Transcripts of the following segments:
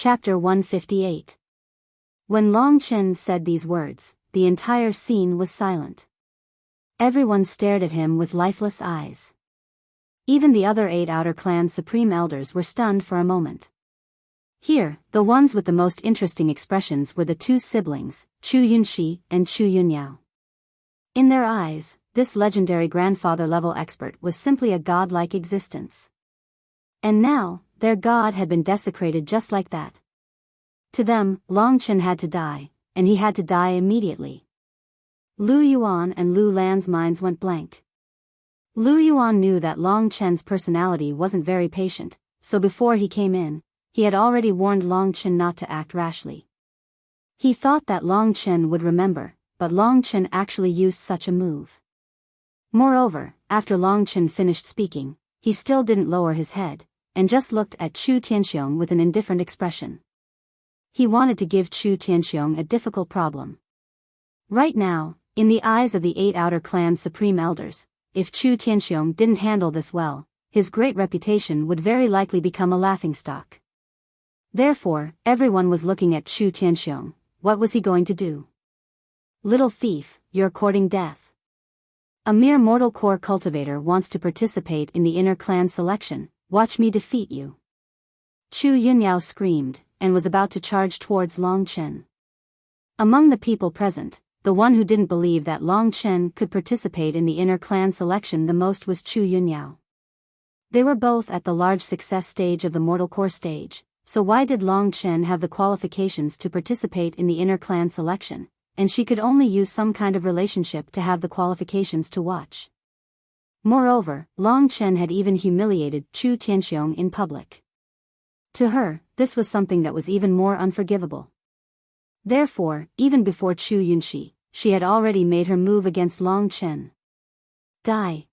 Chapter 158. When Long Chen said these words, the entire scene was silent. Everyone stared at him with lifeless eyes. Even the other 8 Outer Clan's supreme elders were stunned for a moment. Here, the ones with the most interesting expressions were the 2 siblings, Chu Yunxi and Chu Yunyao. In their eyes, this legendary grandfather-level expert was simply a godlike existence. And now, their god had been desecrated just like that. To them, Long Chen had to die, and he had to die immediately. Lu Yuan and Lu Lan's minds went blank. Lu Yuan knew that Long Chen's personality wasn't very patient, so before he came in, he had already warned Long Chen not to act rashly. He thought that Long Chen would remember, but Long Chen actually used such a move. Moreover, after Long Chen finished speaking, he still didn't lower his head, and just looked at Chu Tianxiong with an indifferent expression. He wanted to give Chu Tianxiong a difficult problem. Right now, in the eyes of the 8 Outer Clan's supreme elders, if Chu Tianxiong didn't handle this well, his great reputation would very likely become a laughingstock. Therefore, everyone was looking at Chu Tianxiong. What was he going to do? Little thief, you're courting death. A mere mortal core cultivator wants to participate in the inner clan selection. Watch me defeat you. Chu Yunyao screamed, and was about to charge towards Long Chen. Among the people present, the one who didn't believe that Long Chen could participate in the inner clan selection the most was Chu Yunyao. They were both at the large success stage of the mortal core stage, so why did Long Chen have the qualifications to participate in the inner clan selection, and she could only use some kind of relationship to have the qualifications to watch? Moreover, Long Chen had even humiliated Chu Tianxiong in public. To her, this was something that was even more unforgivable. Therefore, even before Chu Yunxi, she had already made her move against Long Chen. Die.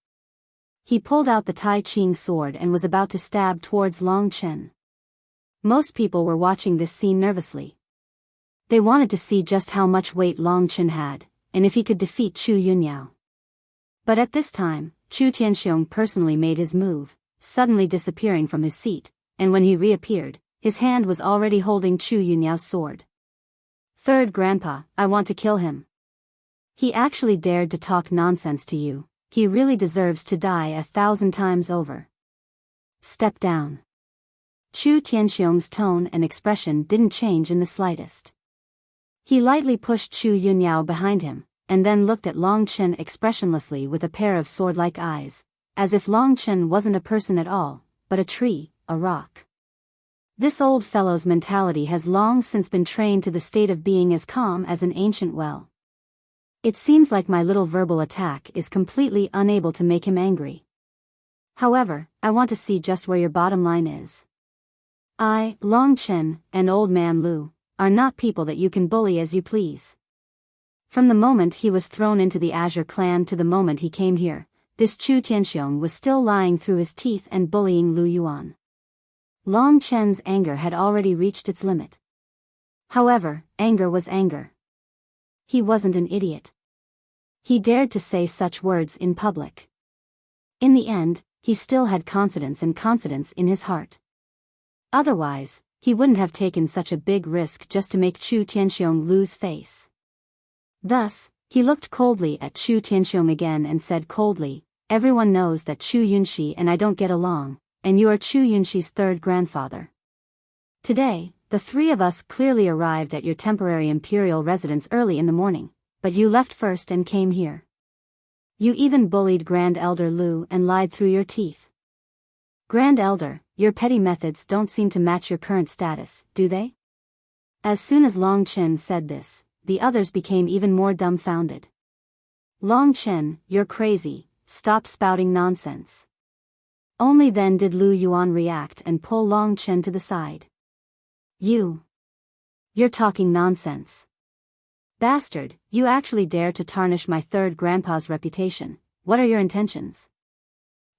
He pulled out the Tai Ching sword and was about to stab towards Long Chen. Most people were watching this scene nervously. They wanted to see just how much weight Long Chen had, and if he could defeat Chu Yunyao. But at this time, Chu Tianxiong personally made his move, suddenly disappearing from his seat, and when he reappeared, his hand was already holding Chu Yunyao's sword. Third Grandpa, I want to kill him. He actually dared to talk nonsense to you. He really deserves to die 1,000 times over. Step down. Chu Tianxiong's tone and expression didn't change in the slightest. He lightly pushed Chu Yunyao behind him, and then looked at Long Chen expressionlessly with a pair of sword-like eyes, as if Long Chen wasn't a person at all, but a tree, a rock. This old fellow's mentality has long since been trained to the state of being as calm as an ancient well. It seems like my little verbal attack is completely unable to make him angry. However, I want to see just where your bottom line is. I, Long Chen, and Old Man Lu, are not people that you can bully as you please. From the moment he was thrown into the Azure clan to the moment he came here, this Chu Tianxiong was still lying through his teeth and bullying Lu Yuan. Long Chen's anger had already reached its limit. However, anger was anger. He wasn't an idiot. He dared to say such words in public. In the end, he still had confidence in his heart. Otherwise, he wouldn't have taken such a big risk just to make Chu Tianxiong lose face. Thus, he looked coldly at Chu Tianxiong again and said coldly, everyone knows that Chu Yunxi and I don't get along, and you are Chu Yunxi's third grandfather. Today, the 3 of us clearly arrived at your temporary imperial residence early in the morning, but you left first and came here. You even bullied Grand Elder Lu and lied through your teeth. Grand Elder, your petty methods don't seem to match your current status, do they? As soon as Long Chen said this, the others became even more dumbfounded. Long Chen, you're crazy, stop spouting nonsense. Only then did Lu Yuan react and pull Long Chen to the side. You're talking nonsense. Bastard, you actually dare to tarnish my third grandpa's reputation. What are your intentions?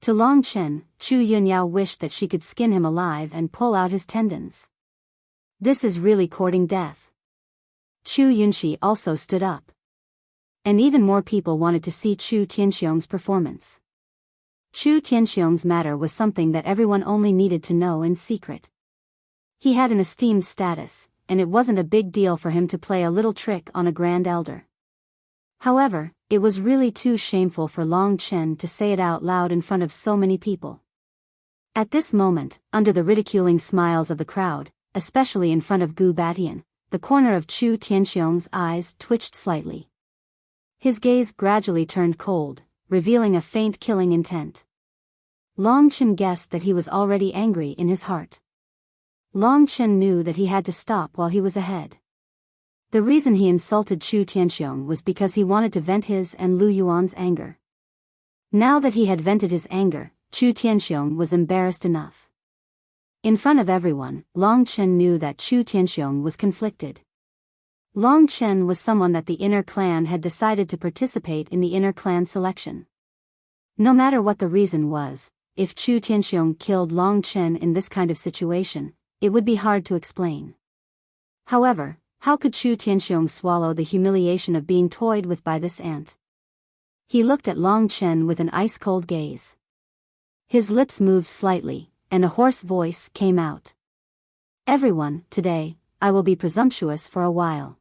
To Long Chen, Chu Yunyao wished that she could skin him alive and pull out his tendons. This is really courting death. Chu Yunxi also stood up. And even more people wanted to see Chu Tianxiong's performance. Chu Tianxiong's matter was something that everyone only needed to know in secret. He had an esteemed status, and it wasn't a big deal for him to play a little trick on a grand elder. However, it was really too shameful for Long Chen to say it out loud in front of so many people. At this moment, under the ridiculing smiles of the crowd, especially in front of Gu Batian, the corner of Chu Tianxiong's eyes twitched slightly. His gaze gradually turned cold, revealing a faint killing intent. Long Chen guessed that he was already angry in his heart. Long Chen knew that he had to stop while he was ahead. The reason he insulted Chu Tianxiong was because he wanted to vent his and Lu Yuan's anger. Now that he had vented his anger, Chu Tianxiong was embarrassed enough. In front of everyone, Long Chen knew that Chu Tianxiong was conflicted. Long Chen was someone that the inner clan had decided to participate in the inner clan selection. No matter what the reason was, if Chu Tianxiong killed Long Chen in this kind of situation, it would be hard to explain. However, how could Chu Tianxiong swallow the humiliation of being toyed with by this ant? He looked at Long Chen with an ice-cold gaze. His lips moved slightly, and a hoarse voice came out. "Everyone, today, I will be presumptuous for a while.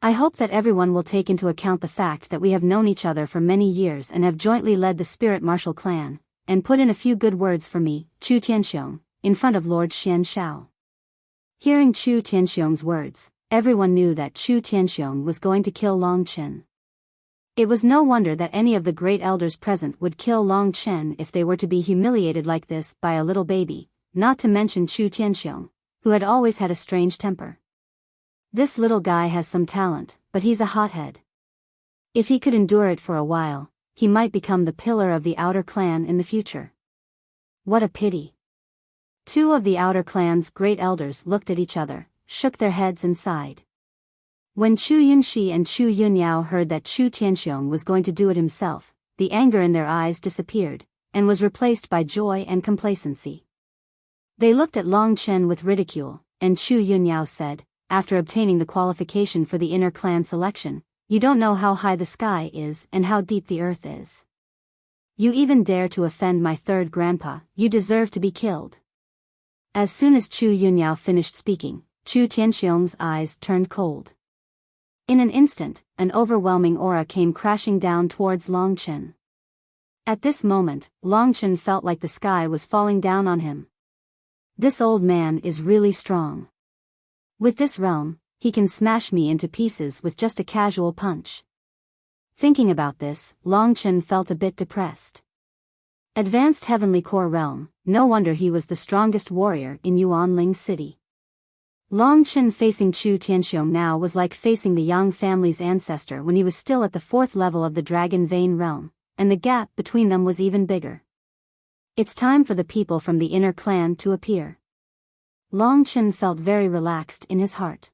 I hope that everyone will take into account the fact that we have known each other for many years and have jointly led the Spirit Martial clan, and put in a few good words for me, Chu Tianxiong, in front of Lord Xian Shao." Hearing Chu Tianxiong's words, everyone knew that Chu Tianxiong was going to kill Long Chen. It was no wonder that any of the great elders present would kill Long Chen if they were to be humiliated like this by a little baby, not to mention Chu Tianxiong, who had always had a strange temper. This little guy has some talent, but he's a hothead. If he could endure it for a while, he might become the pillar of the outer clan in the future. What a pity. Two of the outer clan's great elders looked at each other, shook their heads and sighed. When Chu Yunxi and Chu Yunyao heard that Chu Tianxiong was going to do it himself, the anger in their eyes disappeared, and was replaced by joy and complacency. They looked at Long Chen with ridicule, and Chu Yunyao said, after obtaining the qualification for the inner clan selection, "You don't know how high the sky is and how deep the earth is. You even dare to offend my third grandpa, you deserve to be killed." As soon as Chu Yunyao finished speaking, Chu Tianxiong's eyes turned cold. In an instant, an overwhelming aura came crashing down towards Long Chen. At this moment, Long Chen felt like the sky was falling down on him. This old man is really strong. With this realm, he can smash me into pieces with just a casual punch. Thinking about this, Long Chen felt a bit depressed. Advanced Heavenly Core Realm, no wonder he was the strongest warrior in Yuanling City. Long Chen facing Chu Tianxiong now was like facing the Yang family's ancestor when he was still at the 4th level of the Dragon Vein realm, and the gap between them was even bigger. It's time for the people from the inner clan to appear. Long Chen felt very relaxed in his heart.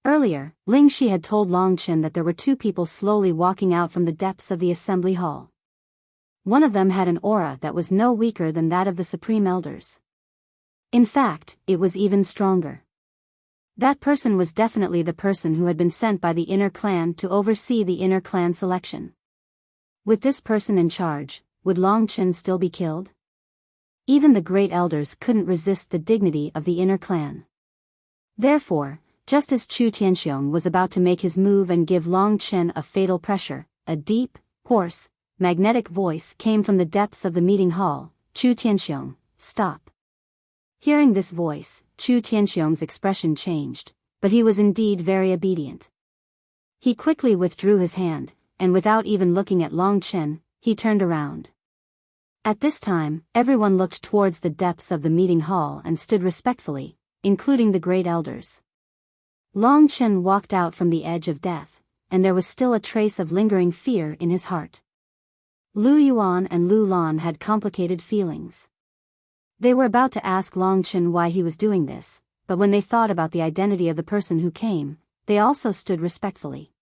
Earlier, Ling Shi had told Long Chen that there were two people slowly walking out from the depths of the assembly hall. One of them had an aura that was no weaker than that of the Supreme Elders. In fact, it was even stronger. That person was definitely the person who had been sent by the inner clan to oversee the inner clan selection. With this person in charge, would Long Chen still be killed? Even the great elders couldn't resist the dignity of the inner clan. Therefore, just as Chu Tianxiong was about to make his move and give Long Chen a fatal pressure, a deep, hoarse, magnetic voice came from the depths of the meeting hall. "Chu Tianxiong, stop." Hearing this voice, Chu Tianxiong's expression changed, but he was indeed very obedient. He quickly withdrew his hand, and without even looking at Long Chen, he turned around. At this time, everyone looked towards the depths of the meeting hall and stood respectfully, including the great elders. Long Chen walked out from the edge of death, and there was still a trace of lingering fear in his heart. Lu Yuan and Lu Lan had complicated feelings. They were about to ask Long Chen why he was doing this, but when they thought about the identity of the person who came, they also stood respectfully.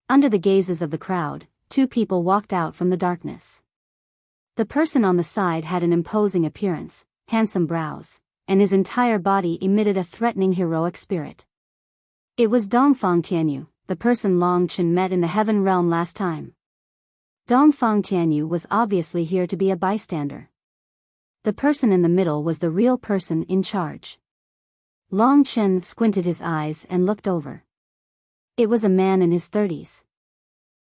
Under the gazes of the crowd, two people walked out from the darkness. The person on the side had an imposing appearance, handsome brows, and his entire body emitted a threatening heroic spirit. It was Dongfang Tianyu, the person Long Chen met in the heaven realm last time. Dongfang Tianyu was obviously here to be a bystander. The person in the middle was the real person in charge. Long Chen squinted his eyes and looked over. It was a man in his 30s.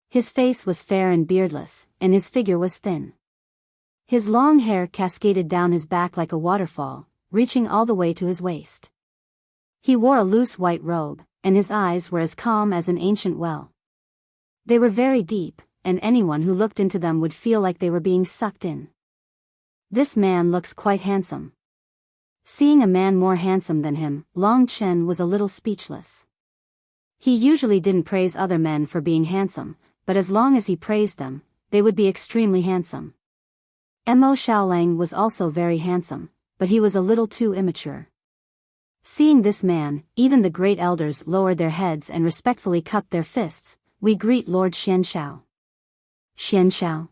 His face was fair and beardless, and his figure was thin. His long hair cascaded down his back like a waterfall, reaching all the way to his waist. He wore a loose white robe, and his eyes were as calm as an ancient well. They were very deep, and anyone who looked into them would feel like they were being sucked in. This man looks quite handsome. Seeing a man more handsome than him, Long Chen was a little speechless. He usually didn't praise other men for being handsome, but as long as he praised them, they would be extremely handsome. Mo Xiaolang was also very handsome, but he was a little too immature. Seeing this man, even the great elders lowered their heads and respectfully cupped their fists. We greet Lord Xianshao. Xianshao.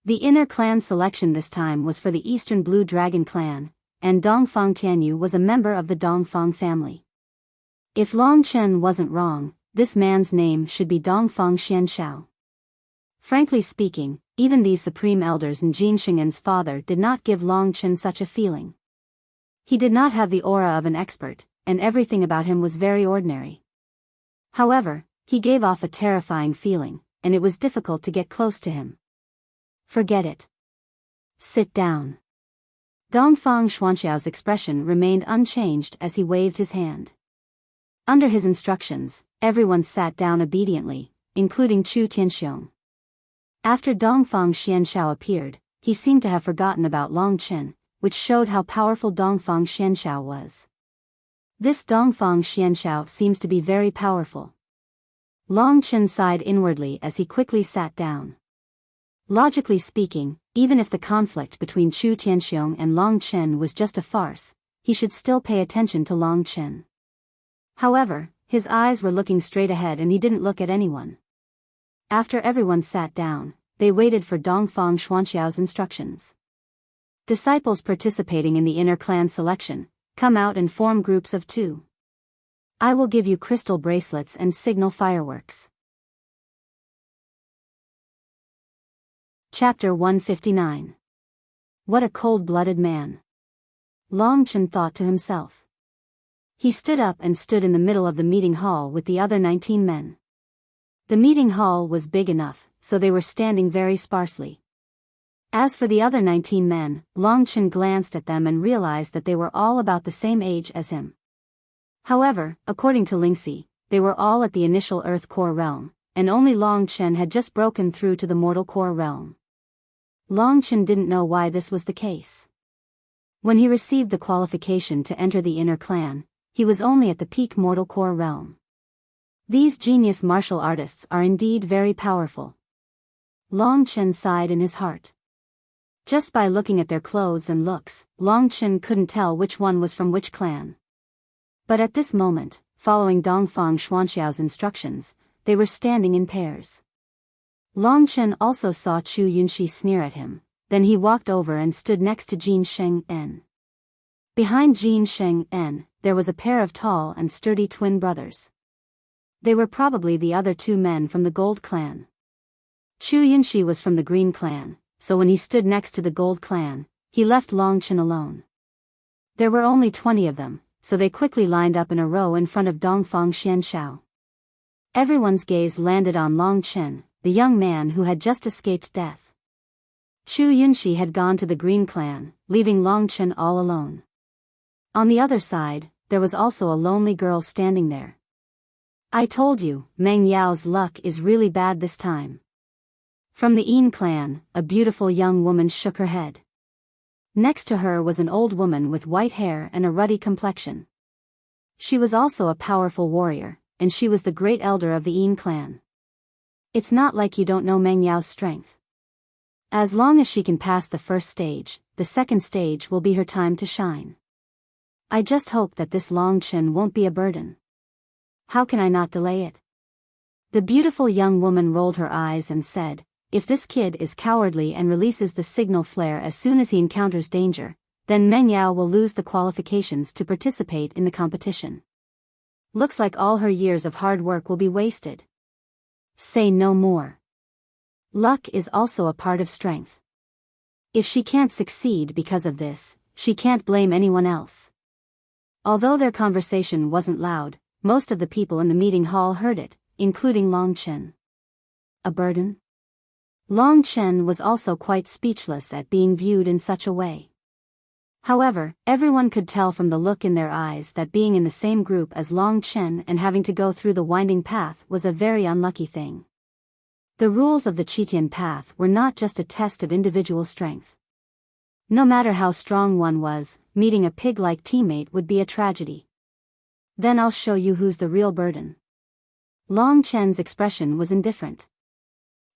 The inner clan selection this time was for the Eastern Blue Dragon clan, and Dongfang Tianyu was a member of the Dongfang family. If Long Chen wasn't wrong, this man's name should be Dongfang Xianshao. Frankly speaking, even these supreme elders and Jin Shingen's father did not give Long Chen such a feeling. He did not have the aura of an expert, and everything about him was very ordinary. However, he gave off a terrifying feeling, and it was difficult to get close to him. Forget it. Sit down. Dongfang Xuanxiao's expression remained unchanged as he waved his hand. Under his instructions, everyone sat down obediently, including Chu Tianxiong. After Dongfang Xianshao appeared, he seemed to have forgotten about Long Chen, which showed how powerful Dongfang Xianshao was. This Dongfang Xianshao seems to be very powerful. Long Chen sighed inwardly as he quickly sat down. Logically speaking, even if the conflict between Chu Tianxiong and Long Chen was just a farce, he should still pay attention to Long Chen. However, his eyes were looking straight ahead and he didn't look at anyone. After everyone sat down, they waited for Dongfang Xuanxiao's instructions. Disciples participating in the inner clan selection, come out and form groups of 2. I will give you crystal bracelets and signal fireworks. Chapter 159. What a cold-blooded man. Long Chen thought to himself. He stood up and stood in the middle of the meeting hall with the other 19 men. The meeting hall was big enough, so they were standing very sparsely. As for the other 19 men, Long Chen glanced at them and realized that they were all about the same age as him. However, according to Lingxi, they were all at the initial Earth Core realm, and only Long Chen had just broken through to the Mortal Core realm. Long Chen didn't know why this was the case. When he received the qualification to enter the inner clan, he was only at the peak Mortal Core realm. These genius martial artists are indeed very powerful. Long Chen sighed in his heart. Just by looking at their clothes and looks, Long Chen couldn't tell which one was from which clan. But at this moment, following Dongfang Xuanxiao's instructions, they were standing in pairs. Long Chen also saw Chu Yunxi sneer at him, then he walked over and stood next to Jin Sheng-en. Behind Jin Sheng-en, there was a pair of tall and sturdy twin brothers. They were probably the other 2 men from the Gold clan. Chu Yunxi was from the Green clan, so when he stood next to the Gold clan, he left Long Chen alone. There were only 20 of them, so they quickly lined up in a row in front of Dongfang Xianshao. Everyone's gaze landed on Long Chen, the young man who had just escaped death. Chu Yunxi had gone to the Green clan, leaving Long Chen all alone. On the other side, there was also a lonely girl standing there. I told you, Meng Yao's luck is really bad this time. From the Yin clan, a beautiful young woman shook her head. Next to her was an old woman with white hair and a ruddy complexion. She was also a powerful warrior, and she was the great elder of the Yin clan. It's not like you don't know Meng Yao's strength. As long as she can pass the first stage, the second stage will be her time to shine. I just hope that this Long Chen won't be a burden. How can I not delay it? The beautiful young woman rolled her eyes and said, if this kid is cowardly and releases the signal flare as soon as he encounters danger, then Meng Yao will lose the qualifications to participate in the competition. Looks like all her years of hard work will be wasted. Say no more. Luck is also a part of strength. If she can't succeed because of this, she can't blame anyone else. Although their conversation wasn't loud, most of the people in the meeting hall heard it, including Long Chen. A burden? Long Chen was also quite speechless at being viewed in such a way. However, everyone could tell from the look in their eyes that being in the same group as Long Chen and having to go through the winding path was a very unlucky thing. The rules of the Qitian path were not just a test of individual strength. No matter how strong one was, meeting a pig-like teammate would be a tragedy. Then I'll show you who's the real burden. Long Chen's expression was indifferent.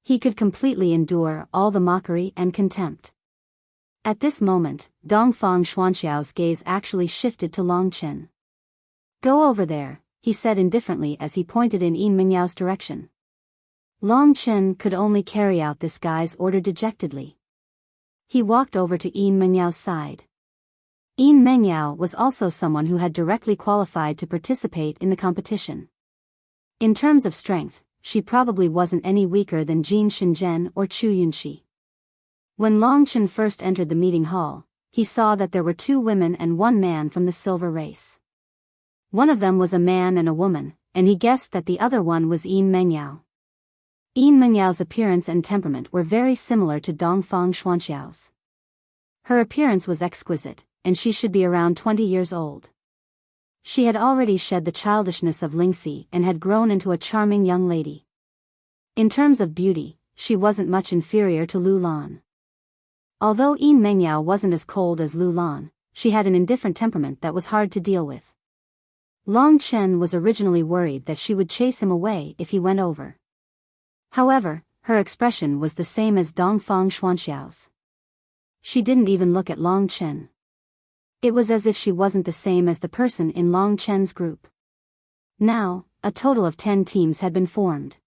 He could completely endure all the mockery and contempt. At this moment, Dongfang Xuanxiao's gaze actually shifted to Long Chen. Go over there, he said indifferently as he pointed in Yin Mengyao's direction. Long Chen could only carry out this guy's order dejectedly. He walked over to Yin Mengyao's side. Yin Mengyao was also someone who had directly qualified to participate in the competition. In terms of strength, she probably wasn't any weaker than Jin Shenzhen or Chu Yunxi. When Long Chen first entered the meeting hall, he saw that there were 2 women and 1 man from the silver race. One of them was a man and a woman, and he guessed that the other one was Yin Mengyao. Yin Mengyao's appearance and temperament were very similar to Dongfang Xuanxiao's. Her appearance was exquisite, and she should be around 20 years old. She had already shed the childishness of Lingxi and had grown into a charming young lady. In terms of beauty, she wasn't much inferior to Lu Lan. Although Yin Mengyao wasn't as cold as Lu Lan, she had an indifferent temperament that was hard to deal with. Long Chen was originally worried that she would chase him away if he went over. However, her expression was the same as Dongfang Xuanxiao's. She didn't even look at Long Chen. It was as if she wasn't the same as the person in Long Chen's group. Now, a total of 10 teams had been formed.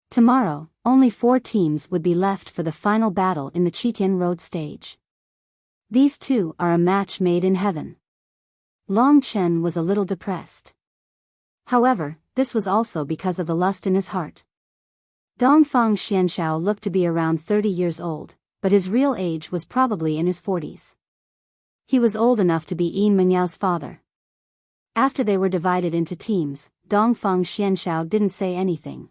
Tomorrow, only 4 teams would be left for the final battle in the Qitian Road stage. These 2 are a match made in heaven. Long Chen was a little depressed. However, this was also because of the lust in his heart. Dongfang Xianxiao looked to be around 30 years old, but his real age was probably in his 40s. He was old enough to be Yin Mengyao's father. After they were divided into teams, Dongfang Xianxiao didn't say anything.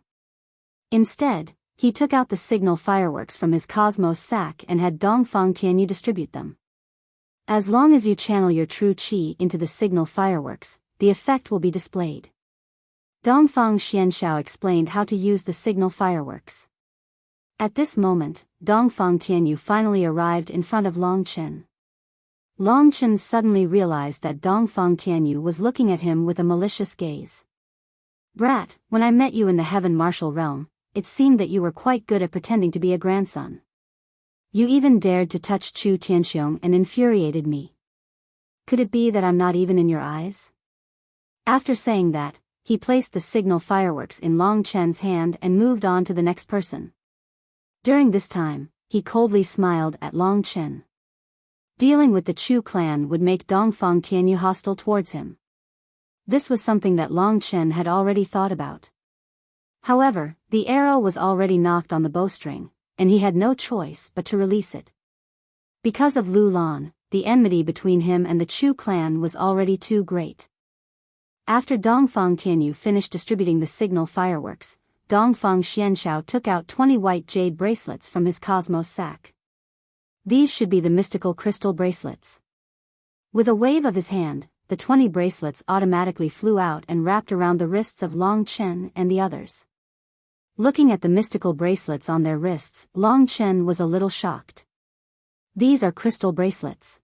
Instead, he took out the signal fireworks from his cosmos sack and had Dongfang Tianyu distribute them. As long as you channel your true qi into the signal fireworks, the effect will be displayed. Dongfang Xianxiao explained how to use the signal fireworks. At this moment, Dongfang Tianyu finally arrived in front of Long Chen. Long Chen suddenly realized that Dongfang Tianyu was looking at him with a malicious gaze. Brat, when I met you in the heaven martial realm, it seemed that you were quite good at pretending to be a grandson. You even dared to touch Chu Tianxiong and infuriated me. Could it be that I'm not even in your eyes? After saying that, he placed the signal fireworks in Long Chen's hand and moved on to the next person. During this time, he coldly smiled at Long Chen. Dealing with the Chu clan would make Dongfang Tianyu hostile towards him. This was something that Long Chen had already thought about. However, the arrow was already knocked on the bowstring, and he had no choice but to release it. Because of Lu Lan, the enmity between him and the Chu clan was already too great. After Dongfang Tianyu finished distributing the signal fireworks, Dongfang Xianxiao took out 20 white jade bracelets from his cosmos sack. These should be the mystical crystal bracelets. With a wave of his hand, the 20 bracelets automatically flew out and wrapped around the wrists of Long Chen and the others. Looking at the mystical bracelets on their wrists, Long Chen was a little shocked. These are crystal bracelets.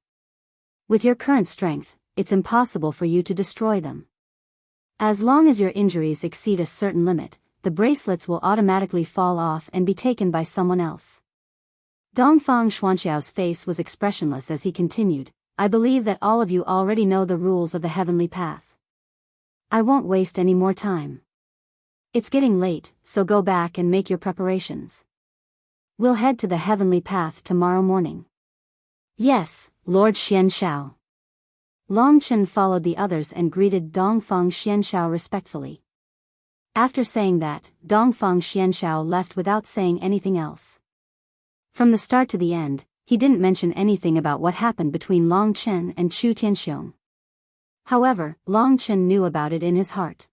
With your current strength, it's impossible for you to destroy them. As long as your injuries exceed a certain limit, the bracelets will automatically fall off and be taken by someone else. Dongfang Xuanxiao's face was expressionless as he continued, I believe that all of you already know the rules of the heavenly path. I won't waste any more time. It's getting late, so go back and make your preparations. We'll head to the heavenly path tomorrow morning. Yes, Lord Xianxiao. Long Chen followed the others and greeted Dongfang Xianxiao respectfully. After saying that, Dongfang Xianxiao left without saying anything else. From the start to the end, he didn't mention anything about what happened between Long Chen and Chu Tianxiong. However, Long Chen knew about it in his heart.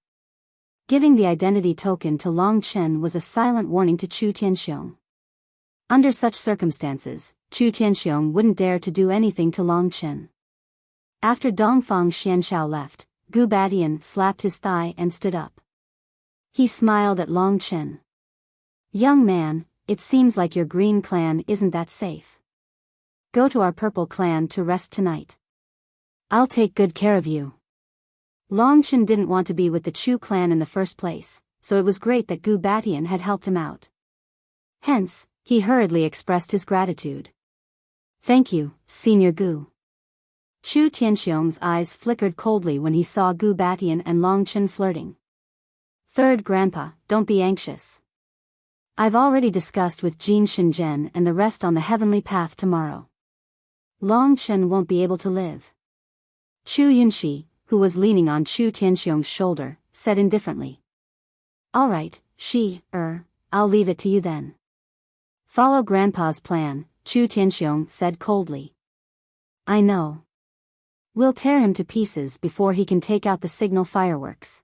Giving the identity token to Long Chen was a silent warning to Chu Tianxiong. Under such circumstances, Chu Tianxiong wouldn't dare to do anything to Long Chen. After Dongfang Xianshao left, Gu Batian slapped his thigh and stood up. He smiled at Long Chen. "Young man, it seems like your green clan isn't that safe. Go to our purple clan to rest tonight. I'll take good care of you." Long Chen didn't want to be with the Chu clan in the first place, so it was great that Gu Batian had helped him out. Hence, he hurriedly expressed his gratitude. "Thank you, Senior Gu." Chu Tianxiong's eyes flickered coldly when he saw Gu Batian and Long Chen flirting. "Third Grandpa, don't be anxious. I've already discussed with Jin Shenzhen and the rest on the heavenly path tomorrow. Long Chen won't be able to live." Chu Yunxi, who was leaning on Chu Tianxiong's shoulder, said indifferently. "All right, I'll leave it to you then." "Follow Grandpa's plan," Chu Tianxiong said coldly. "I know. We'll tear him to pieces before he can take out the signal fireworks."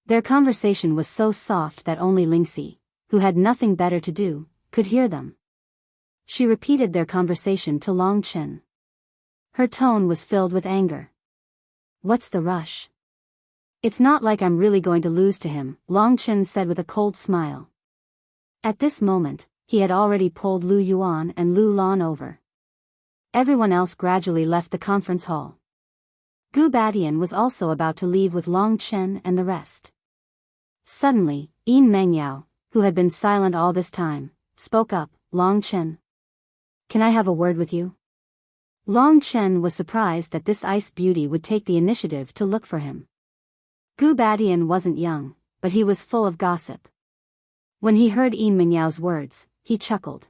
Their conversation was so soft that only Lingxi, who had nothing better to do, could hear them. She repeated their conversation to Long Chen. Her tone was filled with anger. "What's the rush? It's not like I'm really going to lose to him," Long Chen said with a cold smile. At this moment, he had already pulled Lu Yuan and Lu Lan over. Everyone else gradually left the conference hall. Gu Batian was also about to leave with Long Chen and the rest. Suddenly, Yin Mengyao, who had been silent all this time, spoke up. "Long Chen, can I have a word with you?" Long Chen was surprised that this ice beauty would take the initiative to look for him. Gu Batian wasn't young, but he was full of gossip. When he heard Yin Mengyao's words, he chuckled.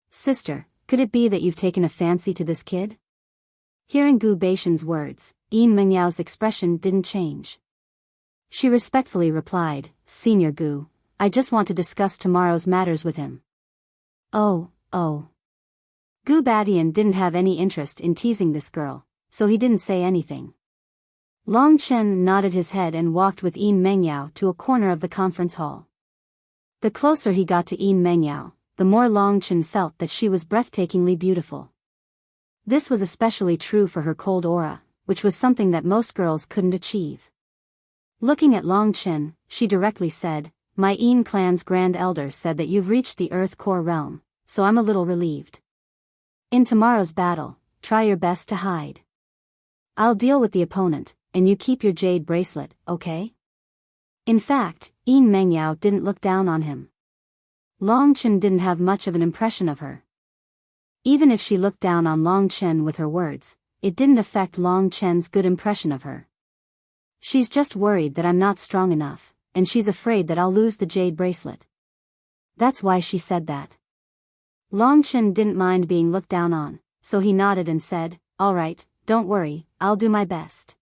"Sister, could it be that you've taken a fancy to this kid?" Hearing Gu Batian's words, Yin Mengyao's expression didn't change. She respectfully replied, "Senior Gu, I just want to discuss tomorrow's matters with him." Oh. Gu Batian didn't have any interest in teasing this girl, so he didn't say anything. Long Chen nodded his head and walked with Yin Mengyao to a corner of the conference hall. The closer he got to Yin Mengyao, the more Long Chen felt that she was breathtakingly beautiful. This was especially true for her cold aura, which was something that most girls couldn't achieve. Looking at Long Chen, she directly said, "My Yin clan's grand elder said that you've reached the Earth Core realm, so I'm a little relieved. In tomorrow's battle, try your best to hide. I'll deal with the opponent, and you keep your jade bracelet, okay?" In fact, Yin Mengyao didn't look down on him. Long Chen didn't have much of an impression of her. Even if she looked down on Long Chen with her words, it didn't affect Long Chen's good impression of her. "She's just worried that I'm not strong enough, and she's afraid that I'll lose the jade bracelet. That's why she said that." Long Chen didn't mind being looked down on, so he nodded and said, "All right, don't worry, I'll do my best."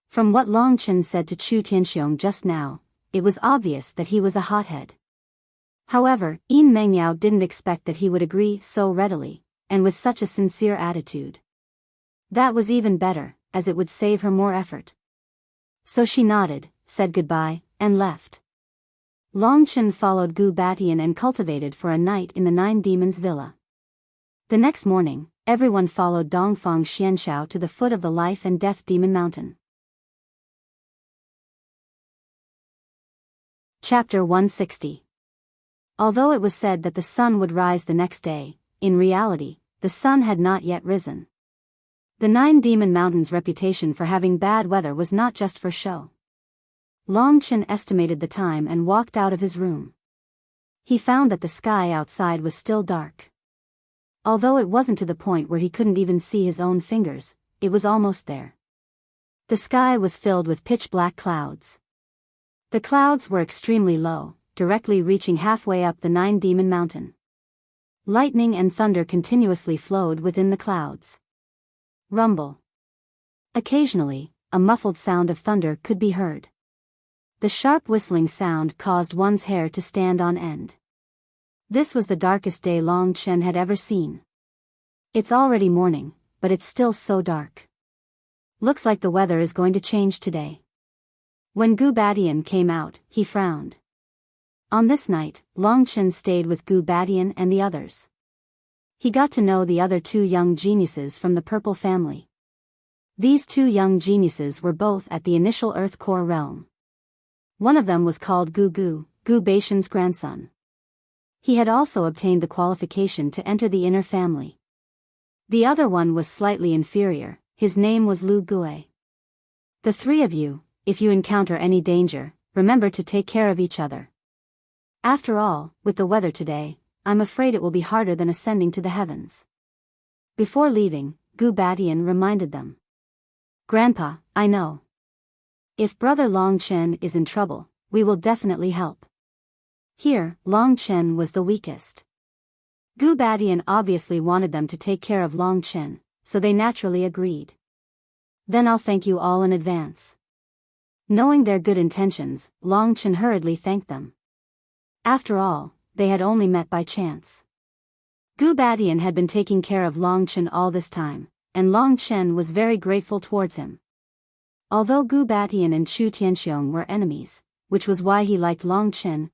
From what Long Chen said to Chu Tianxiong just now, it was obvious that he was a hothead. However, Yin Mengyao didn't expect that he would agree so readily, and with such a sincere attitude. That was even better, as it would save her more effort. So she nodded, said goodbye, and left. Long Chen followed Gu Batian and cultivated for a night in the Nine Demons' villa. The next morning, everyone followed Dongfang Xianshao to the foot of the Life and Death Demon Mountain. Chapter 160. Although it was said that the sun would rise the next day, in reality, the sun had not yet risen. The Nine Demon Mountain's reputation for having bad weather was not just for show. Long Chen estimated the time and walked out of his room. He found that the sky outside was still dark. Although it wasn't to the point where he couldn't even see his own fingers, it was almost there. The sky was filled with pitch-black clouds. The clouds were extremely low, directly reaching halfway up the Nine Demon Mountain. Lightning and thunder continuously flowed within the clouds. Rumble. Occasionally, a muffled sound of thunder could be heard. The sharp whistling sound caused one's hair to stand on end. This was the darkest day Long Chen had ever seen. It's already morning, but it's still so dark. Looks like the weather is going to change today. When Gu Badian came out, he frowned. On this night, Long Chen stayed with Gu Badian and the others. He got to know the other two young geniuses from the Purple family. These two young geniuses were both at the initial Earth Core realm. One of them was called Gu Baishan's grandson. He had also obtained the qualification to enter the inner family. The other one was slightly inferior, his name was Lu Gue. The three of you, if you encounter any danger, remember to take care of each other. After all, with the weather today, I'm afraid it will be harder than ascending to the heavens. Before leaving, Gu Badian reminded them. Grandpa, I know. If Brother Long Chen is in trouble, we will definitely help. Here, Long Chen was the weakest. Gu Badian obviously wanted them to take care of Long Chen, so they naturally agreed. Then I'll thank you all in advance. Knowing their good intentions, Long Chen hurriedly thanked them. After all, they had only met by chance. Gu Badian had been taking care of Long Chen all this time, and Long Chen was very grateful towards him. Although Gu Badian and Chu Tianxiong were enemies, which was why he liked Long Chen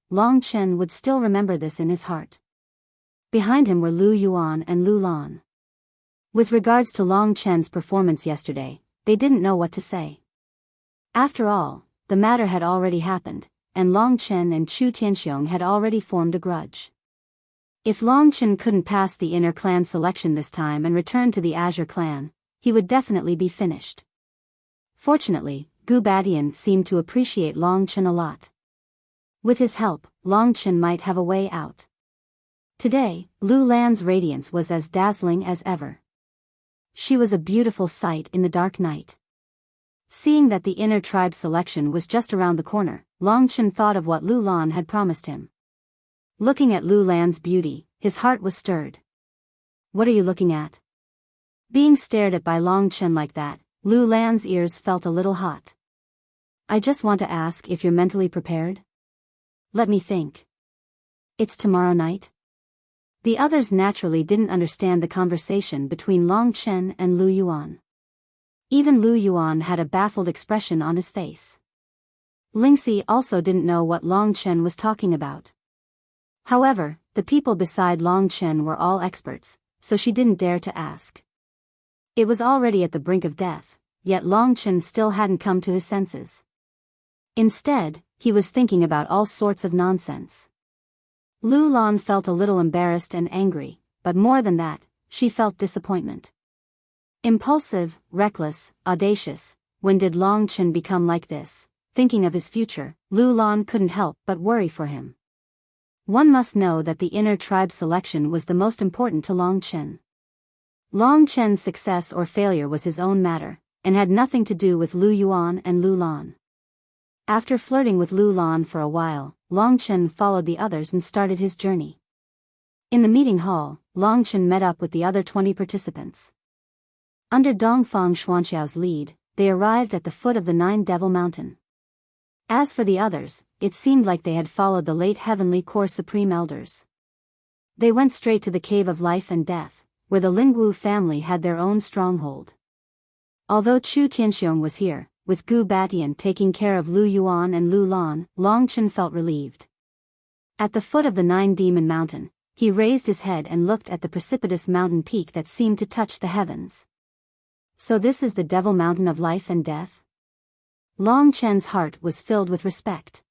would still remember this in his heart. Behind him were Lu Yuan and Lu Lan. With regards to Long Chen's performance yesterday, they didn't know what to say. After all, the matter had already happened, and Long Chen and Chu Tianxiong had already formed a grudge. If Long Chen couldn't pass the inner clan selection this time and return to the Azure clan, he would definitely be finished. Fortunately, Gu Badian seemed to appreciate Long Chen a lot. With his help, Long Chen might have a way out. Today, Lu Lan's radiance was as dazzling as ever. She was a beautiful sight in the dark night. Seeing that the inner tribe selection was just around the corner, Long Chen thought of what Lu Lan had promised him. Looking at Lu Lan's beauty, his heart was stirred. What are you looking at? Being stared at by Long Chen like that, Lu Lan's ears felt a little hot. I just want to ask if you're mentally prepared? Let me think. It's tomorrow night? The others naturally didn't understand the conversation between Long Chen and Lu Yuan. Even Lu Yuan had a baffled expression on his face. Lingxi also didn't know what Long Chen was talking about. However, the people beside Long Chen were all experts, so she didn't dare to ask. It was already at the brink of death, yet Long Chen still hadn't come to his senses. Instead, he was thinking about all sorts of nonsense. Lu Lan felt a little embarrassed and angry, but more than that, she felt disappointment. Impulsive, reckless, audacious, when did Long Chen become like this? Thinking of his future, Lu Lan couldn't help but worry for him. One must know that the inner tribe selection was the most important to Long Chen. Long Chen's success or failure was his own matter, and had nothing to do with Lu Yuan and Lu Lan. After flirting with Lu Lan for a while, Long Chen followed the others and started his journey. In the meeting hall, Long Chen met up with the other 20 participants. Under Dongfang Xuanxiao's lead, they arrived at the foot of the Nine Devil Mountain. As for the others, it seemed like they had followed the late Heavenly Core Supreme Elders. They went straight to the Cave of Life and Death, where the Lingwu family had their own stronghold. Although Chu Tianxiong was here, with Gu Badian taking care of Lu Yuan and Lu Lan, Long Chen felt relieved. At the foot of the Nine Demon Mountain, he raised his head and looked at the precipitous mountain peak that seemed to touch the heavens. So this is the Devil Mountain of Life and Death? Long Chen's heart was filled with respect.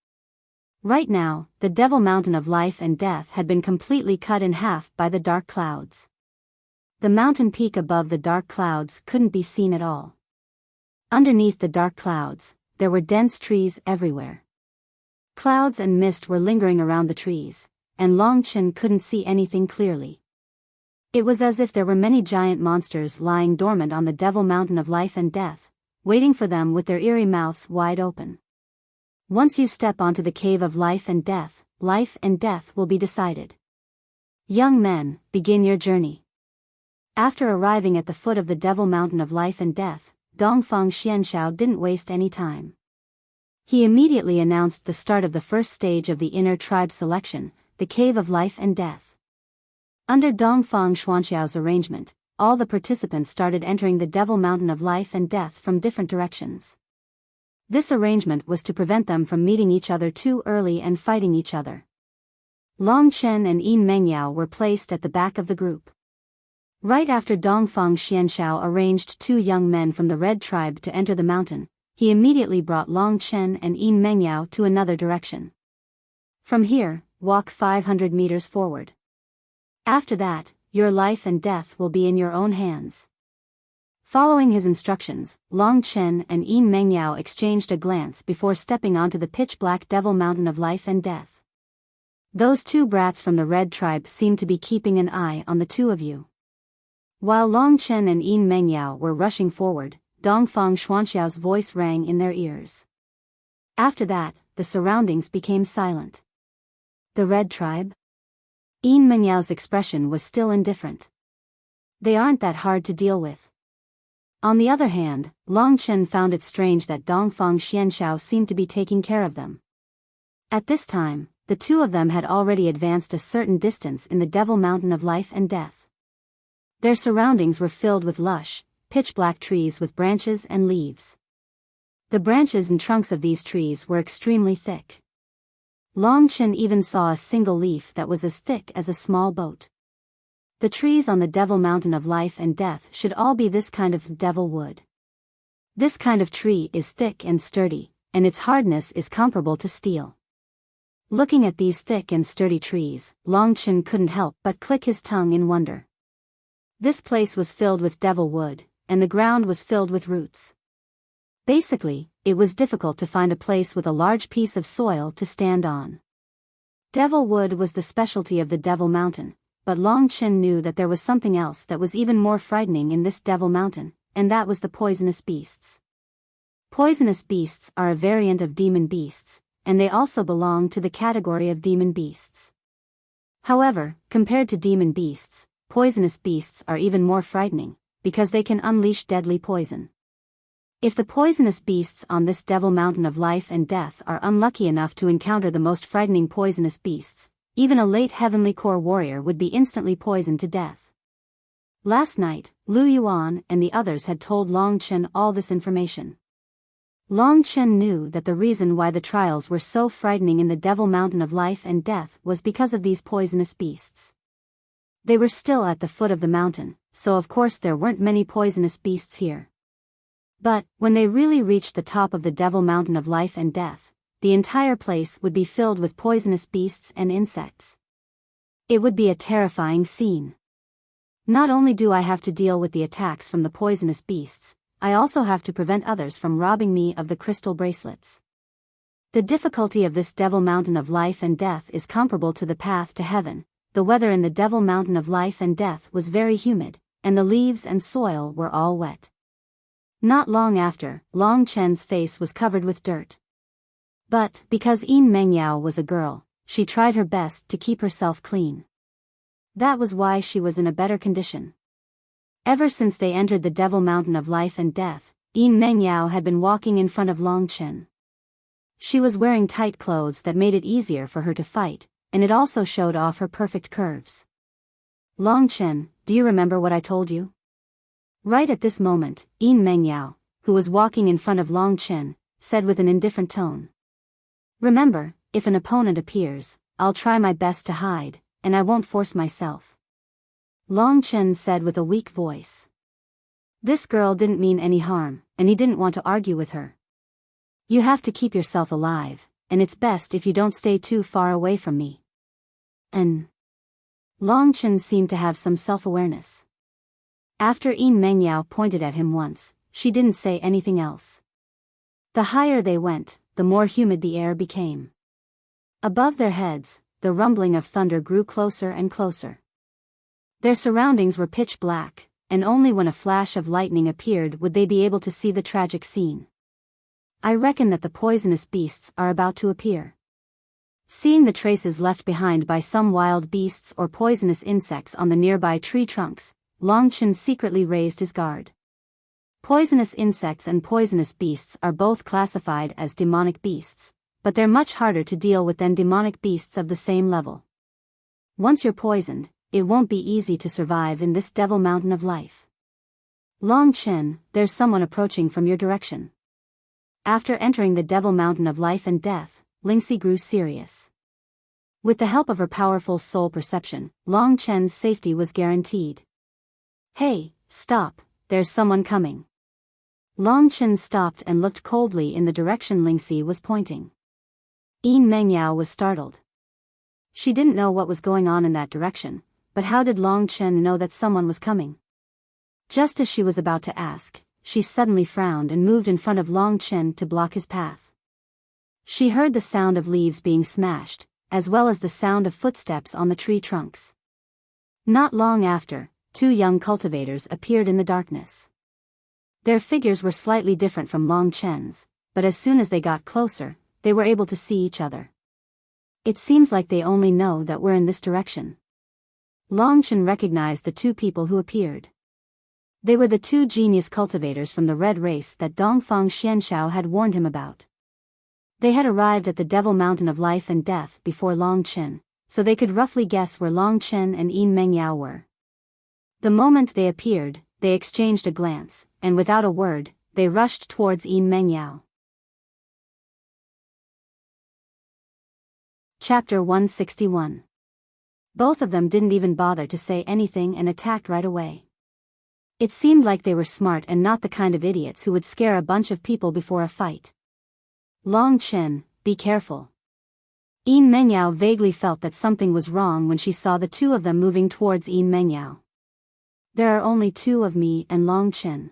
Right now, the Devil Mountain of Life and Death had been completely cut in half by the dark clouds. The mountain peak above the dark clouds couldn't be seen at all. Underneath the dark clouds, there were dense trees everywhere. Clouds and mist were lingering around the trees, and Long Chen couldn't see anything clearly. It was as if there were many giant monsters lying dormant on the Devil Mountain of Life and Death, waiting for them with their eerie mouths wide open. Once you step onto the Cave of Life and Death will be decided. Young men, begin your journey. After arriving at the foot of the Devil Mountain of Life and Death, Dongfang Xianxiao didn't waste any time. He immediately announced the start of the first stage of the inner tribe selection, the Cave of Life and Death. Under Dongfang Xuanxiao's arrangement, all the participants started entering the Devil Mountain of Life and Death from different directions. This arrangement was to prevent them from meeting each other too early and fighting each other. Long Chen and Yin Mengyao were placed at the back of the group. Right after Dongfang Xianshao arranged 2 young men from the Red Tribe to enter the mountain, he immediately brought Long Chen and Yin Mengyao to another direction. From here, walk 500 meters forward. After that, your life and death will be in your own hands. Following his instructions, Long Chen and Yin Mengyao exchanged a glance before stepping onto the pitch-black Devil Mountain of Life and Death. Those 2 brats from the Red Tribe seemed to be keeping an eye on the 2 of you. While Long Chen and Yin Mengyao were rushing forward, Dongfang Xuanxiao's voice rang in their ears. After that, the surroundings became silent. The Red Tribe? Yin Mengyao's expression was still indifferent. They aren't that hard to deal with. On the other hand, Long Chen found it strange that Dongfang Xianshao seemed to be taking care of them. At this time, the 2 of them had already advanced a certain distance in the Devil Mountain of Life and Death. Their surroundings were filled with lush, pitch-black trees with branches and leaves. The branches and trunks of these trees were extremely thick. Long Chen even saw a single leaf that was as thick as a small boat. The trees on the Devil Mountain of Life and Death should all be this kind of devil wood. This kind of tree is thick and sturdy, and its hardness is comparable to steel. Looking at these thick and sturdy trees, Long Chen couldn't help but click his tongue in wonder. This place was filled with devil wood, and the ground was filled with roots. Basically, it was difficult to find a place with a large piece of soil to stand on. Devil wood was the specialty of the Devil Mountain, but Long Chen knew that there was something else that was even more frightening in this Devil Mountain, and that was the poisonous beasts. Poisonous beasts are a variant of demon beasts, and they also belong to the category of demon beasts. However, compared to demon beasts, poisonous beasts are even more frightening, because they can unleash deadly poison. If the poisonous beasts on this Devil Mountain of Life and Death are unlucky enough to encounter the most frightening poisonous beasts, even a late Heavenly Core warrior would be instantly poisoned to death. Last night, Lu Yuan and the others had told Long Chen all this information. Long Chen knew that the reason why the trials were so frightening in the Devil Mountain of Life and Death was because of these poisonous beasts. They were still at the foot of the mountain, so of course there weren't many poisonous beasts here. But, when they really reached the top of the Devil Mountain of Life and Death, the entire place would be filled with poisonous beasts and insects. It would be a terrifying scene. Not only do I have to deal with the attacks from the poisonous beasts, I also have to prevent others from robbing me of the crystal bracelets. The difficulty of this Devil Mountain of Life and Death is comparable to the path to heaven. The weather in the Devil Mountain of Life and Death was very humid, and the leaves and soil were all wet. Not long after, Long Chen's face was covered with dirt. But, because Yin Mengyao was a girl, she tried her best to keep herself clean. That was why she was in a better condition. Ever since they entered the Devil Mountain of Life and Death, Yin Mengyao had been walking in front of Long Chen. She was wearing tight clothes that made it easier for her to fight, and it also showed off her perfect curves. Long Chen, do you remember what I told you? Right at this moment, Yin Mengyao, who was walking in front of Long Chen, said with an indifferent tone. Remember, if an opponent appears, I'll try my best to hide, and I won't force myself. Long Chen said with a weak voice. This girl didn't mean any harm, and he didn't want to argue with her. You have to keep yourself alive, and it's best if you don't stay too far away from me. Long Chen seemed to have some self-awareness. After Yin Mengyao pointed at him once, she didn't say anything else. The higher they went, the more humid the air became. Above their heads, the rumbling of thunder grew closer and closer. Their surroundings were pitch black, and only when a flash of lightning appeared would they be able to see the tragic scene. I reckon that the poisonous beasts are about to appear. Seeing the traces left behind by some wild beasts or poisonous insects on the nearby tree trunks, Long Chen secretly raised his guard. Poisonous insects and poisonous beasts are both classified as demonic beasts, but they're much harder to deal with than demonic beasts of the same level. Once you're poisoned, it won't be easy to survive in this devil mountain of life. Long Chen, there's someone approaching from your direction. After entering the devil mountain of life and death, Lingxi grew serious. With the help of her powerful soul perception, Long Chen's safety was guaranteed. Hey, stop, there's someone coming. Long Chen stopped and looked coldly in the direction Lingxi was pointing. Yin Mengyao was startled. She didn't know what was going on in that direction, but how did Long Chen know that someone was coming? Just as she was about to ask, she suddenly frowned and moved in front of Long Chen to block his path. She heard the sound of leaves being smashed, as well as the sound of footsteps on the tree trunks. Not long after, two young cultivators appeared in the darkness. Their figures were slightly different from Long Chen's, but as soon as they got closer, they were able to see each other. It seems like they only know that we're in this direction. Long Chen recognized the two people who appeared. They were the two genius cultivators from the red race that Dongfang Xianxiao had warned him about. They had arrived at the Devil Mountain of Life and Death before Long Chen, so they could roughly guess where Long Chen and Yin Mengyao were. The moment they appeared, they exchanged a glance, and without a word, they rushed towards Yin Mengyao. Chapter 161. Both of them didn't even bother to say anything and attacked right away. It seemed like they were smart and not the kind of idiots who would scare a bunch of people before a fight. Long Chen, be careful. Yin Mengyao vaguely felt that something was wrong when she saw the two of them moving towards Yin Mengyao. There are only two of me and Long Chen.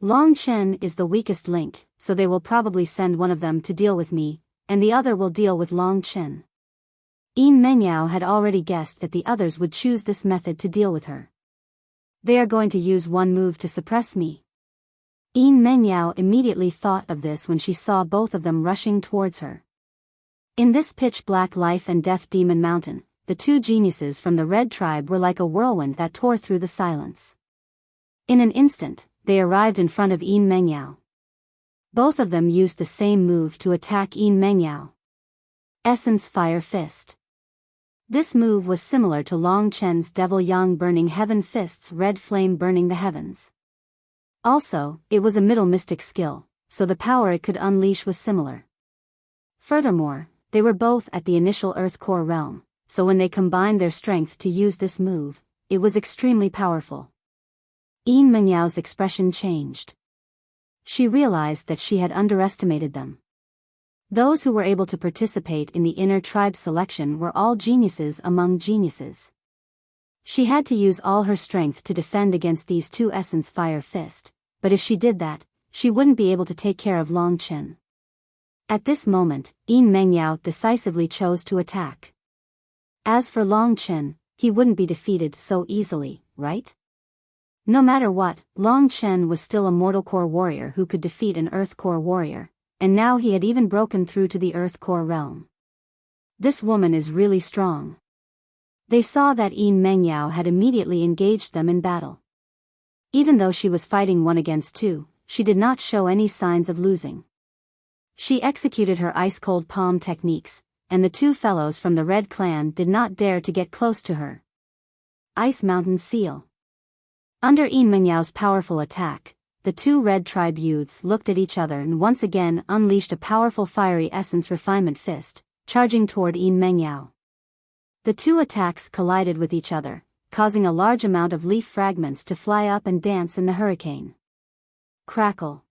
Long Chen is the weakest link, so they will probably send one of them to deal with me, and the other will deal with Long Chen. Yin Mengyao had already guessed that the others would choose this method to deal with her. They are going to use one move to suppress me. Yin Mengyao immediately thought of this when she saw both of them rushing towards her. In this pitch-black life and death demon mountain, the two geniuses from the red tribe were like a whirlwind that tore through the silence. In an instant, they arrived in front of Yin Mengyao. Both of them used the same move to attack Yin Mengyao. Essence Fire Fist. This move was similar to Long Chen's Devil Yang Burning Heaven Fist's Red Flame Burning the Heavens. Also, it was a middle mystic skill, so the power it could unleash was similar. Furthermore, they were both at the initial Earth Core realm, so when they combined their strength to use this move, it was extremely powerful. Yin Mengyao's expression changed. She realized that she had underestimated them. Those who were able to participate in the inner tribe selection were all geniuses among geniuses. She had to use all her strength to defend against these two Essence Fire Fist, but if she did that, she wouldn't be able to take care of Long Chen. At this moment, Yin Mengyao decisively chose to attack. As for Long Chen, he wouldn't be defeated so easily, right? No matter what, Long Chen was still a mortal core warrior who could defeat an earth core warrior, and now he had even broken through to the earth core realm. This woman is really strong. They saw that Yin Mengyao had immediately engaged them in battle. Even though she was fighting 1 against 2, she did not show any signs of losing. She executed her ice-cold palm techniques, and the two fellows from the Red Clan did not dare to get close to her. Ice Mountain Seal. Under Yin Mengyao's powerful attack, the two Red Tribe youths looked at each other and once again unleashed a powerful fiery essence refinement fist, charging toward Yin Mengyao. The two attacks collided with each other, causing a large amount of leaf fragments to fly up and dance in the hurricane. Crackle.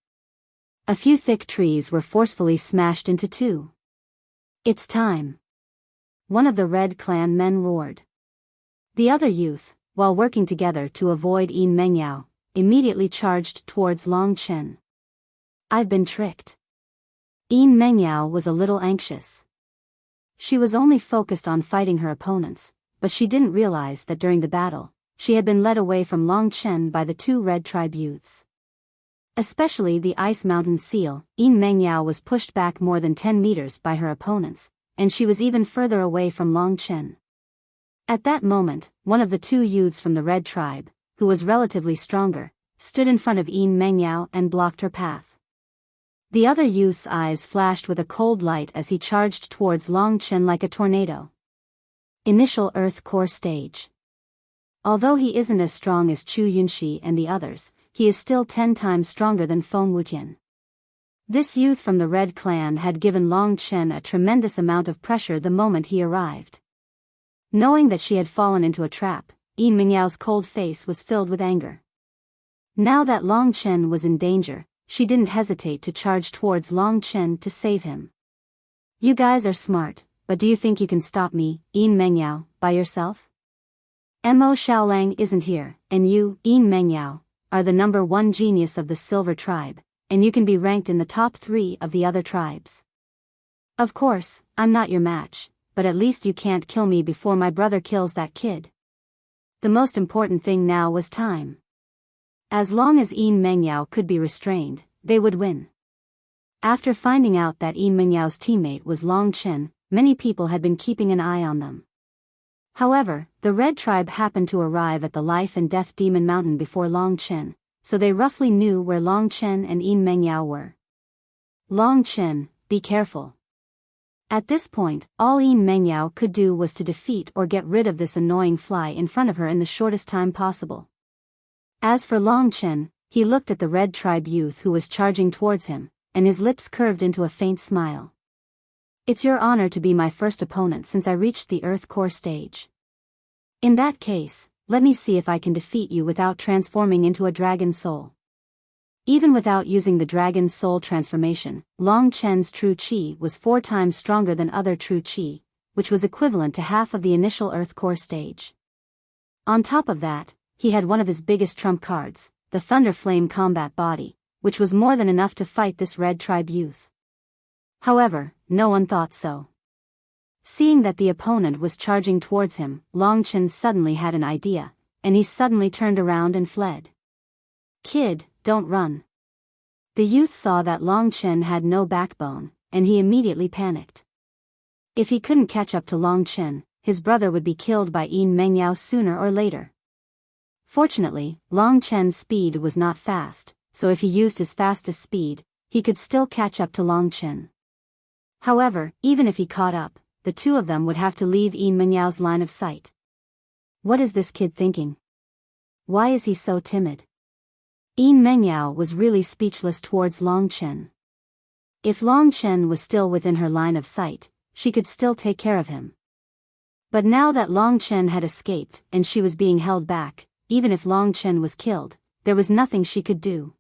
A few thick trees were forcefully smashed into two. It's time. One of the Red Clan men roared. The other youth, while working together to avoid Yin Mengyao, immediately charged towards Long Chen. I've been tricked. Yin Mengyao was a little anxious. She was only focused on fighting her opponents, but she didn't realize that during the battle, she had been led away from Long Chen by the two Red Tribe youths. Especially the Ice Mountain Seal, Yin Mengyao was pushed back more than 10 meters by her opponents, and she was even further away from Long Chen. At that moment, one of the two youths from the Red Tribe, who was relatively stronger, stood in front of Yin Mengyao and blocked her path. The other youth's eyes flashed with a cold light as he charged towards Long Chen like a tornado. Initial Earth Core Stage. Although he isn't as strong as Chu Yunxi and the others, he is still 10 times stronger than Feng Wutian. This youth from the Red Clan had given Long Chen a tremendous amount of pressure the moment he arrived. Knowing that she had fallen into a trap, Yin Mingyao's cold face was filled with anger. Now that Long Chen was in danger, she didn't hesitate to charge towards Long Chen to save him. You guys are smart, but do you think you can stop me, Yin Mengyao, by yourself? Mo Xiaolang isn't here, and you, Yin Mengyao, are the #1 genius of the Silver Tribe, and you can be ranked in the top 3 of the other tribes. Of course, I'm not your match, but at least you can't kill me before my brother kills that kid. The most important thing now was time. As long as Yin Mengyao could be restrained, they would win. After finding out that Yin Mengyao's teammate was Long Chen, many people had been keeping an eye on them. However, the Red Tribe happened to arrive at the Life and Death Demon Mountain before Long Chen, so they roughly knew where Long Chen and Yin Mengyao were. Long Chen, be careful. At this point, all Yin Mengyao could do was to defeat or get rid of this annoying fly in front of her in the shortest time possible. As for Long Chen, he looked at the Red Tribe youth who was charging towards him, and his lips curved into a faint smile. It's your honor to be my first opponent since I reached the Earth Core stage. In that case, let me see if I can defeat you without transforming into a dragon soul. Even without using the dragon soul transformation, Long Chen's true chi was 4 times stronger than other true chi, which was equivalent to half of the initial Earth Core stage. On top of that, he had one of his biggest trump cards, the Thunder Flame Combat Body, which was more than enough to fight this Red Tribe youth. However, no one thought so. Seeing that the opponent was charging towards him, Long Chen suddenly had an idea, and he suddenly turned around and fled. Kid, don't run. The youth saw that Long Chen had no backbone, and he immediately panicked. If he couldn't catch up to Long Chen, his brother would be killed by Yin Mengyao sooner or later. Fortunately, Long Chen's speed was not fast, so if he used his fastest speed, he could still catch up to Long Chen. However, even if he caught up, the two of them would have to leave Yin Mengyao's line of sight. What is this kid thinking? Why is he so timid? Yin Mengyao was really speechless towards Long Chen. If Long Chen was still within her line of sight, she could still take care of him. But now that Long Chen had escaped and she was being held back, even if Long Chen was killed, there was nothing she could do.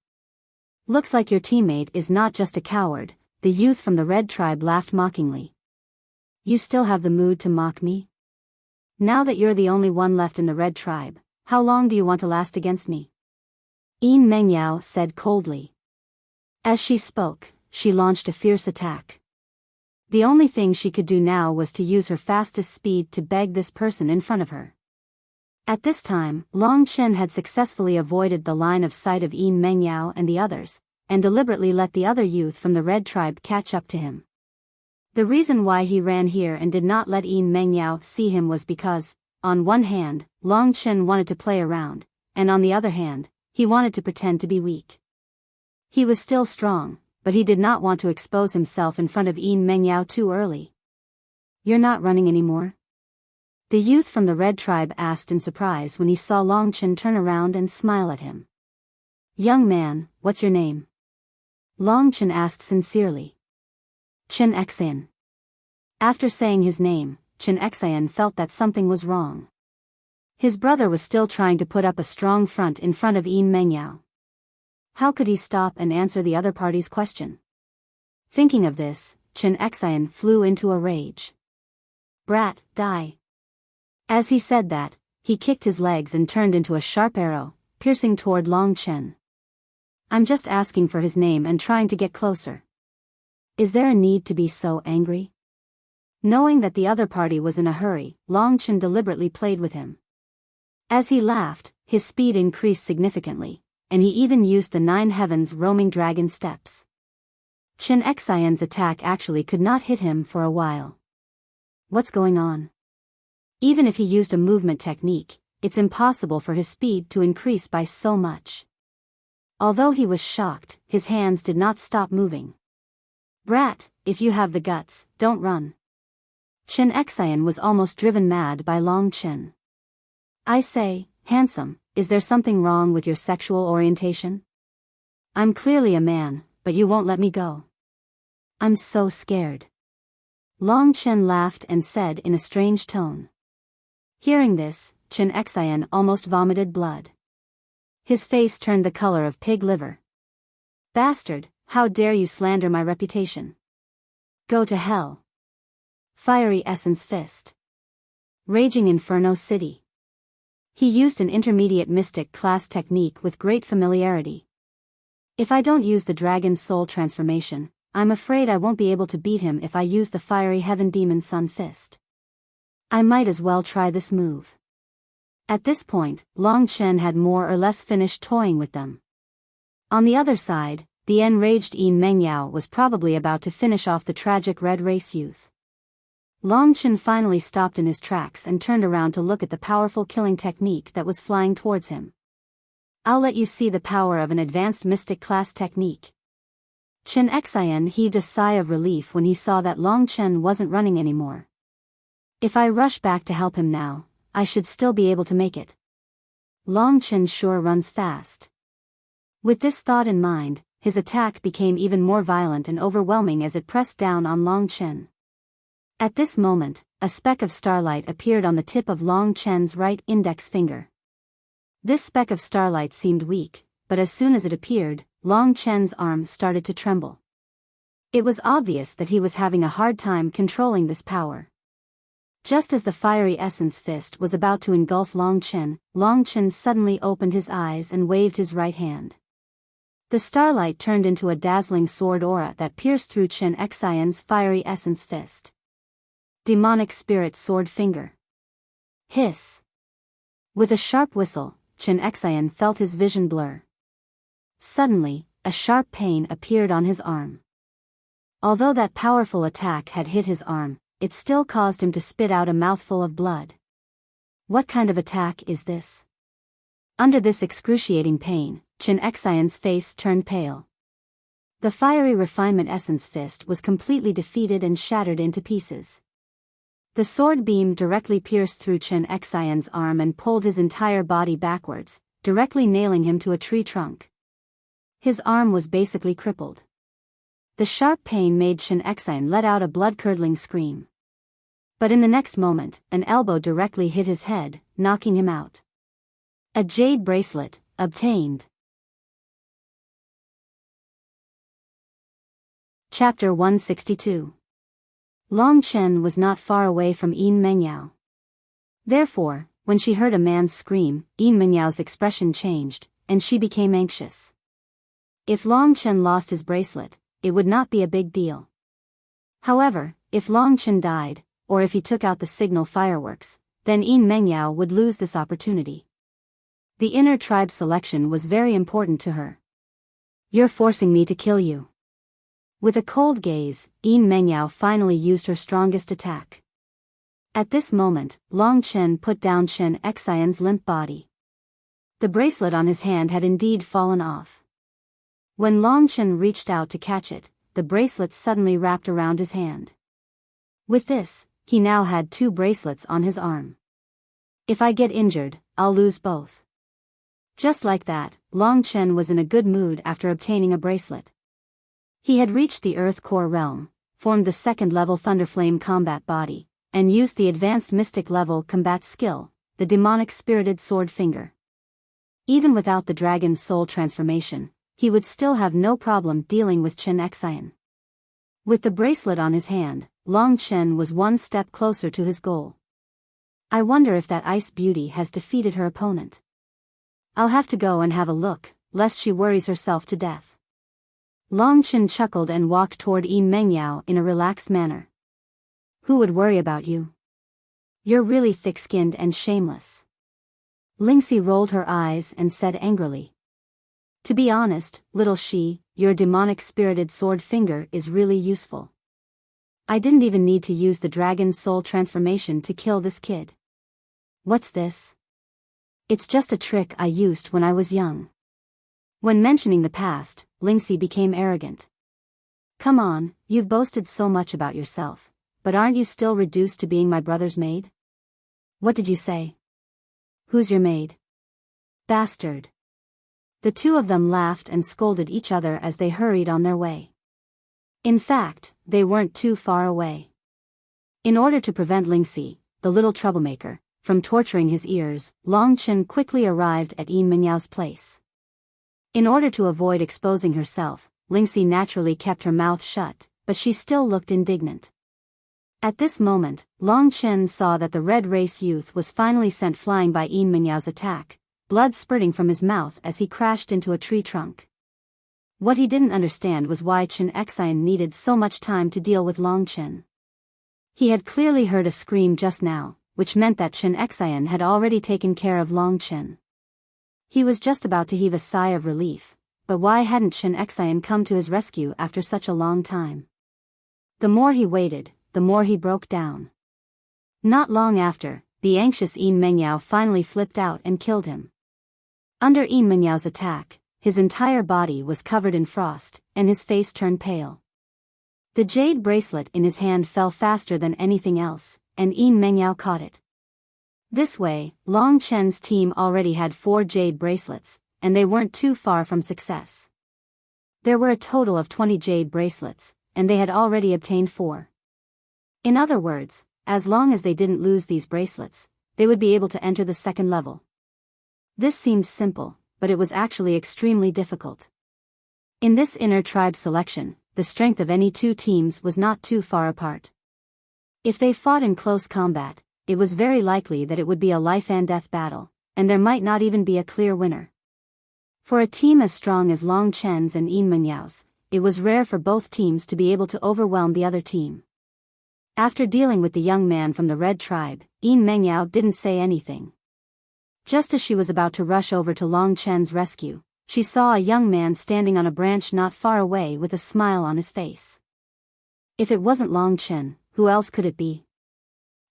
Looks like your teammate is not just a coward, the youth from the Red Tribe laughed mockingly. You still have the mood to mock me? Now that you're the only one left in the Red Tribe, how long do you want to last against me? Yin Mengyao said coldly. As she spoke, she launched a fierce attack. The only thing she could do now was to use her fastest speed to beg this person in front of her. At this time, Long Chen had successfully avoided the line of sight of Yin Mengyao and the others, and deliberately let the other youth from the Red Tribe catch up to him. The reason why he ran here and did not let Yin Mengyao see him was because, on one hand, Long Chen wanted to play around, and on the other hand, he wanted to pretend to be weak. He was still strong, but he did not want to expose himself in front of Yin Mengyao too early. You're not running anymore? The youth from the Red Tribe asked in surprise when he saw Long Chen turn around and smile at him. Young man, what's your name? Long Chen asked sincerely. Chen Xian. After saying his name, Chen Xian felt that something was wrong. His brother was still trying to put up a strong front in front of Yin Mengyao. How could he stop and answer the other party's question? Thinking of this, Chen Xian flew into a rage. Brat, die. As he said that, he kicked his legs and turned into a sharp arrow, piercing toward Long Chen. I'm just asking for his name and trying to get closer. Is there a need to be so angry? Knowing that the other party was in a hurry, Long Chen deliberately played with him. As he laughed, his speed increased significantly, and he even used the 9 heavens roaming dragon steps. Chen Xian's attack actually could not hit him for a while. What's going on? Even if he used a movement technique, it's impossible for his speed to increase by so much. Although he was shocked, his hands did not stop moving. Brat, if you have the guts, don't run. Chen Xian was almost driven mad by Long Chen. I say, handsome, is there something wrong with your sexual orientation? I'm clearly a man, but you won't let me go. I'm so scared. Long Chen laughed and said in a strange tone. Hearing this, Chen Xian almost vomited blood. His face turned the color of pig liver. Bastard, how dare you slander my reputation? Go to hell. Fiery Essence Fist. Raging Inferno City. He used an intermediate mystic class technique with great familiarity. If I don't use the Dragon Soul transformation, I'm afraid I won't be able to beat him if I use the Fiery Heaven Demon Sun Fist. I might as well try this move. At this point, Long Chen had more or less finished toying with them. On the other side, the enraged Yin Mengyao was probably about to finish off the tragic red race youth. Long Chen finally stopped in his tracks and turned around to look at the powerful killing technique that was flying towards him. I'll let you see the power of an advanced mystic class technique. Chen Xian heaved a sigh of relief when he saw that Long Chen wasn't running anymore. If I rush back to help him now, I should still be able to make it. Long Chen sure runs fast. With this thought in mind, his attack became even more violent and overwhelming as it pressed down on Long Chen. At this moment, a speck of starlight appeared on the tip of Long Chen's right index finger. This speck of starlight seemed weak, but as soon as it appeared, Long Chen's arm started to tremble. It was obvious that he was having a hard time controlling this power. Just as the Fiery Essence Fist was about to engulf Long Chen suddenly opened his eyes and waved his right hand. The starlight turned into a dazzling sword aura that pierced through Chen Xian's Fiery Essence Fist. Demonic Spirit Sword Finger. Hiss. With a sharp whistle, Chen Xian felt his vision blur. Suddenly, a sharp pain appeared on his arm. Although that powerful attack had hit his arm, it still caused him to spit out a mouthful of blood. What kind of attack is this? Under this excruciating pain, Chen Xian's face turned pale. The Fiery Refinement Essence Fist was completely defeated and shattered into pieces. The sword beam directly pierced through Chen Xian's arm and pulled his entire body backwards, directly nailing him to a tree trunk. His arm was basically crippled. The sharp pain made Chen Xian let out a blood-curdling scream. But in the next moment, an elbow directly hit his head, knocking him out. A jade bracelet, obtained. Chapter 162. Long Chen was not far away from Yin Mengyao. Therefore, when she heard a man's scream, Yin Mengyao's expression changed, and she became anxious. If Long Chen lost his bracelet, it would not be a big deal. However, if Long Chen died, or if he took out the signal fireworks, then Yin Mengyao would lose this opportunity. The inner tribe selection was very important to her. You're forcing me to kill you. With a cold gaze, Yin Mengyao finally used her strongest attack. At this moment, Long Chen put down Chen Xian's limp body. The bracelet on his hand had indeed fallen off. When Long Chen reached out to catch it, the bracelet suddenly wrapped around his hand. With this, he now had 2 bracelets on his arm. If I get injured, I'll lose both. Just like that, Long Chen was in a good mood after obtaining a bracelet. He had reached the Earth Core realm, formed the 2nd level Thunderflame combat body, and used the advanced mystic level combat skill, the Demonic Spirited Sword Finger. Even without the Dragon Soul transformation, he would still have no problem dealing with Chen Xian. With the bracelet on his hand, Long Chen was one step closer to his goal. I wonder if that ice beauty has defeated her opponent. I'll have to go and have a look, lest she worries herself to death. Long Chen chuckled and walked toward Yin Mengyao in a relaxed manner. Who would worry about you? You're really thick-skinned and shameless. Lingxi rolled her eyes and said angrily. To be honest, little she, your demonic spirited sword finger is really useful. I didn't even need to use the Dragon Soul transformation to kill this kid. What's this? It's just a trick I used when I was young. When mentioning the past, Lingxi became arrogant. Come on, you've boasted so much about yourself, but aren't you still reduced to being my brother's maid? What did you say? Who's your maid? Bastard. The two of them laughed and scolded each other as they hurried on their way. In fact, they weren't too far away. In order to prevent Lingxi, the little troublemaker, from torturing his ears, Long Chen quickly arrived at Yin Mengyao's place. In order to avoid exposing herself, Lingxi naturally kept her mouth shut, but she still looked indignant. At this moment, Long Chen saw that the red race youth was finally sent flying by Yin Mengyao's attack, blood spurting from his mouth as he crashed into a tree trunk. What he didn't understand was why Chen Xian needed so much time to deal with Long Chen. He had clearly heard a scream just now, which meant that Chen Xian had already taken care of Long Chen. He was just about to heave a sigh of relief, but why hadn't Chen Xian come to his rescue after such a long time? The more he waited, the more he broke down. Not long after, the anxious Yin Mengyao finally flipped out and killed him. Under Yin Mengyao's attack, his entire body was covered in frost, and his face turned pale. The jade bracelet in his hand fell faster than anything else, and Yin Mengyao caught it. This way, Long Chen's team already had 4 jade bracelets, and they weren't too far from success. There were a total of 20 jade bracelets, and they had already obtained 4. In other words, as long as they didn't lose these bracelets, they would be able to enter the second level. This seemed simple, but it was actually extremely difficult. In this inner tribe selection, the strength of any two teams was not too far apart. If they fought in close combat, it was very likely that it would be a life-and-death battle, and there might not even be a clear winner. For a team as strong as Long Chen's and Yin Mengyao's, it was rare for both teams to be able to overwhelm the other team. After dealing with the young man from the red tribe, Yin Mengyao didn't say anything. Just as she was about to rush over to Long Chen's rescue, she saw a young man standing on a branch not far away with a smile on his face. If it wasn't Long Chen, who else could it be?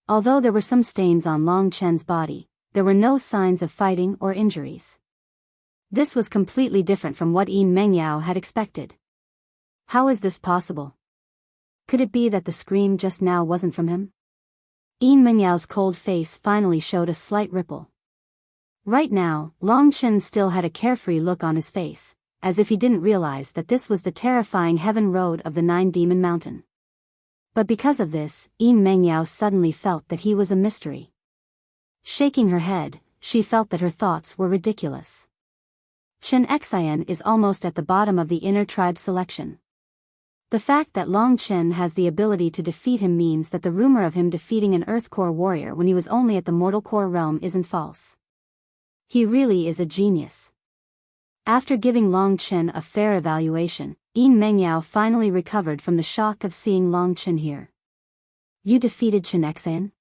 Although there were some stains on Long Chen's body, there were no signs of fighting or injuries. This was completely different from what Yin Mengyao had expected. How is this possible? Could it be that the scream just now wasn't from him? Yin Mengyao's cold face finally showed a slight ripple. Right now, Long Chen still had a carefree look on his face, as if he didn't realize that this was the terrifying heaven road of the 9-demon mountain. But because of this, Yin Mengyao suddenly felt that he was a mystery. Shaking her head, she felt that her thoughts were ridiculous. Chen Xian is almost at the bottom of the inner tribe selection. The fact that Long Chen has the ability to defeat him means that the rumor of him defeating an Earth Core warrior when he was only at the Mortal Core realm isn't false. He really is a genius. After giving Long Chen a fair evaluation, Yin Mengyao finally recovered from the shock of seeing Long Chen here. You defeated Chen Xian?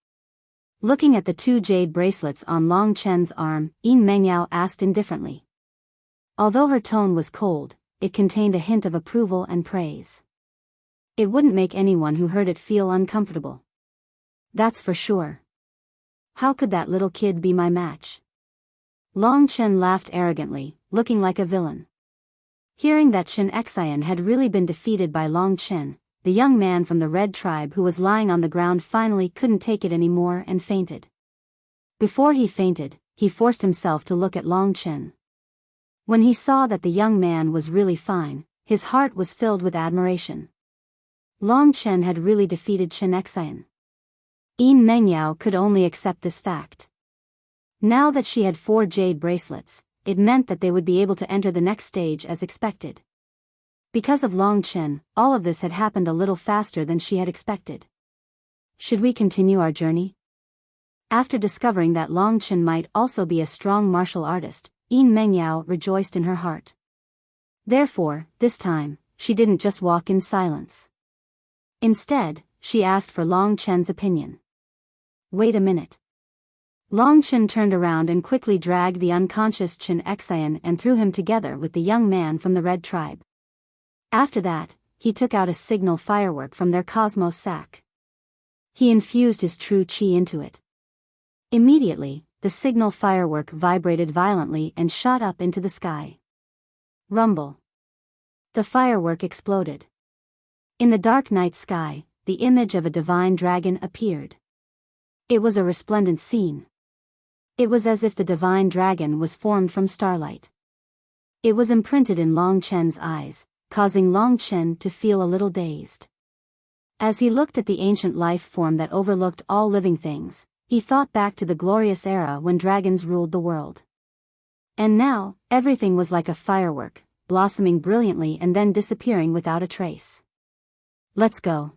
Looking at the 2 jade bracelets on Long Chen's arm, Yin Mengyao asked indifferently. Although her tone was cold, it contained a hint of approval and praise. It wouldn't make anyone who heard it feel uncomfortable. That's for sure. How could that little kid be my match? Long Chen laughed arrogantly, looking like a villain. Hearing that Chen Xian had really been defeated by Long Chen, the young man from the red tribe who was lying on the ground finally couldn't take it anymore and fainted. Before he fainted, he forced himself to look at Long Chen. When he saw that the young man was really fine, his heart was filled with admiration. Long Chen had really defeated Chen Xian. Yin Mengyao could only accept this fact. Now that she had 4 jade bracelets, it meant that they would be able to enter the next stage as expected. Because of Long Chen, all of this had happened a little faster than she had expected. Should we continue our journey? After discovering that Long Chen might also be a strong martial artist, Yin Mengyao rejoiced in her heart. Therefore, this time, she didn't just walk in silence. Instead, she asked for Long Chen's opinion. Wait a minute. Long Chen turned around and quickly dragged the unconscious Chen Xian and threw him together with the young man from the red tribe. After that, he took out a signal firework from their cosmos sack. He infused his true qi into it. Immediately, the signal firework vibrated violently and shot up into the sky. Rumble. The firework exploded. In the dark night sky, the image of a divine dragon appeared. It was a resplendent scene. It was as if the divine dragon was formed from starlight. It was imprinted in Long Chen's eyes, causing Long Chen to feel a little dazed. As he looked at the ancient life form that overlooked all living things, he thought back to the glorious era when dragons ruled the world. And now, everything was like a firework, blossoming brilliantly and then disappearing without a trace. Let's go.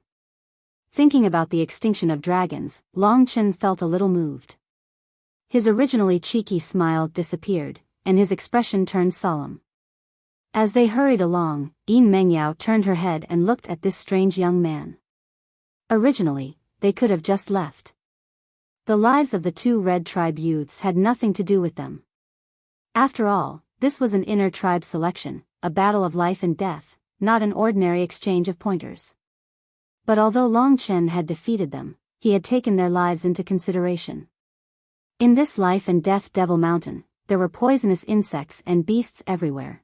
Thinking about the extinction of dragons, Long Chen felt a little moved. His originally cheeky smile disappeared, and his expression turned solemn. As they hurried along, Yin Mengyao turned her head and looked at this strange young man. Originally, they could have just left. The lives of the two Red Tribe youths had nothing to do with them. After all, this was an inner tribe selection, a battle of life and death, not an ordinary exchange of pointers. But although Long Chen had defeated them, he had taken their lives into consideration. In this life and death Devil Mountain, there were poisonous insects and beasts everywhere.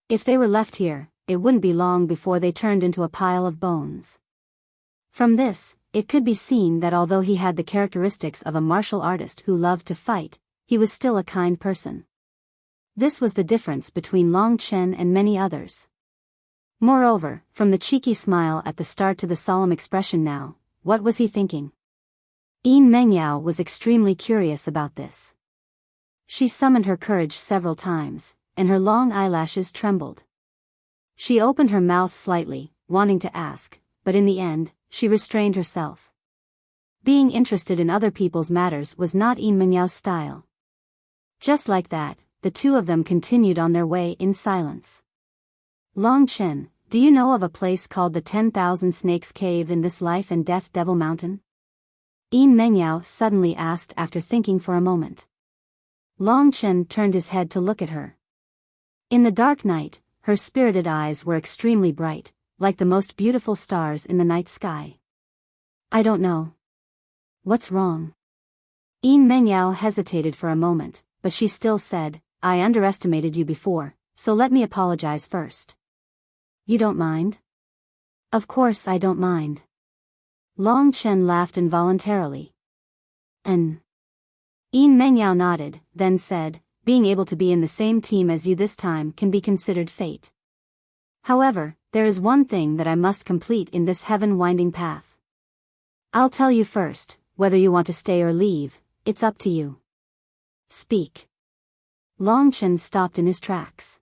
If they were left here, it wouldn't be long before they turned into a pile of bones. From this, it could be seen that although he had the characteristics of a martial artist who loved to fight, he was still a kind person. This was the difference between Long Chen and many others. Moreover, from the cheeky smile at the start to the solemn expression now, what was he thinking? Yin Mengyao was extremely curious about this. She summoned her courage several times, and her long eyelashes trembled. She opened her mouth slightly, wanting to ask, but in the end, she restrained herself. Being interested in other people's matters was not Yin Mengyao's style. Just like that, the two of them continued on their way in silence. Long Chen, do you know of a place called the 10,000 Snakes Cave in this life and death Devil Mountain? Yin Mengyao suddenly asked after thinking for a moment. Long Chen turned his head to look at her. In the dark night, her spirited eyes were extremely bright, like the most beautiful stars in the night sky. I don't know. What's wrong? Yin Mengyao hesitated for a moment, but she still said, I underestimated you before, so let me apologize first. You don't mind? Of course I don't mind. Long Chen laughed involuntarily. Yin Mengyao nodded, then said, being able to be in the same team as you this time can be considered fate. However, there is one thing that I must complete in this heaven-winding path. I'll tell you first, whether you want to stay or leave, it's up to you. Speak. Long Chen stopped in his tracks.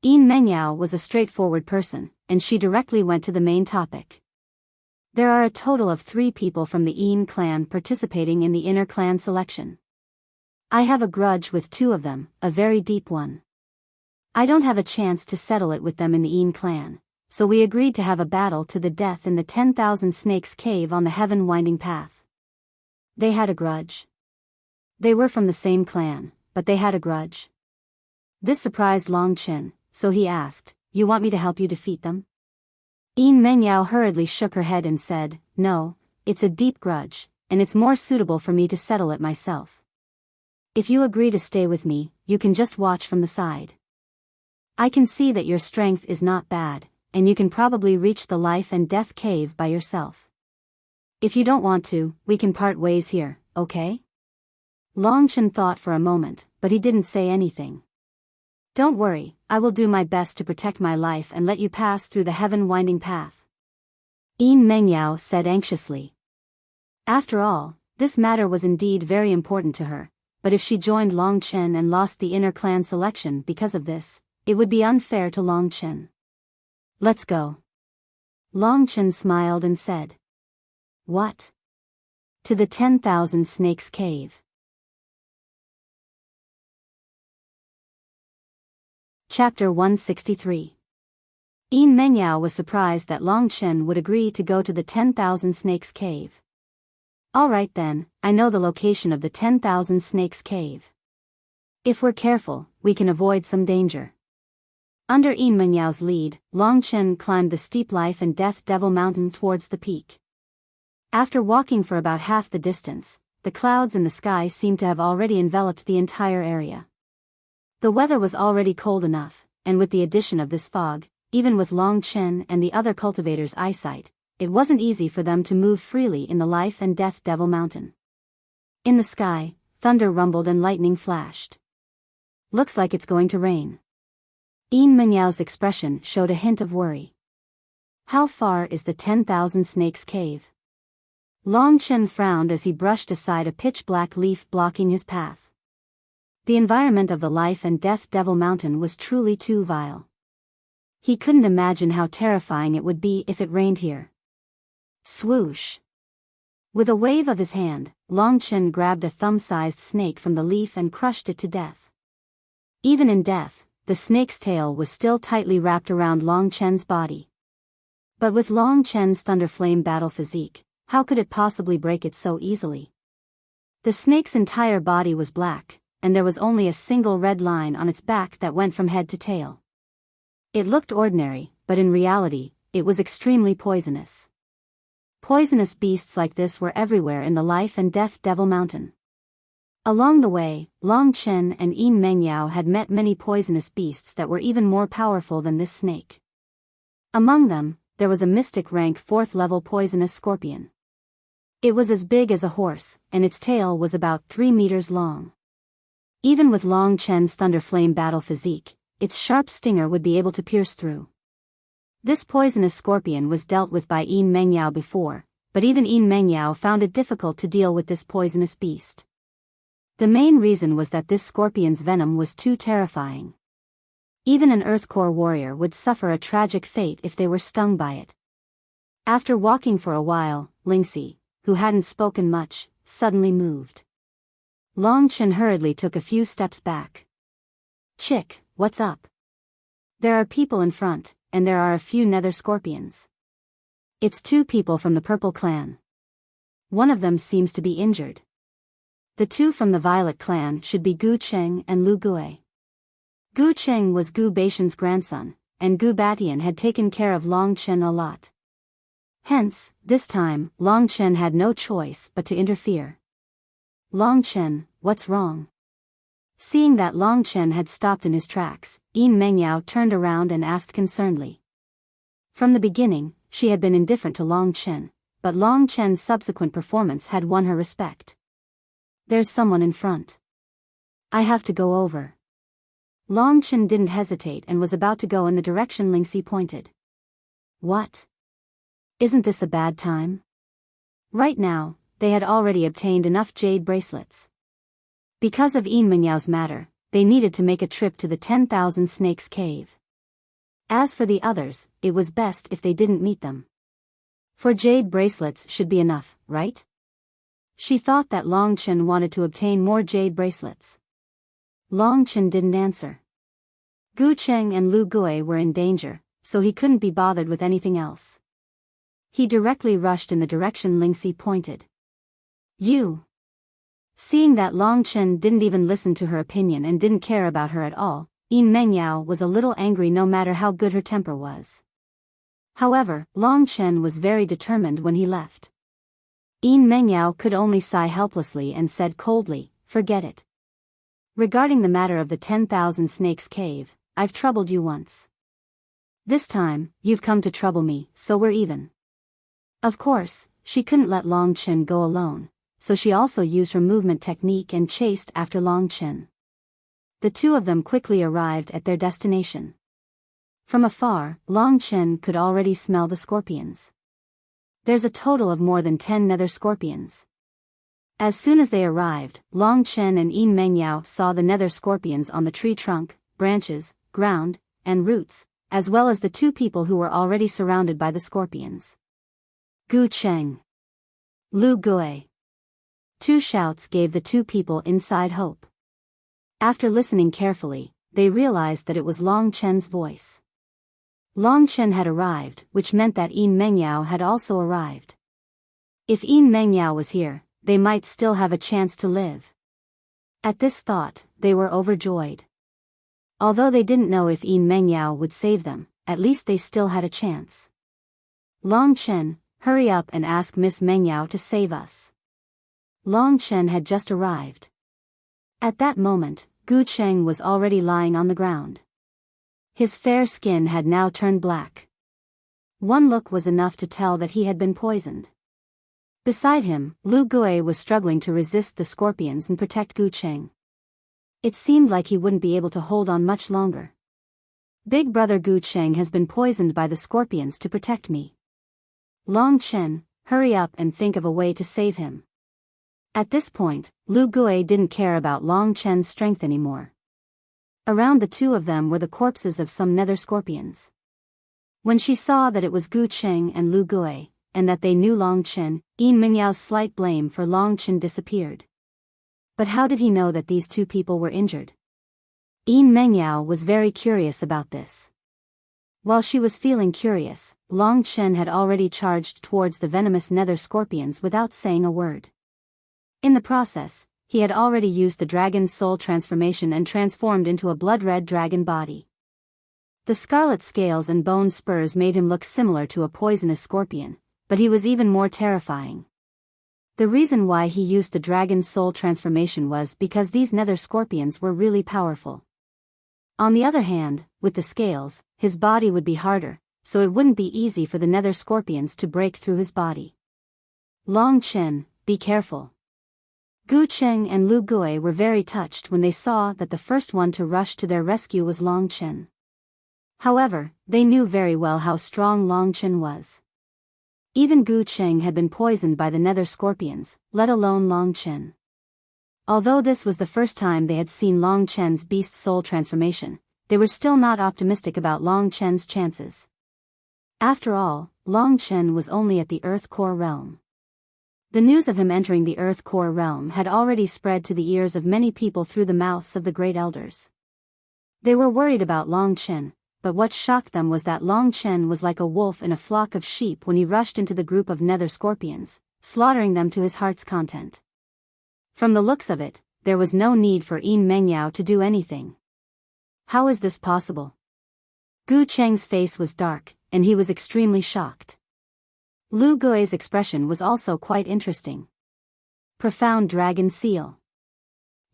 Yin Mengyao was a straightforward person, and she directly went to the main topic. There are a total of 3 people from the Yin clan participating in the inner clan selection. I have a grudge with 2 of them, a very deep one. I don't have a chance to settle it with them in the Yin clan, so we agreed to have a battle to the death in the 10,000 Snakes Cave on the heaven-winding path. They had a grudge. They were from the same clan, but they had a grudge. This surprised Long Chen, so he asked, you want me to help you defeat them? Yin Mengyao hurriedly shook her head and said, no, it's a deep grudge, and it's more suitable for me to settle it myself. If you agree to stay with me, you can just watch from the side. I can see that your strength is not bad, and you can probably reach the life and death cave by yourself. If you don't want to, we can part ways here, okay? Long Chen thought for a moment, but he didn't say anything. Don't worry, I will do my best to protect my life and let you pass through the heaven-winding path. Yin Mengyao said anxiously. After all, this matter was indeed very important to her, but if she joined Long Chen and lost the inner clan selection because of this, it would be unfair to Long Chen. Let's go. Long Chen smiled and said. What? To the 10,000 Snakes Cave. Chapter 163. Yin Mengyao was surprised that Long Chen would agree to go to the 10,000 Snakes Cave. Alright then, I know the location of the 10,000 Snakes Cave. If we're careful, we can avoid some danger. Under Yin Mengyao's lead, Long Chen climbed the steep life and death Devil Mountain towards the peak. After walking for about half the distance, the clouds in the sky seemed to have already enveloped the entire area. The weather was already cold enough, and with the addition of this fog, even with Long Chen and the other cultivators' eyesight, it wasn't easy for them to move freely in the life and death Devil Mountain. In the sky, thunder rumbled and lightning flashed. Looks like it's going to rain. Yin Menyao's expression showed a hint of worry. How far is the 10,000 Snakes Cave? Long Chen frowned as he brushed aside a pitch-black leaf blocking his path. The environment of the Life and Death Devil Mountain was truly too vile. He couldn't imagine how terrifying it would be if it rained here. Swoosh! With a wave of his hand, Long Chen grabbed a thumb-sized snake from the leaf and crushed it to death. Even in death, the snake's tail was still tightly wrapped around Long Chen's body. But with Long Chen's Thunderflame battle physique, how could it possibly break it so easily? The snake's entire body was black, and there was only a single red line on its back that went from head to tail. It looked ordinary, but in reality, it was extremely poisonous. Poisonous beasts like this were everywhere in the Life and Death Devil Mountain. Along the way, Long Chen and Yin Mengyao had met many poisonous beasts that were even more powerful than this snake. Among them, there was a mystic rank 4th level poisonous scorpion. It was as big as a horse, and its tail was about 3 meters long. Even with Long Chen's Thunderflame battle physique, its sharp stinger would be able to pierce through. This poisonous scorpion was dealt with by Yin Mengyao before, but even Yin Mengyao found it difficult to deal with this poisonous beast. The main reason was that this scorpion's venom was too terrifying. Even an Earthcore warrior would suffer a tragic fate if they were stung by it. After walking for a while, Lingxi, who hadn't spoken much, suddenly moved. Long Chen hurriedly took a few steps back. "Chick, what's up?" "There are people in front, and there are a few nether scorpions." "It's 2 people from the Purple Clan. One of them seems to be injured." "The 2 from the Violet Clan should be Gu Cheng and Lu Gue." Gu Cheng was Gu Baishan's grandson, and Gu Batian had taken care of Long Chen a lot. Hence, this time, Long Chen had no choice but to interfere. "Long Chen, what's wrong?" Seeing that Long Chen had stopped in his tracks, Yin Mengyao turned around and asked concernedly. From the beginning, she had been indifferent to Long Chen, but Long Chen's subsequent performance had won her respect. "There's someone in front. I have to go over." Long Chen didn't hesitate and was about to go in the direction Lingxi pointed. "What? Isn't this a bad time?" Right now, they had already obtained enough jade bracelets. Because of Yin Menyao's matter, they needed to make a trip to the 10,000 Snakes Cave. As for the others, it was best if they didn't meet them. 4 jade bracelets should be enough, right? She thought that Long Chen wanted to obtain more jade bracelets. Long Chen didn't answer. Gu Cheng and Lu Gue were in danger, so he couldn't be bothered with anything else. He directly rushed in the direction Lingxi pointed. "You!" Seeing that Long Chen didn't even listen to her opinion and didn't care about her at all, Yin Mengyao was a little angry no matter how good her temper was. However, Long Chen was very determined when he left. Yin Mengyao could only sigh helplessly and said coldly, "Forget it. Regarding the matter of the 10,000 Snakes Cave, I've troubled you once. This time, you've come to trouble me, so we're even." Of course, she couldn't let Long Chen go alone, so she also used her movement technique and chased after Long Chen. The 2 of them quickly arrived at their destination. From afar, Long Chen could already smell the scorpions. There's a total of more than 10 nether scorpions. As soon as they arrived, Long Chen and Yin Mengyao saw the nether scorpions on the tree trunk, branches, ground, and roots, as well as the 2 people who were already surrounded by the scorpions. "Gu Cheng! Lu Gue!" 2 shouts gave the 2 people inside hope. After listening carefully, they realized that it was Long Chen's voice. Long Chen had arrived, which meant that Yin Mengyao had also arrived. If Yin Mengyao was here, they might still have a chance to live. At this thought, they were overjoyed. Although they didn't know if Yin Mengyao would save them, at least they still had a chance. "Long Chen, hurry up and ask Miss Mengyao to save us." Long Chen had just arrived. At that moment, Gu Cheng was already lying on the ground. His fair skin had now turned black. One look was enough to tell that he had been poisoned. Beside him, Lu Gui was struggling to resist the scorpions and protect Gu Cheng. It seemed like he wouldn't be able to hold on much longer. Big brother Gu Cheng has been poisoned by the scorpions to protect me. Long Chen, hurry up and think of a way to save him. At this point, Lu Gui didn't care about Long Chen's strength anymore. Around the two of them were the corpses of some nether scorpions. When she saw that it was Gu Cheng and Lu Gui, and that they knew Long Chen, Yin Mingyao's slight blame for Long Chen disappeared. But how did he know that these two people were injured? Yin Mengyao was very curious about this. While she was feeling curious, Long Chen had already charged towards the venomous nether scorpions without saying a word. In the process, he had already used the dragon's soul transformation and transformed into a blood-red dragon body. The scarlet scales and bone spurs made him look similar to a poisonous scorpion, but he was even more terrifying. The reason why he used the dragon's soul transformation was because these nether scorpions were really powerful. On the other hand, with the scales, his body would be harder, so it wouldn't be easy for the nether scorpions to break through his body. Long Chen, be careful. Gu Cheng and Lu Gui were very touched when they saw that the first one to rush to their rescue was Long Chen. However, they knew very well how strong Long Chen was. Even Gu Cheng had been poisoned by the nether scorpions, let alone Long Chen. Although this was the first time they had seen Long Chen's beast soul transformation, they were still not optimistic about Long Chen's chances. After all, Long Chen was only at the Earth Core realm. The news of him entering the Earth Core realm had already spread to the ears of many people through the mouths of the great elders. They were worried about Long Chen, but what shocked them was that Long Chen was like a wolf in a flock of sheep when he rushed into the group of nether scorpions, slaughtering them to his heart's content. From the looks of it, there was no need for Yin Mengyao to do anything. How is this possible? Gu Cheng's face was dark, and he was extremely shocked. Lu Gui's expression was also quite interesting. Profound Dragon Seal.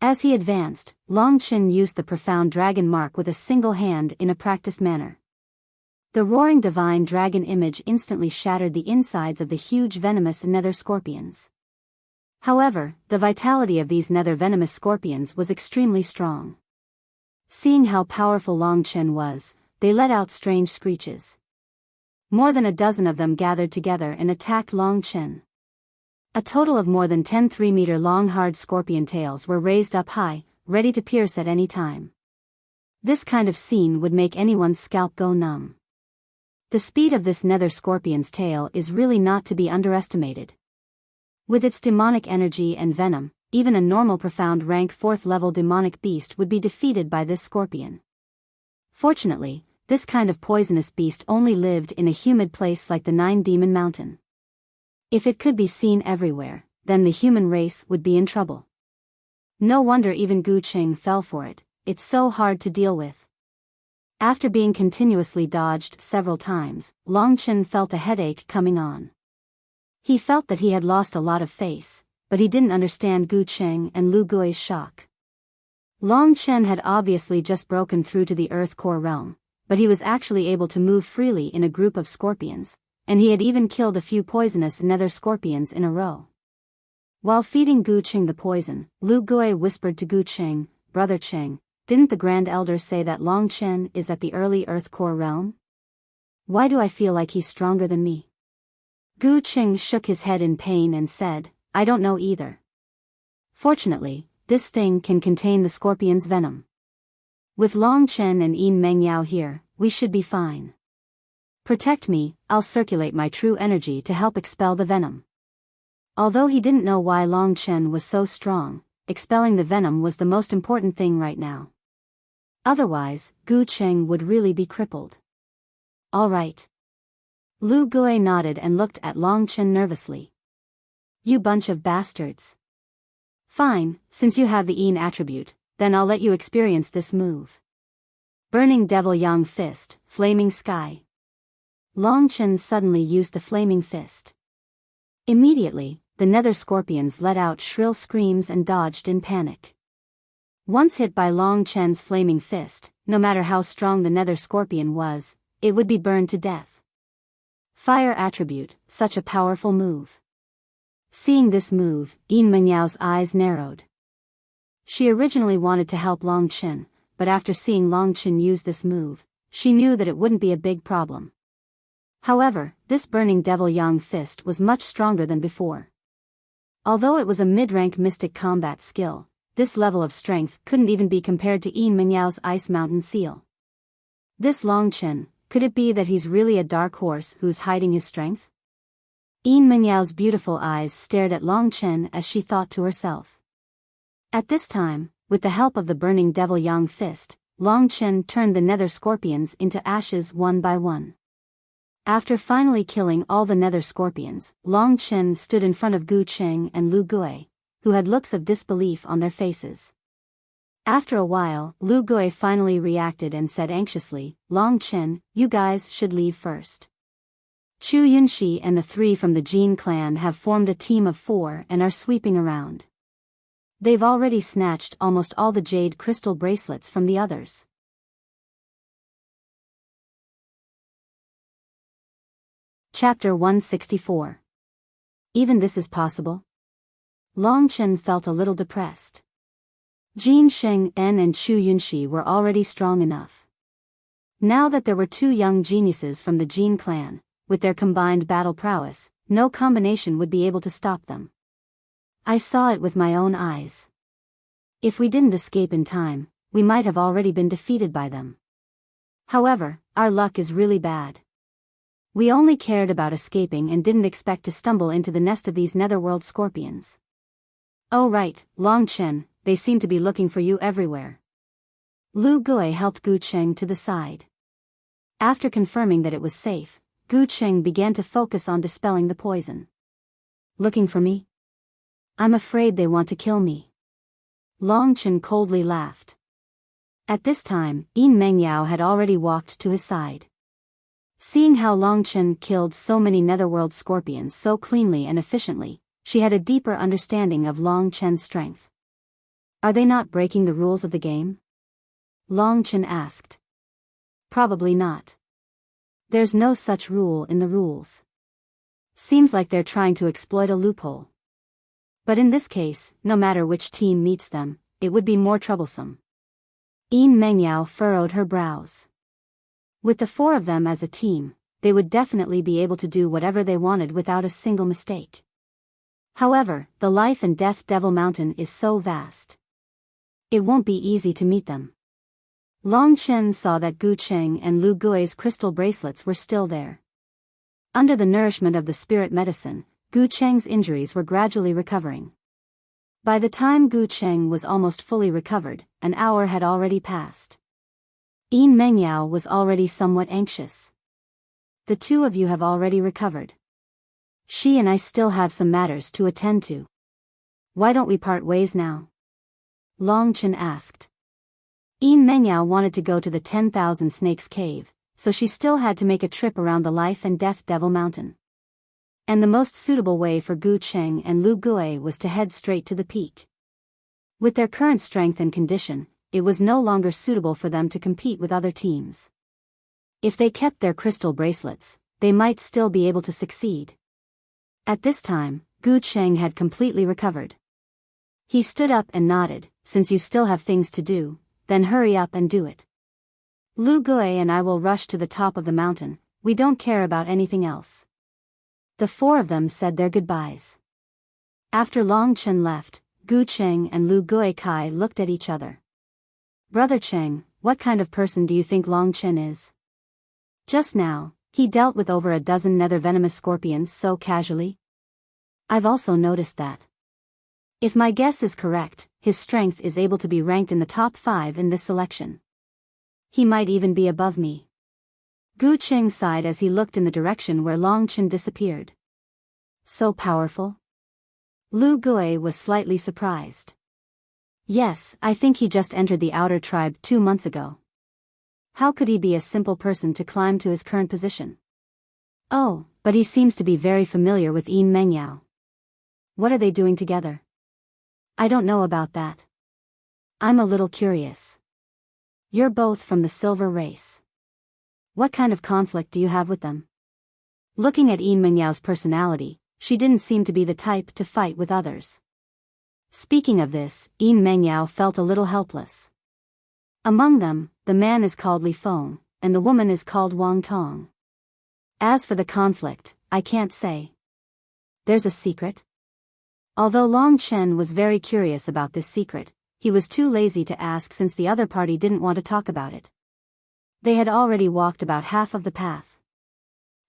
As he advanced, Long Chen used the Profound Dragon mark with a single hand in a practiced manner. The roaring divine dragon image instantly shattered the insides of the huge venomous nether scorpions. However, the vitality of these nether venomous scorpions was extremely strong. Seeing how powerful Long Chen was, they let out strange screeches. More than a dozen of them gathered together and attacked Long Chen. A total of more than 10 3-meter-long hard scorpion tails were raised up high, ready to pierce at any time. This kind of scene would make anyone's scalp go numb. The speed of this nether scorpion's tail is really not to be underestimated. With its demonic energy and venom, even a normal profound rank 4th level demonic beast would be defeated by this scorpion. Fortunately, this kind of poisonous beast only lived in a humid place like the Nine Demon Mountain. If it could be seen everywhere, then the human race would be in trouble. No wonder even Gu Cheng fell for it, it's so hard to deal with. After being continuously dodged several times, Long Chen felt a headache coming on. He felt that he had lost a lot of face, but he didn't understand Gu Cheng and Lu Gui's shock. Long Chen had obviously just broken through to the Earth Core realm, but he was actually able to move freely in a group of scorpions, and he had even killed a few poisonous nether scorpions in a row. While feeding Gu Cheng the poison, Lu Gui whispered to Gu Cheng, "Brother Cheng, didn't the Grand Elder say that Long Chen is at the early Earth Core realm? Why do I feel like he's stronger than me?" Gu Cheng shook his head in pain and said, "I don't know either. Fortunately, this thing can contain the scorpion's venom. With Long Chen and Yin Mengyao here, we should be fine. Protect me, I'll circulate my true energy to help expel the venom." Although he didn't know why Long Chen was so strong, expelling the venom was the most important thing right now. Otherwise, Gu Cheng would really be crippled. "All right." Lu Gui nodded and looked at Long Chen nervously. "You bunch of bastards. Fine, since you have the Yin attribute, then I'll let you experience this move. Burning Devil Yang Fist, Flaming Sky." Long Chen suddenly used the Flaming Fist. Immediately, the nether scorpions let out shrill screams and dodged in panic. Once hit by Long Chen's Flaming Fist, no matter how strong the nether scorpion was, it would be burned to death. Fire attribute, such a powerful move. Seeing this move, Yin Mengyao's eyes narrowed. She originally wanted to help Long Chen, but after seeing Long Chen use this move, she knew that it wouldn't be a big problem. However, this burning devil yang fist was much stronger than before. Although it was a mid-rank mystic combat skill, this level of strength couldn't even be compared to Yin Mengyao's Ice Mountain Seal. This Long Chen, could it be that he's really a dark horse who's hiding his strength? Yin Mengyao's beautiful eyes stared at Long Chen as she thought to herself. At this time, with the help of the burning devil yang fist, Long Chen turned the nether scorpions into ashes one by one. After finally killing all the nether scorpions, Long Chen stood in front of Gu Cheng and Lu Gui, who had looks of disbelief on their faces. After a while, Lu Gui finally reacted and said anxiously, "Long Chen, you guys should leave first. Chu Yunxi and the 3 from the Jin clan have formed a team of 4 and are sweeping around. They've already snatched almost all the jade crystal bracelets from the others." Chapter 164. Even this is possible? Long Chen felt a little depressed. Jin Sheng En and Chu Yunxi were already strong enough. Now that there were 2 young geniuses from the Jin clan, with their combined battle prowess, no combination would be able to stop them. I saw it with my own eyes. If we didn't escape in time, we might have already been defeated by them. However, our luck is really bad. We only cared about escaping and didn't expect to stumble into the nest of these netherworld scorpions. Oh right, Long Chen, they seem to be looking for you everywhere. Lu Gui helped Gu Cheng to the side. After confirming that it was safe, Gu Cheng began to focus on dispelling the poison. Looking for me? I'm afraid they want to kill me. Long Chen coldly laughed. At this time, Yin Mengyao had already walked to his side. Seeing how Long Chen killed so many netherworld scorpions so cleanly and efficiently, she had a deeper understanding of Long Chen's strength. Are they not breaking the rules of the game? Long Chen asked. Probably not. There's no such rule in the rules. Seems like they're trying to exploit a loophole. But in this case, no matter which team meets them, it would be more troublesome. Yin Mengyao furrowed her brows. With the 4 of them as a team, they would definitely be able to do whatever they wanted without a single mistake. However, the life and death Devil Mountain is so vast. It won't be easy to meet them. Long Chen saw that Gu Cheng and Lu Gui's crystal bracelets were still there. Under the nourishment of the spirit medicine, Gu Cheng's injuries were gradually recovering. By the time Gu Cheng was almost fully recovered, an hour had already passed. Yin Mengyao was already somewhat anxious. The 2 of you have already recovered. She and I still have some matters to attend to. Why don't we part ways now? Long Chen asked. Yin Mengyao wanted to go to the 10,000 Snakes Cave, so she still had to make a trip around the Life and Death Devil Mountain. And the most suitable way for Gu Cheng and Lu Gui was to head straight to the peak. With their current strength and condition, it was no longer suitable for them to compete with other teams. If they kept their crystal bracelets, they might still be able to succeed. At this time, Gu Cheng had completely recovered. He stood up and nodded. Since you still have things to do, then hurry up and do it. Lu Gui and I will rush to the top of the mountain, we don't care about anything else. The 4 of them said their goodbyes. After Long Chen left, Gu Cheng and Lu Gui Kai looked at each other. Brother Cheng, what kind of person do you think Long Chen is? Just now, he dealt with over a dozen nether venomous scorpions so casually. I've also noticed that. If my guess is correct, his strength is able to be ranked in the top 5 in this selection. He might even be above me. Gu Cheng sighed as he looked in the direction where Long Chen disappeared. So powerful? Lu Gui was slightly surprised. Yes, I think he just entered the outer tribe 2 months ago. How could he be a simple person to climb to his current position? Oh, but he seems to be very familiar with Yin Mengyao. What are they doing together? I don't know about that. I'm a little curious. You're both from the silver race. What kind of conflict do you have with them? Looking at Yin Mengyao's personality, she didn't seem to be the type to fight with others. Speaking of this, Yin Mengyao felt a little helpless. Among them, the man is called Li Feng, and the woman is called Wang Tong. As for the conflict, I can't say. There's a secret? Although Long Chen was very curious about this secret, he was too lazy to ask since the other party didn't want to talk about it. They had already walked about half of the path.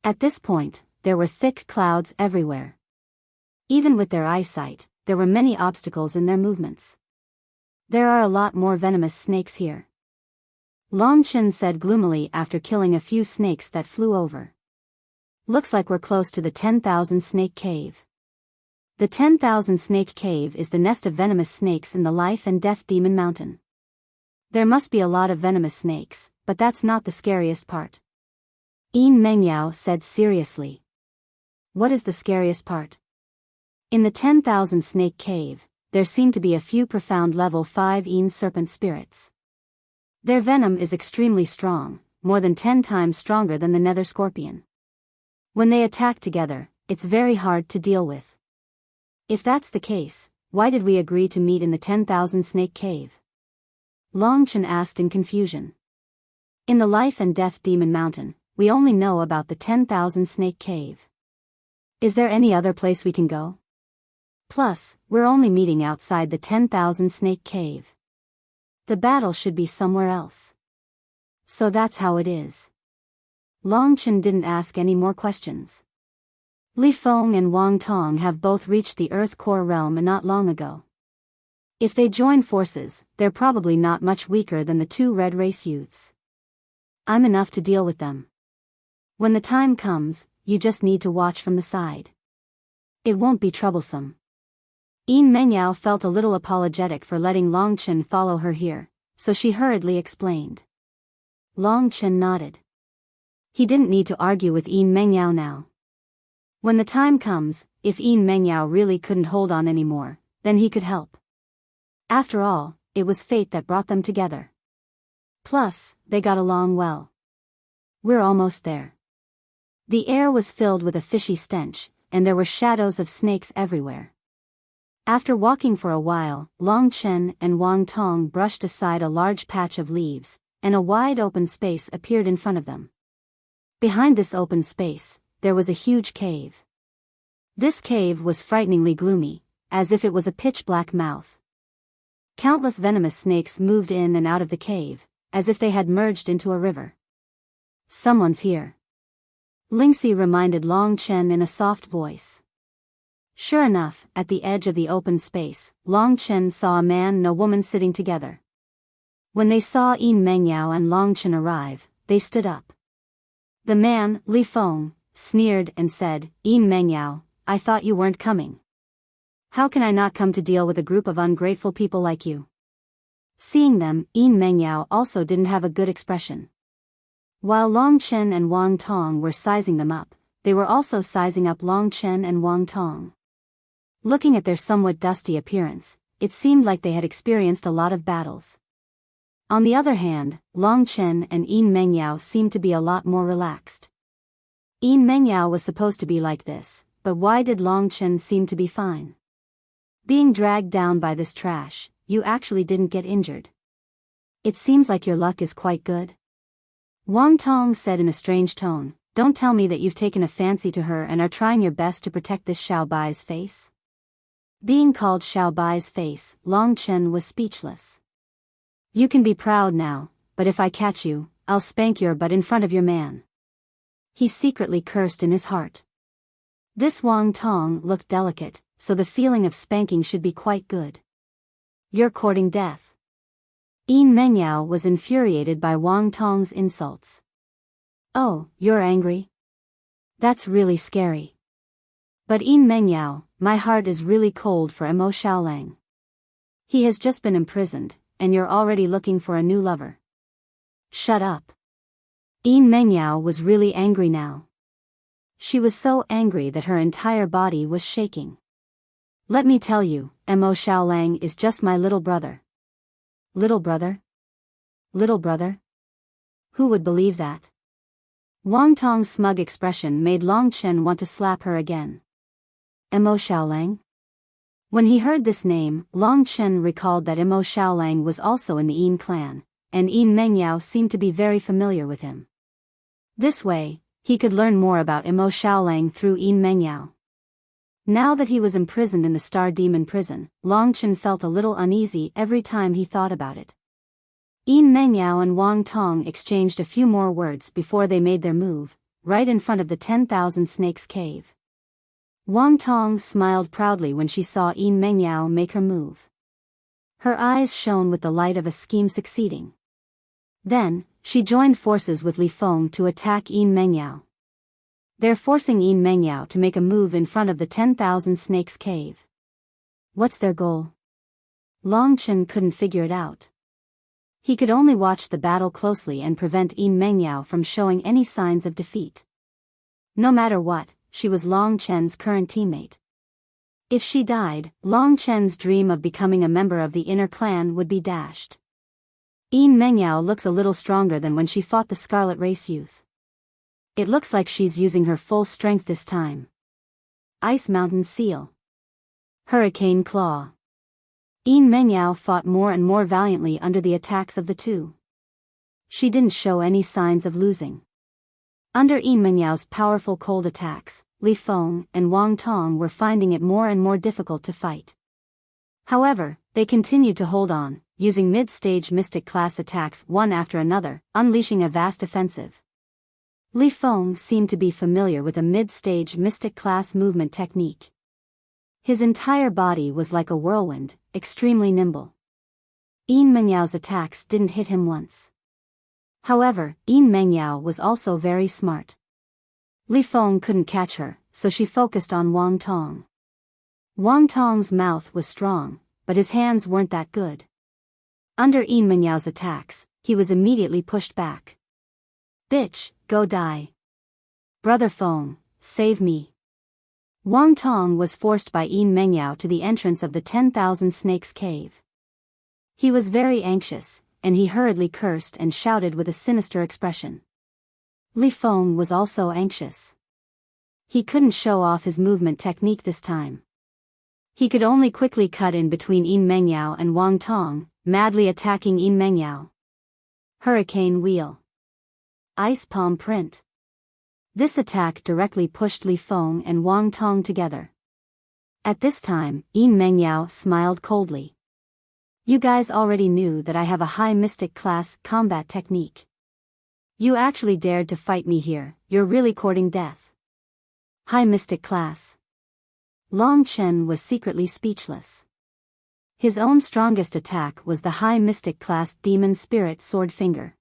At this point, there were thick clouds everywhere. Even with their eyesight, there were many obstacles in their movements. There are a lot more venomous snakes here. Long Chen said gloomily after killing a few snakes that flew over. Looks like we're close to the 10,000 snake cave. The 10,000 snake cave is the nest of venomous snakes in the life and death demon mountain. There must be a lot of venomous snakes, but that's not the scariest part. Yin Mengyao said seriously. What is the scariest part? In the 10,000 snake cave, there seem to be a few profound level 5 Yin serpent spirits. Their venom is extremely strong, more than 10 times stronger than the nether scorpion. When they attack together, it's very hard to deal with. If that's the case, why did we agree to meet in the 10,000 snake cave? Long Chen asked in confusion. In the life and death demon mountain, we only know about the 10,000 snake cave. Is there any other place we can go? Plus, we're only meeting outside the 10,000 snake cave. The battle should be somewhere else. So that's how it is. Long Chen didn't ask any more questions. Li Feng and Wang Tong have both reached the Earth Core realm not long ago. If they join forces, they're probably not much weaker than the two red race youths. I'm enough to deal with them. When the time comes, you just need to watch from the side. It won't be troublesome. Yin Mengyao felt a little apologetic for letting Long Chen follow her here, so she hurriedly explained. Long Chen nodded. He didn't need to argue with Yin Mengyao now. When the time comes, if Yin Mengyao really couldn't hold on anymore, then he could help. After all, it was fate that brought them together. Plus, they got along well. We're almost there. The air was filled with a fishy stench, and there were shadows of snakes everywhere. After walking for a while, Long Chen and Wang Tong brushed aside a large patch of leaves, and a wide open space appeared in front of them. Behind this open space, there was a huge cave. This cave was frighteningly gloomy, as if it was a pitch-black mouth. Countless venomous snakes moved in and out of the cave, as if they had merged into a river. Someone's here. Lingxi reminded Long Chen in a soft voice. Sure enough, at the edge of the open space, Long Chen saw a man and a woman sitting together. When they saw Yin Mengyao and Long Chen arrive, they stood up. The man, Li Feng, sneered and said, Yin Mengyao, I thought you weren't coming. How can I not come to deal with a group of ungrateful people like you? Seeing them, Yin Mengyao also didn't have a good expression. While Long Chen and Wang Tong were sizing them up, they were also sizing up Long Chen and Wang Tong. Looking at their somewhat dusty appearance, it seemed like they had experienced a lot of battles. On the other hand, Long Chen and Yin Mengyao seemed to be a lot more relaxed. Yin Mengyao was supposed to be like this, but why did Long Chen seem to be fine? Being dragged down by this trash, you actually didn't get injured. It seems like your luck is quite good. Wang Tong said in a strange tone, don't tell me that you've taken a fancy to her and are trying your best to protect this Xiao Bai's face. Being called Xiao Bai's face, Long Chen was speechless. You can be proud now, but if I catch you, I'll spank your butt in front of your man. He secretly cursed in his heart. This Wang Tong looked delicate, so the feeling of spanking should be quite good. You're courting death. Yin Mengyao was infuriated by Wang Tong's insults. Oh, you're angry? That's really scary. But Yin Mengyao, my heart is really cold for Mo Xiaolang. He has just been imprisoned, and you're already looking for a new lover. Shut up. Yin Mengyao was really angry now. She was so angry that her entire body was shaking. Let me tell you, Mo Xiaolang is just my little brother. Little brother? Little brother? Who would believe that? Wang Tong's smug expression made Long Chen want to slap her again. Emo Xiaolang? When he heard this name, Long Chen recalled that Emo Xiaolang was also in the Yin clan, and Yin Mengyao seemed to be very familiar with him. This way, he could learn more about Emo Xiaolang through Yin Mengyao. Now that he was imprisoned in the Star Demon prison, Long Chen felt a little uneasy every time he thought about it. Yin Mengyao and Wang Tong exchanged a few more words before they made their move, right in front of the 10,000 Snakes cave. Wang Tong smiled proudly when she saw Yin Mengyao make her move. Her eyes shone with the light of a scheme succeeding. Then, she joined forces with Li Feng to attack Yin Mengyao. They're forcing Yin Mengyao to make a move in front of the 10,000 Snakes cave. What's their goal? Long Chen couldn't figure it out. He could only watch the battle closely and prevent Yin Mengyao from showing any signs of defeat. No matter what, she was Long Chen's current teammate. If she died, Long Chen's dream of becoming a member of the inner clan would be dashed. Yin Mengyao looks a little stronger than when she fought the Scarlet Race youth. It looks like she's using her full strength this time. Ice Mountain Seal. Hurricane Claw. Yin Mengyao fought more and more valiantly under the attacks of the two. She didn't show any signs of losing. Under Yin Mengyao's powerful cold attacks, Li Feng and Wang Tong were finding it more and more difficult to fight. However, they continued to hold on, using mid-stage mystic class attacks one after another, unleashing a vast offensive. Li Feng seemed to be familiar with a mid-stage mystic class movement technique. His entire body was like a whirlwind, extremely nimble. Yin Mengyao's attacks didn't hit him once. However, Yin Mengyao was also very smart. Li Feng couldn't catch her, so she focused on Wang Tong. Wang Tong's mouth was strong, but his hands weren't that good. Under Yin Mengyao's attacks, he was immediately pushed back. Bitch, go die. Brother Feng, save me. Wang Tong was forced by Yin Mengyao to the entrance of the 10,000 Snakes cave. He was very anxious, and he hurriedly cursed and shouted with a sinister expression. Li Feng was also anxious. He couldn't show off his movement technique this time. He could only quickly cut in between Yin Mengyao and Wang Tong, madly attacking Yin Mengyao. Hurricane Wheel. Ice Palm Print. This attack directly pushed Li Feng and Wang Tong together. At this time, Yin Mengyao smiled coldly. You guys already knew that I have a high mystic class combat technique. You actually dared to fight me here, you're really courting death. High mystic class. Long Chen was secretly speechless. His own strongest attack was the high mystic class demon spirit sword finger.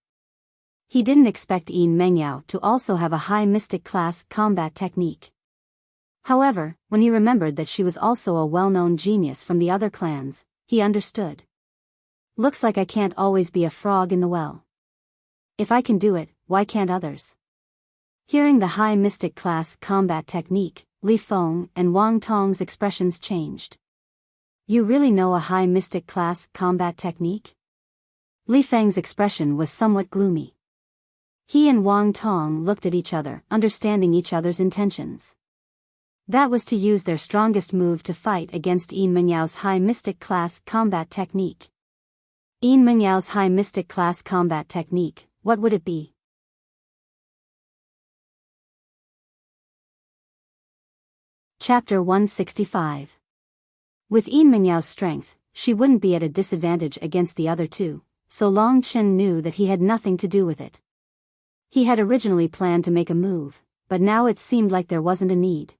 He didn't expect Yin Mengyao to also have a high mystic class combat technique. However, when he remembered that she was also a well-known genius from the other clans, he understood. Looks like I can't always be a frog in the well. If I can do it, why can't others? Hearing the high mystic class combat technique, Li Feng and Wang Tong's expressions changed. You really know a high mystic class combat technique? Li Feng's expression was somewhat gloomy. He and Wang Tong looked at each other, understanding each other's intentions. That was to use their strongest move to fight against Yin Mengyao's high mystic class combat technique. Yin Mengyao's high mystic class combat technique, what would it be? Chapter 165. With Yin Mengyao's strength, she wouldn't be at a disadvantage against the other two, so Long Chen knew that he had nothing to do with it. He had originally planned to make a move, but now it seemed like there wasn't a need.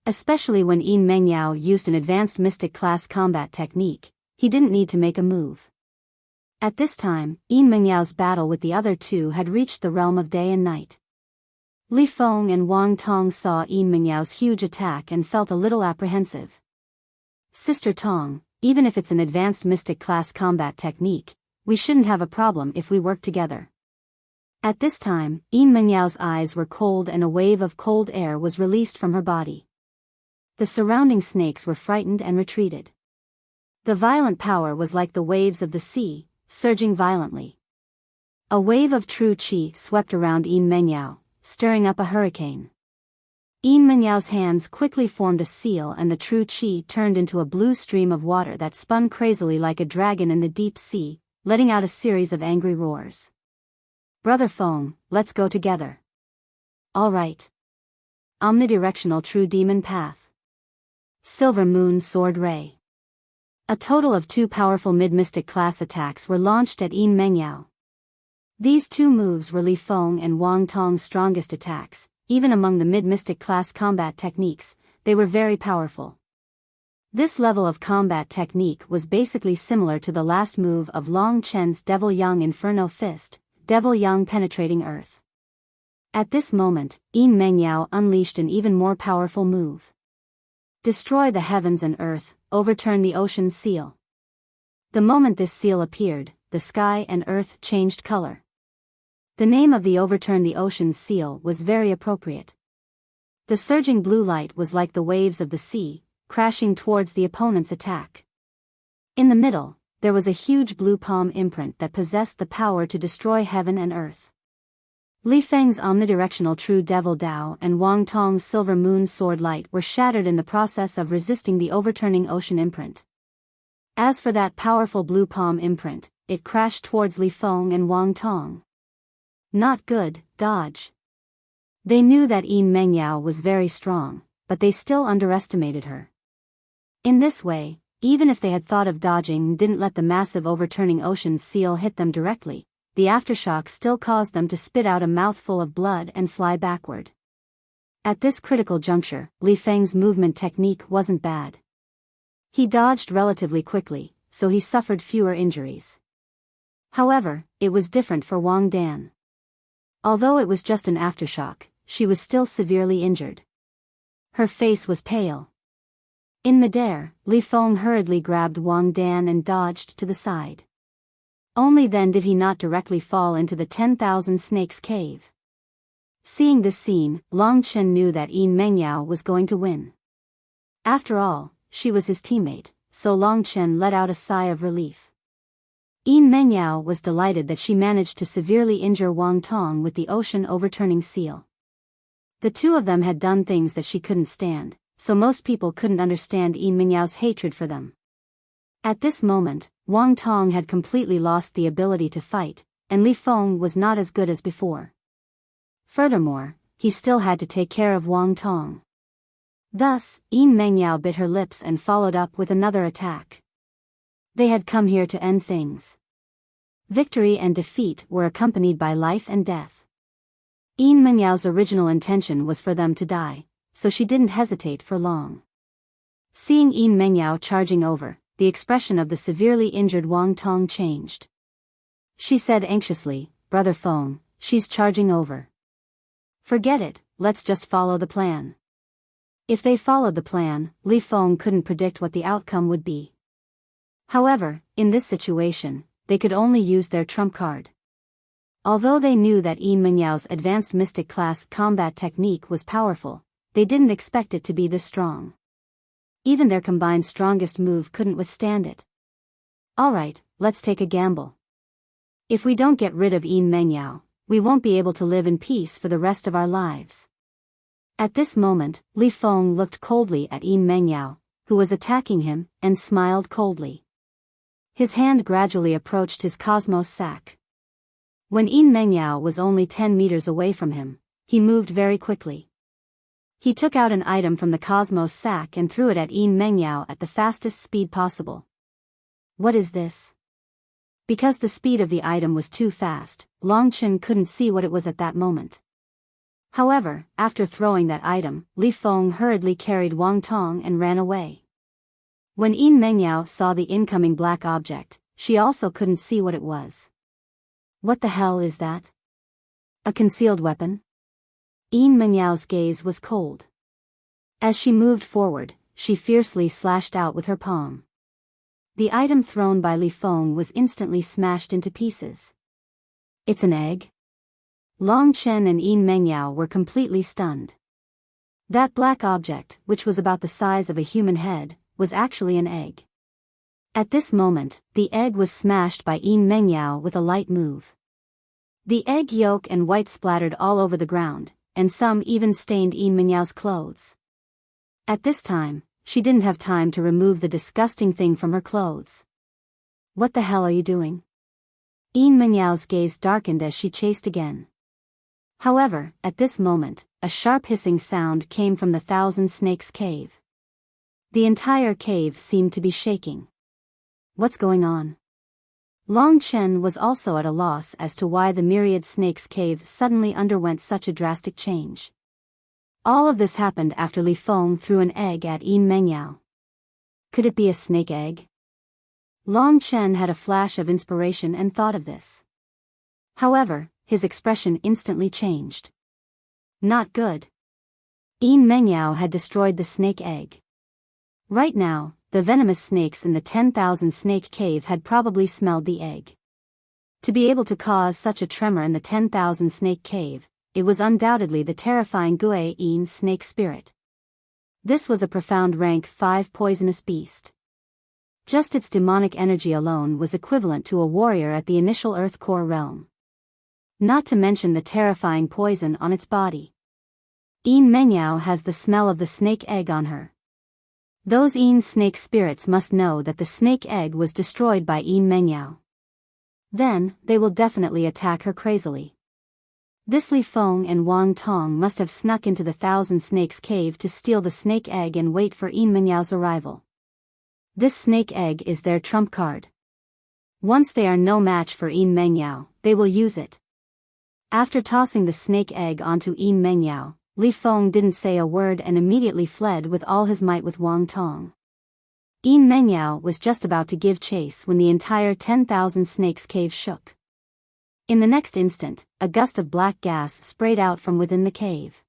Especially when Yin Mengyao used an advanced mystic class combat technique, he didn't need to make a move. At this time, Yin Mengyao's battle with the other two had reached the realm of day and night. Li Feng and Wang Tong saw Yin Mengyao's huge attack and felt a little apprehensive. Sister Tong, even if it's an advanced mystic class combat technique, we shouldn't have a problem if we work together. At this time, Yin Mengyao's eyes were cold and a wave of cold air was released from her body. The surrounding snakes were frightened and retreated. The violent power was like the waves of the sea, surging violently. A wave of true qi swept around Yin Mengyao, stirring up a hurricane. Yin Menyao's hands quickly formed a seal and the true qi turned into a blue stream of water that spun crazily like a dragon in the deep sea, letting out a series of angry roars. Brother Feng, let's go together. All right. Omnidirectional True Demon Path. Silver Moon Sword Ray. A total of 2 powerful mid-mystic class attacks were launched at Yin Mengyao. These 2 moves were Li Feng and Wang Tong's strongest attacks. Even among the mid-mystic class combat techniques, they were very powerful. This level of combat technique was basically similar to the last move of Long Chen's Devil Yang Inferno Fist, Devil Yang Penetrating Earth. At this moment, Yin Mengyao unleashed an even more powerful move. Destroy the heavens and earth, overturn the ocean seal. The moment this seal appeared, the sky and earth changed color. The name of the Overturn the Ocean's seal was very appropriate. The surging blue light was like the waves of the sea, crashing towards the opponent's attack. In the middle, there was a huge blue palm imprint that possessed the power to destroy heaven and earth. Li Feng's omnidirectional True Devil Dao and Wang Tong's Silver Moon Sword Light were shattered in the process of resisting the overturning ocean imprint. As for that powerful blue palm imprint, it crashed towards Li Feng and Wang Tong. Not good, dodge. They knew that Yin Mengyao was very strong, but they still underestimated her. In this way, even if they had thought of dodging and didn't let the massive overturning ocean seal hit them directly, the aftershock still caused them to spit out a mouthful of blood and fly backward. At this critical juncture, Li Feng's movement technique wasn't bad. He dodged relatively quickly, so he suffered fewer injuries. However, it was different for Wang Dan. Although it was just an aftershock, she was still severely injured. Her face was pale. In midair, Li Feng hurriedly grabbed Wang Dan and dodged to the side. Only then did he not directly fall into the 10,000 Snakes cave. Seeing this scene, Long Chen knew that Yin Mengyao was going to win. After all, she was his teammate, so Long Chen let out a sigh of relief. Yin Mengyao was delighted that she managed to severely injure Wang Tong with the ocean overturning seal. The 2 of them had done things that she couldn't stand, so most people couldn't understand Yin Mengyao's hatred for them. At this moment, Wang Tong had completely lost the ability to fight, and Li Feng was not as good as before. Furthermore, he still had to take care of Wang Tong. Thus, Yin Mengyao bit her lips and followed up with another attack. They had come here to end things. Victory and defeat were accompanied by life and death. Yin Mengyao's original intention was for them to die, so she didn't hesitate for long. Seeing Yin Mengyao charging over, the expression of the severely injured Wang Tong changed. She said anxiously, "Brother Feng, she's charging over." "Forget it, let's just follow the plan." If they followed the plan, Li Feng couldn't predict what the outcome would be. However, in this situation, they could only use their trump card. Although they knew that Yin Mengyao's advanced mystic class combat technique was powerful, they didn't expect it to be this strong. Even their combined strongest move couldn't withstand it. Alright, let's take a gamble. If we don't get rid of Yin Mengyao, we won't be able to live in peace for the rest of our lives. At this moment, Li Feng looked coldly at Yin Mengyao, who was attacking him, and smiled coldly. His hand gradually approached his cosmos sack. When Yin Mengyao was only 10 meters away from him, he moved very quickly. He took out an item from the cosmos sack and threw it at Yin Mengyao at the fastest speed possible. What is this? Because the speed of the item was too fast, Long Chen couldn't see what it was at that moment. However, after throwing that item, Li Feng hurriedly carried Wang Tong and ran away. When Yin Mengyao saw the incoming black object, she also couldn't see what it was. What the hell is that? A concealed weapon? Yin Mengyao's gaze was cold. As she moved forward, she fiercely slashed out with her palm. The item thrown by Li Feng was instantly smashed into pieces. It's an egg? Long Chen and Yin Mengyao were completely stunned. That black object, which was about the size of a human head, was actually an egg. At this moment, the egg was smashed by Yin Mengyao with a light move. The egg yolk and white splattered all over the ground, and some even stained Yin Menyao's clothes. At this time, she didn't have time to remove the disgusting thing from her clothes. "What the hell are you doing?" Yin Menyao's gaze darkened as she chased again. However, at this moment, a sharp hissing sound came from the Thousand Snakes cave. The entire cave seemed to be shaking. What's going on? Long Chen was also at a loss as to why the Myriad Snakes cave suddenly underwent such a drastic change. All of this happened after Li Feng threw an egg at Yin Mengyao. Could it be a snake egg? Long Chen had a flash of inspiration and thought of this. However, his expression instantly changed. Not good. Yin Mengyao had destroyed the snake egg. Right now, the venomous snakes in the 10,000 snake cave had probably smelled the egg. To be able to cause such a tremor in the 10,000 snake cave, it was undoubtedly the terrifying Gui Yin snake spirit. This was a profound rank 5 poisonous beast. Just its demonic energy alone was equivalent to a warrior at the initial Earth core realm. Not to mention the terrifying poison on its body. Yin Mengyao has the smell of the snake egg on her. Those Yin snake spirits must know that the snake egg was destroyed by Yin Mengyao. Then, they will definitely attack her crazily. This Li Feng and Wang Tong must have snuck into the Thousand Snakes cave to steal the snake egg and wait for Yin Menyao's arrival. This snake egg is their trump card. Once they are no match for Yin Mengyao, they will use it. After tossing the snake egg onto Yin Mengyao, Li Feng didn't say a word and immediately fled with all his might with Wang Tong. Yin Mengyao was just about to give chase when the entire 10,000 snakes cave shook. In the next instant, a gust of black gas sprayed out from within the cave.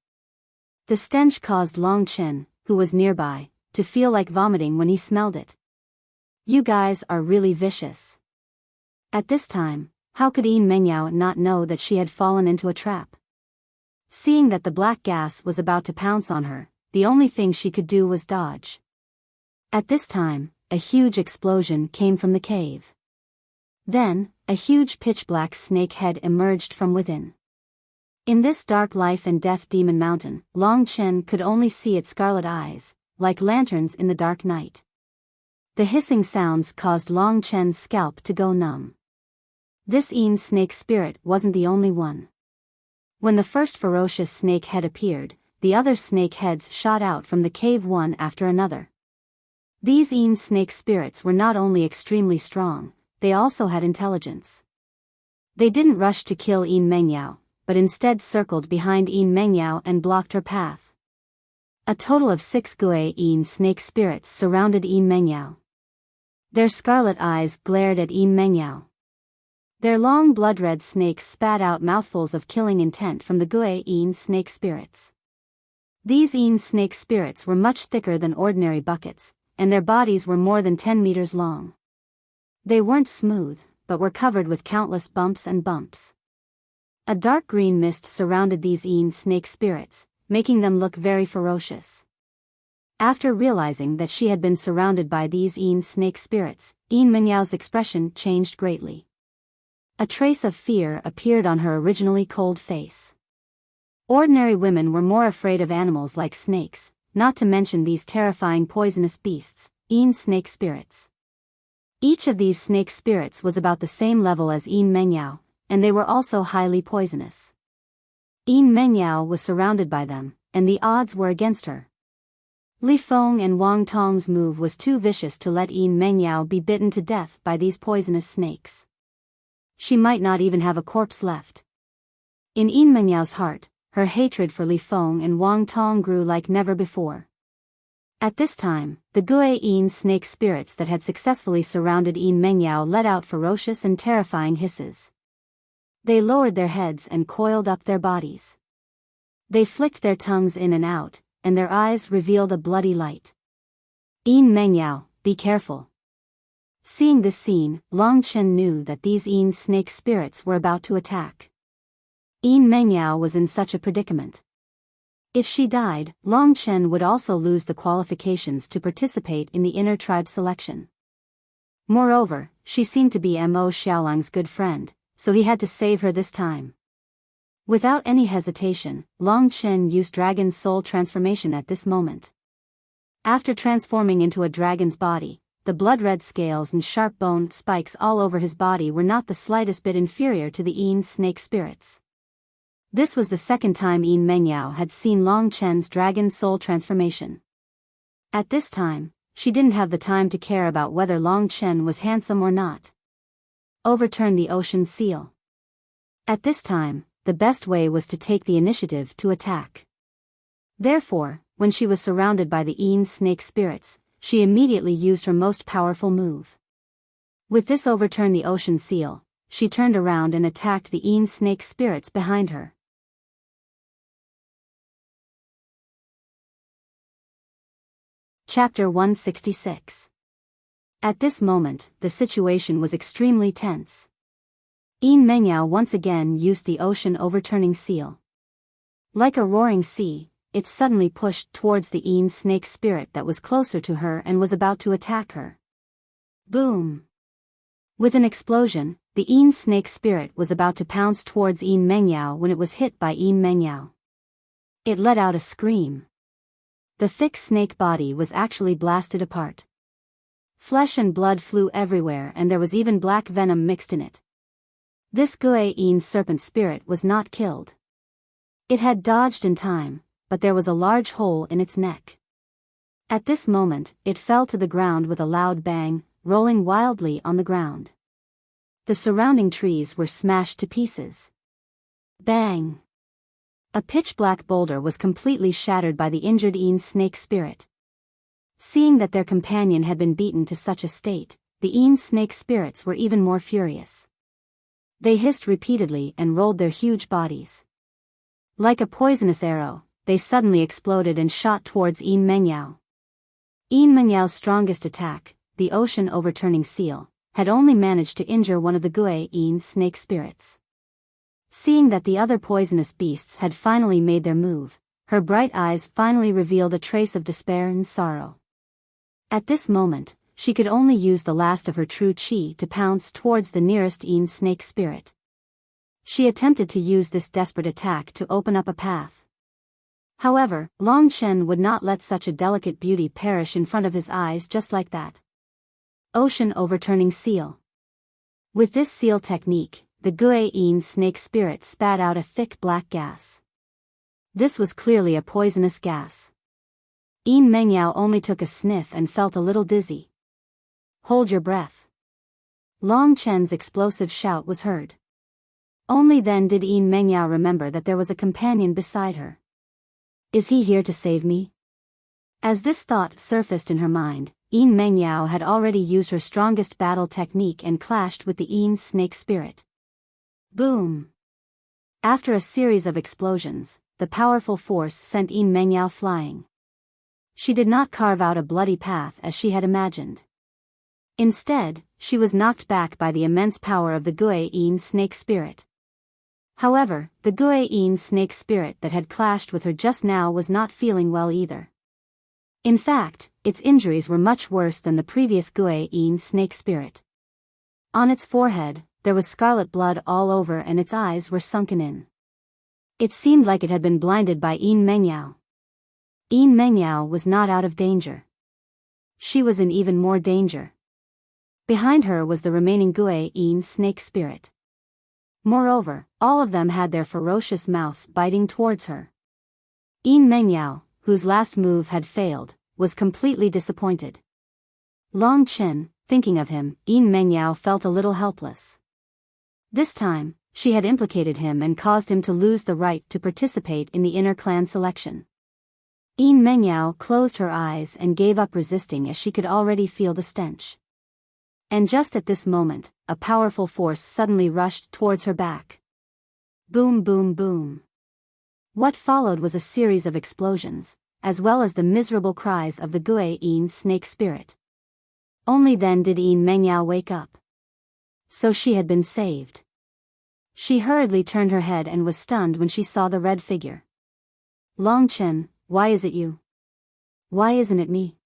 The stench caused Long Chen, who was nearby, to feel like vomiting when he smelled it. You guys are really vicious. At this time, how could Yin Mengyao not know that she had fallen into a trap? Seeing that the black gas was about to pounce on her, the only thing she could do was dodge. At this time, a huge explosion came from the cave. Then, a huge pitch-black snake head emerged from within. In this dark life and death demon mountain, Long Chen could only see its scarlet eyes, like lanterns in the dark night. The hissing sounds caused Long Chen's scalp to go numb. This Yin snake spirit wasn't the only one. When the first ferocious snake head appeared, the other snake heads shot out from the cave one after another. These Yin snake spirits were not only extremely strong, they also had intelligence. They didn't rush to kill Yin Mengyao, but instead circled behind Yin Mengyao and blocked her path. A total of 6 Gui Yin snake spirits surrounded Yin Mengyao. Their scarlet eyes glared at Yin Mengyao. Their long blood-red snakes spat out mouthfuls of killing intent from the Gui Yin snake spirits. These Yin snake spirits were much thicker than ordinary buckets, and their bodies were more than 10 meters long. They weren't smooth, but were covered with countless bumps and bumps. A dark green mist surrounded these Yin snake spirits, making them look very ferocious. After realizing that she had been surrounded by these Yin snake spirits, Yin Menyao's expression changed greatly. A trace of fear appeared on her originally cold face. Ordinary women were more afraid of animals like snakes, not to mention these terrifying poisonous beasts, Yin snake spirits. Each of these snake spirits was about the same level as Yin Mengyao, and they were also highly poisonous. Yin Mengyao was surrounded by them, and the odds were against her. Li Feng and Wang Tong's move was too vicious to let Yin Mengyao be bitten to death by these poisonous snakes. She might not even have a corpse left. In Yin Menyao's heart, her hatred for Li Feng and Wang Tong grew like never before. At this time, the Gui Yin snake spirits that had successfully surrounded Yin Mengyao let out ferocious and terrifying hisses. They lowered their heads and coiled up their bodies. They flicked their tongues in and out, and their eyes revealed a bloody light. Yin Mengyao, be careful. Seeing this scene, Long Chen knew that these Yin snake spirits were about to attack. Yin Mengyao was in such a predicament. If she died, Long Chen would also lose the qualifications to participate in the inner tribe selection. Moreover, she seemed to be Mo Xiaolang's good friend, so he had to save her this time. Without any hesitation, Long Chen used Dragon's Soul transformation at this moment. After transforming into a dragon's body, the blood-red scales and sharp-boned spikes all over his body were not the slightest bit inferior to the Yin snake spirits. This was the second time Yin Mengyao had seen Long Chen's Dragon's Soul transformation. At this time, she didn't have the time to care about whether Long Chen was handsome or not. Overturn the ocean seal. At this time, the best way was to take the initiative to attack. Therefore, when she was surrounded by the Yin snake spirits, she immediately used her most powerful move. With this overturn the ocean seal, she turned around and attacked the Yin snake spirits behind her. Chapter 166. At this moment, the situation was extremely tense. Yin Mengyao once again used the ocean overturning seal. Like a roaring sea, it suddenly pushed towards the Yin snake spirit that was closer to her and was about to attack her. Boom! With an explosion, the Yin snake spirit was about to pounce towards Yin Mengyao when it was hit by Yin Mengyao. It let out a scream. The thick snake body was actually blasted apart. Flesh and blood flew everywhere and there was even black venom mixed in it. This Gue Yin serpent spirit was not killed. It had dodged in time, but there was a large hole in its neck. At this moment, it fell to the ground with a loud bang, rolling wildly on the ground. The surrounding trees were smashed to pieces. Bang! A pitch-black boulder was completely shattered by the injured Yin snake spirit. Seeing that their companion had been beaten to such a state, the Yin snake spirits were even more furious. They hissed repeatedly and rolled their huge bodies. Like a poisonous arrow, they suddenly exploded and shot towards Yin Mengyao. Yin Mengyao's strongest attack, the ocean overturning seal, had only managed to injure one of the Gue Yin snake spirits. Seeing that the other poisonous beasts had finally made their move, her bright eyes finally revealed a trace of despair and sorrow. At this moment, she could only use the last of her true qi to pounce towards the nearest Yin snake spirit. She attempted to use this desperate attack to open up a path. However, Long Chen would not let such a delicate beauty perish in front of his eyes just like that. Ocean overturning seal. With this seal technique, the Gue Yin snake spirit spat out a thick black gas. This was clearly a poisonous gas. Yin Mengyao only took a sniff and felt a little dizzy. Hold your breath. Long Chen's explosive shout was heard. Only then did Yin Mengyao remember that there was a companion beside her. Is he here to save me? As this thought surfaced in her mind, Yin Mengyao had already used her strongest battle technique and clashed with the Yin snake spirit. Boom! After a series of explosions, the powerful force sent Yin Mengyao flying. She did not carve out a bloody path as she had imagined. Instead, she was knocked back by the immense power of the Gue Yin snake spirit. However, the Gue Yin snake spirit that had clashed with her just now was not feeling well either. In fact, its injuries were much worse than the previous Gue Yin snake spirit. On its forehead, there was scarlet blood all over and its eyes were sunken in. It seemed like it had been blinded by Yin Mengyao. Yin Mengyao was not out of danger. She was in even more danger. Behind her was the remaining Gue Yin snake spirit. Moreover, all of them had their ferocious mouths biting towards her. Yin Mengyao, whose last move had failed, was completely disappointed. Long Chen, thinking of him, Yin Mengyao felt a little helpless. This time, she had implicated him and caused him to lose the right to participate in the inner clan selection. Yin Mengyao closed her eyes and gave up resisting as she could already feel the stench. And just at this moment, a powerful force suddenly rushed towards her back. Boom boom boom. What followed was a series of explosions, as well as the miserable cries of the Gue Yin snake spirit. Only then did Yin Mengyao wake up. So she had been saved. She hurriedly turned her head and was stunned when she saw the red figure. Long Chen, why is it you? Why isn't it me?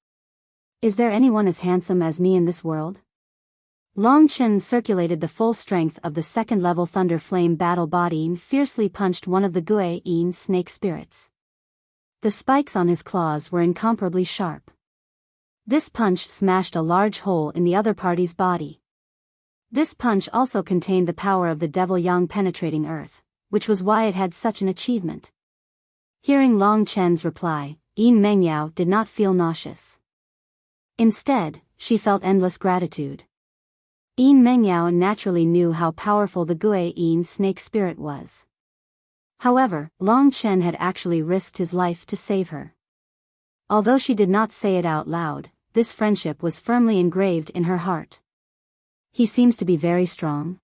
Is there anyone as handsome as me in this world? Long Chen circulated the full strength of the second-level Thunder Flame battle body and fiercely punched one of the Guai-yin snake spirits. The spikes on his claws were incomparably sharp. This punch smashed a large hole in the other party's body. This punch also contained the power of the devil yang penetrating earth, which was why it had such an achievement. Hearing Long Chen's reply, Yin Mengyao did not feel nauseous. Instead, she felt endless gratitude. Yin Mengyao naturally knew how powerful the Guai-yin snake spirit was. However, Long Chen had actually risked his life to save her. Although she did not say it out loud, this friendship was firmly engraved in her heart. He seems to be very strong.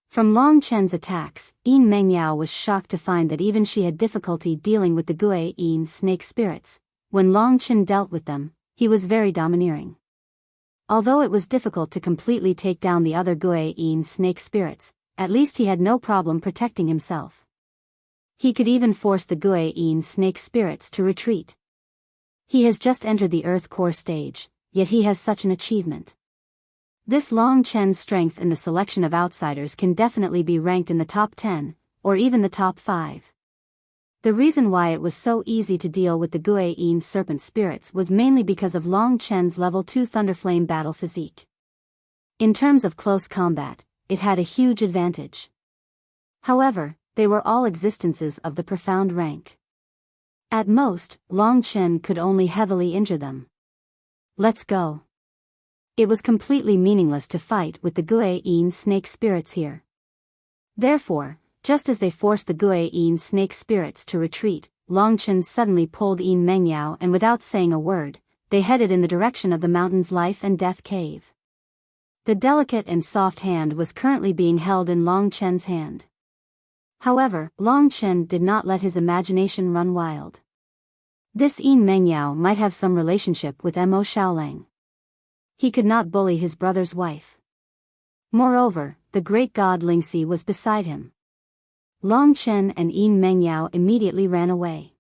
From Long Chen's attacks, Yin Mengyao was shocked to find that even she had difficulty dealing with the Guai-yin snake spirits. When Long Chen dealt with them, he was very domineering. Although it was difficult to completely take down the other Guai-yin snake spirits, at least he had no problem protecting himself. He could even force the Guai-yin snake spirits to retreat. He has just entered the Earth Core stage, yet he has such an achievement. This Long Chen's strength in the selection of outsiders can definitely be ranked in the top 10, or even the top 5. The reason why it was so easy to deal with the Guai-yin serpent spirits was mainly because of Long Chen's level 2 Thunderflame battle physique. In terms of close combat, it had a huge advantage. However, they were all existences of the profound rank. At most, Long Chen could only heavily injure them. Let's go. It was completely meaningless to fight with the Guai-yin snake spirits here. Therefore, just as they forced the Guai-yin snake spirits to retreat, Long Chen suddenly pulled Yin Mengyao and without saying a word, they headed in the direction of the mountain's life and death cave. The delicate and soft hand was currently being held in Long Chen's hand. However, Long Chen did not let his imagination run wild. This Yin Mengyao might have some relationship with Mo Xiaolang. He could not bully his brother's wife. Moreover, the great god Lingxi was beside him. Long Chen and Yin Mengyao immediately ran away.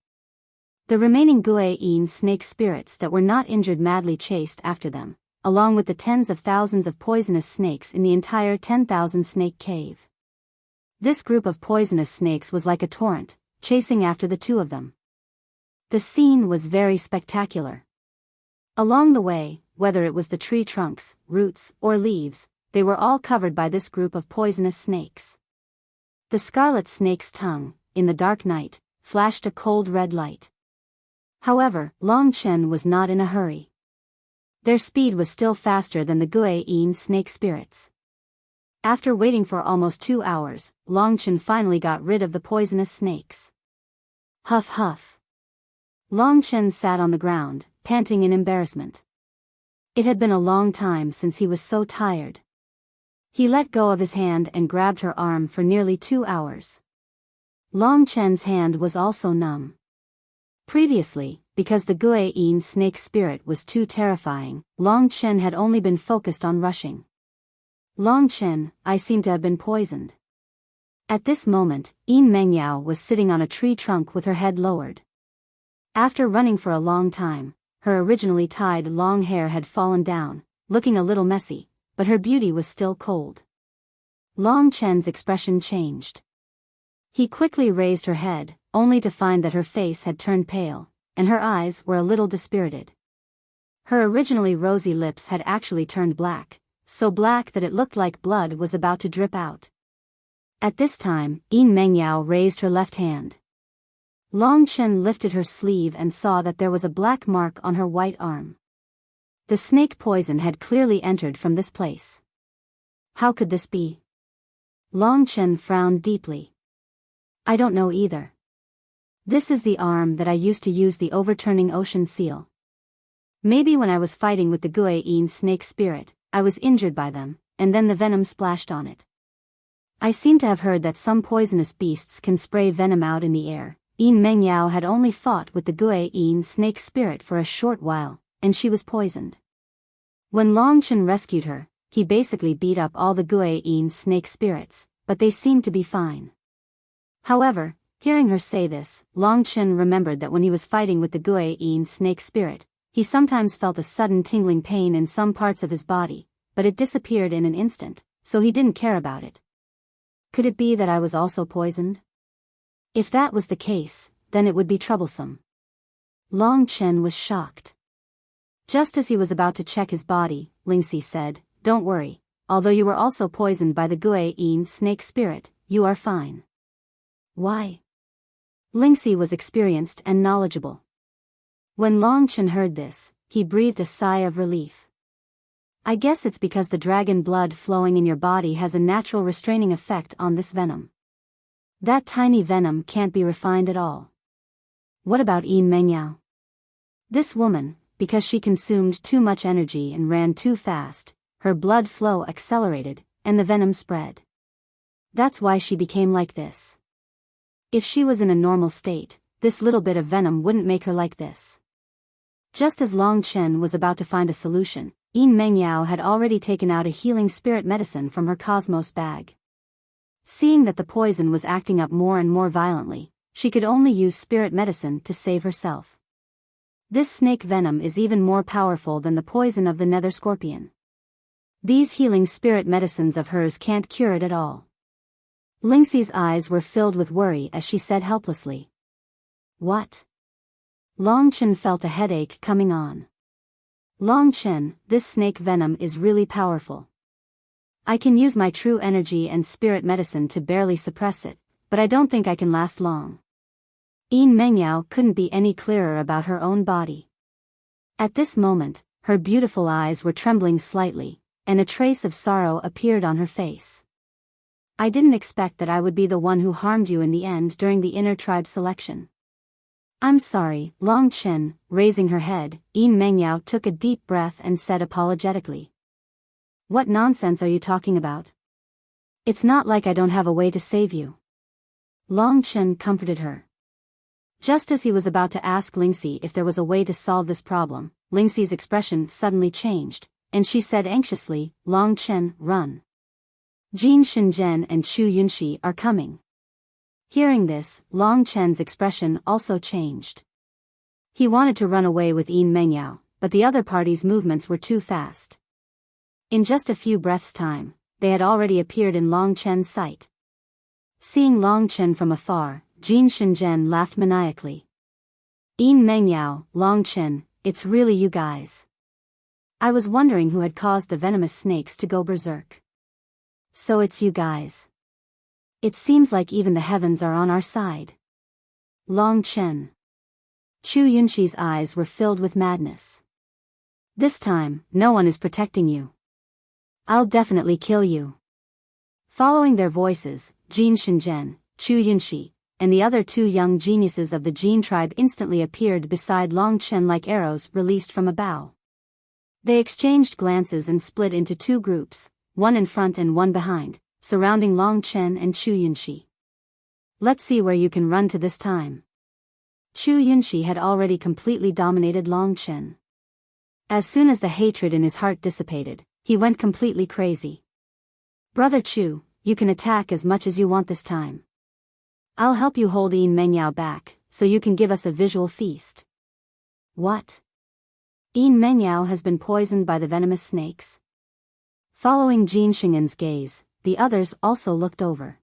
The remaining Guai-yin snake spirits that were not injured madly chased after them, along with the tens of thousands of poisonous snakes in the entire 10,000 snake cave. This group of poisonous snakes was like a torrent, chasing after the two of them. The scene was very spectacular. Along the way, whether it was the tree trunks, roots, or leaves, they were all covered by this group of poisonous snakes. The scarlet snake's tongue, in the dark night, flashed a cold red light. However, Long Chen was not in a hurry. Their speed was still faster than the Guai-yin snake spirits. After waiting for almost 2 hours, Long Chen finally got rid of the poisonous snakes. Huff huff. Long Chen sat on the ground, panting in embarrassment. It had been a long time since he was so tired. He let go of his hand and grabbed her arm for nearly 2 hours. Long Chen's hand was also numb. Previously, because the Guai-yin snake spirit was too terrifying, Long Chen had only been focused on rushing. Long Chen, I seem to have been poisoned. At this moment, Yin Mengyao was sitting on a tree trunk with her head lowered. After running for a long time, her originally tied long hair had fallen down, looking a little messy, but her beauty was still cold. Long Chen's expression changed. He quickly raised her head, only to find that her face had turned pale, and her eyes were a little dispirited. Her originally rosy lips had actually turned black, so black that it looked like blood was about to drip out. At this time, Yin Mengyao raised her left hand. Long Chen lifted her sleeve and saw that there was a black mark on her white arm. The snake poison had clearly entered from this place. How could this be? Long Chen frowned deeply. I don't know either. This is the arm that I used to use the overturning ocean seal. Maybe when I was fighting with the Guai-yin snake spirit, I was injured by them, and then the venom splashed on it. I seem to have heard that some poisonous beasts can spray venom out in the air. Yin Mengyao had only fought with the Guai-yin snake spirit for a short while, and she was poisoned. When Long Chen rescued her, he basically beat up all the Guai-yin snake spirits, but they seemed to be fine. However, hearing her say this, Long Chen remembered that when he was fighting with the Guai-yin snake spirit, he sometimes felt a sudden tingling pain in some parts of his body, but it disappeared in an instant, so he didn't care about it. Could it be that I was also poisoned? If that was the case, then it would be troublesome. Long Chen was shocked. Just as he was about to check his body, Lingxi said, "Don't worry, although you were also poisoned by the Gui-yin snake spirit, you are fine." Why? Lingxi was experienced and knowledgeable. When Long Chen heard this, he breathed a sigh of relief. "I guess it's because the dragon blood flowing in your body has a natural restraining effect on this venom. That tiny venom can't be refined at all." What about Yin Mengyao? This woman, because she consumed too much energy and ran too fast, her blood flow accelerated, and the venom spread. That's why she became like this. If she was in a normal state, this little bit of venom wouldn't make her like this. Just as Long Chen was about to find a solution, Yin Mengyao had already taken out a healing spirit medicine from her cosmos bag. Seeing that the poison was acting up more and more violently, she could only use spirit medicine to save herself. This snake venom is even more powerful than the poison of the nether scorpion. These healing spirit medicines of hers can't cure it at all. Lingxi's eyes were filled with worry as she said helplessly. What? Long Chen felt a headache coming on. Long Chen, this snake venom is really powerful. I can use my true energy and spirit medicine to barely suppress it, but I don't think I can last long. Yin Mengyao couldn't be any clearer about her own body. At this moment, her beautiful eyes were trembling slightly, and a trace of sorrow appeared on her face. I didn't expect that I would be the one who harmed you in the end during the inner tribe selection. I'm sorry, Long Chen. Raising her head, Yin Mengyao took a deep breath and said apologetically. What nonsense are you talking about? It's not like I don't have a way to save you. Long Chen comforted her. Just as he was about to ask Lingxi if there was a way to solve this problem, Lingxi's expression suddenly changed, and she said anxiously, Long Chen, run. Jin Shenzhen and Chu Yunxi are coming. Hearing this, Long Chen's expression also changed. He wanted to run away with Yin Mengyao, but the other party's movements were too fast. In just a few breaths' time, they had already appeared in Long Chen's sight. Seeing Long Chen from afar, Jin Shenzhen laughed maniacally. Yin Mengyao, Long Chen, it's really you guys. I was wondering who had caused the venomous snakes to go berserk. So it's you guys. It seems like even the heavens are on our side. Long Chen. Chu Yunxi's eyes were filled with madness. This time, no one is protecting you. I'll definitely kill you. Following their voices, Jin Shenzhen, Chu Yunxi, and the other two young geniuses of the Jin tribe instantly appeared beside Long Chen like arrows released from a bow. They exchanged glances and split into two groups, one in front and one behind, surrounding Long Chen and Chu Yunxi. Let's see where you can run to this time. Chu Yunxi had already completely dominated Long Chen. As soon as the hatred in his heart dissipated, he went completely crazy. Brother Chu, you can attack as much as you want this time. I'll help you hold Yin Mengyao back, so you can give us a visual feast. What? Yin Mengyao has been poisoned by the venomous snakes? Following Jin Shingen's gaze, the others also looked over.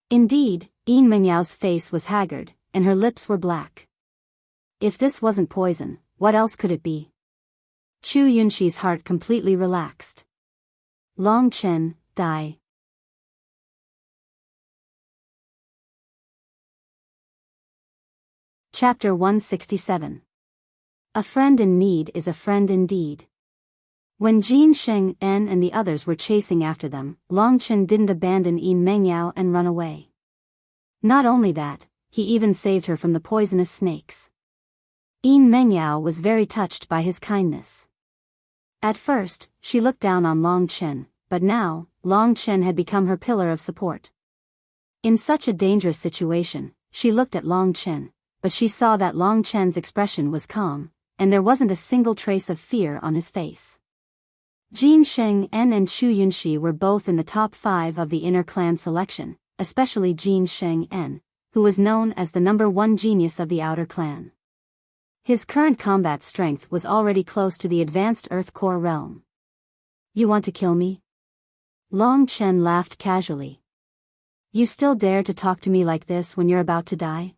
Indeed, Yin Mengyao face was haggard, and her lips were black. If this wasn't poison, what else could it be? Chu Yunxi's heart completely relaxed. Long Chen, die. Chapter 167. A friend in need is a friend indeed. When Jin Sheng En and the others were chasing after them, Long Chen didn't abandon Yin Mengyao and run away. Not only that, he even saved her from the poisonous snakes. Yin Mengyao was very touched by his kindness. At first, she looked down on Long Chen, but now, Long Chen had become her pillar of support. In such a dangerous situation, she looked at Long Chen, but she saw that Long Chen's expression was calm, and there wasn't a single trace of fear on his face. Jin Sheng En and Chu Yunxi were both in the top 5 of the inner clan selection, especially Jin Sheng En, who was known as the #1 genius of the outer clan. His current combat strength was already close to the advanced Earth Core realm. You want to kill me? Long Chen laughed casually. You still dare to talk to me like this when you're about to die?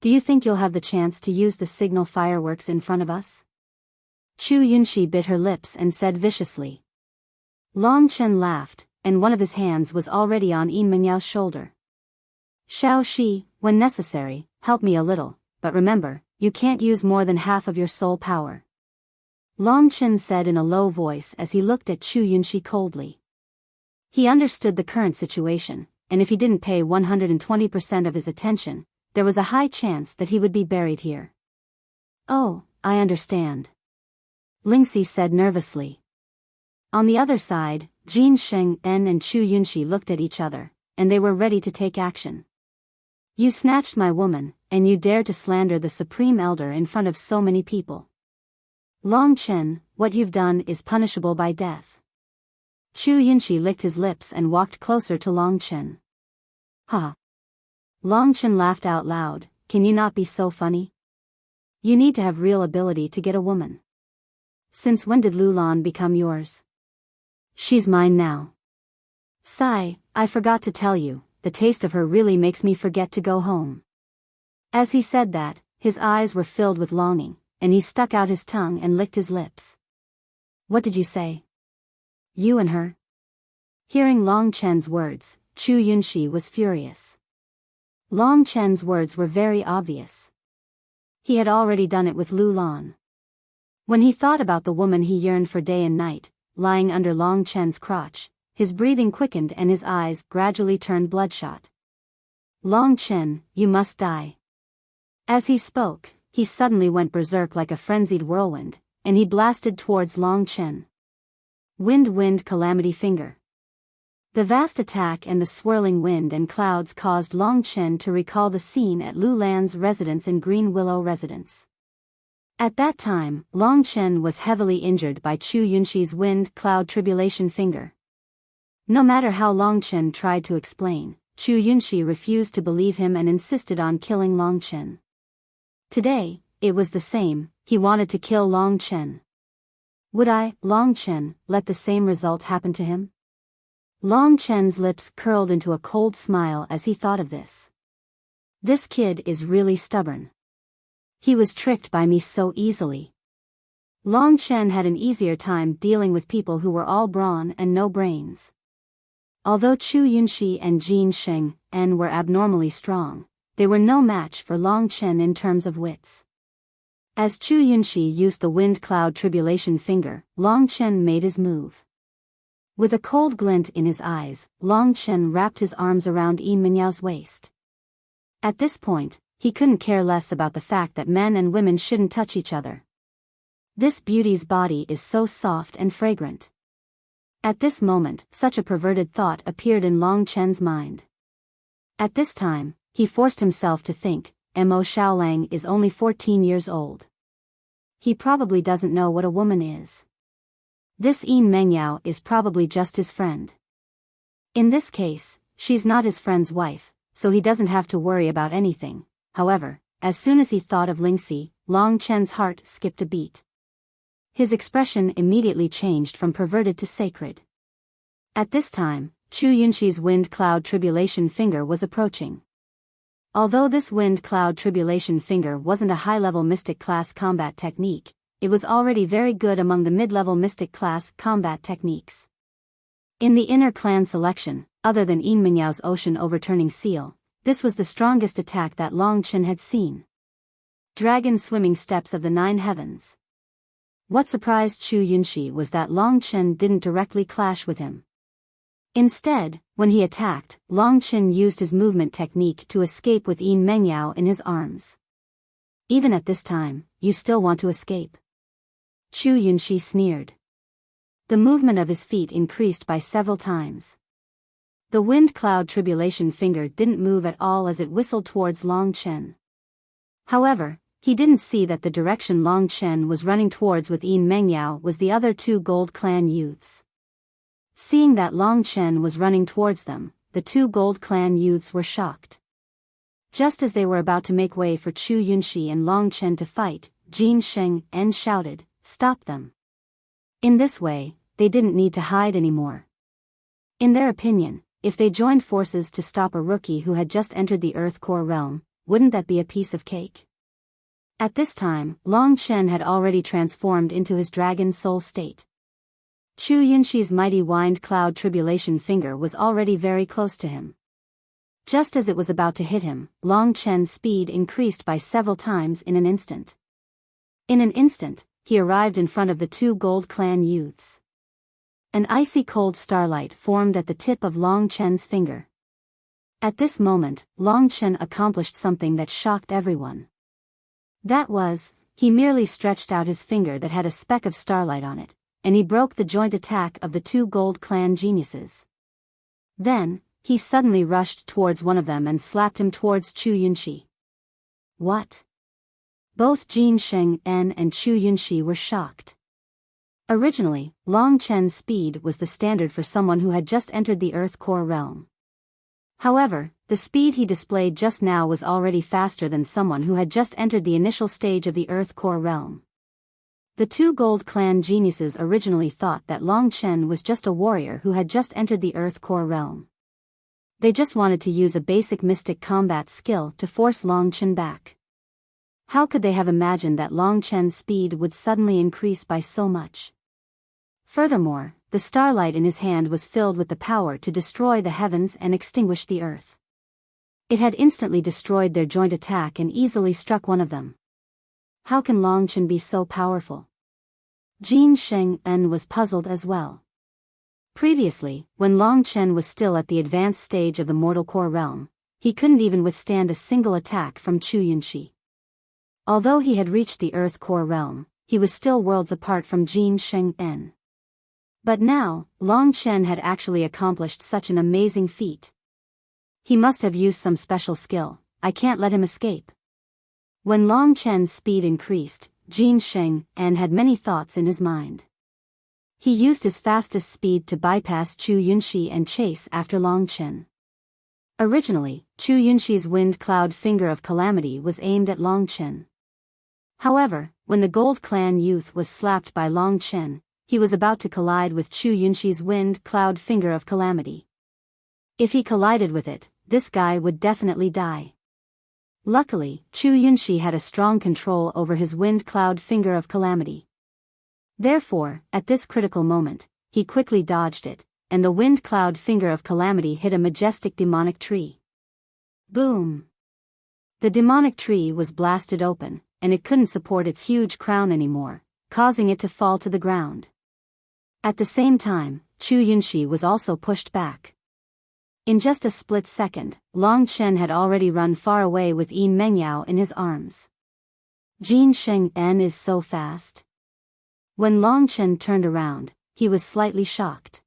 Do you think you'll have the chance to use the signal fireworks in front of us? Chu Yunxi bit her lips and said viciously. Long Chen laughed, and one of his hands was already on Yin Menyao's shoulder. Shao Shi, when necessary, help me a little, but remember, you can't use more than half of your soul power. Long Chen said in a low voice as he looked at Chu Yunxi coldly. He understood the current situation, and if he didn't pay 120% of his attention, there was a high chance that he would be buried here. Oh, I understand. Lingxi said nervously. On the other side, Jin Sheng En and Chu Yunxi looked at each other, and they were ready to take action. You snatched my woman, and you dared to slander the Supreme Elder in front of so many people. Long Chen, what you've done is punishable by death. Chu Yunxi licked his lips and walked closer to Long Chen. Ha! Long Chen laughed out loud. Can you not be so funny? You need to have real ability to get a woman. Since when did Lulan become yours? She's mine now. Sigh, I forgot to tell you, the taste of her really makes me forget to go home. As he said that, his eyes were filled with longing, and he stuck out his tongue and licked his lips. What did you say? You and her? Hearing Long Chen's words, Chu Yunxi was furious. Long Chen's words were very obvious. He had already done it with Lu Lan. When he thought about the woman he yearned for day and night, lying under Long Chen's crotch, his breathing quickened and his eyes gradually turned bloodshot. Long Chen, you must die. As he spoke, he suddenly went berserk like a frenzied whirlwind, and he blasted towards Long Chen. Wind calamity finger. The vast attack and the swirling wind and clouds caused Long Chen to recall the scene at Lu Lan's residence in Green Willow Residence. At that time, Long Chen was heavily injured by Chu Yunxi's wind cloud tribulation finger. No matter how Long Chen tried to explain, Chu Yunxi refused to believe him and insisted on killing Long Chen. Today, it was the same, he wanted to kill Long Chen. Would I, Long Chen, let the same result happen to him? Long Chen's lips curled into a cold smile as he thought of this. This kid is really stubborn. He was tricked by me so easily. Long Chen had an easier time dealing with people who were all brawn and no brains. Although Chu Yunxi and Jin Sheng En were abnormally strong, they were no match for Long Chen in terms of wits. As Chu Yunxi used the wind cloud tribulation finger, Long Chen made his move. With a cold glint in his eyes, Long Chen wrapped his arms around Yin Menyao's waist. At this point, he couldn't care less about the fact that men and women shouldn't touch each other. This beauty's body is so soft and fragrant. At this moment, such a perverted thought appeared in Long Chen's mind. At this time, he forced himself to think, Mo Xiaolang is only 14 years old. He probably doesn't know what a woman is. This Yin Mengyao is probably just his friend. In this case, she's not his friend's wife, so he doesn't have to worry about anything. However, as soon as he thought of Lingxi, Long Chen's heart skipped a beat. His expression immediately changed from perverted to sacred. At this time, Chu Yunxi's wind cloud tribulation finger was approaching. Although this wind cloud tribulation finger wasn't a high-level mystic class combat technique, it was already very good among the mid-level mystic class combat techniques. In the inner clan selection, other than Yin Menyao's ocean overturning seal, this was the strongest attack that Long Chen had seen. Dragon swimming steps of the 9 heavens. What surprised Chu Yunxi was that Long Chen didn't directly clash with him. Instead, when he attacked, Long Chen used his movement technique to escape with Yin Mengyao in his arms. Even at this time, you still want to escape? Chu Yunxi sneered. The movement of his feet increased by several times. The wind cloud tribulation finger didn't move at all as it whistled towards Long Chen. However, he didn't see that the direction Long Chen was running towards with Yin Mengyao was the other 2 Gold Clan youths. Seeing that Long Chen was running towards them, the 2 Gold Clan youths were shocked. Just as they were about to make way for Chu Yunxi and Long Chen to fight, Jin Sheng En shouted, "Stop them." In this way, they didn't need to hide anymore. In their opinion, if they joined forces to stop a rookie who had just entered the Earth Core realm, wouldn't that be a piece of cake? At this time, Long Chen had already transformed into his dragon soul state. Chu Yunxi's mighty wind cloud tribulation finger was already very close to him. Just as it was about to hit him, Long Chen's speed increased by several times in an instant. In an instant, he arrived in front of the two Gold Clan youths. An icy cold starlight formed at the tip of Long Chen's finger. At this moment, Long Chen accomplished something that shocked everyone. That was, he merely stretched out his finger that had a speck of starlight on it, and he broke the joint attack of the two Gold Clan geniuses. Then, he suddenly rushed towards one of them and slapped him towards Chu Yunxi. What? Both Jin Sheng-en and Chu Yunxi were shocked. Originally, Long Chen's speed was the standard for someone who had just entered the Earth Core realm. However, the speed he displayed just now was already faster than someone who had just entered the initial stage of the Earth Core realm. The two Gold Clan geniuses originally thought that Long Chen was just a warrior who had just entered the Earth Core realm. They just wanted to use a basic mystic combat skill to force Long Chen back. How could they have imagined that Long Chen's speed would suddenly increase by so much? Furthermore, the starlight in his hand was filled with the power to destroy the heavens and extinguish the earth. It had instantly destroyed their joint attack and easily struck one of them. How can Long Chen be so powerful? Jin Sheng-en was puzzled as well. Previously, when Long Chen was still at the advanced stage of the Mortal Core realm, he couldn't even withstand a single attack from Chu Yunxi. Although he had reached the Earth Core realm, he was still worlds apart from Jin Sheng-en. But now, Long Chen had actually accomplished such an amazing feat. He must have used some special skill. I can't let him escape. When Long Chen's speed increased, Jin Sheng-en had many thoughts in his mind. He used his fastest speed to bypass Chu Yunxi and chase after Long Chen. Originally, Chu Yunxi's wind cloud finger of calamity was aimed at Long Chen. However, when the Gold Clan youth was slapped by Long Chen, he was about to collide with Chu Yunxi's wind cloud finger of calamity. If he collided with it, this guy would definitely die. Luckily, Chu Yunxi had a strong control over his wind cloud finger of calamity. Therefore, at this critical moment, he quickly dodged it, and the wind cloud finger of calamity hit a majestic demonic tree. Boom! The demonic tree was blasted open, and it couldn't support its huge crown anymore, causing it to fall to the ground. At the same time, Chu Yunxi was also pushed back. In just a split second, Long Chen had already run far away with Yin Mengyao in his arms. Jin Sheng-en is so fast. When Long Chen turned around, he was slightly shocked.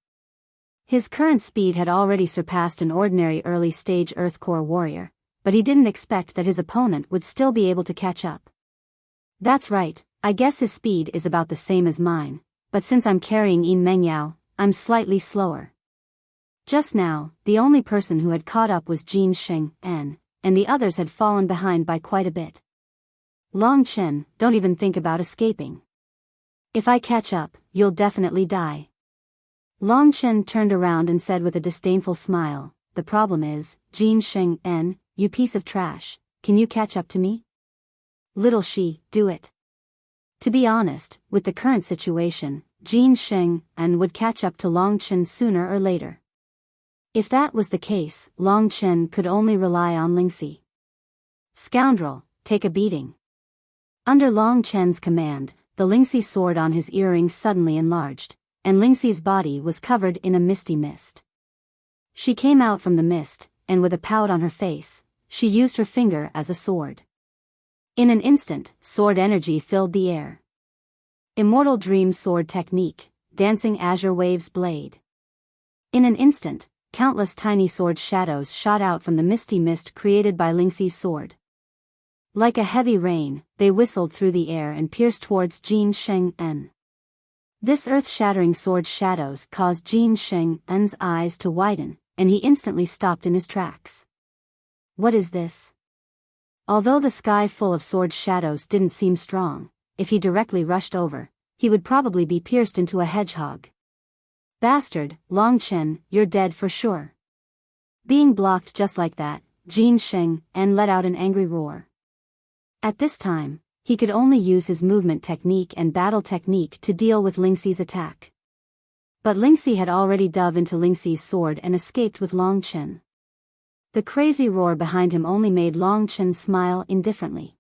His current speed had already surpassed an ordinary early-stage Earth Core warrior, but he didn't expect that his opponent would still be able to catch up. That's right, I guess his speed is about the same as mine, but since I'm carrying Yin Mengyao, I'm slightly slower. Just now, the only person who had caught up was Jin Sheng-en, and the others had fallen behind by quite a bit. Long Chen, don't even think about escaping. If I catch up, you'll definitely die. Long Chen turned around and said with a disdainful smile, the problem is, Jin Sheng-en, you piece of trash, can you catch up to me? Little she, do it. To be honest, with the current situation, Jin Sheng-en would catch up to Long Chen sooner or later. If that was the case, Long Chen could only rely on Lingxi. Scoundrel, take a beating. Under Long Chen's command, the Lingxi sword on his earring suddenly enlarged, and Lingxi's body was covered in a misty mist. She came out from the mist, and with a pout on her face, she used her finger as a sword. In an instant, sword energy filled the air. Immortal Dream Sword Technique, Dancing Azure Waves Blade. In an instant, countless tiny sword shadows shot out from the misty mist created by Lingxi's sword. Like a heavy rain, they whistled through the air and pierced towards Jin Sheng-en. This earth-shattering sword shadows caused Jin Sheng-en's eyes to widen, and he instantly stopped in his tracks. What is this? Although the sky full of sword shadows didn't seem strong, if he directly rushed over, he would probably be pierced into a hedgehog. Bastard, Long Chen, you're dead for sure. Being blocked just like that, Jin Sheng En let out an angry roar. At this time, he could only use his movement technique and battle technique to deal with Lingxi's attack. But Lingxi had already dove into Lingxi's sword and escaped with Long Chen. The crazy roar behind him only made Long Chen smile indifferently.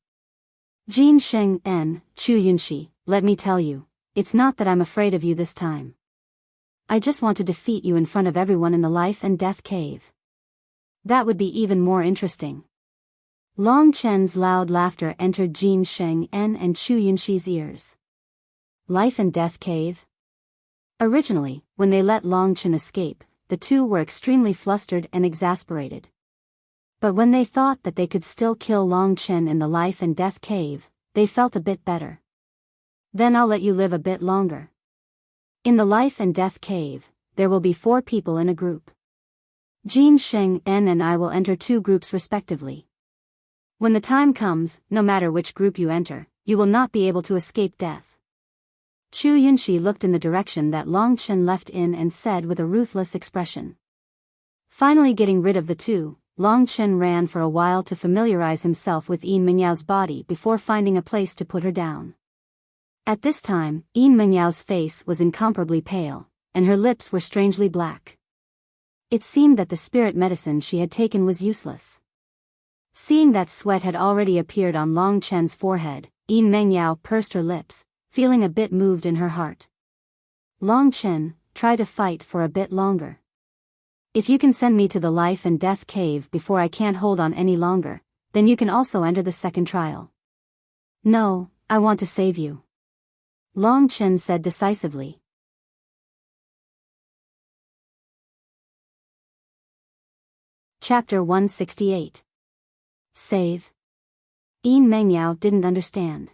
Jin Sheng En, Chu Yunxi, let me tell you, it's not that I'm afraid of you this time. I just want to defeat you in front of everyone in the life and death cave. That would be even more interesting. Long Chen's loud laughter entered Jin Sheng En and Chu Yunxi's ears. Life and death cave? Originally, when they let Long Chen escape, the two were extremely flustered and exasperated. But when they thought that they could still kill Long Chen in the life and death cave, they felt a bit better. Then I'll let you live a bit longer. In the life and death cave, there will be 4 people in a group. Jin Sheng En and I will enter 2 groups respectively. When the time comes, no matter which group you enter, you will not be able to escape death. Chu Yunxi looked in the direction that Long Chen left in and said with a ruthless expression. Finally getting rid of the 2, Long Chen ran for a while to familiarize himself with Yin Mengyao's body before finding a place to put her down. At this time, Yin Mengyao's face was incomparably pale, and her lips were strangely black. It seemed that the spirit medicine she had taken was useless. Seeing that sweat had already appeared on Long Chen's forehead, Yin Mengyao pursed her lips, feeling a bit moved in her heart. Long Chen, try to fight for a bit longer. If you can send me to the life and death cave before I can't hold on any longer, then you can also enter the second trial. No, I want to save you. Long Chen said decisively. Chapter 168. Save. Yin Mengyao didn't understand.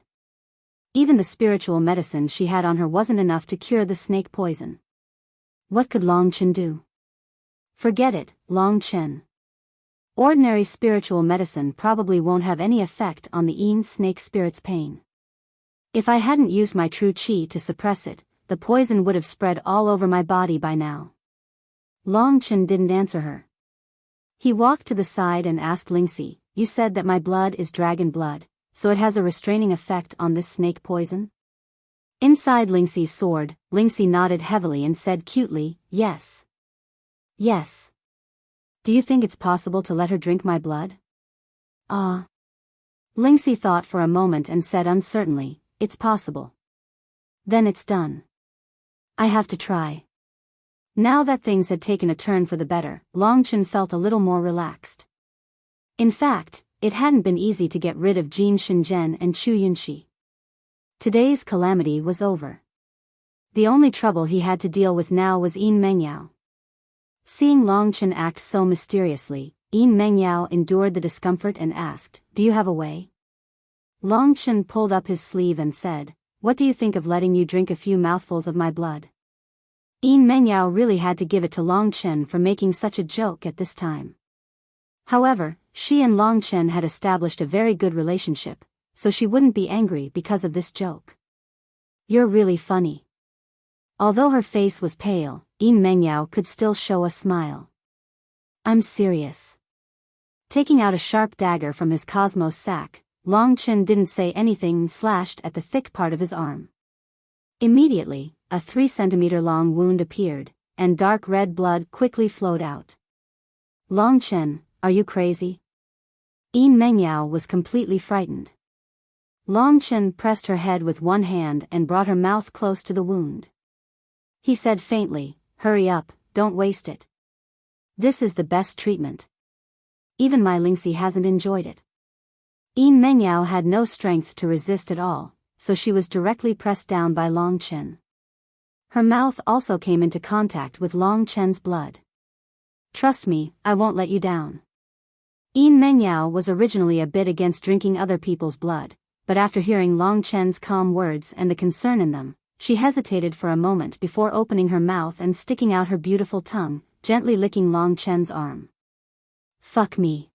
Even the spiritual medicine she had on her wasn't enough to cure the snake poison. What could Long Chen do? Forget it, Long Chen. Ordinary spiritual medicine probably won't have any effect on the Yin snake spirit's pain. If I hadn't used my true qi to suppress it, the poison would have spread all over my body by now. Long Chen didn't answer her. He walked to the side and asked Lingxi, you said that my blood is dragon blood, so it has a restraining effect on this snake poison? Inside Lingxi's sword, Lingxi nodded heavily and said cutely, yes. Yes. Do you think it's possible to let her drink my blood? Ah. Lingxi thought for a moment and said uncertainly, it's possible. Then it's done. I have to try. Now that things had taken a turn for the better, Long Chen felt a little more relaxed. In fact, it hadn't been easy to get rid of Jin Shenzhen and Chu Yunxi. Today's calamity was over. The only trouble he had to deal with now was Yin Mengyao. Seeing Long Chen act so mysteriously, Yin Mengyao endured the discomfort and asked, do you have a way? Long Chen pulled up his sleeve and said, what do you think of letting you drink a few mouthfuls of my blood? Yin Mengyao really had to give it to Long Chen for making such a joke at this time. However, she and Long Chen had established a very good relationship, so she wouldn't be angry because of this joke. You're really funny. Although her face was pale, Yin Mengyao could still show a smile. I'm serious. Taking out a sharp dagger from his cosmos sack, Long Chen didn't say anything and slashed at the thick part of his arm. Immediately, a 3-centimeter-long wound appeared, and dark red blood quickly flowed out. Long Chen, are you crazy? Yin Mengyao was completely frightened. Long Chen pressed her head with one hand and brought her mouth close to the wound. He said faintly, hurry up, don't waste it. This is the best treatment. Even my Lingxi hasn't enjoyed it. Yin Mengyao had no strength to resist at all, so she was directly pressed down by Long Chen. Her mouth also came into contact with Long Chen's blood. Trust me, I won't let you down. Yin Mengyao was originally a bit against drinking other people's blood, but after hearing Long Chen's calm words and the concern in them, she hesitated for a moment before opening her mouth and sticking out her beautiful tongue, gently licking Long Chen's arm. Fuck me.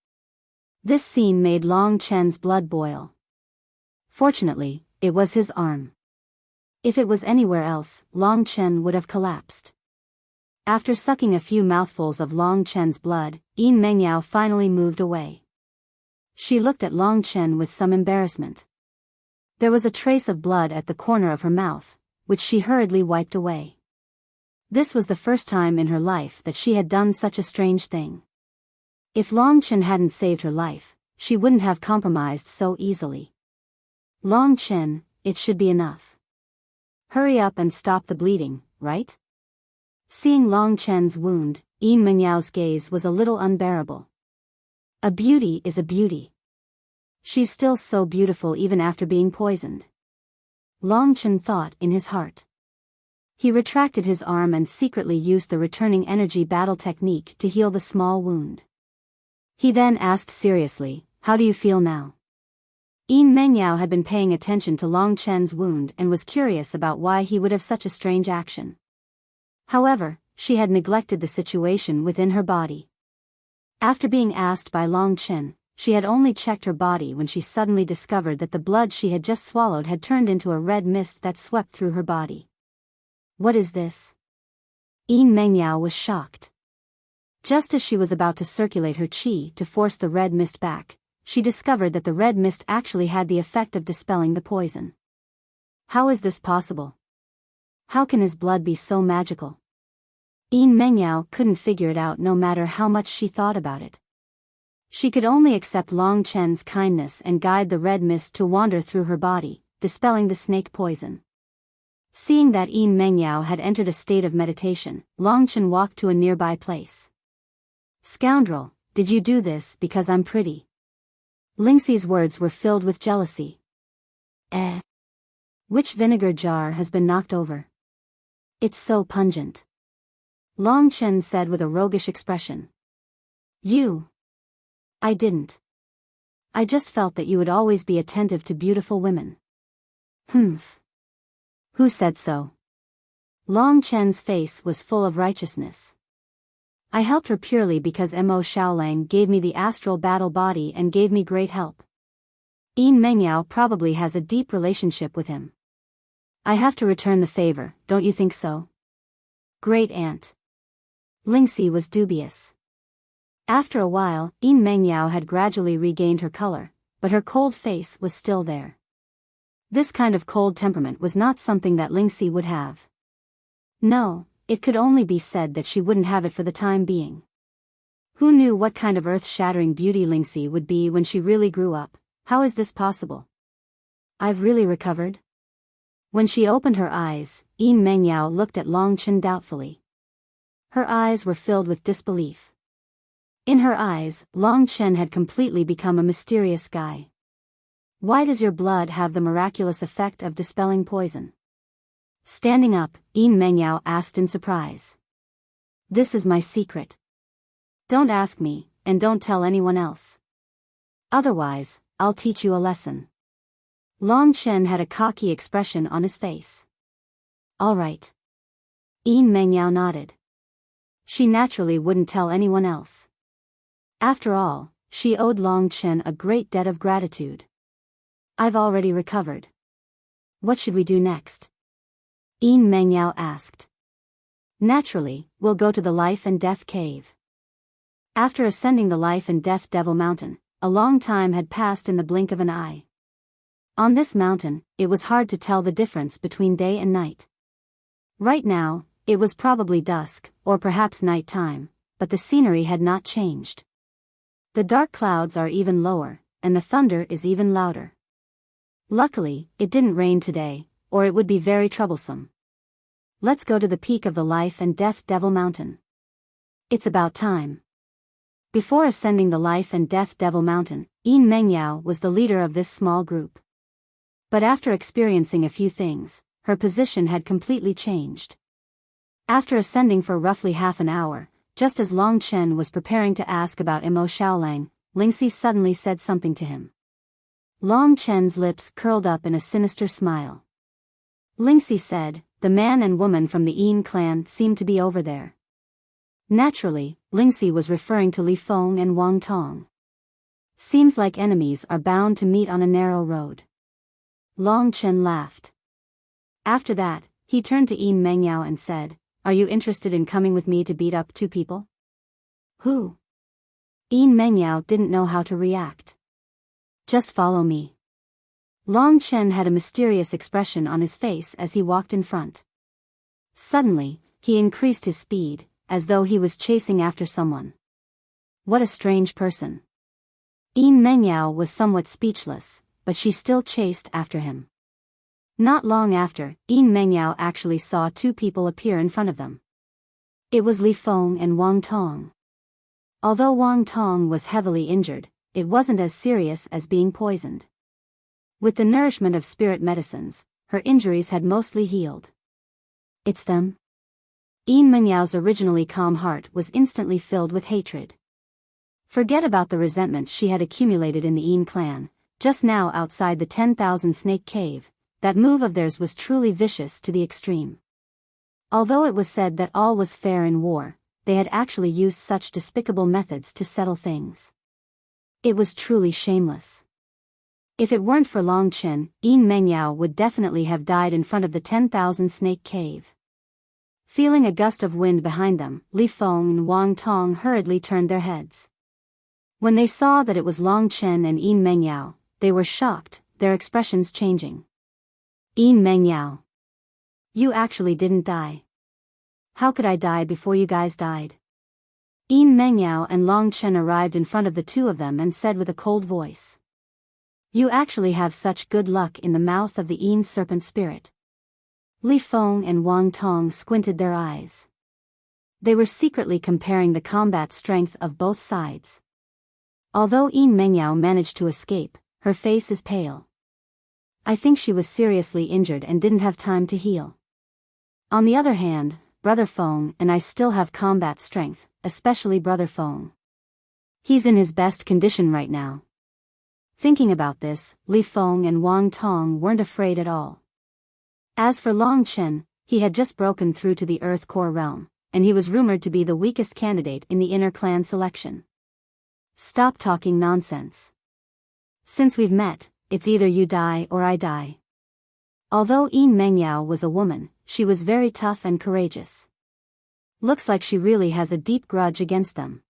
This scene made Long Chen's blood boil. Fortunately, it was his arm. If it was anywhere else, Long Chen would have collapsed. After sucking a few mouthfuls of Long Chen's blood, Yin Mengyao finally moved away. She looked at Long Chen with some embarrassment. There was a trace of blood at the corner of her mouth, which she hurriedly wiped away. This was the first time in her life that she had done such a strange thing. If Long Chen hadn't saved her life, she wouldn't have compromised so easily. Long Chen, it should be enough. Hurry up and stop the bleeding, right? Seeing Long Chen's wound, Yin Mengyao's gaze was a little unbearable. A beauty is a beauty. She's still so beautiful even after being poisoned. Long Chen thought in his heart. He retracted his arm and secretly used the returning energy battle technique to heal the small wound. He then asked seriously, "How do you feel now?" Yin Mengyao had been paying attention to Long Chen's wound and was curious about why he would have such a strange action. However, she had neglected the situation within her body. After being asked by Long Chen, she had only checked her body when she suddenly discovered that the blood she had just swallowed had turned into a red mist that swept through her body. What is this? Yin Mengyao was shocked. Just as she was about to circulate her qi to force the red mist back, she discovered that the red mist actually had the effect of dispelling the poison. How is this possible? How can his blood be so magical? Yin Mengyao couldn't figure it out no matter how much she thought about it. She could only accept Long Chen's kindness and guide the red mist to wander through her body, dispelling the snake poison. Seeing that Yin Mengyao had entered a state of meditation, Long Chen walked to a nearby place. "Scoundrel, did you do this because I'm pretty?" Lingxi's words were filled with jealousy. Which vinegar jar has been knocked over? It's so pungent. Long Chen said with a roguish expression. "You." "I didn't. I just felt that you would always be attentive to beautiful women." "Humph. Who said so?" Long Chen's face was full of righteousness. "I helped her purely because Mo Shaolang gave me the astral battle body and gave me great help. Yin Mengyao probably has a deep relationship with him. I have to return the favor, don't you think so?" "Great aunt." Lingxi was dubious. After a while, Yin Mengyao had gradually regained her color, but her cold face was still there. This kind of cold temperament was not something that Lingxi would have. No, it could only be said that she wouldn't have it for the time being. Who knew what kind of earth-shattering beauty Lingxi would be when she really grew up? How is this possible? "I've really recovered?" When she opened her eyes, Yin Mengyao looked at Long Chen doubtfully. Her eyes were filled with disbelief. In her eyes, Long Chen had completely become a mysterious guy. "Why does your blood have the miraculous effect of dispelling poison?" Standing up, Yin Mengyao asked in surprise. "This is my secret. Don't ask me, and don't tell anyone else. Otherwise, I'll teach you a lesson." Long Chen had a cocky expression on his face. "All right." Yin Mengyao nodded. She naturally wouldn't tell anyone else. After all, she owed Long Chen a great debt of gratitude. "I've already recovered. What should we do next?" Yin Mengyao asked. "Naturally, we'll go to the Life and Death Cave." After ascending the Life and Death Devil Mountain, a long time had passed in the blink of an eye. On this mountain, it was hard to tell the difference between day and night. Right now, it was probably dusk, or perhaps night time, but the scenery had not changed. The dark clouds are even lower, and the thunder is even louder. Luckily, it didn't rain today, or it would be very troublesome. Let's go to the peak of the Life and Death Devil Mountain. It's about time. Before ascending the Life and Death Devil Mountain, Yin Mengyao was the leader of this small group. But after experiencing a few things, her position had completely changed. After ascending for roughly half an hour, just as Long Chen was preparing to ask about Mo Shaolang, Lingxi suddenly said something to him. Long Chen's lips curled up in a sinister smile. Lingxi said, "The man and woman from the Yin clan seem to be over there." Naturally, Lingxi was referring to Li Feng and Wang Tong. Seems like enemies are bound to meet on a narrow road. Long Chen laughed. After that, he turned to Yin Mengyao and said, are you interested in coming with me to beat up 2 people? Who? Yin Mengyao didn't know how to react. Just follow me. Long Chen had a mysterious expression on his face as he walked in front. Suddenly, he increased his speed, as though he was chasing after someone. What a strange person. Yin Mengyao was somewhat speechless, but she still chased after him. Not long after, Yin Mengyao actually saw 2 people appear in front of them. It was Li Feng and Wang Tong. Although Wang Tong was heavily injured, it wasn't as serious as being poisoned. With the nourishment of spirit medicines, her injuries had mostly healed. It's them? Yin Mengyao's originally calm heart was instantly filled with hatred. Forget about the resentment she had accumulated in the Yin clan, just now outside the 10,000 snake cave, that move of theirs was truly vicious to the extreme. Although it was said that all was fair in war, they had actually used such despicable methods to settle things. It was truly shameless. If it weren't for Long Chen, Yin Mengyao would definitely have died in front of the 10,000 snake cave. Feeling a gust of wind behind them, Li Feng and Wang Tong hurriedly turned their heads. When they saw that it was Long Chen and Yin Mengyao, they were shocked, their expressions changing. Yin Mengyao. You actually didn't die. How could I die before you guys died? Yin Mengyao and Long Chen arrived in front of the 2 of them and said with a cold voice. You actually have such good luck in the mouth of the Yin serpent spirit. Li Feng and Wang Tong squinted their eyes. They were secretly comparing the combat strength of both sides. Although Yin Mengyao managed to escape, her face is pale. I think she was seriously injured and didn't have time to heal. On the other hand, Brother Feng and I still have combat strength, especially Brother Feng. He's in his best condition right now. Thinking about this, Li Feng and Wang Tong weren't afraid at all. As for Long Chen, he had just broken through to the Earth Core realm, and he was rumored to be the weakest candidate in the inner clan selection. Stop talking nonsense. Since we've met, it's either you die or I die. Although Yin Mengyao was a woman, she was very tough and courageous. Looks like she really has a deep grudge against them.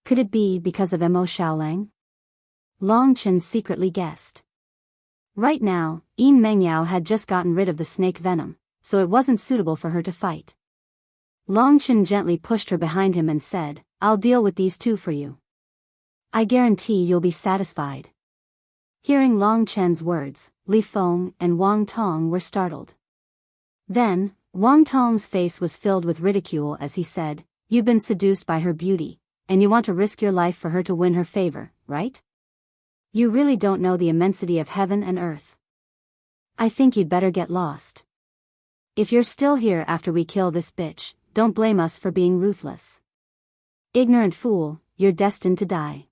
Could it be because of Mo Xiaolang? Long Chen secretly guessed. Right now, Yin Mengyao had just gotten rid of the snake venom, so it wasn't suitable for her to fight. Long Chen gently pushed her behind him and said, I'll deal with these 2 for you. I guarantee you'll be satisfied. Hearing Long Chen's words, Li Feng and Wang Tong were startled. Then, Wang Tong's face was filled with ridicule as he said, You've been seduced by her beauty, and you want to risk your life for her to win her favor, right? You really don't know the immensity of heaven and earth. I think you'd better get lost. If you're still here after we kill this bitch, don't blame us for being ruthless. Ignorant fool, you're destined to die.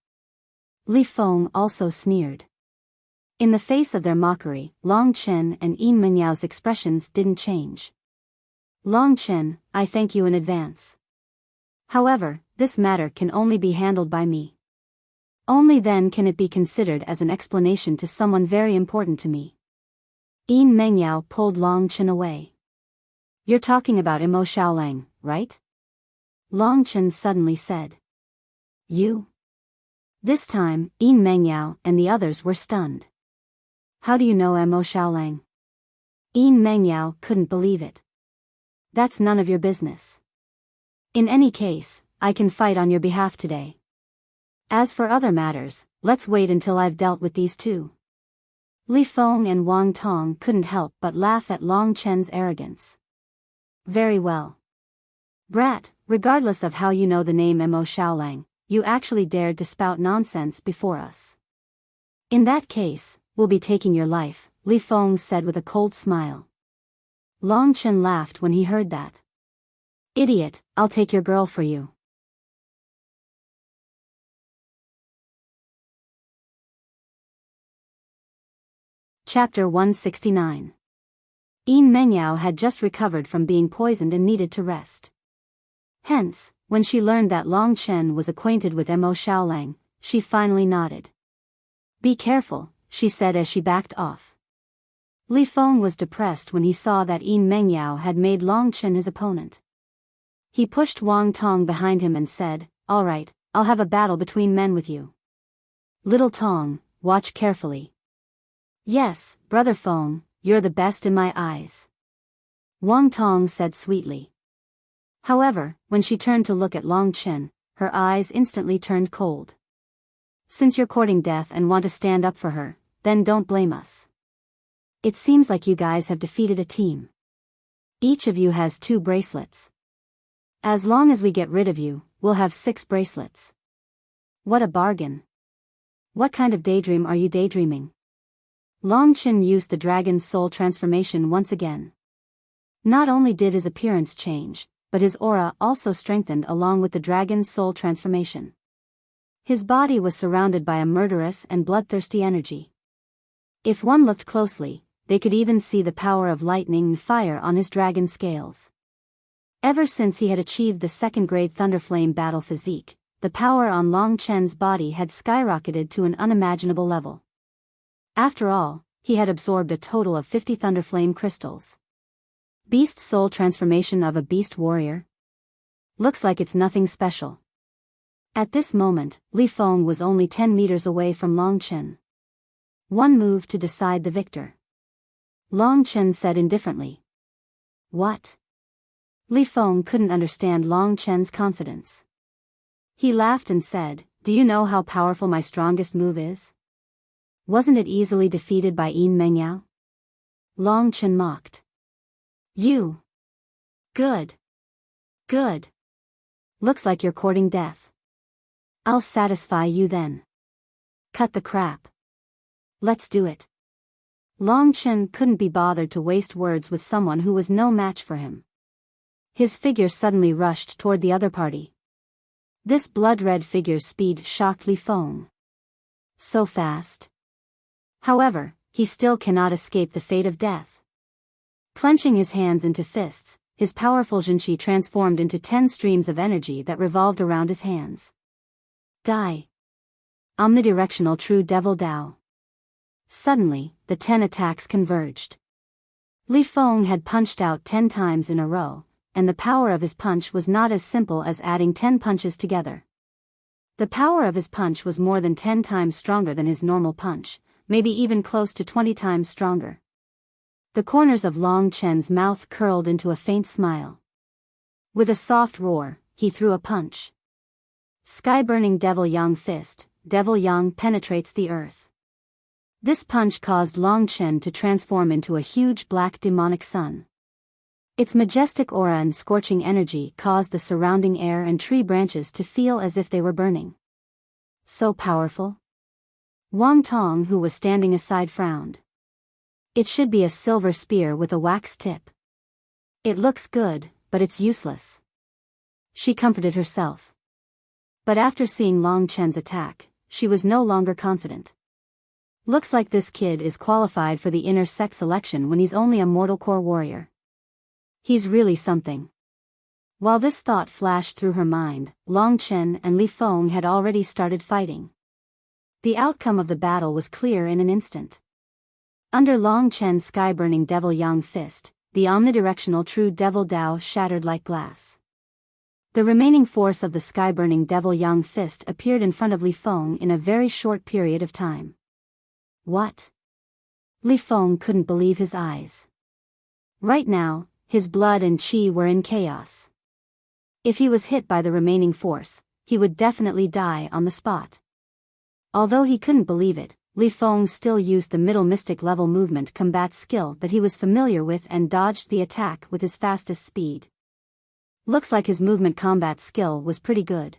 Li Feng also sneered. In the face of their mockery, Long Chen and Yin Mengyao's expressions didn't change. Long Chen, I thank you in advance. However, this matter can only be handled by me. Only then can it be considered as an explanation to someone very important to me. Yin Mengyao pulled Long Chen away. You're talking about Mo Xiaolang, right? Long Chen suddenly said. You? This time, Yin Mengyao and the others were stunned. How do you know Mo Xiaolang? Yin Mengyao couldn't believe it. That's none of your business. In any case, I can fight on your behalf today. As for other matters, let's wait until I've dealt with these 2. Li Feng and Wang Tong couldn't help but laugh at Long Chen's arrogance. Very well. Brat, regardless of how you know the name Mo Xiaolang, you actually dared to spout nonsense before us. In that case, we'll be taking your life, Li Feng said with a cold smile. Long Chen laughed when he heard that. Idiot, I'll take your girl for you. Chapter 169. Yin Mengyao had just recovered from being poisoned and needed to rest. Hence, when she learned that Long Chen was acquainted with Mo Xiaolang, she finally nodded. Be careful, she said as she backed off. Li Feng was depressed when he saw that Yin Mengyao had made Long Chen his opponent. He pushed Wang Tong behind him and said, "All right, I'll have a battle between men with you. Little Tong, watch carefully." "Yes, Brother Feng, you're the best in my eyes," Wang Tong said sweetly. However, when she turned to look at Long Chen, her eyes instantly turned cold. "Since you're courting death and want to stand up for her, then don't blame us. It seems like you guys have defeated a team. Each of you has 2 bracelets. As long as we get rid of you, we'll have 6 bracelets. What a bargain. What kind of daydream are you daydreaming?" Long Chen used the dragon's soul transformation once again. Not only did his appearance change, but his aura also strengthened along with the dragon's soul transformation. His body was surrounded by a murderous and bloodthirsty energy. If one looked closely, they could even see the power of lightning and fire on his dragon scales. Ever since he had achieved the 2nd-grade Thunderflame battle physique, the power on Long Chen's body had skyrocketed to an unimaginable level. After all, he had absorbed a total of 50 Thunderflame crystals. Beast soul transformation of a beast warrior? Looks like it's nothing special. At this moment, Li Feng was only 10 meters away from Long Chen. One move to decide the victor. Long Chen said indifferently. What? Li Feng couldn't understand Long Chen's confidence. He laughed and said, "Do you know how powerful my strongest move is? Wasn't it easily defeated by Yin Mengyao?" Long Chen mocked. "You? Good. Good. Looks like you're courting death. I'll satisfy you then. Cut the crap. Let's do it." Long Chen couldn't be bothered to waste words with someone who was no match for him. His figure suddenly rushed toward the other party. This blood-red figure's speed shocked Li Feng. So fast. However, he still cannot escape the fate of death. Clenching his hands into fists, his powerful Zhenqi transformed into 10 streams of energy that revolved around his hands. Die. Omnidirectional True Devil Dao. Suddenly, the 10 attacks converged. Li Feng had punched out 10 times in a row, and the power of his punch was not as simple as adding 10 punches together. The power of his punch was more than 10 times stronger than his normal punch, maybe even close to 20 times stronger. The corners of Long Chen's mouth curled into a faint smile. With a soft roar, he threw a punch. Sky-burning Devil Yang Fist, Devil Yang penetrates the earth. This punch caused Long Chen to transform into a huge black demonic sun. Its majestic aura and scorching energy caused the surrounding air and tree branches to feel as if they were burning. So powerful? Wang Tong, who was standing aside, frowned. It should be a silver spear with a wax tip. It looks good, but it's useless. She comforted herself. But after seeing Long Chen's attack, she was no longer confident. Looks like this kid is qualified for the inner sex selection when he's only a mortal core warrior. He's really something. While this thought flashed through her mind, Long Chen and Li Feng had already started fighting. The outcome of the battle was clear in an instant. Under Long Chen's sky-burning Devil Yang Fist, the omnidirectional True Devil Dao shattered like glass. The remaining force of the sky-burning Devil Yang Fist appeared in front of Li Feng in a very short period of time. What? Li Feng couldn't believe his eyes. Right now, his blood and qi were in chaos. If he was hit by the remaining force, he would definitely die on the spot. Although he couldn't believe it, Li Feng still used the middle mystic level movement combat skill that he was familiar with and dodged the attack with his fastest speed. Looks like his movement combat skill was pretty good.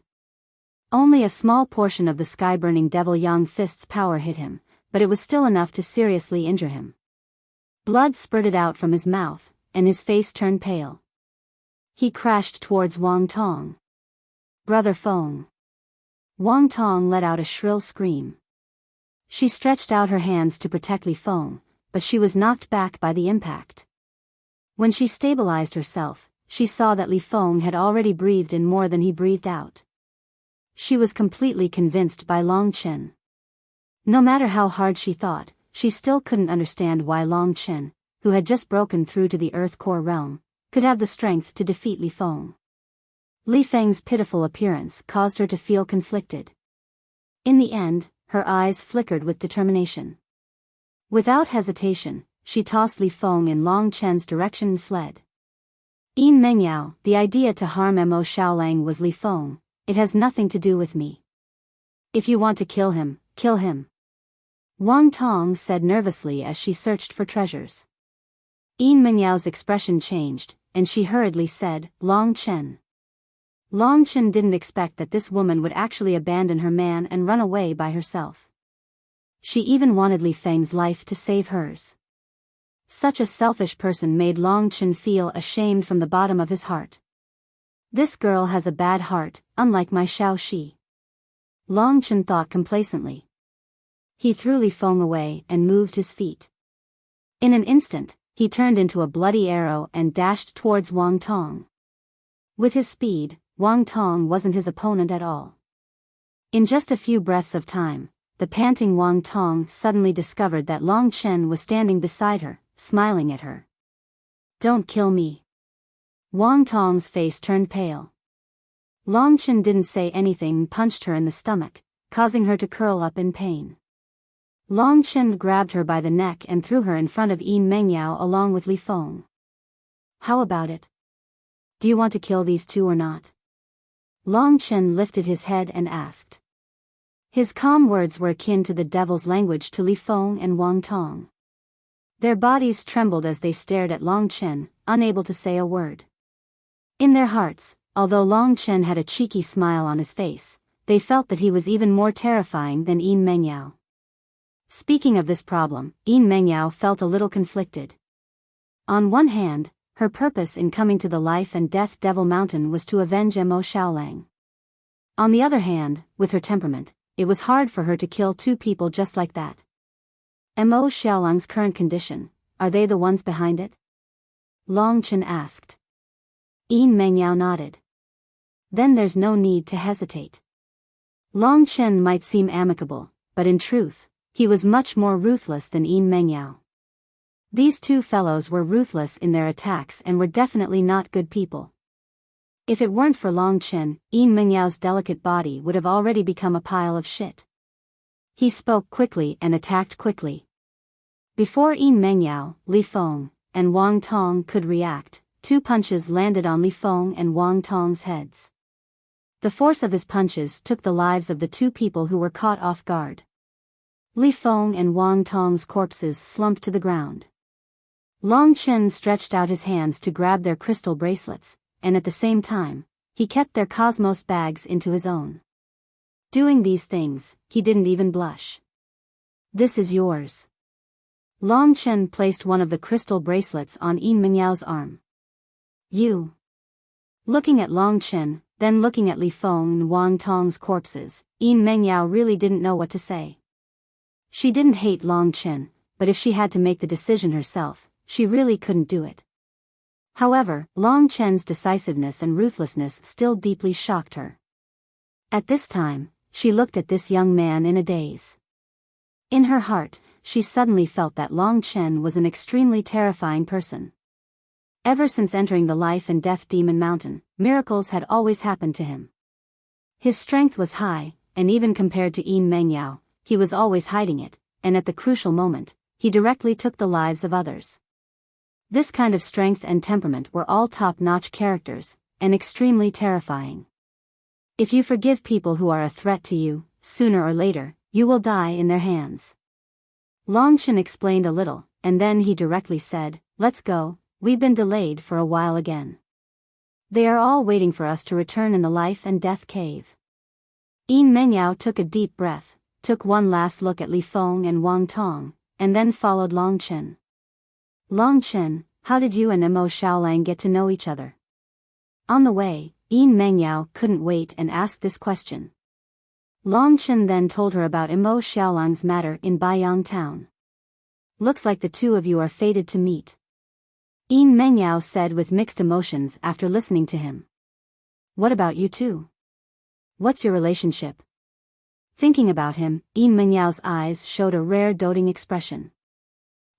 Only a small portion of the sky-burning Devil Yang Fist's power hit him, but it was still enough to seriously injure him. Blood spurted out from his mouth, and his face turned pale. He crashed towards Wang Tong. "Brother Feng." Wang Tong let out a shrill scream. She stretched out her hands to protect Li Feng, but she was knocked back by the impact. When she stabilized herself, she saw that Li Feng had already breathed in more than he breathed out. She was completely convinced by Long Chen. No matter how hard she thought, she still couldn't understand why Long Chen, who had just broken through to the Earth Core realm, could have the strength to defeat Li Feng. Li Feng's pitiful appearance caused her to feel conflicted. In the end, her eyes flickered with determination. Without hesitation, she tossed Li Feng in Long Chen's direction and fled. Yin Mengyao, the idea to harm Mo Xiaolang was Li Feng. It has nothing to do with me. If you want to kill him, kill him. Wang Tong said nervously as she searched for treasures. Yin Mengyao's expression changed, and she hurriedly said, Long Chen. Long Chen didn't expect that this woman would actually abandon her man and run away by herself. She even wanted Li Feng's life to save hers. Such a selfish person made Long Chen feel ashamed from the bottom of his heart. This girl has a bad heart, unlike my Xiao Shi. Long Chen thought complacently. He threw Li Feng away and moved his feet. In an instant, he turned into a bloody arrow and dashed towards Wang Tong. With his speed, Wang Tong wasn't his opponent at all. In just a few breaths of time, the panting Wang Tong suddenly discovered that Long Chen was standing beside her, smiling at her. Don't kill me. Wang Tong's face turned pale. Long Chen didn't say anything and punched her in the stomach, causing her to curl up in pain. Long Chen grabbed her by the neck and threw her in front of Yin Mengyao along with Li Feng. How about it? Do you want to kill these two or not? Long Chen lifted his head and asked. His calm words were akin to the devil's language to Li Feng and Wang Tong. Their bodies trembled as they stared at Long Chen, unable to say a word. In their hearts, although Long Chen had a cheeky smile on his face, they felt that he was even more terrifying than Yin Mengyao. Speaking of this problem, Yin Mengyao felt a little conflicted. On one hand, her purpose in coming to the Life and Death Devil Mountain was to avenge Mo Xiaolang. On the other hand, with her temperament, it was hard for her to kill two people just like that. Mo Xiaolang's current condition, are they the ones behind it? Long Chen asked. Yin Mengyao nodded. Then there's no need to hesitate. Long Chen might seem amicable, but in truth, he was much more ruthless than Yin Mengyao. These two fellows were ruthless in their attacks and were definitely not good people. If it weren't for Long Chen, Yin Mengyao's delicate body would have already become a pile of shit. He spoke quickly and attacked quickly. Before Yin Mengyao, Li Feng, and Wang Tong could react, two punches landed on Li Feng and Wang Tong's heads. The force of his punches took the lives of the two people who were caught off guard. Li Feng and Wang Tong's corpses slumped to the ground. Long Chen stretched out his hands to grab their crystal bracelets, and at the same time, he kept their cosmos bags into his own. Doing these things, he didn't even blush. This is yours. Long Chen placed one of the crystal bracelets on Yin Mengyao's arm. You. Looking at Long Chen, then looking at Li Feng and Wang Tong's corpses, Yin Mengyao really didn't know what to say. She didn't hate Long Chen, but if she had to make the decision herself, she really couldn't do it. However, Long Chen's decisiveness and ruthlessness still deeply shocked her. At this time, she looked at this young man in a daze. In her heart, she suddenly felt that Long Chen was an extremely terrifying person. Ever since entering the Life and Death Demon Mountain, miracles had always happened to him. His strength was high, and even compared to Yin Mengyao, he was always hiding it, and at the crucial moment, he directly took the lives of others. This kind of strength and temperament were all top-notch characters, and extremely terrifying. If you forgive people who are a threat to you, sooner or later, you will die in their hands. Long Chen explained a little, and then he directly said, "Let's go, we've been delayed for a while again. They are all waiting for us to return in the Life and Death Cave." Yin Mengyao took a deep breath, took one last look at Li Feng and Wang Tong, and then followed Long Chen. Long Chen, how did you and Mo Xiaolang get to know each other? On the way, Yin Mengyao couldn't wait and asked this question. Long Chen then told her about Mo Xiaolang's matter in Biyao town. Looks like the two of you are fated to meet. Yin Mengyao said with mixed emotions after listening to him. What about you two? What's your relationship? Thinking about him, Yin Mengyao's eyes showed a rare doting expression.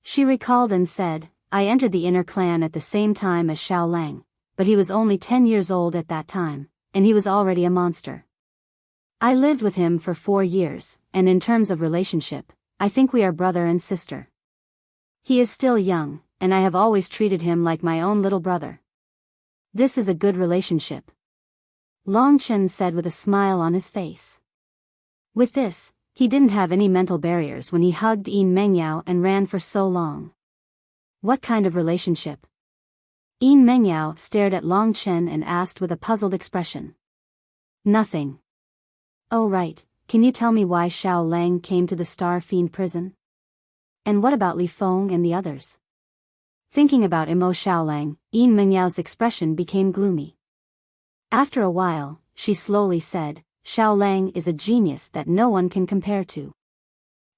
She recalled and said, I entered the inner clan at the same time as Xiaolang, but he was only 10 years old at that time, and he was already a monster. I lived with him for 4 years, and in terms of relationship, I think we are brother and sister. He is still young, and I have always treated him like my own little brother. This is a good relationship, Long Chen said with a smile on his face. With this, he didn't have any mental barriers when he hugged Yin Mengyao and ran for so long. What kind of relationship? Yin Mengyao stared at Long Chen and asked with a puzzled expression. Nothing. Oh right, can you tell me why Xiao Lang came to the Star Fiend prison? And what about Li Feng and the others? Thinking about Imo Xiaolang, Yin Mengyao's expression became gloomy. After a while, she slowly said, Xiao Lang is a genius that no one can compare to.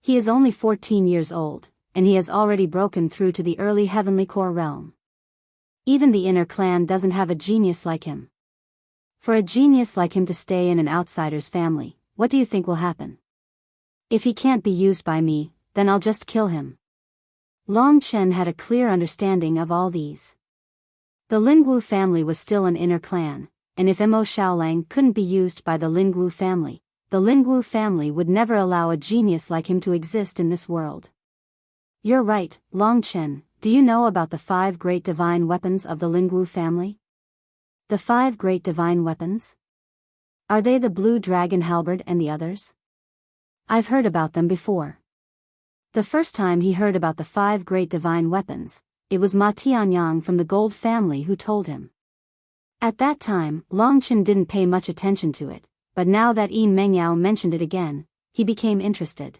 He is only 14 years old, and he has already broken through to the early heavenly core realm. Even the inner clan doesn't have a genius like him. For a genius like him to stay in an outsider's family, what do you think will happen? If he can't be used by me, then I'll just kill him. Long Chen had a clear understanding of all these. The Lingwu family was still an inner clan, and if Mo Xiaolang couldn't be used by the Lingwu family would never allow a genius like him to exist in this world. You're right, Long Chen, do you know about the 5 great divine weapons of the Lingwu family? The 5 great divine weapons? Are they the blue dragon halberd and the others? I've heard about them before. The first time he heard about the 5 great divine weapons, it was Ma Tianyang from the Gold family who told him. At that time, Long Chen didn't pay much attention to it, but now that Yin Mengyao mentioned it again, he became interested.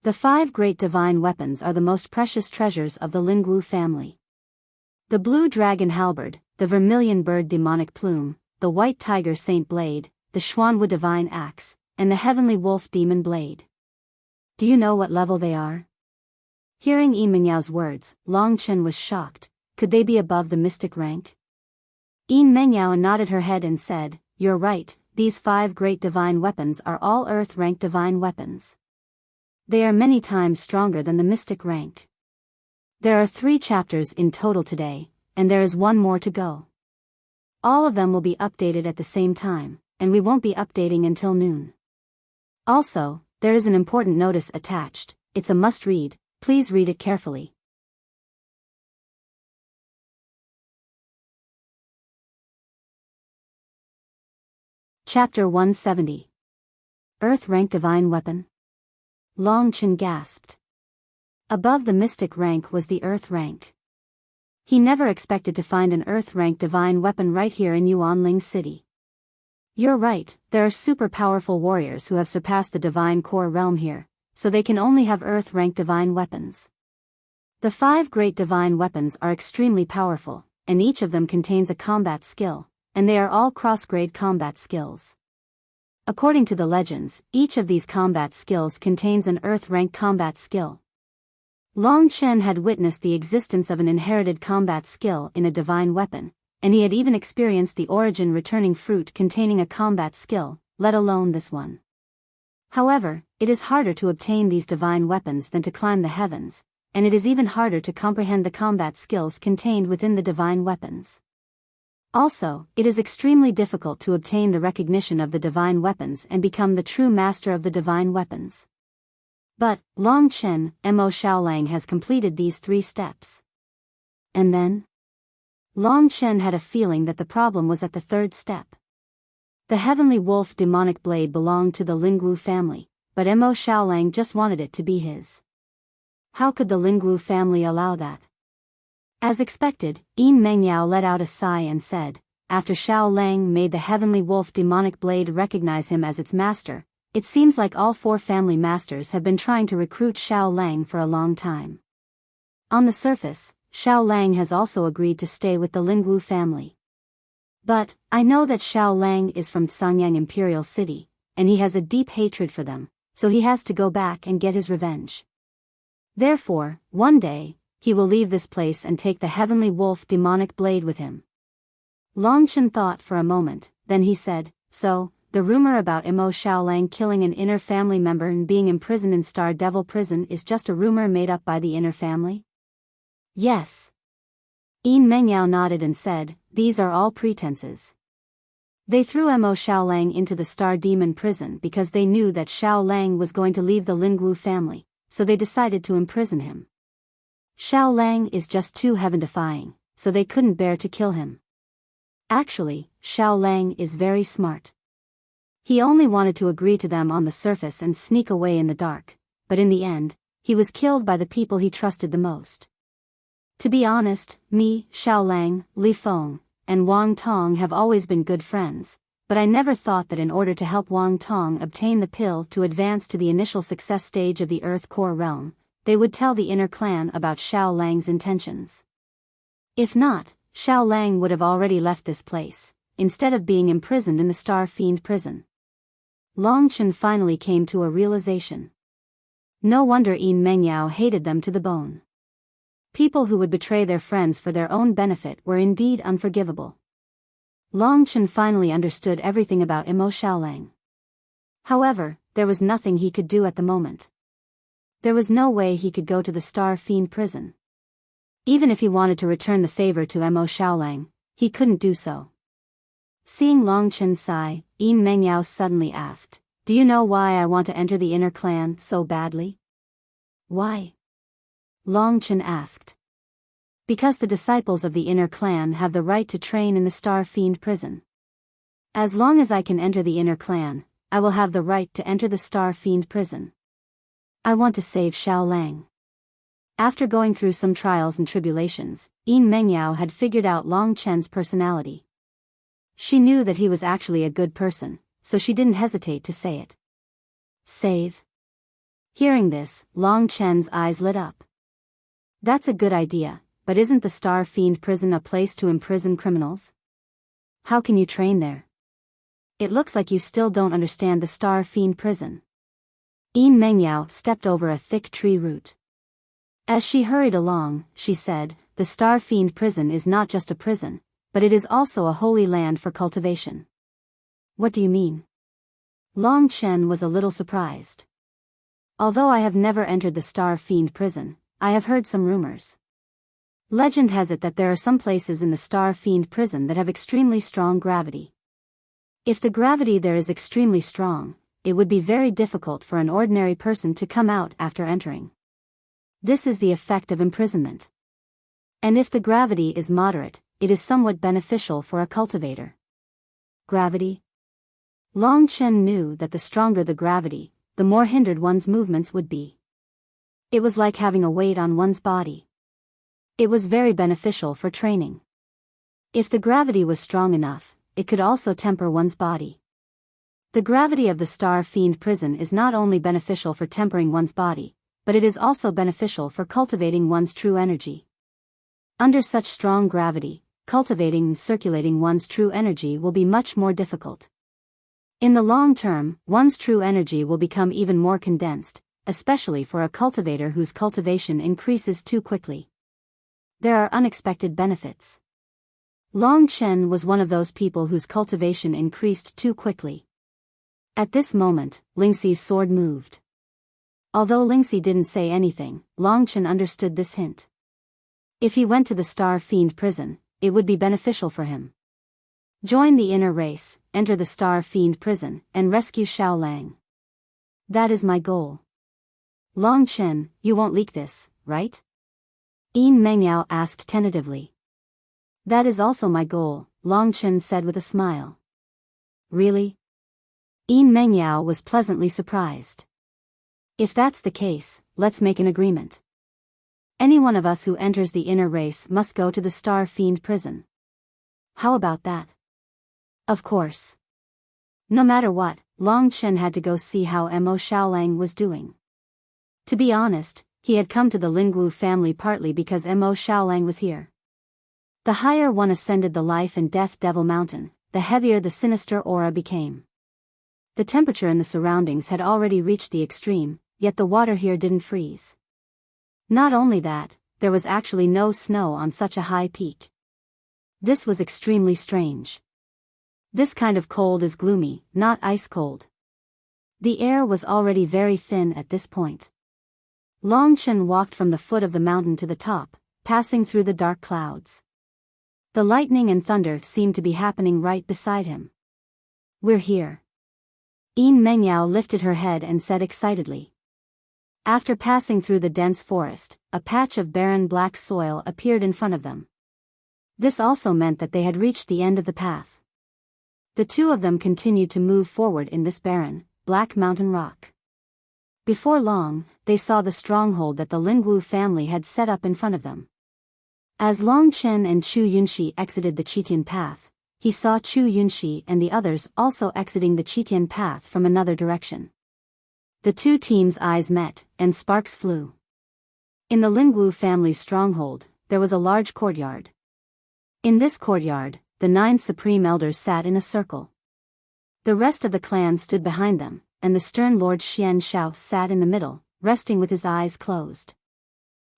The 5 great divine weapons are the most precious treasures of the Lingwu family. The blue dragon halberd, the vermilion bird demonic plume, the white tiger saint blade, the Xuanwu divine axe, and the heavenly wolf demon blade. Do you know what level they are? Hearing Yin Mengyao's words, Long Chen was shocked. Could they be above the mystic rank? Yin Mengyao nodded her head and said, You're right, these 5 great divine weapons are all earth rank divine weapons. They are many times stronger than the mystic rank. There are 3 chapters in total today, and there is 1 more to go. All of them will be updated at the same time, and we won't be updating until noon. Also, there is an important notice attached. It's a must-read, please read it carefully. Chapter 170. Earth Rank Divine Weapon. Long Chen gasped. Above the mystic rank was the earth rank. He never expected to find an earth rank divine weapon right here in Yuanling City. You're right, there are super powerful warriors who have surpassed the divine core realm here, so they can only have earth rank divine weapons. The 5 great divine weapons are extremely powerful, and each of them contains a combat skill, and they are all cross-grade combat skills. According to the legends, each of these combat skills contains an earth-rank combat skill. Long Chen had witnessed the existence of an inherited combat skill in a divine weapon, and he had even experienced the origin returning fruit containing a combat skill, let alone this one. However, it is harder to obtain these divine weapons than to climb the heavens, and it is even harder to comprehend the combat skills contained within the divine weapons. Also, it is extremely difficult to obtain the recognition of the divine weapons and become the true master of the divine weapons. But, Long Chen, Mo Xiaolang has completed these 3 steps. And then? Long Chen had a feeling that the problem was at the 3rd step. The heavenly wolf demonic blade belonged to the Lingwu family, but Mo Xiaolang just wanted it to be his. How could the Lingwu family allow that? As expected, Yin Mengyao let out a sigh and said, after Xiao Lang made the heavenly wolf demonic blade recognize him as its master, it seems like all 4 family masters have been trying to recruit Xiao Lang for a long time. On the surface, Xiao Lang has also agreed to stay with the Lingwu family. But, I know that Xiao Lang is from Sanyang Imperial City, and he has a deep hatred for them, so he has to go back and get his revenge. Therefore, one day, he will leave this place and take the heavenly wolf demonic blade with him. Long Chen thought for a moment, then he said, So, the rumor about Mo Xiaolang killing an inner family member and being imprisoned in Star Devil Prison is just a rumor made up by the inner family? Yes. Yin Mengyao nodded and said, These are all pretenses. They threw Mo Xiaolang into the Star Demon prison because they knew that Xiaolang was going to leave the Lingwu family, so they decided to imprison him. Xiaolang is just too heaven-defying, so they couldn't bear to kill him. Actually, Xiaolang is very smart. He only wanted to agree to them on the surface and sneak away in the dark, but in the end, he was killed by the people he trusted the most. To be honest, me, Xiaolang, Li Feng, and Wang Tong have always been good friends, but I never thought that in order to help Wang Tong obtain the pill to advance to the initial success stage of the Earth Core realm, they would tell the inner clan about Xiaolang's intentions. If not, Xiaolang would have already left this place, instead of being imprisoned in the Star Fiend prison. Long Chen finally came to a realization. No wonder Yin Mengyao hated them to the bone. People who would betray their friends for their own benefit were indeed unforgivable. Long Chen finally understood everything about Mo Xiaolang. However, there was nothing he could do at the moment. There was no way he could go to the Star Fiend prison. Even if he wanted to return the favor to Mo Xiaolang, he couldn't do so. Seeing Long Chen sigh, Yin Mengyao suddenly asked, "Do you know why I want to enter the inner clan so badly?" "Why?" Long Chen asked. "Because the disciples of the inner clan have the right to train in the Star Fiend prison. As long as I can enter the inner clan, I will have the right to enter the Star Fiend prison. I want to save Xiaolang." After going through some trials and tribulations, Yin Mengyao had figured out Long Chen's personality. She knew that he was actually a good person, so she didn't hesitate to say it. "Save?" Hearing this, Long Chen's eyes lit up. "That's a good idea, but isn't the Star Fiend prison a place to imprison criminals? How can you train there? It looks like you still don't understand the Star Fiend prison." Yin Mengyao stepped over a thick tree root. As she hurried along, she said, "The Star Fiend prison is not just a prison, but it is also a holy land for cultivation." "What do you mean?" Long Chen was a little surprised. "Although I have never entered the Star Fiend prison, I have heard some rumors. Legend has it that there are some places in the Star Fiend prison that have extremely strong gravity. If the gravity there is extremely strong, it would be very difficult for an ordinary person to come out after entering. This is the effect of imprisonment. And if the gravity is moderate, it is somewhat beneficial for a cultivator." Gravity? Long Chen knew that the stronger the gravity, the more hindered one's movements would be. It was like having a weight on one's body. It was very beneficial for training. If the gravity was strong enough, it could also temper one's body. The gravity of the Star Fiend prison is not only beneficial for tempering one's body, but it is also beneficial for cultivating one's true energy. Under such strong gravity, cultivating and circulating one's true energy will be much more difficult. In the long term, one's true energy will become even more condensed, especially for a cultivator whose cultivation increases too quickly. There are unexpected benefits. Long Chen was one of those people whose cultivation increased too quickly. At this moment, Lingxi's sword moved. Although Lingxi didn't say anything, Long Chen understood this hint. If he went to the Star Fiend prison, it would be beneficial for him. Join the inner race, enter the Star Fiend prison, and rescue Xiaolang. That is my goal. Long Chen, you won't leak this, right? Yin Mengyao asked tentatively. That is also my goal, Long Chen said with a smile. Really? Yin Mengyao was pleasantly surprised. If that's the case, let's make an agreement. Any one of us who enters the inner race must go to the Star Fiend prison. How about that? Of course. No matter what, Long Chen had to go see how Mo Xiaolang was doing. To be honest, he had come to the Lingwu family partly because Mo Xiaolang was here. The higher one ascended the life and death devil mountain, the heavier the sinister aura became. The temperature in the surroundings had already reached the extreme, yet the water here didn't freeze. Not only that, there was actually no snow on such a high peak. This was extremely strange. This kind of cold is gloomy, not ice cold. The air was already very thin at this point. Long Chen walked from the foot of the mountain to the top, passing through the dark clouds. The lightning and thunder seemed to be happening right beside him. We're here. Yin Mengyao lifted her head and said excitedly. After passing through the dense forest, a patch of barren black soil appeared in front of them. This also meant that they had reached the end of the path. The two of them continued to move forward in this barren, black mountain rock. Before long, they saw the stronghold that the Lingwu family had set up in front of them. As Long Chen and Chu Yunxi exited the Qitian path, he saw Chu Yunxi and the others also exiting the Qitian path from another direction. The two teams' eyes met, and sparks flew. In the Lingwu family's stronghold, there was a large courtyard. In this courtyard, the 9 supreme elders sat in a circle. The rest of the clan stood behind them, and the stern Lord Xian Shao sat in the middle, resting with his eyes closed.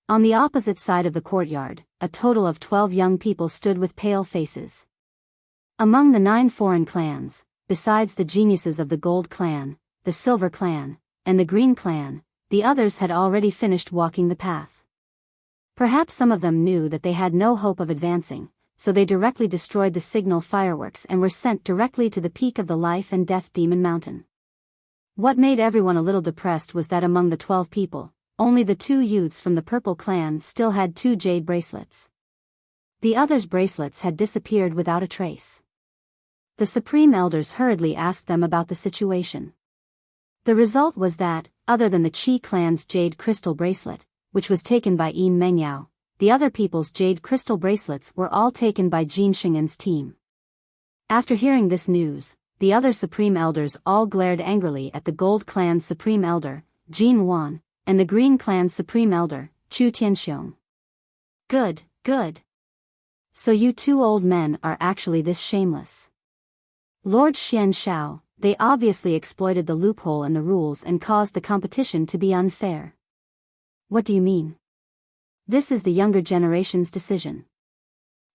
On the opposite side of the courtyard, a total of 12 young people stood with pale faces. Among the 9 foreign clans, besides the geniuses of the Gold Clan, the Silver Clan, and the Green Clan, the others had already finished walking the path. Perhaps some of them knew that they had no hope of advancing, so they directly destroyed the signal fireworks and were sent directly to the peak of the Life and Death Demon Mountain. What made everyone a little depressed was that among the 12 people, only the 2 youths from the Purple Clan still had 2 jade bracelets. The others' bracelets had disappeared without a trace. The Supreme Elders hurriedly asked them about the situation. The result was that, other than the Qi clan's jade crystal bracelet, which was taken by Yin Mengyao, the other people's jade crystal bracelets were all taken by Jin Shingen's team. After hearing this news, the other Supreme Elders all glared angrily at the Gold Clan's Supreme Elder, Jin Wan, and the Green Clan's Supreme Elder, Chu Tianxiong. Good, good. So you 2 old men are actually this shameless. Lord Xian Shao, they obviously exploited the loophole in the rules and caused the competition to be unfair. What do you mean? This is the younger generation's decision.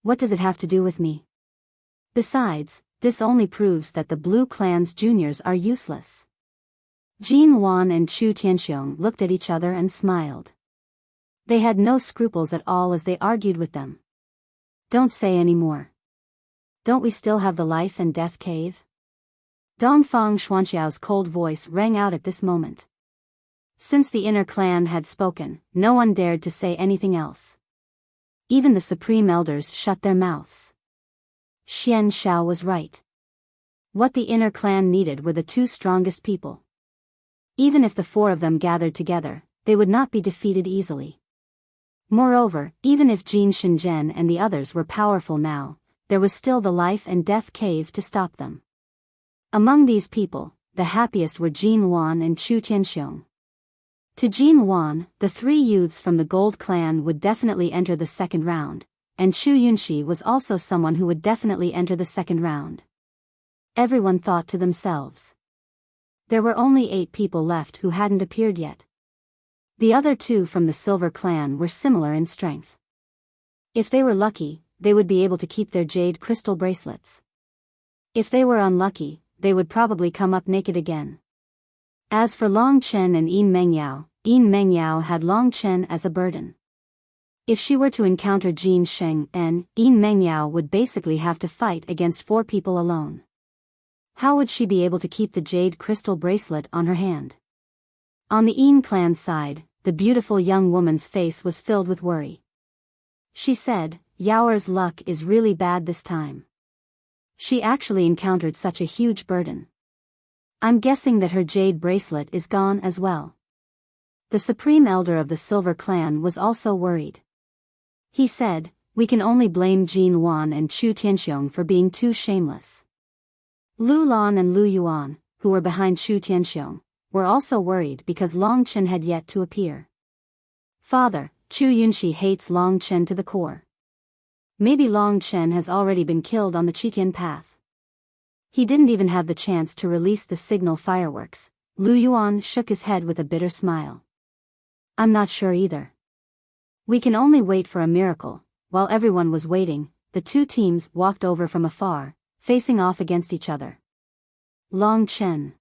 What does it have to do with me? Besides, this only proves that the Blue Clan's juniors are useless. Jin Wan and Chu Tianxiong looked at each other and smiled. They had no scruples at all as they argued with them. Don't say any more. Don't we still have the Life and Death Cave? Dongfang Xuanxiao's cold voice rang out at this moment. Since the inner clan had spoken, no one dared to say anything else. Even the Supreme Elders shut their mouths. Xian Shao was right. What the inner clan needed were the 2 strongest people. Even if the 4 of them gathered together, they would not be defeated easily. Moreover, even if Jin Shenzhen and the others were powerful now, there was still the Life and Death Cave to stop them. Among these people, the happiest were Jin Wan and Chu Tianxiong. To Jin Wan, the 3 youths from the Gold Clan would definitely enter the second round, and Chu Yunxi was also someone who would definitely enter the second round. Everyone thought to themselves. There were only 8 people left who hadn't appeared yet. The other 2 from the Silver Clan were similar in strength. If they were lucky, they would be able to keep their jade crystal bracelets. If they were unlucky, they would probably come up naked again. As for Long Chen and Yin Mengyao had Long Chen as a burden. If she were to encounter Jin Sheng and Yin Mengyao would basically have to fight against 4 people alone. How would she be able to keep the jade crystal bracelet on her hand? On the Yin clan side, the beautiful young woman's face was filled with worry. She said, Yaoer's luck is really bad this time. She actually encountered such a huge burden. I'm guessing that her jade bracelet is gone as well. The Supreme Elder of the Silver Clan was also worried. He said, we can only blame Jin Wan and Chu Tianxiong for being too shameless. Lu Lan and Lu Yuan, who were behind Chu Tianxiong, were also worried because Long Chen had yet to appear. Father, Chu Yunxi hates Long Chen to the core. Maybe Long Chen has already been killed on the Qitian path. He didn't even have the chance to release the signal fireworks. Lu Yuan shook his head with a bitter smile. I'm not sure either. We can only wait for a miracle. While everyone was waiting, the 2 teams walked over from afar, facing off against each other. Long Chen.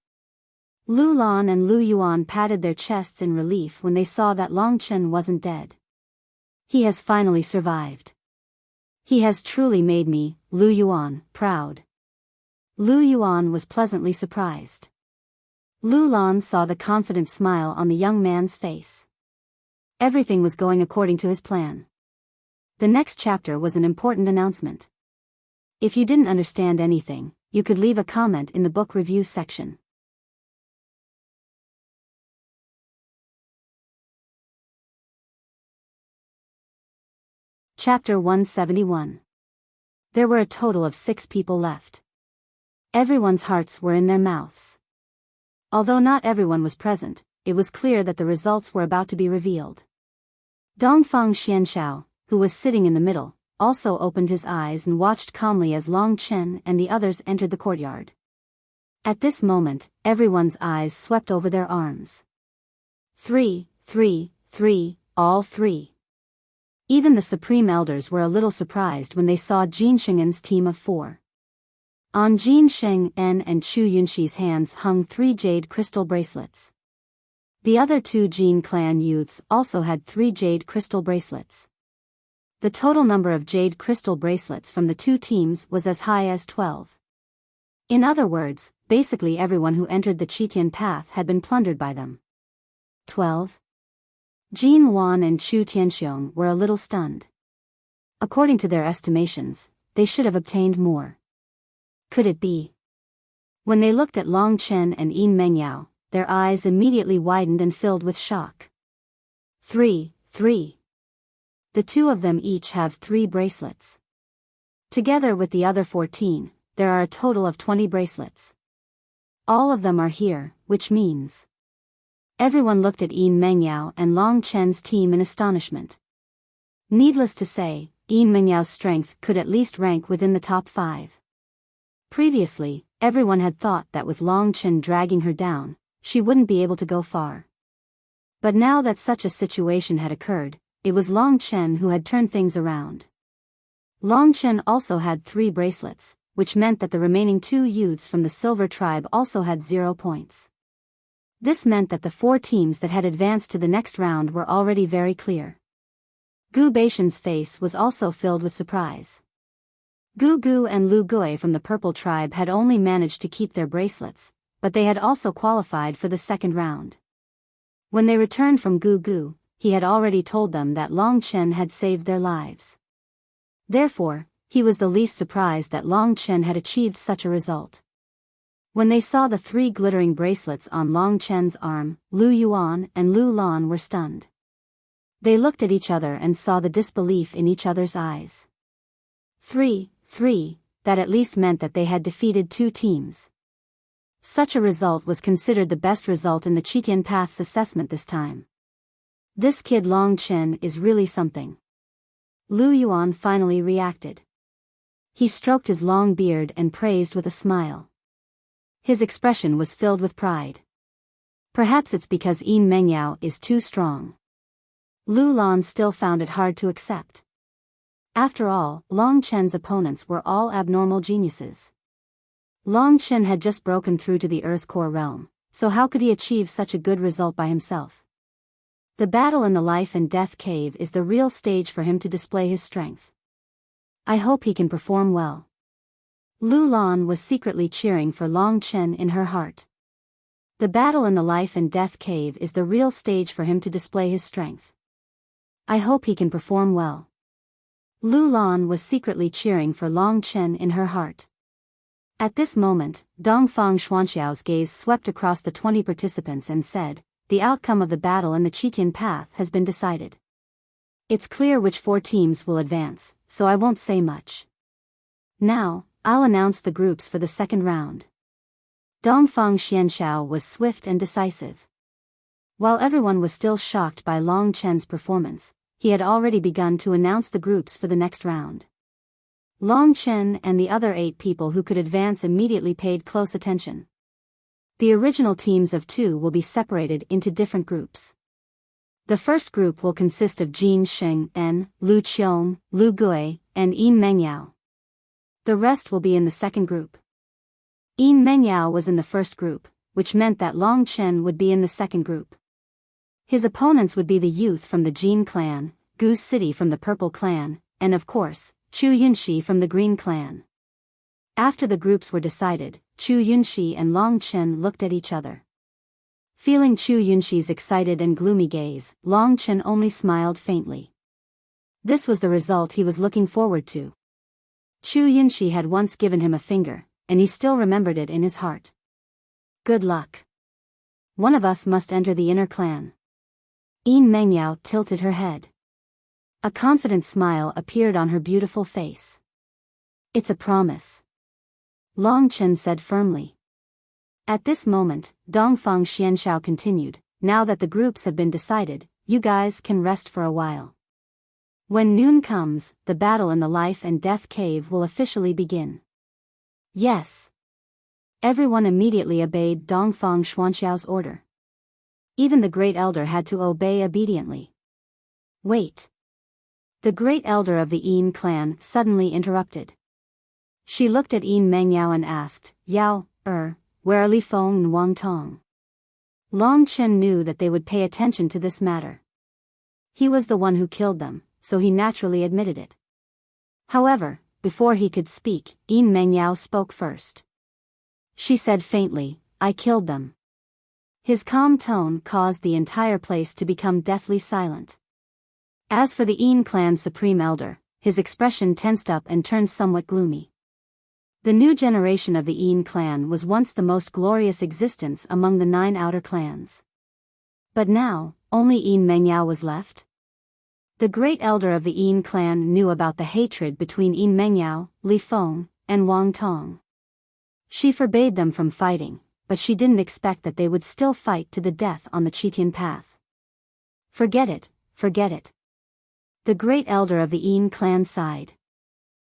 Lu Lan and Lu Yuan patted their chests in relief when they saw that Long Chen wasn't dead. He has finally survived. He has truly made me, Lu Yuan, proud. Lu Yuan was pleasantly surprised. Lu Lan saw the confident smile on the young man's face. Everything was going according to his plan. The next chapter was an important announcement. If you didn't understand anything, you could leave a comment in the book review section. Chapter 171. There were a total of 6 people left. Everyone's hearts were in their mouths. Although not everyone was present, it was clear that the results were about to be revealed. Dongfang Xianxiao, who was sitting in the middle, also opened his eyes and watched calmly as Long Chen and the others entered the courtyard. At this moment, everyone's eyes swept over their arms. 3, 3, 3, all 3. Even the Supreme Elders were a little surprised when they saw Jin Shengen's team of 4. On Jin Sheng En and Chu Yunxi's hands hung 3 jade crystal bracelets. The other 2 Jin clan youths also had 3 jade crystal bracelets. The total number of jade crystal bracelets from the 2 teams was as high as 12. In other words, basically everyone who entered the Qitian path had been plundered by them. 12. Jin Wan and Chu Tianxiong were a little stunned. According to their estimations, they should have obtained more. Could it be? When they looked at Long Chen and Yin Mengyao, their eyes immediately widened and filled with shock. 3, 3. The 2 of them each have 3 bracelets. Together with the other 14, there are a total of 20 bracelets. All of them are here, which means... Everyone looked at Yin Mengyao and Long Chen's team in astonishment. Needless to say, Yin Mengyao's strength could at least rank within the top 5. Previously, everyone had thought that with Long Chen dragging her down, she wouldn't be able to go far. But now that such a situation had occurred, it was Long Chen who had turned things around. Long Chen also had 3 bracelets, which meant that the remaining 2 youths from the Silver Tribe also had 0 points. This meant that the 4 teams that had advanced to the next round were already very clear. Gu Baishan's face was also filled with surprise. Gu Gu and Lu Gui from the Purple Tribe had only managed to keep their bracelets, but they had also qualified for the second round. When they returned from Gu Gu, he had already told them that Long Chen had saved their lives. Therefore, he was the least surprised that Long Chen had achieved such a result. When they saw the 3 glittering bracelets on Long Chen's arm, Lu Yuan and Lu Lan were stunned. They looked at each other and saw the disbelief in each other's eyes. 3, 3, that at least meant that they had defeated 2 teams. Such a result was considered the best result in the Qitian Path's assessment this time. This kid Long Chen is really something. Lu Yuan finally reacted. He stroked his long beard and praised with a smile. His expression was filled with pride. Perhaps it's because Yin Mengyao is too strong. Lu Lan still found it hard to accept. After all, Long Chen's opponents were all abnormal geniuses. Long Chen had just broken through to the Earth Core realm, so how could he achieve such a good result by himself? The battle in the Life and Death Cave is the real stage for him to display his strength. I hope he can perform well. Lu Lan was secretly cheering for Long Chen in her heart. The battle in the Life and Death Cave is the real stage for him to display his strength. I hope he can perform well. Lu Lan was secretly cheering for Long Chen in her heart. At this moment, Dongfang Xuanxiao's gaze swept across the 20 participants and said, "The outcome of the battle in the Qitian Path has been decided. It's clear which 4 teams will advance, so I won't say much. Now, I'll announce the groups for the second round." Dongfang Xianxiao was swift and decisive. While everyone was still shocked by Long Chen's performance, he had already begun to announce the groups for the next round. Long Chen and the other 8 people who could advance immediately paid close attention. The original teams of 2 will be separated into different groups. The first group will consist of Jin Sheng En, Lu Qiong, Lu Gui, and Yin Mengyao. The rest will be in the second group. Yin Mengyao was in the first group, which meant that Long Chen would be in the second group. His opponents would be the youth from the Jin clan, Goose City from the Purple clan, and of course, Chu Yunxi from the Green clan. After the groups were decided, Chu Yunxi and Long Chen looked at each other. Feeling Chu Yunxi's excited and gloomy gaze, Long Chen only smiled faintly. This was the result he was looking forward to. Chu Yunxi had once given him a finger, and he still remembered it in his heart. Good luck. One of us must enter the inner clan. Yin Mengyao tilted her head. A confident smile appeared on her beautiful face. It's a promise. Long Chen said firmly. At this moment, Dongfang Xianshao continued, now that the groups have been decided, you guys can rest for a while. When noon comes, the battle in the life and death cave will officially begin. Yes. Everyone immediately obeyed Dongfang Xuanxiao's order. Even the great elder had to obey obediently. Wait. The great elder of the Yin clan suddenly interrupted. She looked at Yin Mengyao and asked, Yao, where are Li Feng and Wang Tong? Long Chen knew that they would pay attention to this matter. He was the one who killed them, so he naturally admitted it. However, before he could speak, Yin Mengyao spoke first. She said faintly, I killed them. His calm tone caused the entire place to become deathly silent. As for the Yin clan's supreme elder, his expression tensed up and turned somewhat gloomy. The new generation of the Yin clan was once the most glorious existence among the 9 outer clans. But now, only Yin Mengyao was left? The great elder of the Yin clan knew about the hatred between Yin Mengyao, Li Feng, and Wang Tong. She forbade them from fighting, but she didn't expect that they would still fight to the death on the Chitian path. Forget it, forget it. The great elder of the Yin clan sighed.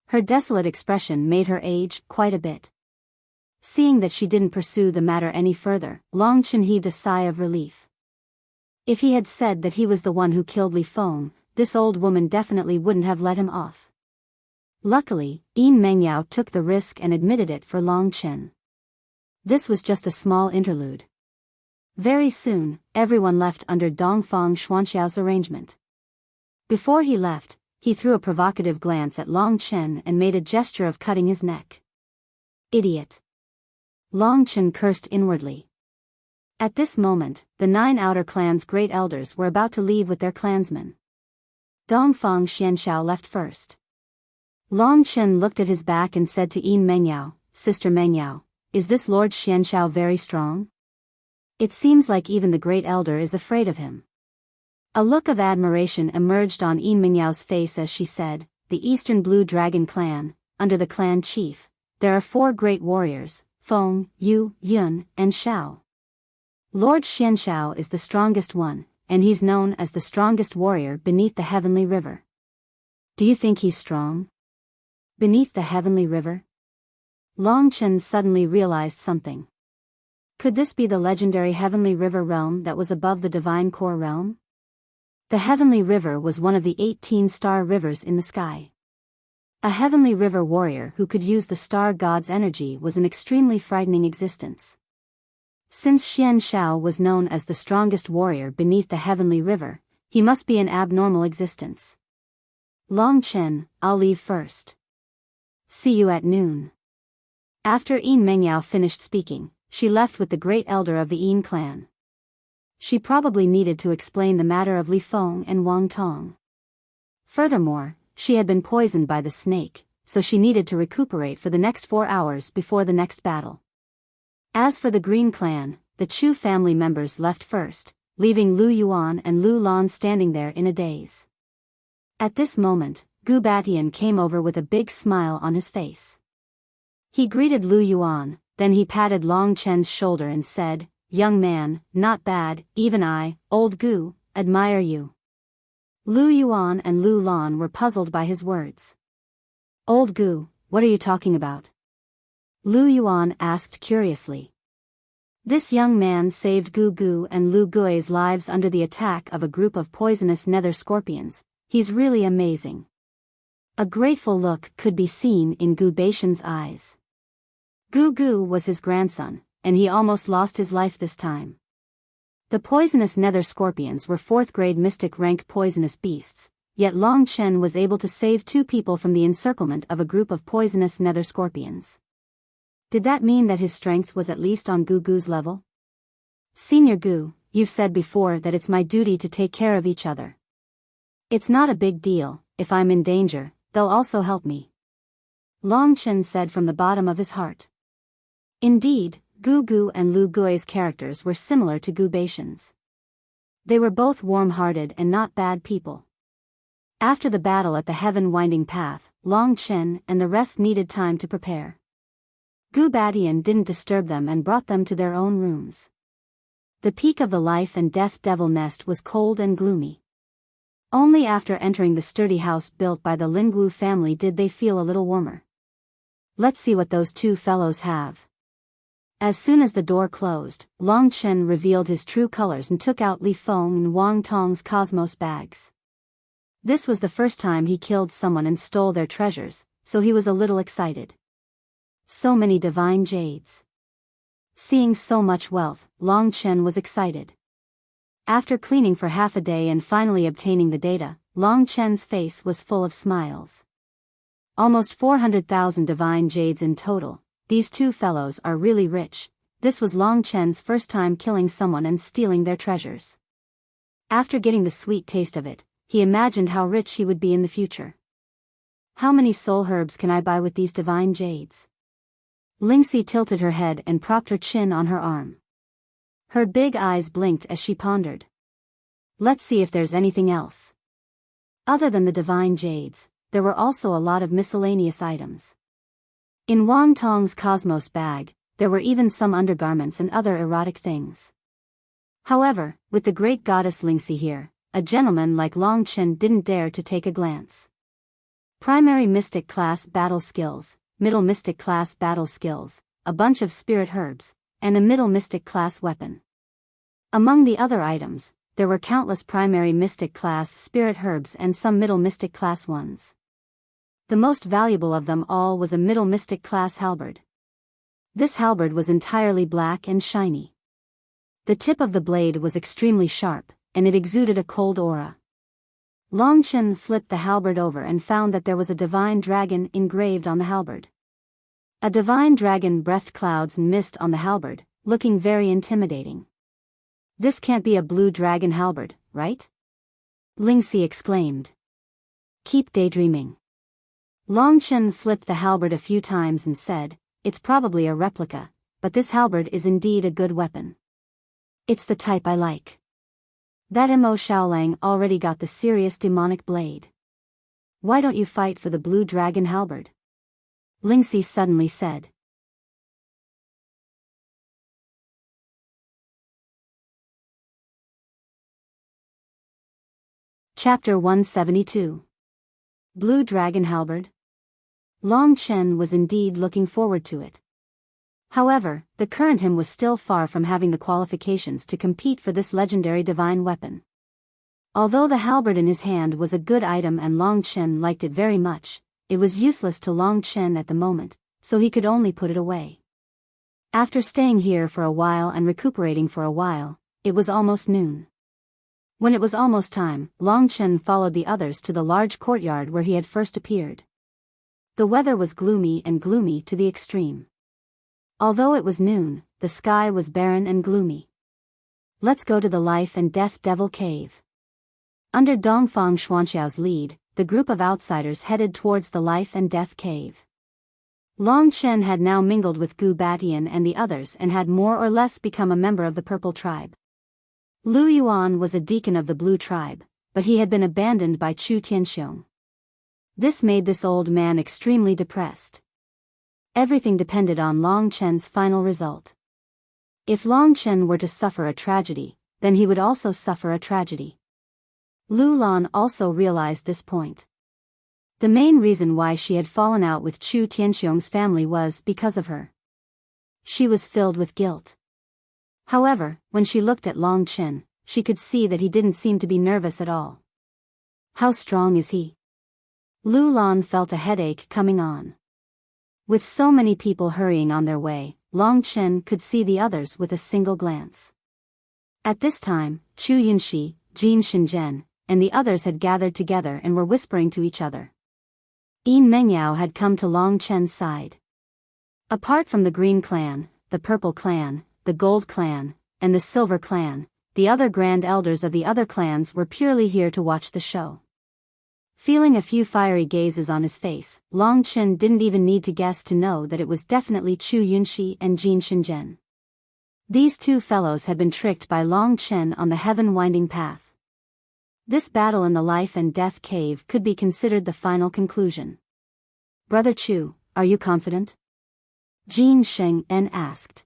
Her desolate expression made her age quite a bit. Seeing that she didn't pursue the matter any further, Long Chen heaved a sigh of relief. If he had said that he was the one who killed Li Feng, this old woman definitely wouldn't have let him off. Luckily, Yin Mengyao took the risk and admitted it for Long Chen. This was just a small interlude. Very soon, everyone left under Dongfang Xuanxiao's arrangement. Before he left, he threw a provocative glance at Long Chen and made a gesture of cutting his neck. Idiot. Long Chen cursed inwardly. At this moment, the 9 outer clans' great elders were about to leave with their clansmen. Dongfang Xianshao left first. Long Chen looked at his back and said to Yin Mengyao, Sister Mengyao, is this Lord Xianshao very strong? It seems like even the great elder is afraid of him. A look of admiration emerged on Yin Mengyao's face as she said, the Eastern Blue Dragon clan, under the clan chief, there are 4 great warriors, Feng, Yu, Yun, and Shao. Lord Xianshao is the strongest one, and he's known as the strongest warrior beneath the Heavenly River. Do you think he's strong? Beneath the Heavenly River? Long Chen suddenly realized something. Could this be the legendary Heavenly River realm that was above the Divine Core realm? The Heavenly River was one of the 18 star rivers in the sky. A Heavenly River warrior who could use the star god's energy was an extremely frightening existence. Since Xianshao was known as the strongest warrior beneath the Heavenly River, he must be an abnormal existence. Long Chen, I'll leave first. See you at noon. After Yin Mengyao finished speaking, she left with the great elder of the Yin clan. She probably needed to explain the matter of Li Feng and Wang Tong. Furthermore, she had been poisoned by the snake, so she needed to recuperate for the next 4 hours before the next battle. As for the Green clan, the Chu family members left first, leaving Lu Yuan and Lu Lan standing there in a daze. At this moment, Gu Batian came over with a big smile on his face. He greeted Lu Yuan, then he patted Long Chen's shoulder and said, Young man, not bad, even I, old Gu, admire you. Lu Yuan and Lu Lan were puzzled by his words. Old Gu, what are you talking about? Lu Yuan asked curiously. This young man saved Gu Gu and Lu Gui's lives under the attack of a group of poisonous nether scorpions. He's really amazing. A grateful look could be seen in Gu Baishan's eyes. Gu Gu was his grandson, and he almost lost his life this time. The poisonous nether scorpions were 4th grade mystic rank poisonous beasts, yet Long Chen was able to save 2 people from the encirclement of a group of poisonous nether scorpions. Did that mean that his strength was at least on Gugu's level? Senior Gu, you've said before that it's my duty to take care of each other. It's not a big deal, if I'm in danger, they'll also help me. Long Chen said from the bottom of his heart. Indeed, Gu Gu and Lu Gui's characters were similar to Gu Baishan's. They were both warm-hearted and not bad people. After the battle at the heaven-winding path, Long Chen and the rest needed time to prepare. Gu Batian didn't disturb them and brought them to their own rooms. The peak of the life and death devil nest was cold and gloomy. Only after entering the sturdy house built by the Lingwu family did they feel a little warmer. Let's see what those two fellows have. As soon as the door closed, Long Chen revealed his true colors and took out Li Feng and Wang Tong's cosmos bags. This was the first time he killed someone and stole their treasures, so he was a little excited. So many divine jades. Seeing so much wealth, Long Chen was excited. After cleaning for half a day and finally obtaining the data, Long Chen's face was full of smiles. Almost 400,000 divine jades in total. These two fellows are really rich. This was Long Chen's first time killing someone and stealing their treasures. After getting the sweet taste of it, he imagined how rich he would be in the future. How many soul herbs can I buy with these divine jades? Lingxi tilted her head and propped her chin on her arm. Her big eyes blinked as she pondered. Let's see if there's anything else. Other than the divine jades, there were also a lot of miscellaneous items. In Wang Tong's cosmos bag, there were even some undergarments and other erotic things. However, with the great goddess Lingxi here, a gentleman like Long Chen didn't dare to take a glance. Primary Mystic Class Battle Skills, Middle Mystic Class Battle Skills, a bunch of Spirit Herbs, and a Middle Mystic Class Weapon. Among the other items, there were countless Primary Mystic Class Spirit Herbs and some Middle Mystic Class ones. The most valuable of them all was a Middle Mystic Class halberd. This halberd was entirely black and shiny. The tip of the blade was extremely sharp, and it exuded a cold aura. Long Chen flipped the halberd over and found that there was a divine dragon engraved on the halberd. A divine dragon breathed clouds and mist on the halberd, looking very intimidating. This can't be a blue dragon halberd, right? Lingxi exclaimed. Keep daydreaming. Long Chen flipped the halberd a few times and said, it's probably a replica, but this halberd is indeed a good weapon. It's the type I like. That Mo Shaolang already got the serious demonic blade. Why don't you fight for the blue dragon halberd? Lingxi suddenly said. Chapter 172. Blue Dragon Halberd. Long Chen was indeed looking forward to it. However, the current him was still far from having the qualifications to compete for this legendary divine weapon. Although the halberd in his hand was a good item and Long Chen liked it very much, it was useless to Long Chen at the moment, so he could only put it away. After staying here for a while and recuperating for a while, it was almost noon. When it was almost time, Long Chen followed the others to the large courtyard where he had first appeared. The weather was gloomy to the extreme. Although it was noon, the sky was barren and gloomy. Let's go to the Life and Death Devil Cave. Under Dongfang Xuanxiao's lead, the group of outsiders headed towards the Life and Death Cave. Long Chen had now mingled with Gu Batian and the others and had more or less become a member of the Purple Tribe. Lu Yuan was a deacon of the Blue Tribe, but he had been abandoned by Chu Tianxiong. This made this old man extremely depressed. Everything depended on Long Chen's final result. If Long Chen were to suffer a tragedy, then he would also suffer a tragedy. Lu Lan also realized this point. The main reason why she had fallen out with Chu Tianxiong's family was because of her. She was filled with guilt. However, when she looked at Long Chen, she could see that he didn't seem to be nervous at all. How strong is he? Lu Lan felt a headache coming on. With so many people hurrying on their way, Long Chen could see the others with a single glance. At this time, Chu Yunxi, Jin Shenzhen, and the others had gathered together and were whispering to each other. Yin Mengyao had come to Long Chen's side. Apart from the Green Clan, the Purple Clan, the Gold Clan, and the Silver Clan, the other Grand Elders of the other clans were purely here to watch the show. Feeling a few fiery gazes on his face, Long Chen didn't even need to guess to know that it was definitely Chu Yunxi and Jin Shenzhen. These two fellows had been tricked by Long Chen on the heaven-winding path. This battle in the life and death cave could be considered the final conclusion. "Brother Chu, are you confident?" Jin Shenzhen asked.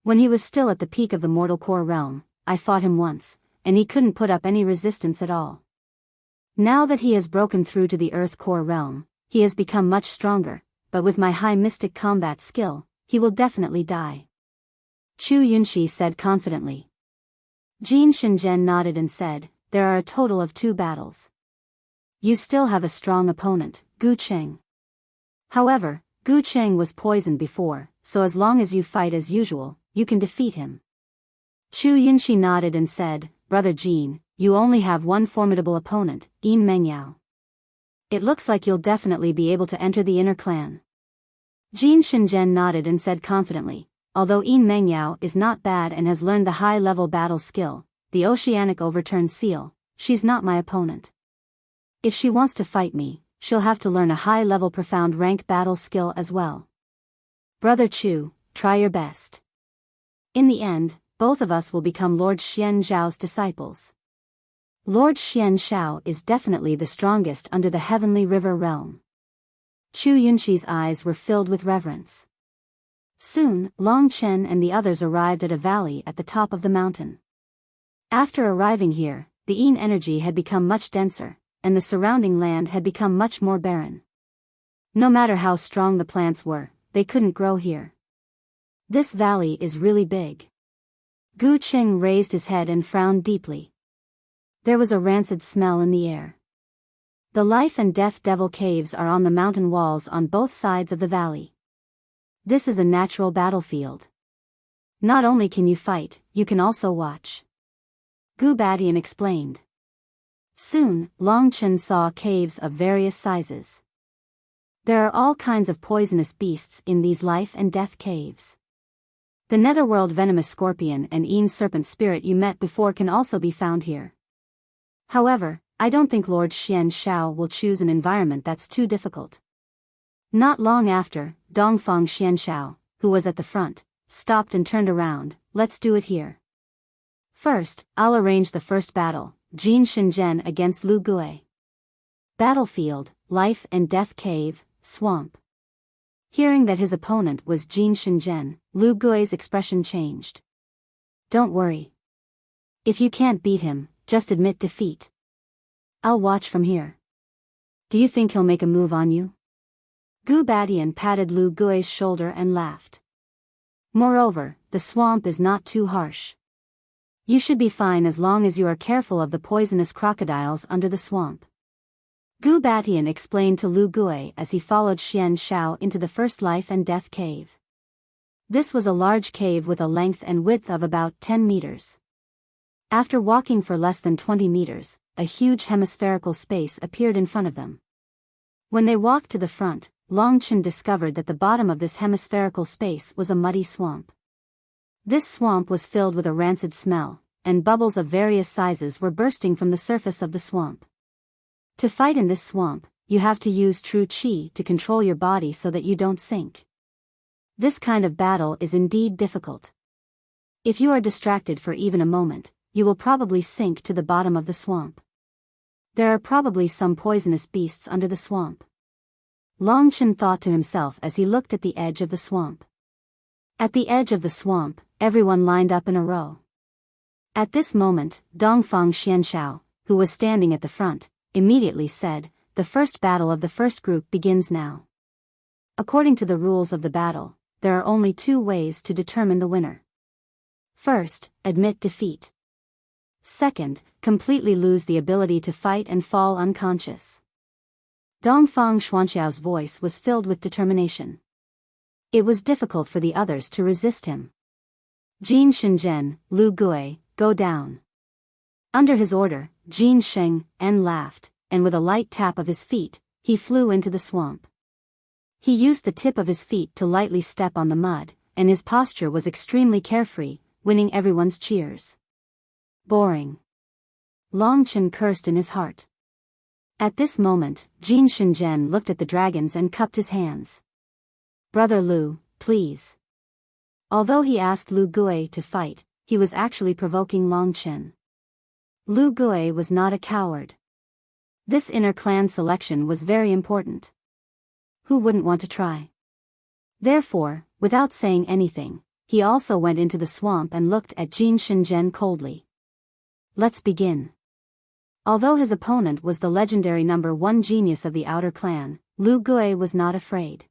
"When he was still at the peak of the mortal core realm, I fought him once, and he couldn't put up any resistance at all. Now that he has broken through to the earth core realm, he has become much stronger, but with my high mystic combat skill, he will definitely die," Chu Yunxi said confidently. Jin Shenzhen nodded and said, "There are a total of 2 battles. You still have a strong opponent, Gu Cheng. However, Gu Cheng was poisoned before, so as long as you fight as usual, you can defeat him." Chu Yunxi nodded and said, "Brother Jin, you only have one formidable opponent, Yin Mengyao. It looks like you'll definitely be able to enter the inner clan." Jin Shenzhen nodded and said confidently, "Although Yin Mengyao is not bad and has learned the high-level battle skill, the Oceanic Overturned Seal, she's not my opponent. If she wants to fight me, she'll have to learn a high-level profound rank battle skill as well. Brother Chu, try your best. In the end, both of us will become Lord Xian Zhao's disciples." Lord Xian Zhao is definitely the strongest under the Heavenly River realm. Chu Yunxi's eyes were filled with reverence. Soon, Long Chen and the others arrived at a valley at the top of the mountain. After arriving here, the Yin energy had become much denser, and the surrounding land had become much more barren. No matter how strong the plants were, they couldn't grow here. "This valley is really big." Gu Cheng raised his head and frowned deeply. There was a rancid smell in the air. The Life and Death Devil Caves are on the mountain walls on both sides of the valley. This is a natural battlefield. Not only can you fight, you can also watch, Gu Badian explained. Soon, Long Chen saw caves of various sizes. There are all kinds of poisonous beasts in these life and death caves. The netherworld venomous scorpion and Yin serpent spirit you met before can also be found here. However, I don't think Lord Xian Zhao will choose an environment that's too difficult. Not long after, Dongfang Xianshao, who was at the front, stopped and turned around. "Let's do it here. First, I'll arrange the first battle, Jin Shenzhen against Lu Gui. Battlefield, Life and Death Cave, Swamp." Hearing that his opponent was Jin Shenzhen, Lu Gui's expression changed. "Don't worry. If you can't beat him, just admit defeat. I'll watch from here. Do you think he'll make a move on you?" Gu Badian patted Lu Gui's shoulder and laughed. "Moreover, the swamp is not too harsh. You should be fine as long as you are careful of the poisonous crocodiles under the swamp." Gu Badian explained to Lu Gui as he followed Xian Zhao into the first Life and Death Cave. This was a large cave with a length and width of about 10 meters. After walking for less than 20 meters, a huge hemispherical space appeared in front of them. When they walked to the front, Long Chen discovered that the bottom of this hemispherical space was a muddy swamp. This swamp was filled with a rancid smell, and bubbles of various sizes were bursting from the surface of the swamp. To fight in this swamp, you have to use true qi to control your body so that you don't sink. This kind of battle is indeed difficult. If you are distracted for even a moment, you will probably sink to the bottom of the swamp. There are probably some poisonous beasts under the swamp, Long Chen thought to himself as he looked at the edge of the swamp. At the edge of the swamp, everyone lined up in a row. At this moment, Dongfang Xianshao, who was standing at the front, immediately said, "The first battle of the first group begins now. According to the rules of the battle, there are only 2 ways to determine the winner. First, admit defeat. Second, completely lose the ability to fight and fall unconscious." Dongfang Xuanxiao's voice was filled with determination. It was difficult for the others to resist him. "Jin Shenzhen, Lu Gui, go down." Under his order, Jin Sheng laughed, and with a light tap of his feet, he flew into the swamp. He used the tip of his feet to lightly step on the mud, and his posture was extremely carefree, winning everyone's cheers. Boring. Long Chen cursed in his heart. At this moment, Jin Shenzhen looked at the dragons and cupped his hands. Brother Lu, please. Although he asked Lu Gui to fight, he was actually provoking Long Chen. Lu Gui was not a coward. This inner clan selection was very important. Who wouldn't want to try? Therefore, without saying anything, he also went into the swamp and looked at Jin Shenzhen coldly. Let's begin. Although his opponent was the legendary number 1 genius of the outer clan, Lu Gui was not afraid.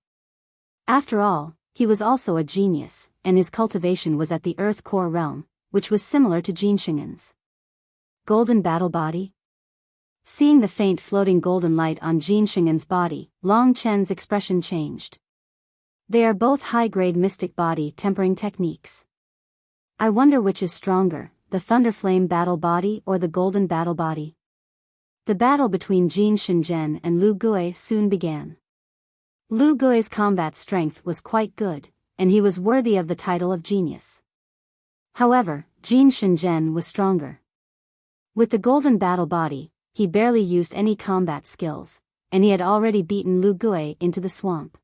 After all, he was also a genius, and his cultivation was at the Earth Core realm, which was similar to Jin Shingen's. Golden battle body? Seeing the faint floating golden light on Jin Shingen's body, Long Chen's expression changed. They are both high-grade mystic body tempering techniques. I wonder which is stronger, the Thunderflame battle body or the Golden battle body. The battle between Jin Shenzhen and Lu Gui soon began. Lu Gui's combat strength was quite good, and he was worthy of the title of genius. However, Jin Shenzhen was stronger. With the Golden battle body, he barely used any combat skills, and he had already beaten Lu Gui into the swamp.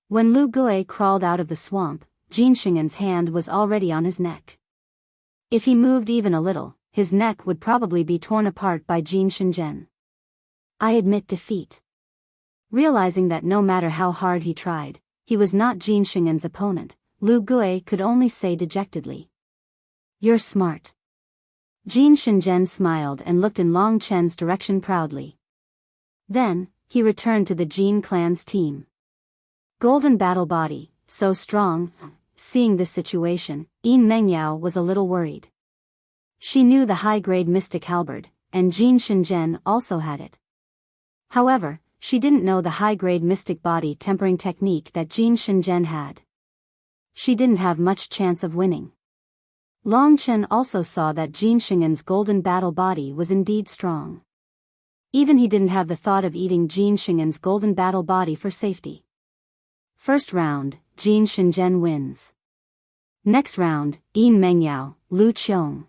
When Lu Gui crawled out of the swamp, Jin Shingen's hand was already on his neck. If he moved even a little, his neck would probably be torn apart by Jin Shenzhen. I admit defeat. Realizing that no matter how hard he tried, he was not Jin Shingen's opponent, Lu Gui could only say dejectedly. You're smart. Jin Shenzhen smiled and looked in Long Chen's direction proudly. Then, he returned to the Jin clan's team. Golden battle body, so strong. Seeing this situation, Yin Mengyao was a little worried. She knew the high-grade mystic halberd, and Jin Shenzhen also had it. However, she didn't know the high-grade mystic body tempering technique that Jin Shenzhen had. She didn't have much chance of winning. Long Chen also saw that Jin Shingen's golden battle body was indeed strong. Even he didn't have the thought of eating Jin Shingen's golden battle body for safety. First round, Jin Shenzhen wins. Next round, Yin Mengyao, Lu Qiong.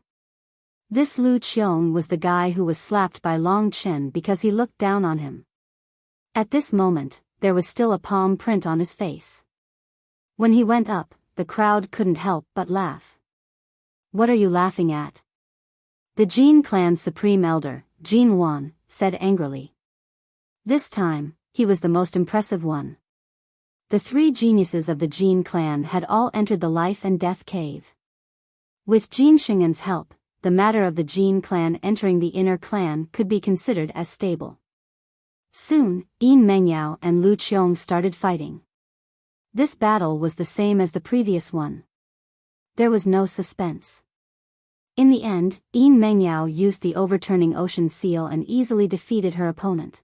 This Lu Qiong was the guy who was slapped by Long Chen because he looked down on him. At this moment, there was still a palm print on his face. When he went up, the crowd couldn't help but laugh. What are you laughing at? The Jin clan's supreme elder, Jin Wan, said angrily. This time, he was the most impressive one. The 3 geniuses of the Jin clan had all entered the life and death cave. With Jin Shingen's help, the matter of the Jin clan entering the inner clan could be considered as stable. Soon, Yin Mengyao and Lu Qiong started fighting. This battle was the same as the previous one. There was no suspense. In the end, Yin Mengyao used the overturning ocean seal and easily defeated her opponent.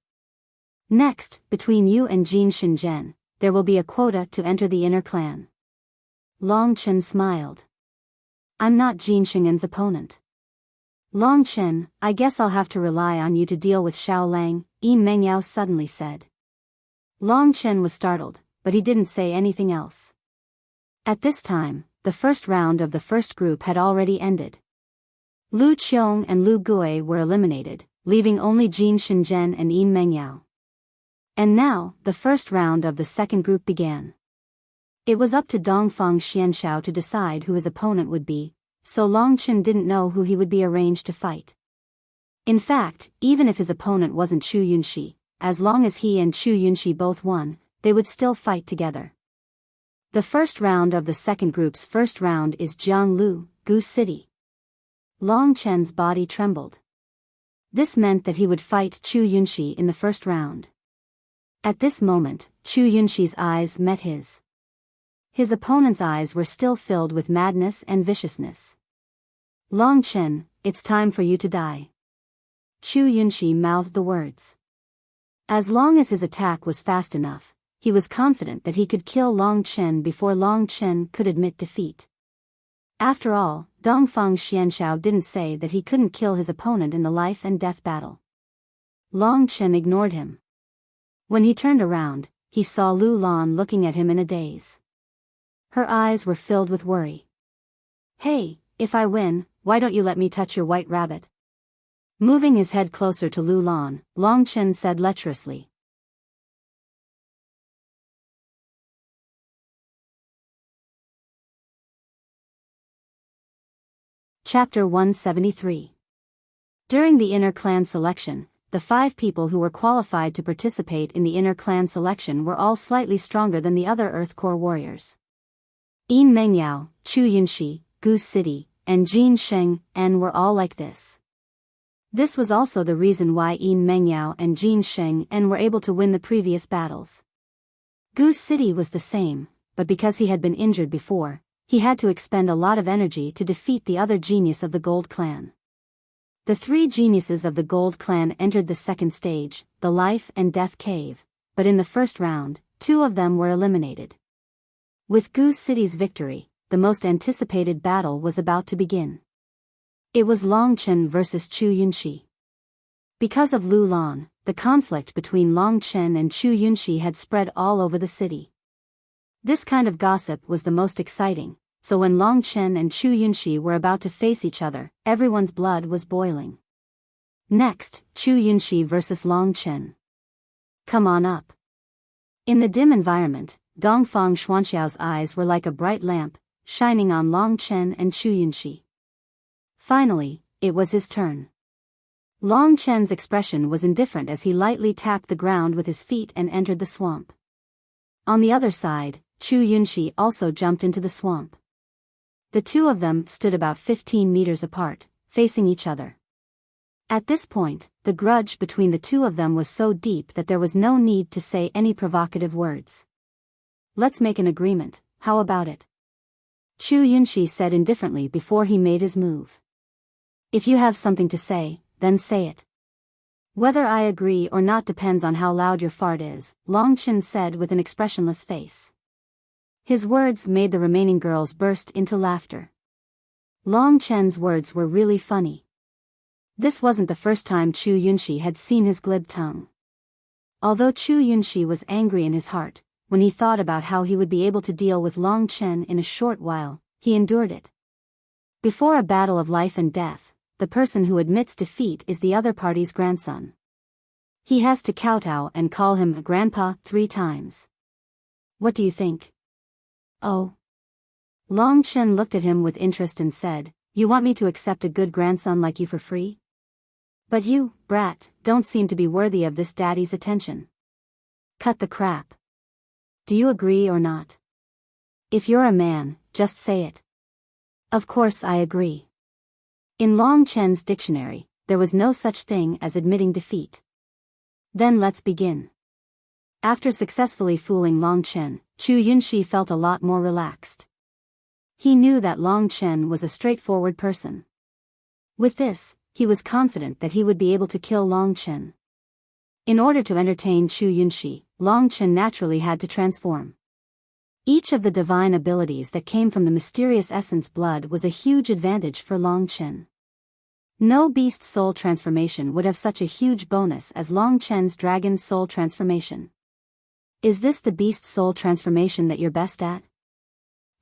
Next, between you and Jin Shenzhen, there will be a quota to enter the inner clan. Long Chen smiled. I'm not Jin Shingen's opponent. Long Chen, I guess I'll have to rely on you to deal with Xiao Lang, Yin Mengyao suddenly said. Long Chen was startled, but he didn't say anything else. At this time, the first round of the first group had already ended. Lu Qiong and Lu Gui were eliminated, leaving only Jin Shenzhen and Yin Mengyao. And now, the first round of the second group began. It was up to Dongfang Xianshao to decide who his opponent would be, so Long Chen didn't know who he would be arranged to fight. In fact, even if his opponent wasn't Chu Yunxi, as long as he and Chu Yunxi both won, they would still fight together. The first round of the second group's first round is Jianglu, Goose City. Long Chen's body trembled. This meant that he would fight Chu Yunxi in the first round. At this moment, Chu Yunxi's eyes met his. His opponent's eyes were still filled with madness and viciousness. Long Chen, it's time for you to die. Chu Yunxi mouthed the words. As long as his attack was fast enough, he was confident that he could kill Long Chen before Long Chen could admit defeat. After all, Dongfang Xianshao didn't say that he couldn't kill his opponent in the life and death battle. Long Chen ignored him. When he turned around, he saw Lu Lan looking at him in a daze. Her eyes were filled with worry. "Hey, if I win, why don't you let me touch your white rabbit?" Moving his head closer to Lu Lan, Long Chen said lecherously. Chapter 173. During the inner clan selection, the 5 people who were qualified to participate in the inner clan selection were all slightly stronger than the other Earth Core warriors. Yin Mengyao, Chu Yunxi, Goose City, and Jin Sheng En were all like this. This was also the reason why Yin Mengyao and Jin Sheng En were able to win the previous battles. Goose City was the same, but because he had been injured before, he had to expend a lot of energy to defeat the other genius of the Gold Clan. The 3 geniuses of the Gold Clan entered the second stage, the Life and Death Cave, but in the first round, 2 of them were eliminated. With Goose City's victory, the most anticipated battle was about to begin. It was Long Chen versus Chu Yunxi. Because of Lu Lan, the conflict between Long Chen and Chu Yunxi had spread all over the city. This kind of gossip was the most exciting, so when Long Chen and Chu Yunxi were about to face each other, everyone's blood was boiling. Next, Chu Yunxi versus Long Chen. Come on up. In the dim environment, Dongfang Xuanxiao's eyes were like a bright lamp, shining on Long Chen and Chu Yunxi. Finally, it was his turn. Long Chen's expression was indifferent as he lightly tapped the ground with his feet and entered the swamp. On the other side, Chu Yunxi also jumped into the swamp. The 2 of them stood about 15 meters apart, facing each other. At this point, the grudge between the 2 of them was so deep that there was no need to say any provocative words. "Let's make an agreement, how about it?" Chu Yunxi said indifferently before he made his move. "If you have something to say, then say it." "Whether I agree or not depends on how loud your fart is," Long Chen said with an expressionless face. His words made the remaining girls burst into laughter. Long Chen's words were really funny. This wasn't the first time Chu Yunxi had seen his glib tongue. Although Chu Yunxi was angry in his heart, when he thought about how he would be able to deal with Long Chen in a short while, he endured it. Before a battle of life and death, the person who admits defeat is the other party's grandson. He has to kowtow and call him grandpa 3 times. What do you think? Oh. Long Chen looked at him with interest and said, "You want me to accept a good grandson like you for free? But you, brat, don't seem to be worthy of this daddy's attention. Cut the crap. Do you agree or not? If you're a man, just say it." "Of course I agree." In Long Chen's dictionary, there was no such thing as admitting defeat. "Then let's begin." After successfully fooling Long Chen, Chu Yunxi felt a lot more relaxed. He knew that Long Chen was a straightforward person. With this, he was confident that he would be able to kill Long Chen. In order to entertain Chu Yunxi, Long Chen naturally had to transform. Each of the divine abilities that came from the mysterious essence blood was a huge advantage for Long Chen. No beast soul transformation would have such a huge bonus as Long Chen's dragon soul transformation. "Is this the beast soul transformation that you're best at?"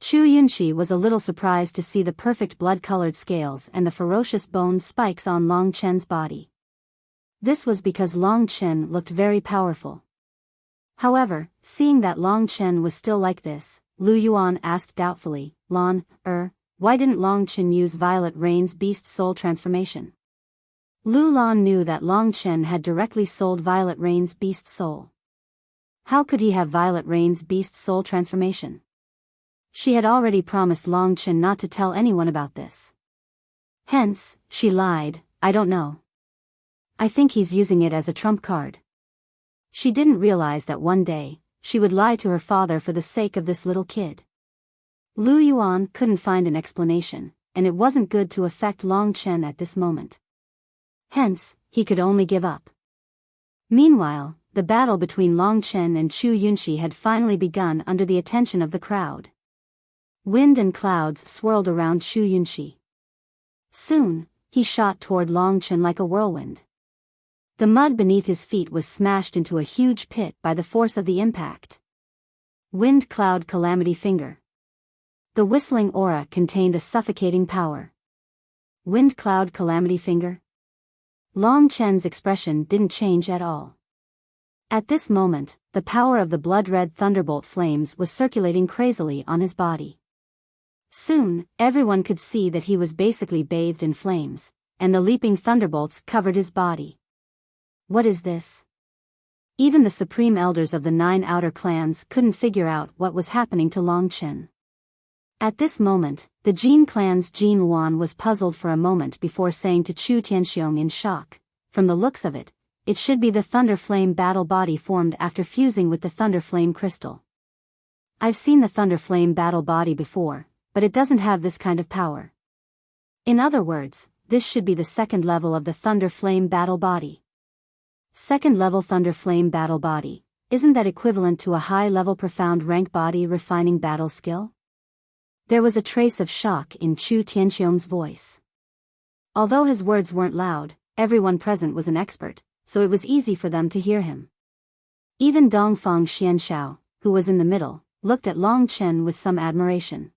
Chu Yunxi was a little surprised to see the perfect blood-colored scales and the ferocious bone spikes on Long Chen's body. This was because Long Chen looked very powerful. However, seeing that Long Chen was still like this, Lu Yuan asked doubtfully, Why didn't Long Chen use Violet Rain's beast soul transformation?" Lu Lan knew that Long Chen had directly sold Violet Rain's beast soul. How could he have Violet Rain's beast soul transformation? She had already promised Long Chen not to tell anyone about this. Hence, she lied, "I don't know. I think he's using it as a trump card." She didn't realize that one day, she would lie to her father for the sake of this little kid. Lu Yuan couldn't find an explanation, and it wasn't good to affect Long Chen at this moment. Hence, he could only give up. Meanwhile, the battle between Long Chen and Chu Yunxi had finally begun under the attention of the crowd. Wind and clouds swirled around Chu Yunxi. Soon, he shot toward Long Chen like a whirlwind. The mud beneath his feet was smashed into a huge pit by the force of the impact. Wind Cloud Calamity Finger. The whistling aura contained a suffocating power. Wind Cloud Calamity Finger? Long Chen's expression didn't change at all. At this moment, the power of the blood-red thunderbolt flames was circulating crazily on his body. Soon, everyone could see that he was basically bathed in flames, and the leaping thunderbolts covered his body. What is this? Even the supreme elders of the 9 outer clans couldn't figure out what was happening to Long Chen. At this moment, the Jin clan's Jin Luan was puzzled for a moment before saying to Chu Tianxiong in shock, "From the looks of it, it should be the Thunder Flame battle body formed after fusing with the Thunder Flame crystal. I've seen the Thunder Flame battle body before, but it doesn't have this kind of power. In other words, this should be the second level of the Thunder Flame battle body." Second level Thunder Flame battle body, isn't that equivalent to a high-level profound rank body refining battle skill? There was a trace of shock in Chu Tianxiong's voice. Although his words weren't loud, everyone present was an expert, so it was easy for them to hear him. Even Dongfang Xianxiao, who was in the middle, looked at Long Chen with some admiration.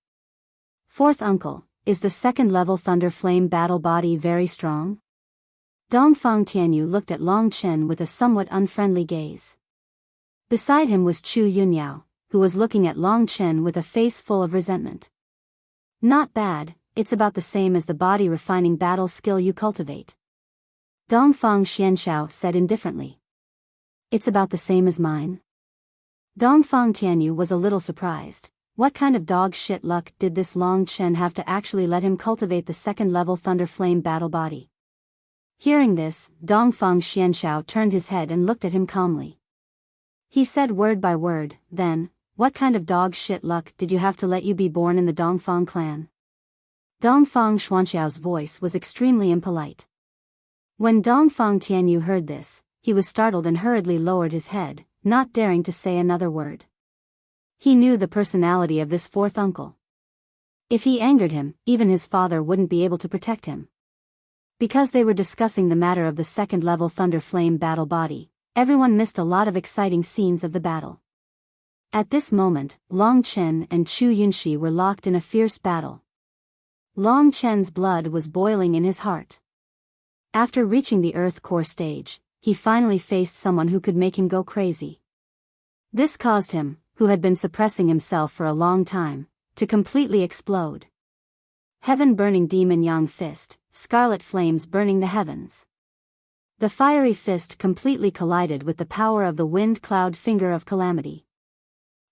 Fourth uncle, is the second level Thunder Flame battle body very strong? Dongfang Tianyu looked at Long Chen with a somewhat unfriendly gaze. Beside him was Chu Yunyao, who was looking at Long Chen with a face full of resentment. Not bad, it's about the same as the body refining battle skill you cultivate. Dongfang Xianxiao said indifferently. It's about the same as mine? Dongfang Tianyu was a little surprised. What kind of dog shit luck did this Long Chen have to actually let him cultivate the second level Thunder Flame battle body? Hearing this, Dongfang Xianxiao turned his head and looked at him calmly. He said word by word, then, "What kind of dog shit luck did you have to let you be born in the Dongfang clan?" Dongfang Xuanxiao's voice was extremely impolite. When Dongfang Tianyu heard this, he was startled and hurriedly lowered his head, not daring to say another word. He knew the personality of this fourth uncle. If he angered him, even his father wouldn't be able to protect him. Because they were discussing the matter of the second-level Thunder Flame battle body, everyone missed a lot of exciting scenes of the battle. At this moment, Long Chen and Chu Yunxi were locked in a fierce battle. Long Chen's blood was boiling in his heart. After reaching the Earth Core stage, he finally faced someone who could make him go crazy. This caused him, who had been suppressing himself for a long time, to completely explode. Heaven-burning demon Yang fist, scarlet flames burning the heavens. The fiery fist completely collided with the power of the wind cloud finger of calamity.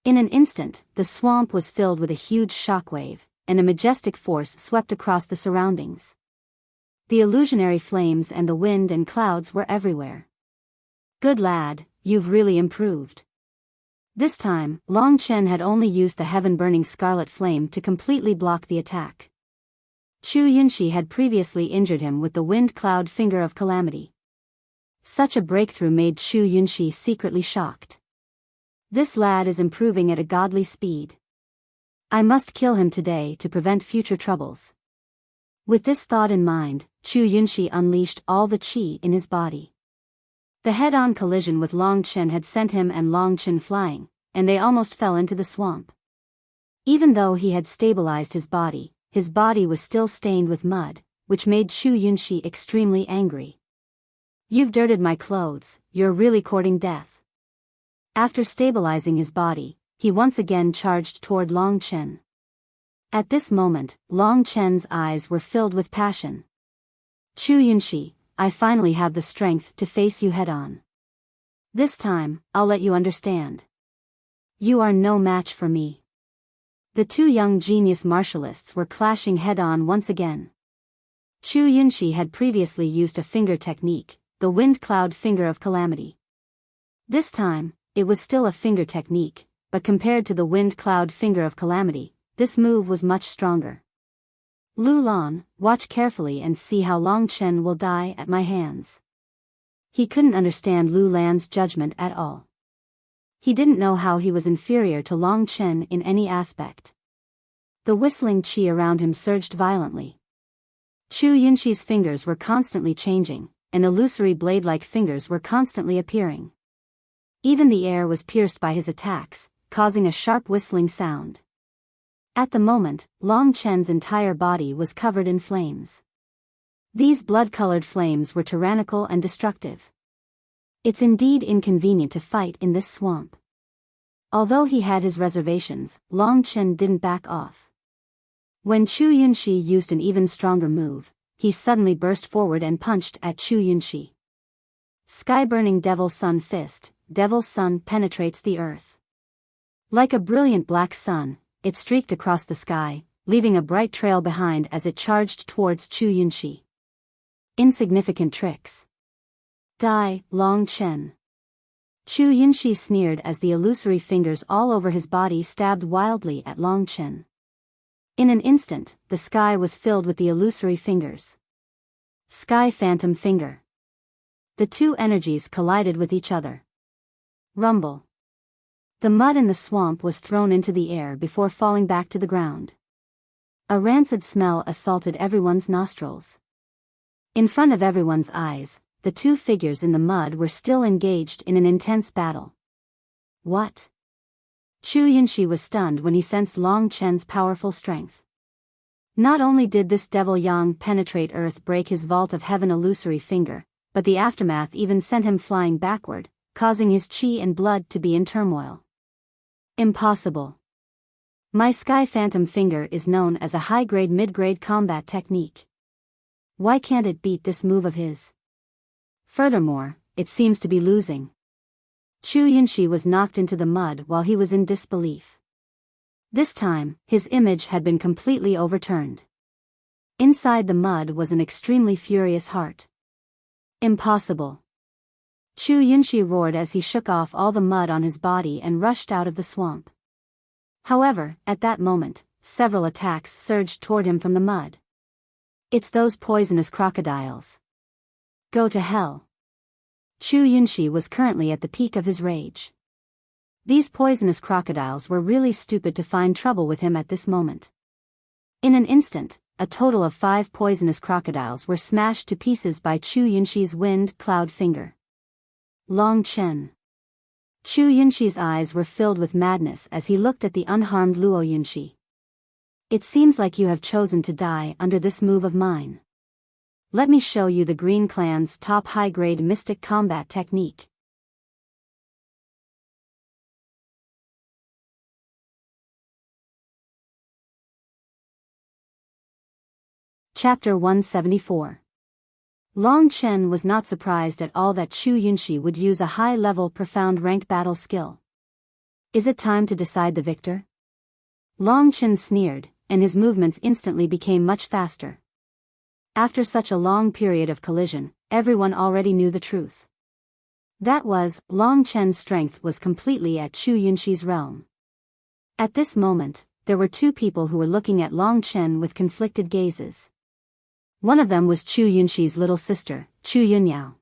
In an instant, the swamp was filled with a huge shockwave, and a majestic force swept across the surroundings. The illusionary flames and the wind and clouds were everywhere. "Good lad, you've really improved." This time, Long Chen had only used the heaven-burning scarlet flame to completely block the attack. Chu Yunxi had previously injured him with the wind cloud finger of calamity. Such a breakthrough made Chu Yunxi secretly shocked. This lad is improving at a godly speed. I must kill him today to prevent future troubles. With this thought in mind, Chu Yunxi unleashed all the qi in his body. The head-on collision with Long Chen had sent him and Long Chen flying, and they almost fell into the swamp. Even though he had stabilized his body was still stained with mud, which made Chu Yunxi extremely angry. "You've dirted my clothes, you're really courting death." After stabilizing his body, he once again charged toward Long Chen. At this moment, Long Chen's eyes were filled with passion. "Chu Yunxi, I finally have the strength to face you head-on. This time, I'll let you understand. You are no match for me." The two young genius martialists were clashing head-on once again. Chu Yunxi had previously used a finger technique, the wind cloud finger of calamity. This time, it was still a finger technique, but compared to the wind cloud finger of calamity, this move was much stronger. "Lu Lan, watch carefully and see how Long Chen will die at my hands." He couldn't understand Lu Lan's judgment at all. He didn't know how he was inferior to Long Chen in any aspect. The whistling qi around him surged violently. Chu Yunxi's fingers were constantly changing, and illusory blade-like fingers were constantly appearing. Even the air was pierced by his attacks, causing a sharp whistling sound. At the moment, Long Chen's entire body was covered in flames. These blood-colored flames were tyrannical and destructive. It's indeed inconvenient to fight in this swamp. Although he had his reservations, Long Chen didn't back off. When Chu Yunxi used an even stronger move, he suddenly burst forward and punched at Chu Yunxi. Sky-burning Devil's Sun Fist. Devil's Sun penetrates the earth. Like a brilliant black sun, it streaked across the sky, leaving a bright trail behind as it charged towards Chu Yunxi. Insignificant tricks. Die, Long Chen. Chu Yunxi sneered as the illusory fingers all over his body stabbed wildly at Long Chen. In an instant, the sky was filled with the illusory fingers. Sky Phantom Finger. The two energies collided with each other. Rumble. The mud in the swamp was thrown into the air before falling back to the ground. A rancid smell assaulted everyone's nostrils. In front of everyone's eyes, the two figures in the mud were still engaged in an intense battle. What? Chu Yunxi was stunned when he sensed Long Chen's powerful strength. Not only did this devil yang penetrate earth break his vault of heaven illusory finger, but the aftermath even sent him flying backward, causing his chi and blood to be in turmoil. Impossible. My Sky Phantom Finger is known as a high-grade mid-grade combat technique. Why can't it beat this move of his? Furthermore, it seems to be losing. Chu Yunxi was knocked into the mud while he was in disbelief. This time, his image had been completely overturned. Inside the mud was an extremely furious heart. Impossible. Chu Yunxi roared as he shook off all the mud on his body and rushed out of the swamp. However, at that moment, several attacks surged toward him from the mud. It's those poisonous crocodiles. Go to hell. Chu Yunxi was currently at the peak of his rage. These poisonous crocodiles were really stupid to find trouble with him at this moment. In an instant, a total of 5 poisonous crocodiles were smashed to pieces by Chu Yunxi's wind cloud finger. Long Chen. Chu Yunxi's eyes were filled with madness as he looked at the unharmed Luo Yunxi. It seems like you have chosen to die under this move of mine. Let me show you the Green Clan's top high-grade mystic combat technique. Chapter 174. Long Chen was not surprised at all that Chu Yunxi would use a high-level profound rank battle skill. Is it time to decide the victor? Long Chen sneered, and his movements instantly became much faster. After such a long period of collision, everyone already knew the truth. That was, Long Chen's strength was completely at Chu Yunxi's realm. At this moment, there were two people who were looking at Long Chen with conflicted gazes. One of them was Chu Yunxi's little sister, Chu Yunyao.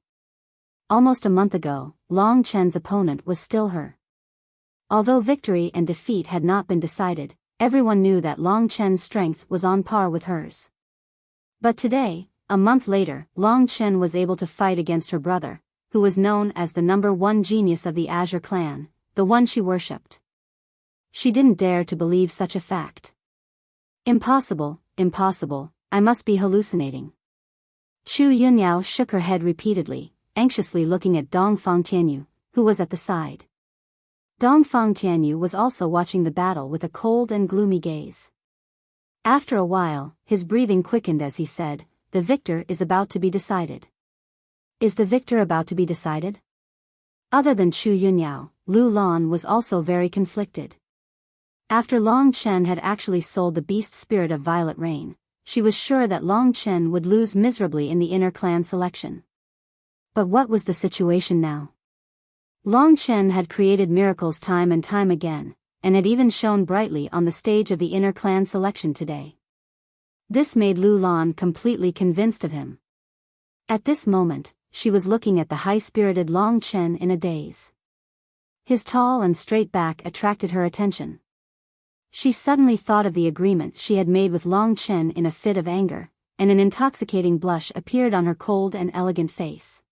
Almost a month ago, Long Chen's opponent was still her. Although victory and defeat had not been decided, everyone knew that Long Chen's strength was on par with hers. But today, a month later, Long Chen was able to fight against her brother, who was known as the #1 genius of the Azure clan, the one she worshipped. She didn't dare to believe such a fact. Impossible, impossible, I must be hallucinating. Chu Yunyao shook her head repeatedly, anxiously looking at Dongfang Tianyu, who was at the side. Dongfang Tianyu was also watching the battle with a cold and gloomy gaze. After a while, his breathing quickened as he said, "The victor is about to be decided." Is the victor about to be decided? Other than Chu Yunyao, Lu Lan was also very conflicted. After Long Chen had actually sold the beast spirit of Violet Rain, she was sure that Long Chen would lose miserably in the inner clan selection. But what was the situation now? Long Chen had created miracles time and time again, and had even shone brightly on the stage of the inner clan selection today. This made Lu Lan completely convinced of him. At this moment, she was looking at the high-spirited Long Chen in a daze. His tall and straight back attracted her attention. She suddenly thought of the agreement she had made with Long Chen in a fit of anger, and an intoxicating blush appeared on her cold and elegant face.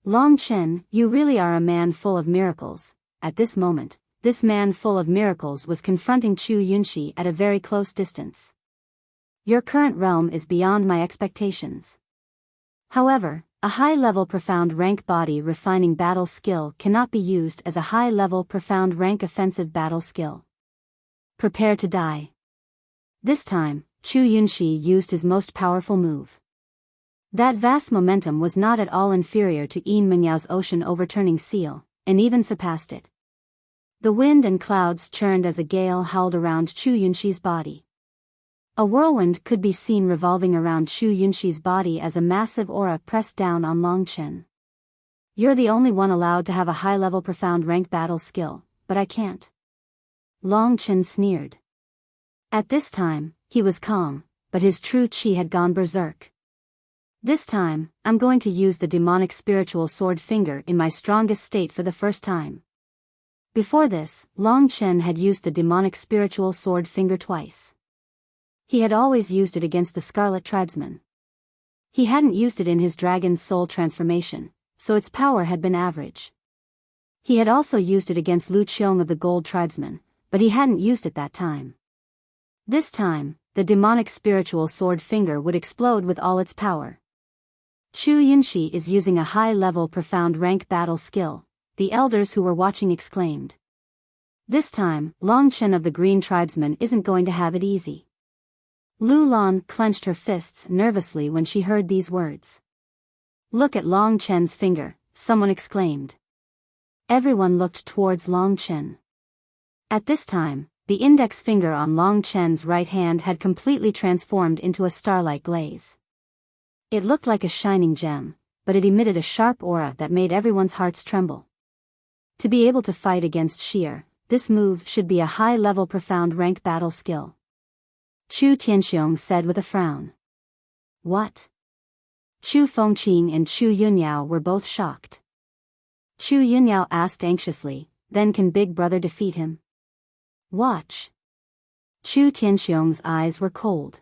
Long Chen, you really are a man full of miracles. At this moment, this man full of miracles was confronting Chu Yunxi at a very close distance. Your current realm is beyond my expectations. However, a high-level profound rank body refining battle skill cannot be used as a high-level profound rank offensive battle skill. Prepare to die. This time, Chu Yunxi used his most powerful move. That vast momentum was not at all inferior to Yin Mengyao's ocean overturning seal, and even surpassed it. The wind and clouds churned as a gale howled around Chu Yunxi's body. A whirlwind could be seen revolving around Chu Yunxi's body as a massive aura pressed down on Long Chen. You're the only one allowed to have a high-level profound rank battle skill, but I can't. Long Chen sneered. At this time, he was calm, but his true chi had gone berserk. This time, I'm going to use the demonic spiritual sword finger in my strongest state for the first time. Before this, Long Chen had used the demonic spiritual sword finger twice. He had always used it against the Scarlet Tribesmen. He hadn't used it in his dragon's soul transformation, so its power had been average. He had also used it against Lu Qiong of the Gold Tribesmen, but he hadn't used it that time. This time, the demonic spiritual sword finger would explode with all its power. Chu Yunxi is using a high-level profound rank battle skill, the elders who were watching exclaimed. This time, Long Chen of the Green Tribesmen isn't going to have it easy. Lu Lan clenched her fists nervously when she heard these words. Look at Long Chen's finger, someone exclaimed. Everyone looked towards Long Chen. At this time, the index finger on Long Chen's right hand had completely transformed into a starlight glaze. It looked like a shining gem, but it emitted a sharp aura that made everyone's hearts tremble. To be able to fight against Sheer, this move should be a high-level profound rank battle skill. Chu Tianxiong said with a frown. What? Chu Fengqing and Chu Yunyao were both shocked. Chu Yunyao asked anxiously, then can Big Brother defeat him? Watch. Chu Tianxiong's eyes were cold.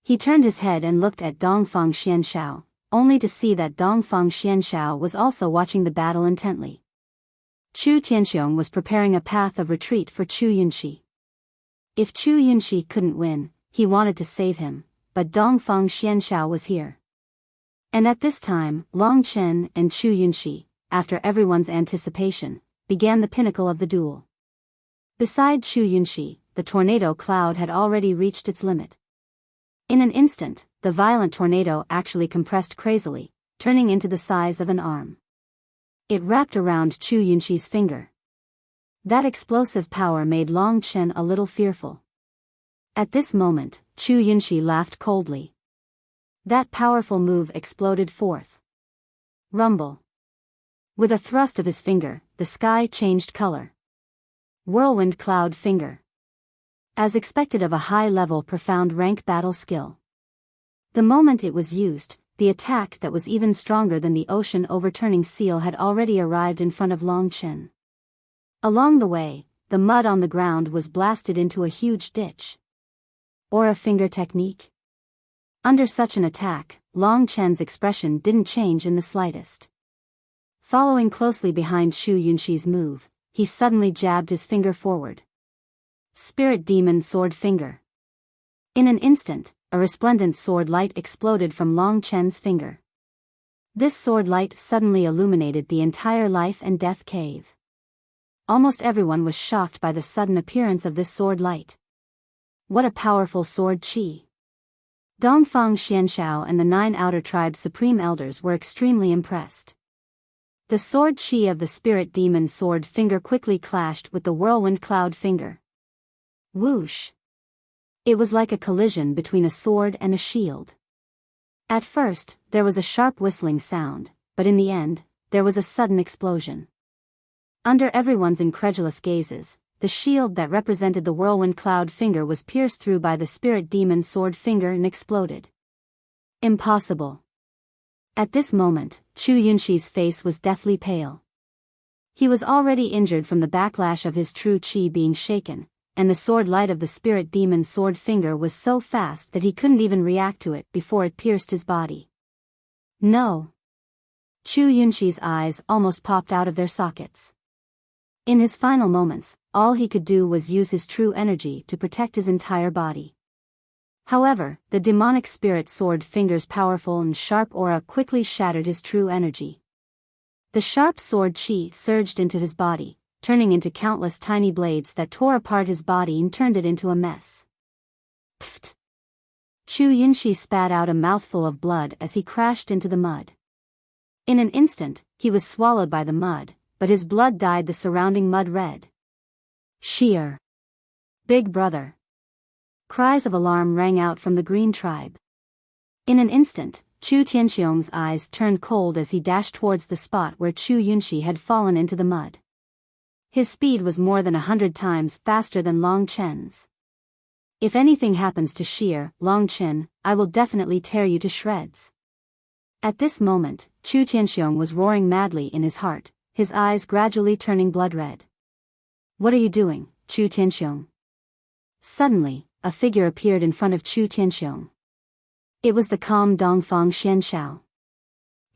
He turned his head and looked at Dongfang Xianshao, only to see that Dongfang Xianshao was also watching the battle intently. Chu Tianxiong was preparing a path of retreat for Chu Yunxi. If Chu Yunxi couldn't win, he wanted to save him, but Dongfang Xianshao was here. And at this time, Long Chen and Chu Yunxi, after everyone's anticipation, began the pinnacle of the duel. Beside Chu Yunxi, the tornado cloud had already reached its limit. In an instant, the violent tornado actually compressed crazily, turning into the size of an arm. It wrapped around Chu Yunxi's finger. That explosive power made Long Chen a little fearful. At this moment, Chu Yunxi laughed coldly. That powerful move exploded forth. Rumble. With a thrust of his finger, the sky changed color. Whirlwind cloud finger. As expected of a high-level profound rank battle skill. The moment it was used, the attack that was even stronger than the ocean overturning seal had already arrived in front of Long Chen. Along the way, the mud on the ground was blasted into a huge ditch. Or a finger technique? Under such an attack, Long Chen's expression didn't change in the slightest. Following closely behind Chu Yunxi's move, he suddenly jabbed his finger forward. Spirit Demon Sword Finger. In an instant, a resplendent sword light exploded from Long Chen's finger. This sword light suddenly illuminated the entire life and death cave. Almost everyone was shocked by the sudden appearance of this sword light. What a powerful sword chi! Dongfang Xianshao and the 9 outer tribes' supreme elders were extremely impressed. The sword chi of the spirit demon sword finger quickly clashed with the whirlwind cloud finger. Whoosh! It was like a collision between a sword and a shield. At first, there was a sharp whistling sound, but in the end, there was a sudden explosion. Under everyone's incredulous gazes, the shield that represented the whirlwind cloud finger was pierced through by the spirit demon sword finger and exploded. Impossible. At this moment, Chu Yunxi's face was deathly pale. He was already injured from the backlash of his true chi being shaken, and the sword light of the spirit demon's sword finger was so fast that he couldn't even react to it before it pierced his body. No! Chu Yunxi's eyes almost popped out of their sockets. In his final moments, all he could do was use his true energy to protect his entire body. However, the demonic spirit sword finger's powerful and sharp aura quickly shattered his true energy. The sharp sword chi surged into his body, turning into countless tiny blades that tore apart his body and turned it into a mess. Pfft! Chu Yunxi spat out a mouthful of blood as he crashed into the mud. In an instant, he was swallowed by the mud, but his blood dyed the surrounding mud red. Sheer! Big brother! Cries of alarm rang out from the green tribe. In an instant, Chu Tianxiong's eyes turned cold as he dashed towards the spot where Chu Yunxi had fallen into the mud. His speed was more than 100 times faster than Long Chen's. If anything happens to Sheer, Long Chen, I will definitely tear you to shreds. At this moment, Chu Tianxiong was roaring madly in his heart, his eyes gradually turning blood red. What are you doing, Chu Tianxiong? Suddenly, a figure appeared in front of Chu Tianxiong. It was the calm Dongfang Xianshao.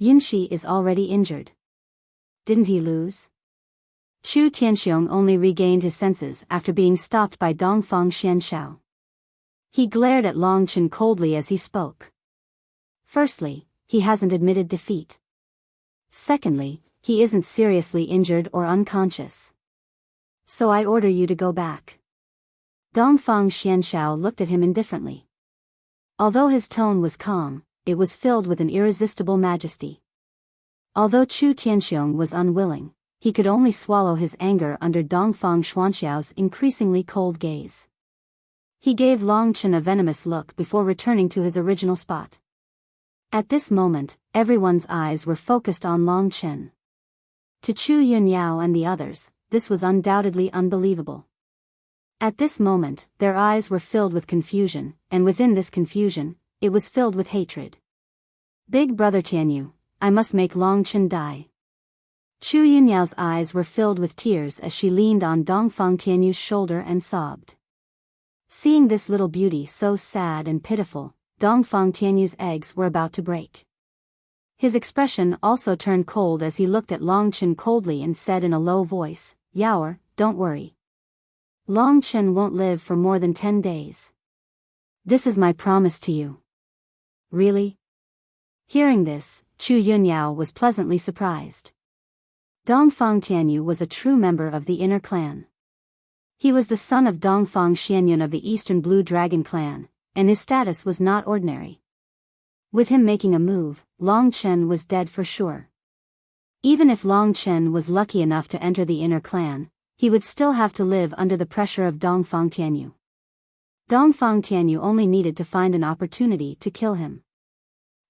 Yunxi is already injured. Didn't he lose? Chu Tianxiong only regained his senses after being stopped by Dongfang Xianshao. He glared at Long Chen coldly as he spoke. Firstly, he hasn't admitted defeat. Secondly, he isn't seriously injured or unconscious. So I order you to go back. Dongfang Xianshao looked at him indifferently. Although his tone was calm, it was filled with an irresistible majesty. Although Chu Tianxiong was unwilling, he could only swallow his anger under Dongfang Xuanxiao's increasingly cold gaze. He gave Long Chen a venomous look before returning to his original spot. At this moment, everyone's eyes were focused on Long Chen. To Chu Yunyao and the others, this was undoubtedly unbelievable. At this moment, their eyes were filled with confusion, and within this confusion, it was filled with hatred. Big brother Tianyu, I must make Long Chen die. Chu Yunyao's eyes were filled with tears as she leaned on Dongfang Tianyu's shoulder and sobbed. Seeing this little beauty so sad and pitiful, Dongfang Tianyu's eggs were about to break. His expression also turned cold as he looked at Long Chen coldly and said in a low voice, Yaoer, don't worry. Long Chen won't live for more than 10 days. This is my promise to you. Really? Hearing this, Chu Yunyao was pleasantly surprised. Dongfang Tianyu was a true member of the inner clan. He was the son of Dongfang Xianyun of the Eastern Blue Dragon clan, and his status was not ordinary. With him making a move, Long Chen was dead for sure. Even if Long Chen was lucky enough to enter the inner clan, he would still have to live under the pressure of Dongfang Tianyu. Dongfang Tianyu only needed to find an opportunity to kill him.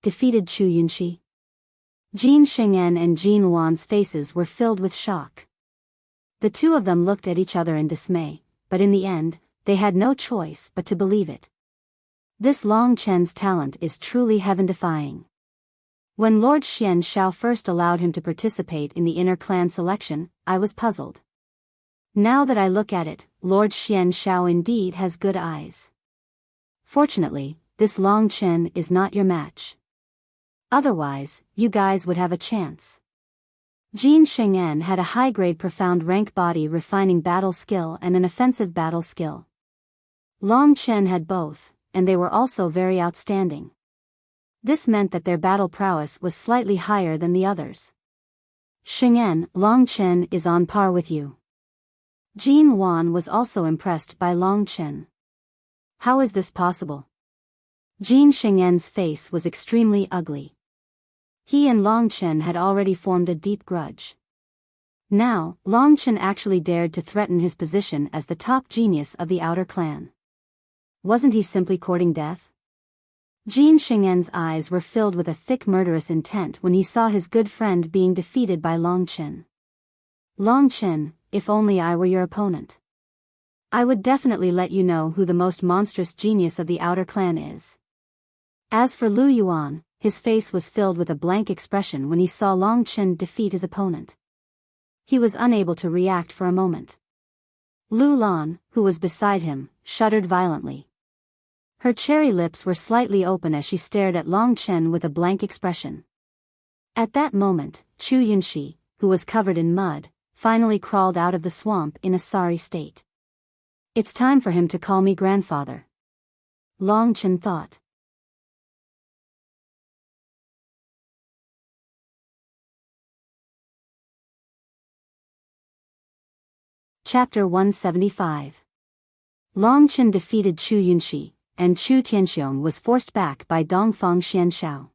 Defeated Chu Yunxi. Jin Sheng'en and Jin Luan's faces were filled with shock. The two of them looked at each other in dismay, but in the end, they had no choice but to believe it. This Long Chen's talent is truly heaven-defying. When Lord Xian Shao first allowed him to participate in the inner clan selection, I was puzzled. Now that I look at it, Lord Xian Shao indeed has good eyes. Fortunately, this Long Chen is not your match. Otherwise, you guys would have a chance. Jin Sheng'en had a high-grade profound rank body refining battle skill and an offensive battle skill. Long Chen had both, and they were also very outstanding. This meant that their battle prowess was slightly higher than the others. Sheng'en, Long Chen is on par with you. Jin Wan was also impressed by Long Chen. How is this possible? Jin Sheng'en's face was extremely ugly. He and Long Chen had already formed a deep grudge. Now, Long Chen actually dared to threaten his position as the top genius of the outer clan. Wasn't he simply courting death? Jin Sheng'en's eyes were filled with a thick murderous intent when he saw his good friend being defeated by Long Chen. Long Chen, if only I were your opponent. I would definitely let you know who the most monstrous genius of the outer clan is. As for Lu Yuan, his face was filled with a blank expression when he saw Long Chen defeat his opponent. He was unable to react for a moment. Lu Lan, who was beside him, shuddered violently. Her cherry lips were slightly open as she stared at Long Chen with a blank expression. At that moment, Chu Yunxi, who was covered in mud, finally crawled out of the swamp in a sorry state. It's time for him to call me grandfather. Long Chen thought. Chapter 175. Long Chen defeated Chu Yunxi, and Chu Tianxiong was forced back by Dongfang Xianshao.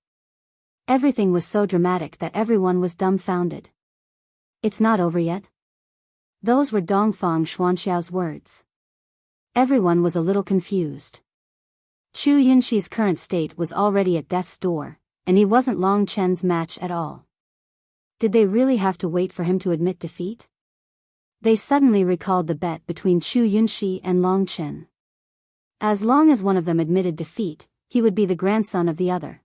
Everything was so dramatic that everyone was dumbfounded. It's not over yet? Those were Dongfang Xuanxiao's words. Everyone was a little confused. Chu Yunxi's current state was already at death's door, and he wasn't Long Chen's match at all. Did they really have to wait for him to admit defeat? They suddenly recalled the bet between Chu Yunxi and Long Chen. As long as one of them admitted defeat, he would be the grandson of the other.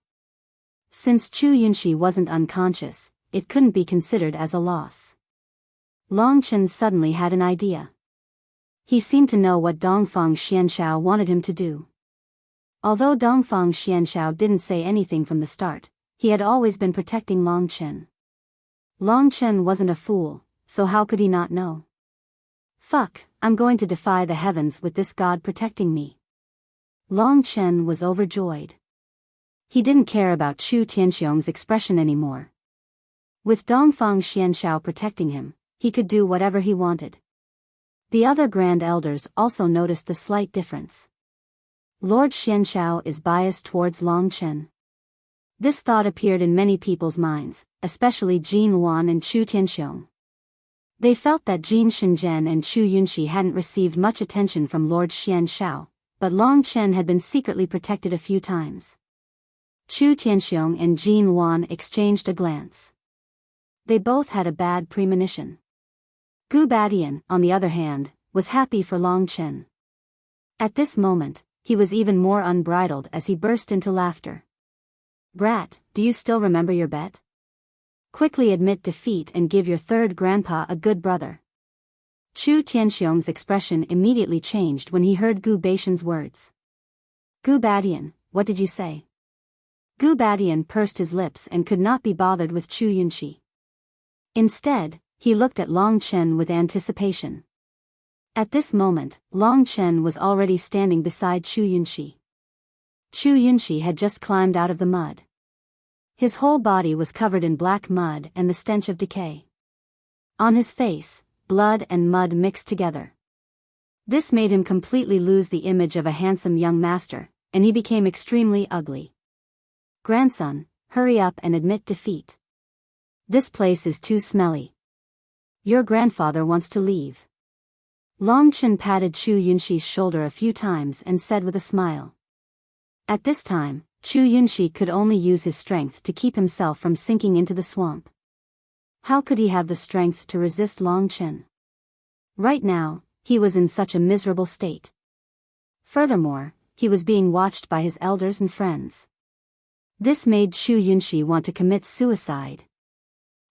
Since Chu Yunxi wasn't unconscious, it couldn't be considered as a loss. Long Chen suddenly had an idea. He seemed to know what Dongfang Xianshao wanted him to do. Although Dongfang Xianshao didn't say anything from the start, he had always been protecting Long Chen. Long Chen wasn't a fool, so how could he not know? Fuck, I'm going to defy the heavens with this god protecting me. Long Chen was overjoyed. He didn't care about Chu Tianxiong's expression anymore. With Dongfang Xianshao protecting him, he could do whatever he wanted. The other grand elders also noticed the slight difference. Lord Xianshao is biased towards Long Chen. This thought appeared in many people's minds, especially Jin Luan and Chu Tianxiong. They felt that Jin Shenzhen and Chu Yunxi hadn't received much attention from Lord Xianshao, but Long Chen had been secretly protected a few times. Chu Tianxiong and Jin Luan exchanged a glance. They both had a bad premonition. Gu Badian, on the other hand, was happy for Long Chen. At this moment, he was even more unbridled as he burst into laughter. Brat, do you still remember your bet? Quickly admit defeat and give your third grandpa a good brother. Chu Tianxiong's expression immediately changed when he heard Gu Baishan's words. Gu Badian, what did you say? Gu Badian pursed his lips and could not be bothered with Chu Yunxi. Instead, he looked at Long Chen with anticipation. At this moment, Long Chen was already standing beside Chu Yunxi. Chu Yunxi had just climbed out of the mud. His whole body was covered in black mud and the stench of decay. On his face, blood and mud mixed together. This made him completely lose the image of a handsome young master, and he became extremely ugly. Grandson, hurry up and admit defeat. This place is too smelly. Your grandfather wants to leave. Long Chen patted Chu Yunxi's shoulder a few times and said with a smile. At this time, Chu Yunxi could only use his strength to keep himself from sinking into the swamp. How could he have the strength to resist Long Chen? Right now, he was in such a miserable state. Furthermore, he was being watched by his elders and friends. This made Chu Yunxi want to commit suicide.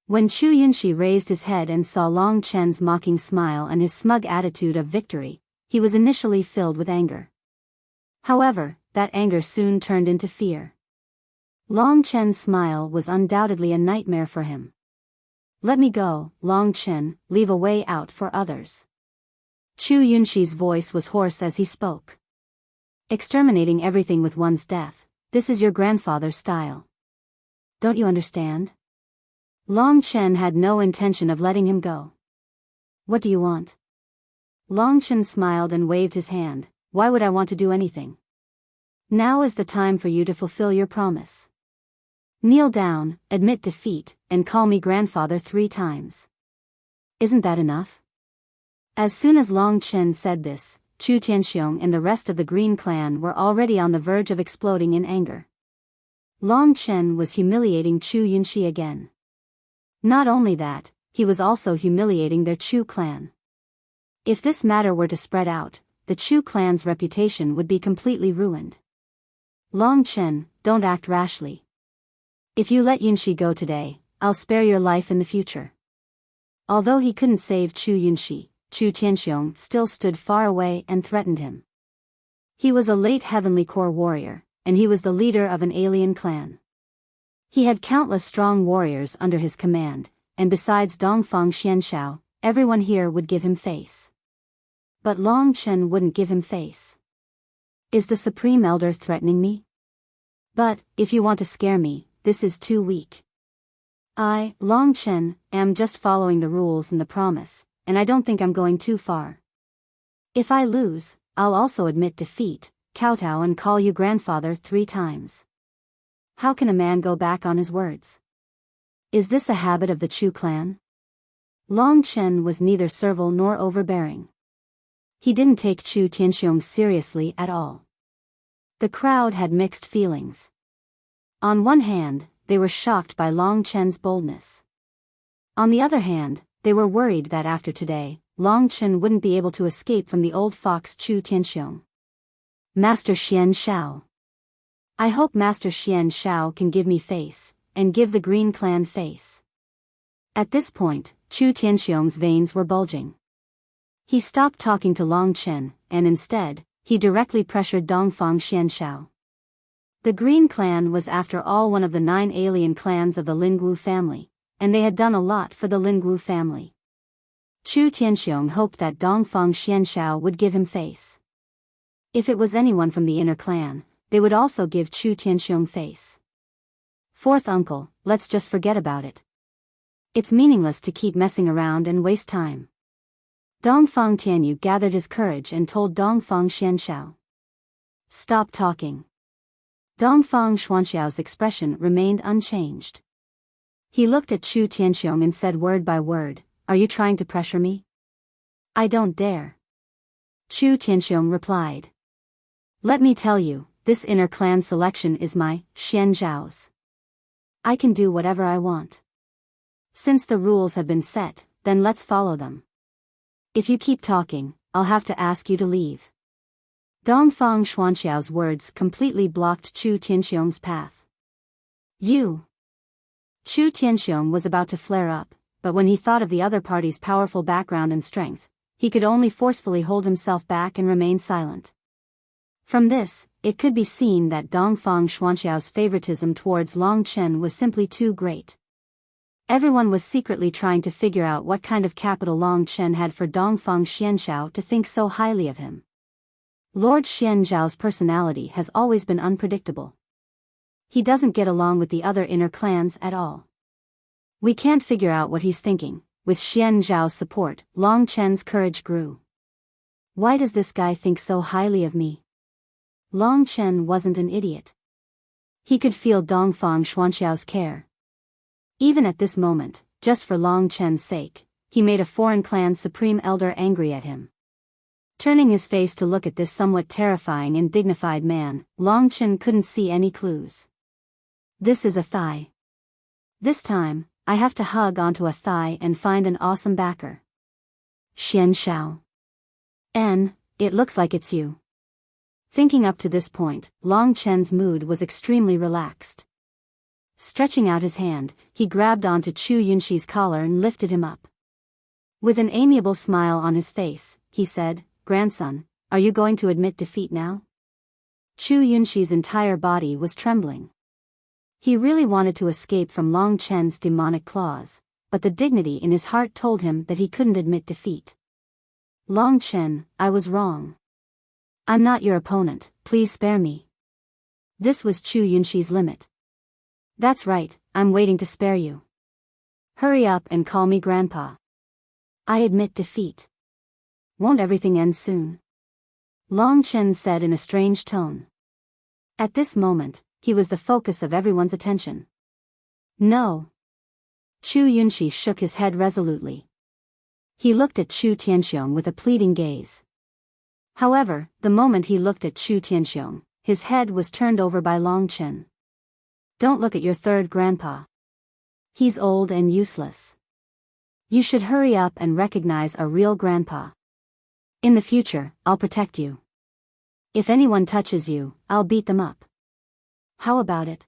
When Chu Yunxi raised his head and saw Long Chen's mocking smile and his smug attitude of victory, he was initially filled with anger. However, that anger soon turned into fear. Long Chen's smile was undoubtedly a nightmare for him. Let me go, Long Chen, leave a way out for others. Chu Yunxi's voice was hoarse as he spoke. Exterminating everything with one's death, this is your grandfather's style. Don't you understand? Long Chen had no intention of letting him go. What do you want? Long Chen smiled and waved his hand. Why would I want to do anything? Now is the time for you to fulfill your promise. Kneel down, admit defeat, and call me grandfather 3 times. Isn't that enough? As soon as Long Chen said this, Chu Tianxiong and the rest of the Green Clan were already on the verge of exploding in anger. Long Chen was humiliating Chu Yunxi again. Not only that, he was also humiliating their Chu clan. If this matter were to spread out, the Chu clan's reputation would be completely ruined. Long Chen, don't act rashly. If you let Yunxi go today, I'll spare your life in the future. Although he couldn't save Chu Yunxi, Chu Tianxiong still stood far away and threatened him. He was a late Heavenly Core warrior, and he was the leader of an alien clan. He had countless strong warriors under his command, and besides Dongfang Xianshao, everyone here would give him face. But Long Chen wouldn't give him face. Is the Supreme Elder threatening me? But, if you want to scare me, this is too weak. I, Long Chen, am just following the rules and the promise, and I don't think I'm going too far. If I lose, I'll also admit defeat, kowtow and call you grandfather 3 times. How can a man go back on his words? Is this a habit of the Chu clan? Long Chen was neither servile nor overbearing. He didn't take Chu Tianxiong seriously at all. The crowd had mixed feelings. On one hand, they were shocked by Long Chen's boldness. On the other hand, they were worried that after today, Long Chen wouldn't be able to escape from the old fox Chu Tianxiong. Master Xian Shao. I hope Master Xian Shao can give me face, and give the Green Clan face. At this point, Chu Tianxiong's veins were bulging. He stopped talking to Long Chen, and instead, he directly pressured Dongfang Xianshao. The Green Clan was after all one of the 9 alien clans of the Lingwu family, and they had done a lot for the Lingwu family. Chu Tianxiong hoped that Dongfang Xianshao would give him face. If it was anyone from the inner clan, they would also give Chu Tianxiong face. 4th uncle, let's just forget about it. It's meaningless to keep messing around and waste time. Dongfang Tianyu gathered his courage and told Dongfang Xianshao. Stop talking. Dongfang Xuanxiao's expression remained unchanged. He looked at Chu Tianxiong and said word by word, "Are you trying to pressure me?" "I don't dare." Chu Tianxiong replied. "Let me tell you, this inner clan selection is my, Xian Zhao's. I can do whatever I want. Since the rules have been set, then let's follow them. If you keep talking, I'll have to ask you to leave." Dongfang Xuanxiao's words completely blocked Chu Tianxiong's path. "You!" Chu Tianxiong was about to flare up, but when he thought of the other party's powerful background and strength, he could only forcefully hold himself back and remain silent. From this, it could be seen that Dongfang Xuanxiao's favoritism towards Long Chen was simply too great. Everyone was secretly trying to figure out what kind of capital Long Chen had for Dongfang Xianshao to think so highly of him. Lord Xianzhao's personality has always been unpredictable. He doesn't get along with the other inner clans at all. We can't figure out what he's thinking. With Xianzhao's support, Long Chen's courage grew. Why does this guy think so highly of me? Long Chen wasn't an idiot. He could feel Dongfang Xuanxiao's care. Even at this moment, just for Long Chen's sake, he made a foreign clan's supreme elder angry at him. Turning his face to look at this somewhat terrifying and dignified man, Long Chen couldn't see any clues. This is a thigh. This time, I have to hug onto a thigh and find an awesome backer. Xian Shao. It looks like it's you. Thinking up to this point, Long Chen's mood was extremely relaxed. Stretching out his hand, he grabbed onto Chu Yunxi's collar and lifted him up. With an amiable smile on his face, he said, "Grandson, are you going to admit defeat now?" Chu Yunxi's entire body was trembling. He really wanted to escape from Long Chen's demonic claws, but the dignity in his heart told him that he couldn't admit defeat. "Long Chen, I was wrong. I'm not your opponent, please spare me." This was Chu Yunxi's limit. "That's right, I'm waiting to spare you. Hurry up and call me Grandpa. I admit defeat. Won't everything end soon?" Long Chen said in a strange tone. At this moment, he was the focus of everyone's attention. "No." Chu Yunxi shook his head resolutely. He looked at Chu Tianxiong with a pleading gaze. However, the moment he looked at Chu Tianxiong, his head was turned over by Long Chen. "Don't look at your third grandpa. He's old and useless. You should hurry up and recognize a real grandpa. In the future, I'll protect you. If anyone touches you, I'll beat them up. How about it?"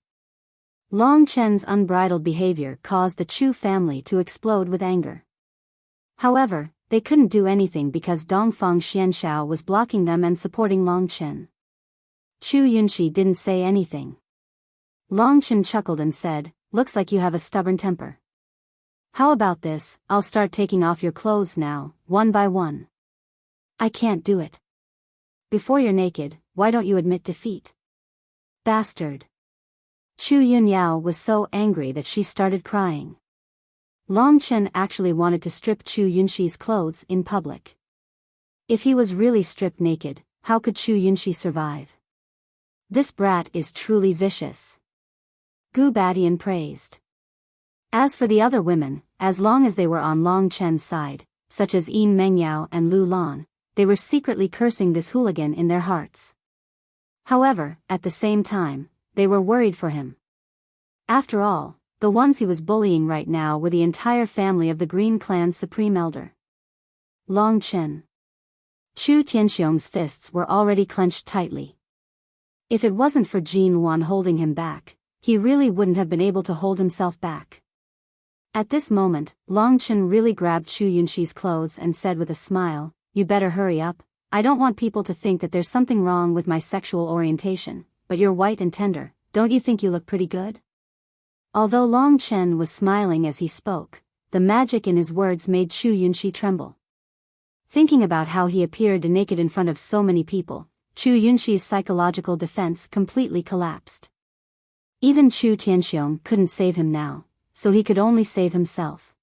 Long Chen's unbridled behavior caused the Chu family to explode with anger. However, they couldn't do anything because Dongfang Xianxiao was blocking them and supporting Long Chen. Chu Yunxi didn't say anything. Long Chen chuckled and said, "Looks like you have a stubborn temper. How about this, I'll start taking off your clothes now, one by one." "I can't do it." "Before you're naked, why don't you admit defeat?" "Bastard." Chu Yunyao was so angry that she started crying. Long Chen actually wanted to strip Chu Yunxi's clothes in public. If he was really stripped naked, how could Chu Yunxi survive? "This brat is truly vicious," Gu Batian praised. As for the other women, as long as they were on Long Chen's side, such as Yin Mengyao and Lu Lan, they were secretly cursing this hooligan in their hearts. However, at the same time, they were worried for him. After all, the ones he was bullying right now were the entire family of the Green Clan's supreme elder, Long Chen. Chu Tianxiong's fists were already clenched tightly. If it wasn't for Jin Wan holding him back, he really wouldn't have been able to hold himself back. At this moment, Long Chen really grabbed Chu Yunxi's clothes and said with a smile, "You better hurry up, I don't want people to think that there's something wrong with my sexual orientation, but you're white and tender, don't you think you look pretty good?" Although Long Chen was smiling as he spoke, the magic in his words made Chu Yunxi tremble. Thinking about how he appeared naked in front of so many people, Chu Yunxi's psychological defense completely collapsed. Even Chu Tianxiong couldn't save him now, so he could only save himself.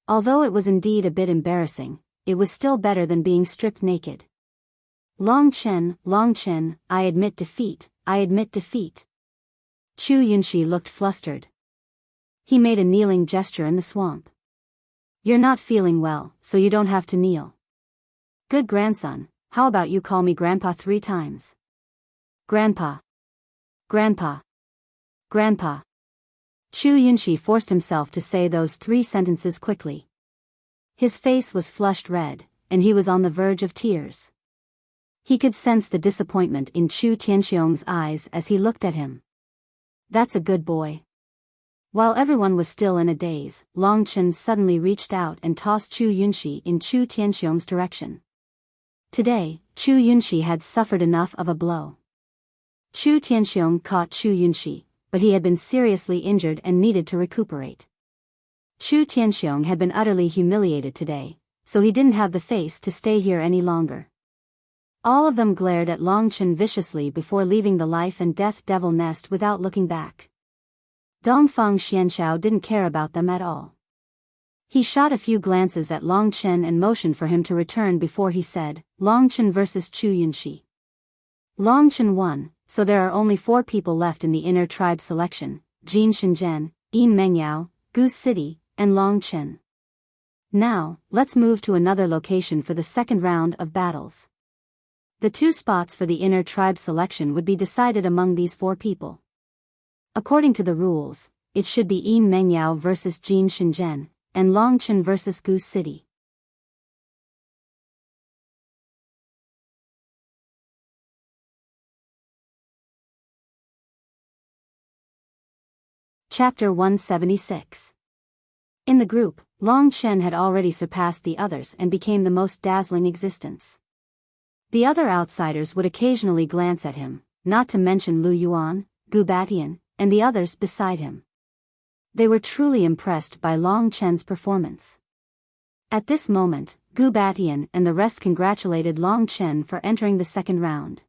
Although it was indeed a bit embarrassing, it was still better than being stripped naked. Long Chen, I admit defeat, I admit defeat." Chu Yunxi looked flustered. He made a kneeling gesture in the swamp. "You're not feeling well, so you don't have to kneel. Good grandson, how about you call me Grandpa 3 times? Grandpa. Grandpa. Grandpa." Chu Yunxi forced himself to say those 3 sentences quickly. His face was flushed red, and he was on the verge of tears. He could sense the disappointment in Chu Tianxiong's eyes as he looked at him. "That's a good boy." While everyone was still in a daze, Long Chen suddenly reached out and tossed Chu Yunxi in Chu Tianxiong's direction. Today, Chu Yunxi had suffered enough of a blow. Chu Tianxiong caught Chu Yunxi, but he had been seriously injured and needed to recuperate. Chu Tianxiong had been utterly humiliated today, so he didn't have the face to stay here any longer. All of them glared at Long Chen viciously before leaving the life and death devil nest without looking back. Dongfang Xianxiao didn't care about them at all. He shot a few glances at Long Chen and motioned for him to return before he said, "Long Chen versus Chu Yunxi. Long Chen won, so there are only 4 people left in the inner tribe selection, Jin Shenzhen, Yin Mengyao, Goose City, and Long Chen. Now, let's move to another location for the second round of battles. The 2 spots for the inner tribe selection would be decided among these 4 people. According to the rules, it should be Yin Mengyao versus Jin Shenzhen, and Long Chen versus Goose City. Chapter 176. In the group, Long Chen had already surpassed the others and became the most dazzling existence. The other outsiders would occasionally glance at him, not to mention Lu Yuan, Gu Batian, and the others beside him. They were truly impressed by Long Chen's performance. At this moment, Gu Batian and the rest congratulated Long Chen for entering the second round.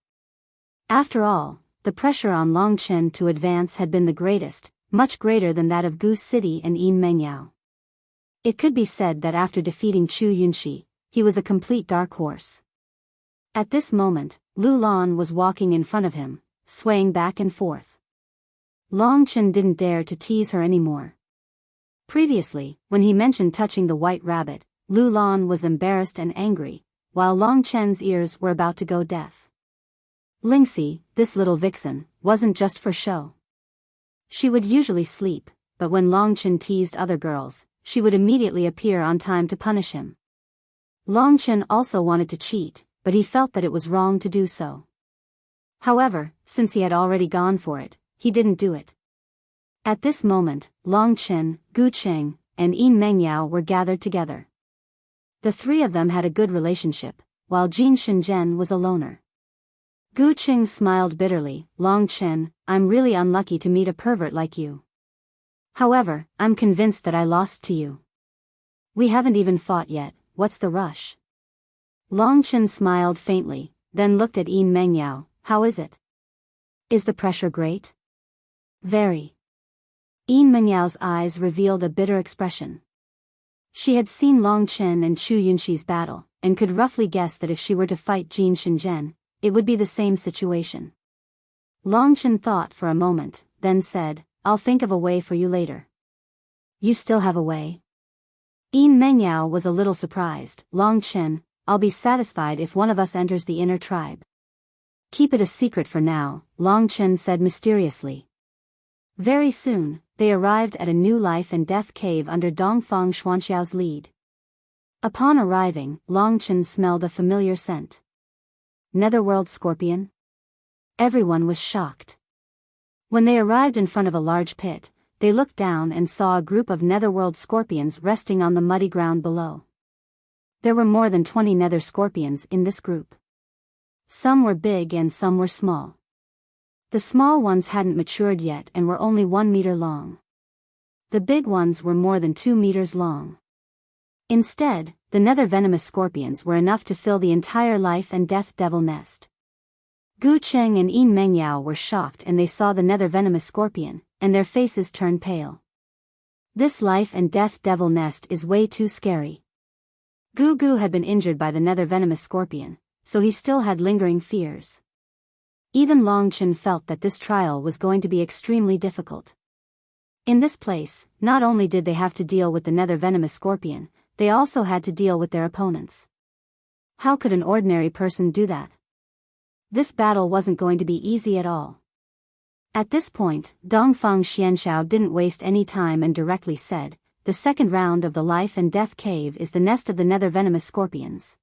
After all, the pressure on Long Chen to advance had been the greatest, much greater than that of Goose City and Yin Mengyao. It could be said that after defeating Chu Yunxi, he was a complete dark horse. At this moment, Lu Lan was walking in front of him, swaying back and forth. Long Chen didn't dare to tease her anymore. Previously, when he mentioned touching the white rabbit, Lu Lan was embarrassed and angry, while Long Chen's ears were about to go deaf. Lingxi, this little vixen, wasn't just for show. She would usually sleep, but when Long Chen teased other girls, she would immediately appear on time to punish him. Long Chen also wanted to cheat, but he felt that it was wrong to do so. However, since he had already gone for it, he didn't do it. At this moment, Long Chen, Gu Cheng, and Yin Mengyao were gathered together. The three of them had a good relationship, while Jin Shenzhen was a loner. Gu Qing smiled bitterly. Long Chen, I'm really unlucky to meet a pervert like you. However, I'm convinced that I lost to you. We haven't even fought yet, what's the rush? Long Chen smiled faintly, then looked at Yin Mengyao. How is it? Is the pressure great? Very. Yin Mengyao's eyes revealed a bitter expression. She had seen Long Chen and Chu Yunxi's battle, and could roughly guess that if she were to fight Jin Shenzhen, it would be the same situation. Long Chen thought for a moment, then said, I'll think of a way for you later. You still have a way? Yin Mengyao was a little surprised. Long Chen, I'll be satisfied if one of us enters the inner tribe. Keep it a secret for now, Long Chen said mysteriously. Very soon, they arrived at a new life and death cave under Dongfang Xuanxiao's lead. Upon arriving, Long Chen smelled a familiar scent. Netherworld scorpion? Everyone was shocked. When they arrived in front of a large pit, they looked down and saw a group of netherworld scorpions resting on the muddy ground below. There were more than 20 nether scorpions in this group. Some were big and some were small. The small ones hadn't matured yet and were only 1 meter long. The big ones were more than 2 meters long. Instead, the nether venomous scorpions were enough to fill the entire life and death devil nest. Gu Cheng and Yin Mengyao were shocked and they saw the nether venomous scorpion, and their faces turned pale. This life and death devil nest is way too scary. Gu Gu had been injured by the nether venomous scorpion, so he still had lingering fears. Even Long Chen felt that this trial was going to be extremely difficult. In this place, not only did they have to deal with the nether venomous scorpion, they also had to deal with their opponents. How could an ordinary person do that? This battle wasn't going to be easy at all. At this point, Dongfang Xianxiao didn't waste any time and directly said, the second round of the life and death cave is the nest of the nether venomous scorpions.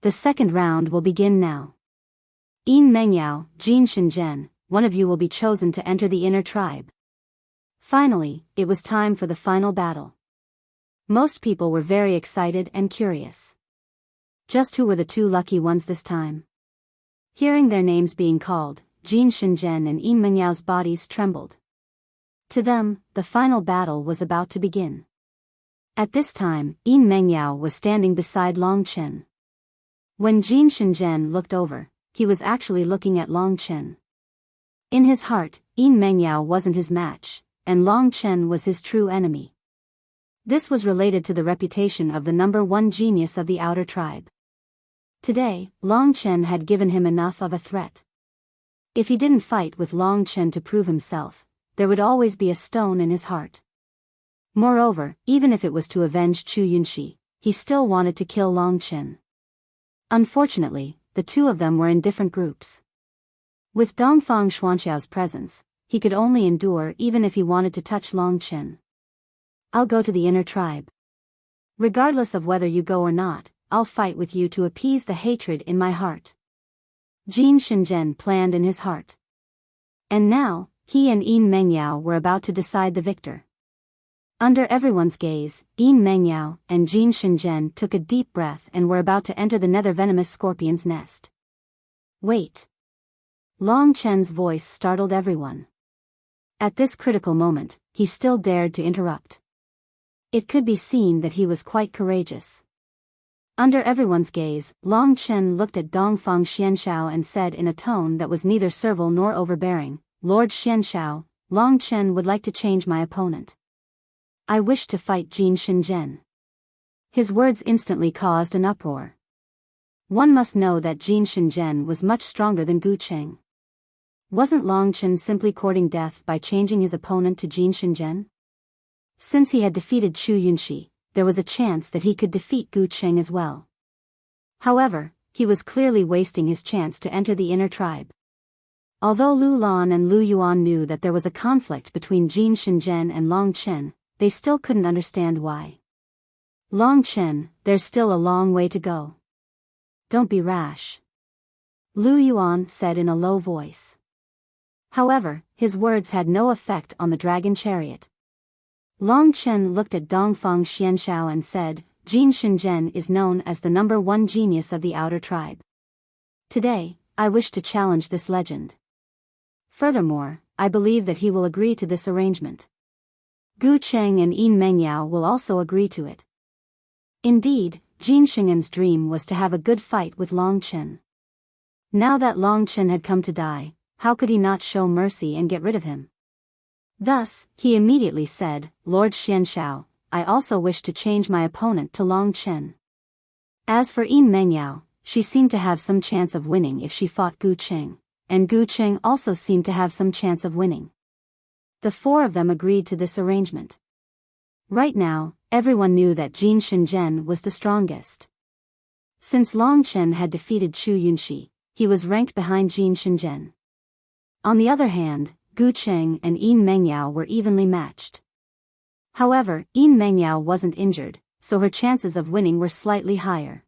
The second round will begin now. Yin Mengyao, Jin Shenzhen, one of you will be chosen to enter the inner tribe. Finally, it was time for the final battle. Most people were very excited and curious. Just who were the two lucky ones this time? Hearing their names being called, Jin Shenzhen and Yin Mengyao's bodies trembled. To them, the final battle was about to begin. At this time, Yin Mengyao was standing beside Long Chen. When Jin Shenzhen looked over, he was actually looking at Long Chen. In his heart, Yin Mengyao wasn't his match, and Long Chen was his true enemy. This was related to the reputation of the #1 genius of the outer tribe. Today, Long Chen had given him enough of a threat. If he didn't fight with Long Chen to prove himself, there would always be a stone in his heart. Moreover, even if it was to avenge Chu Yunxi, he still wanted to kill Long Chen. Unfortunately, the two of them were in different groups. With Dongfang Xuanxiao's presence, he could only endure even if he wanted to touch Long Chen. I'll go to the inner tribe. Regardless of whether you go or not, I'll fight with you to appease the hatred in my heart. Jin Shenzhen planned in his heart. And now, he and Yin Mengyao were about to decide the victor. Under everyone's gaze, Yin Mengyao and Jin Shenzhen took a deep breath and were about to enter the nether venomous scorpion's nest. Wait. Long Chen's voice startled everyone. At this critical moment, he still dared to interrupt. It could be seen that he was quite courageous. Under everyone's gaze, Long Chen looked at Dongfang Xianxiao and said in a tone that was neither servile nor overbearing, Lord Xianxiao, Long Chen would like to change my opponent. I wish to fight Jin Shenzhen. His words instantly caused an uproar. One must know that Jin Shenzhen was much stronger than Gu Cheng. Wasn't Long Chen simply courting death by changing his opponent to Jin Shenzhen? Since he had defeated Chu Yunxi, there was a chance that he could defeat Gu Cheng as well. However, he was clearly wasting his chance to enter the inner tribe. Although Lu Lan and Lu Yuan knew that there was a conflict between Jin Shenzhen and Long Chen, they still couldn't understand why. Long Chen, there's still a long way to go. Don't be rash. Lu Yuan said in a low voice. However, his words had no effect on the dragon chariot. Long Chen looked at Dongfang Xianxiao and said, Jin Shenzhen is known as the #1 genius of the outer tribe. Today, I wish to challenge this legend. Furthermore, I believe that he will agree to this arrangement. Gu Cheng and Yin Mengyao will also agree to it. Indeed, Jin Shenzhen's dream was to have a good fight with Long Chen. Now that Long Chen had come to die, how could he not show mercy and get rid of him? Thus, he immediately said, Lord Xianshao, I also wish to change my opponent to Long Chen. As for Yin Mengyao, she seemed to have some chance of winning if she fought Gu Cheng, and Gu Cheng also seemed to have some chance of winning. The four of them agreed to this arrangement. Right now, everyone knew that Jin Shenzhen was the strongest. Since Long Chen had defeated Chu Yunxi, he was ranked behind Jin Shenzhen. On the other hand, Gu Cheng and Yin Mengyao were evenly matched. However, Yin Mengyao wasn't injured, so her chances of winning were slightly higher.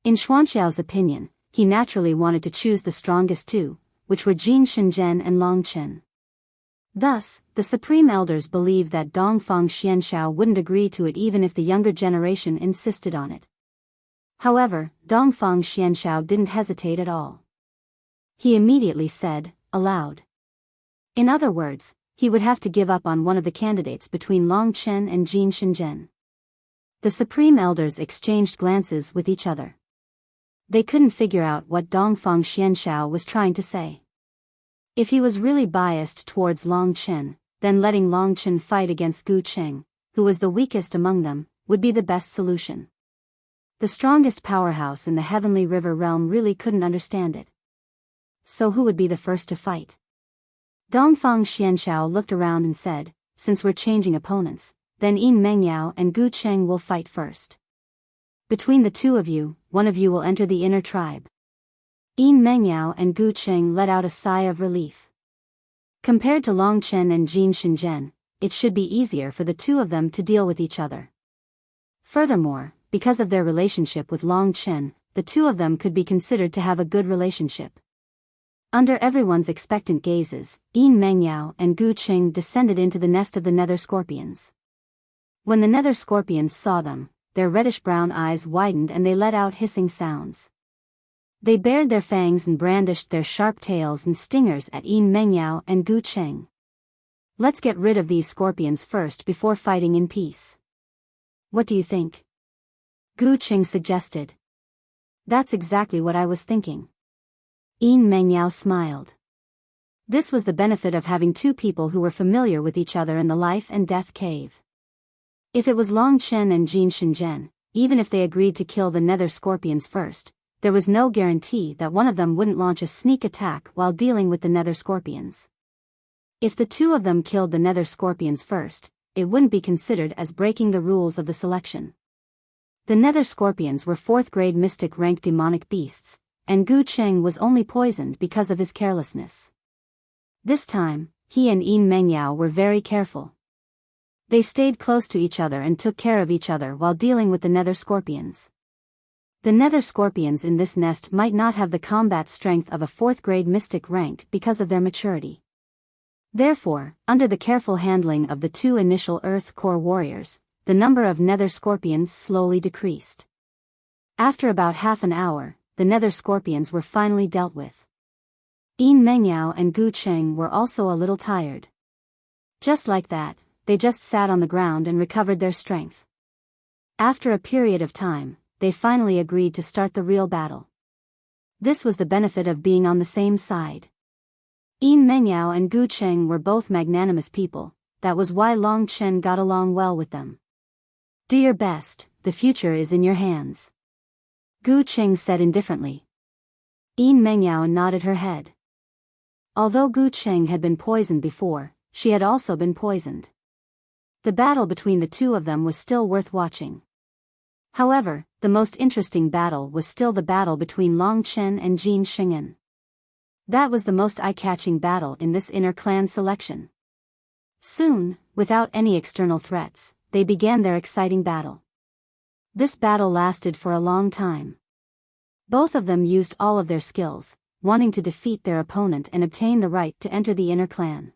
In Xuanxiao's opinion, he naturally wanted to choose the strongest two, which were Jin Shenzhen and Long Chen. Thus, the Supreme Elders believed that Dongfang Xianshao wouldn't agree to it even if the younger generation insisted on it. However, Dongfang Xianshao didn't hesitate at all. He immediately said, aloud. In other words, he would have to give up on one of the candidates between Long Chen and Jin Shenzhen. The Supreme Elders exchanged glances with each other. They couldn't figure out what Dongfang Xianshao was trying to say. If he was really biased towards Long Chen, then letting Long Chen fight against Gu Cheng, who was the weakest among them, would be the best solution. The strongest powerhouse in the Heavenly River realm really couldn't understand it. So who would be the first to fight? Dongfang Xianshao looked around and said, since we're changing opponents, then Yin Mengyao and Gu Cheng will fight first. Between the two of you, one of you will enter the inner tribe. Yin Mengyao and Gu Cheng let out a sigh of relief. Compared to Long Chen and Jin Shenzhen, it should be easier for the two of them to deal with each other. Furthermore, because of their relationship with Long Chen, the two of them could be considered to have a good relationship. Under everyone's expectant gazes, Yin Mengyao and Gu Cheng descended into the nest of the nether scorpions. When the nether scorpions saw them, their reddish-brown eyes widened and they let out hissing sounds. They bared their fangs and brandished their sharp tails and stingers at Yin Mengyao and Gu Cheng. Let's get rid of these scorpions first before fighting in peace. What do you think? Gu Cheng suggested. That's exactly what I was thinking. Yin Mengyao smiled. This was the benefit of having two people who were familiar with each other in the life and death cave. If it was Long Chen and Jin Shenzhen, even if they agreed to kill the nether scorpions first, there was no guarantee that one of them wouldn't launch a sneak attack while dealing with the nether scorpions. If the two of them killed the nether scorpions first, it wouldn't be considered as breaking the rules of the selection. The nether scorpions were 4th grade mystic rank demonic beasts, and Gu Cheng was only poisoned because of his carelessness. This time, he and Yin Mengyao were very careful. They stayed close to each other and took care of each other while dealing with the nether scorpions. The nether scorpions in this nest might not have the combat strength of a 4th grade mystic rank because of their maturity. Therefore, under the careful handling of the two initial Earth Core warriors, the number of nether scorpions slowly decreased. After about half an hour, the nether scorpions were finally dealt with. Yin Mengyao and Gu Cheng were also a little tired. Just like that, they just sat on the ground and recovered their strength. After a period of time, they finally agreed to start the real battle. This was the benefit of being on the same side. Yin Mengyao and Gu Cheng were both magnanimous people, that was why Long Chen got along well with them. Do your best, the future is in your hands. Gu Cheng said indifferently. Yin Mengyao nodded her head. Although Gu Cheng had been poisoned before, she had also been poisoned. The battle between the two of them was still worth watching. However, the most interesting battle was still the battle between Long Chen and Jin Shenzhen. That was the most eye-catching battle in this inner clan selection. Soon, without any external threats, they began their exciting battle. This battle lasted for a long time. Both of them used all of their skills, wanting to defeat their opponent and obtain the right to enter the inner clan.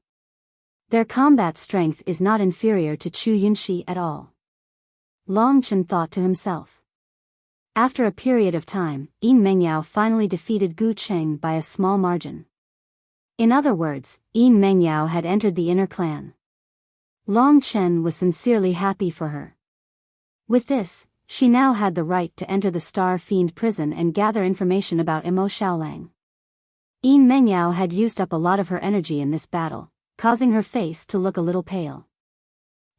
Their combat strength is not inferior to Chu Yunxi at all. Long Chen thought to himself. After a period of time, Yin Mengyao finally defeated Gu Cheng by a small margin. In other words, Yin Mengyao had entered the inner clan. Long Chen was sincerely happy for her. With this, she now had the right to enter the Star Fiend prison and gather information about Imo Shaolang. Yin Mengyao had used up a lot of her energy in this battle, causing her face to look a little pale.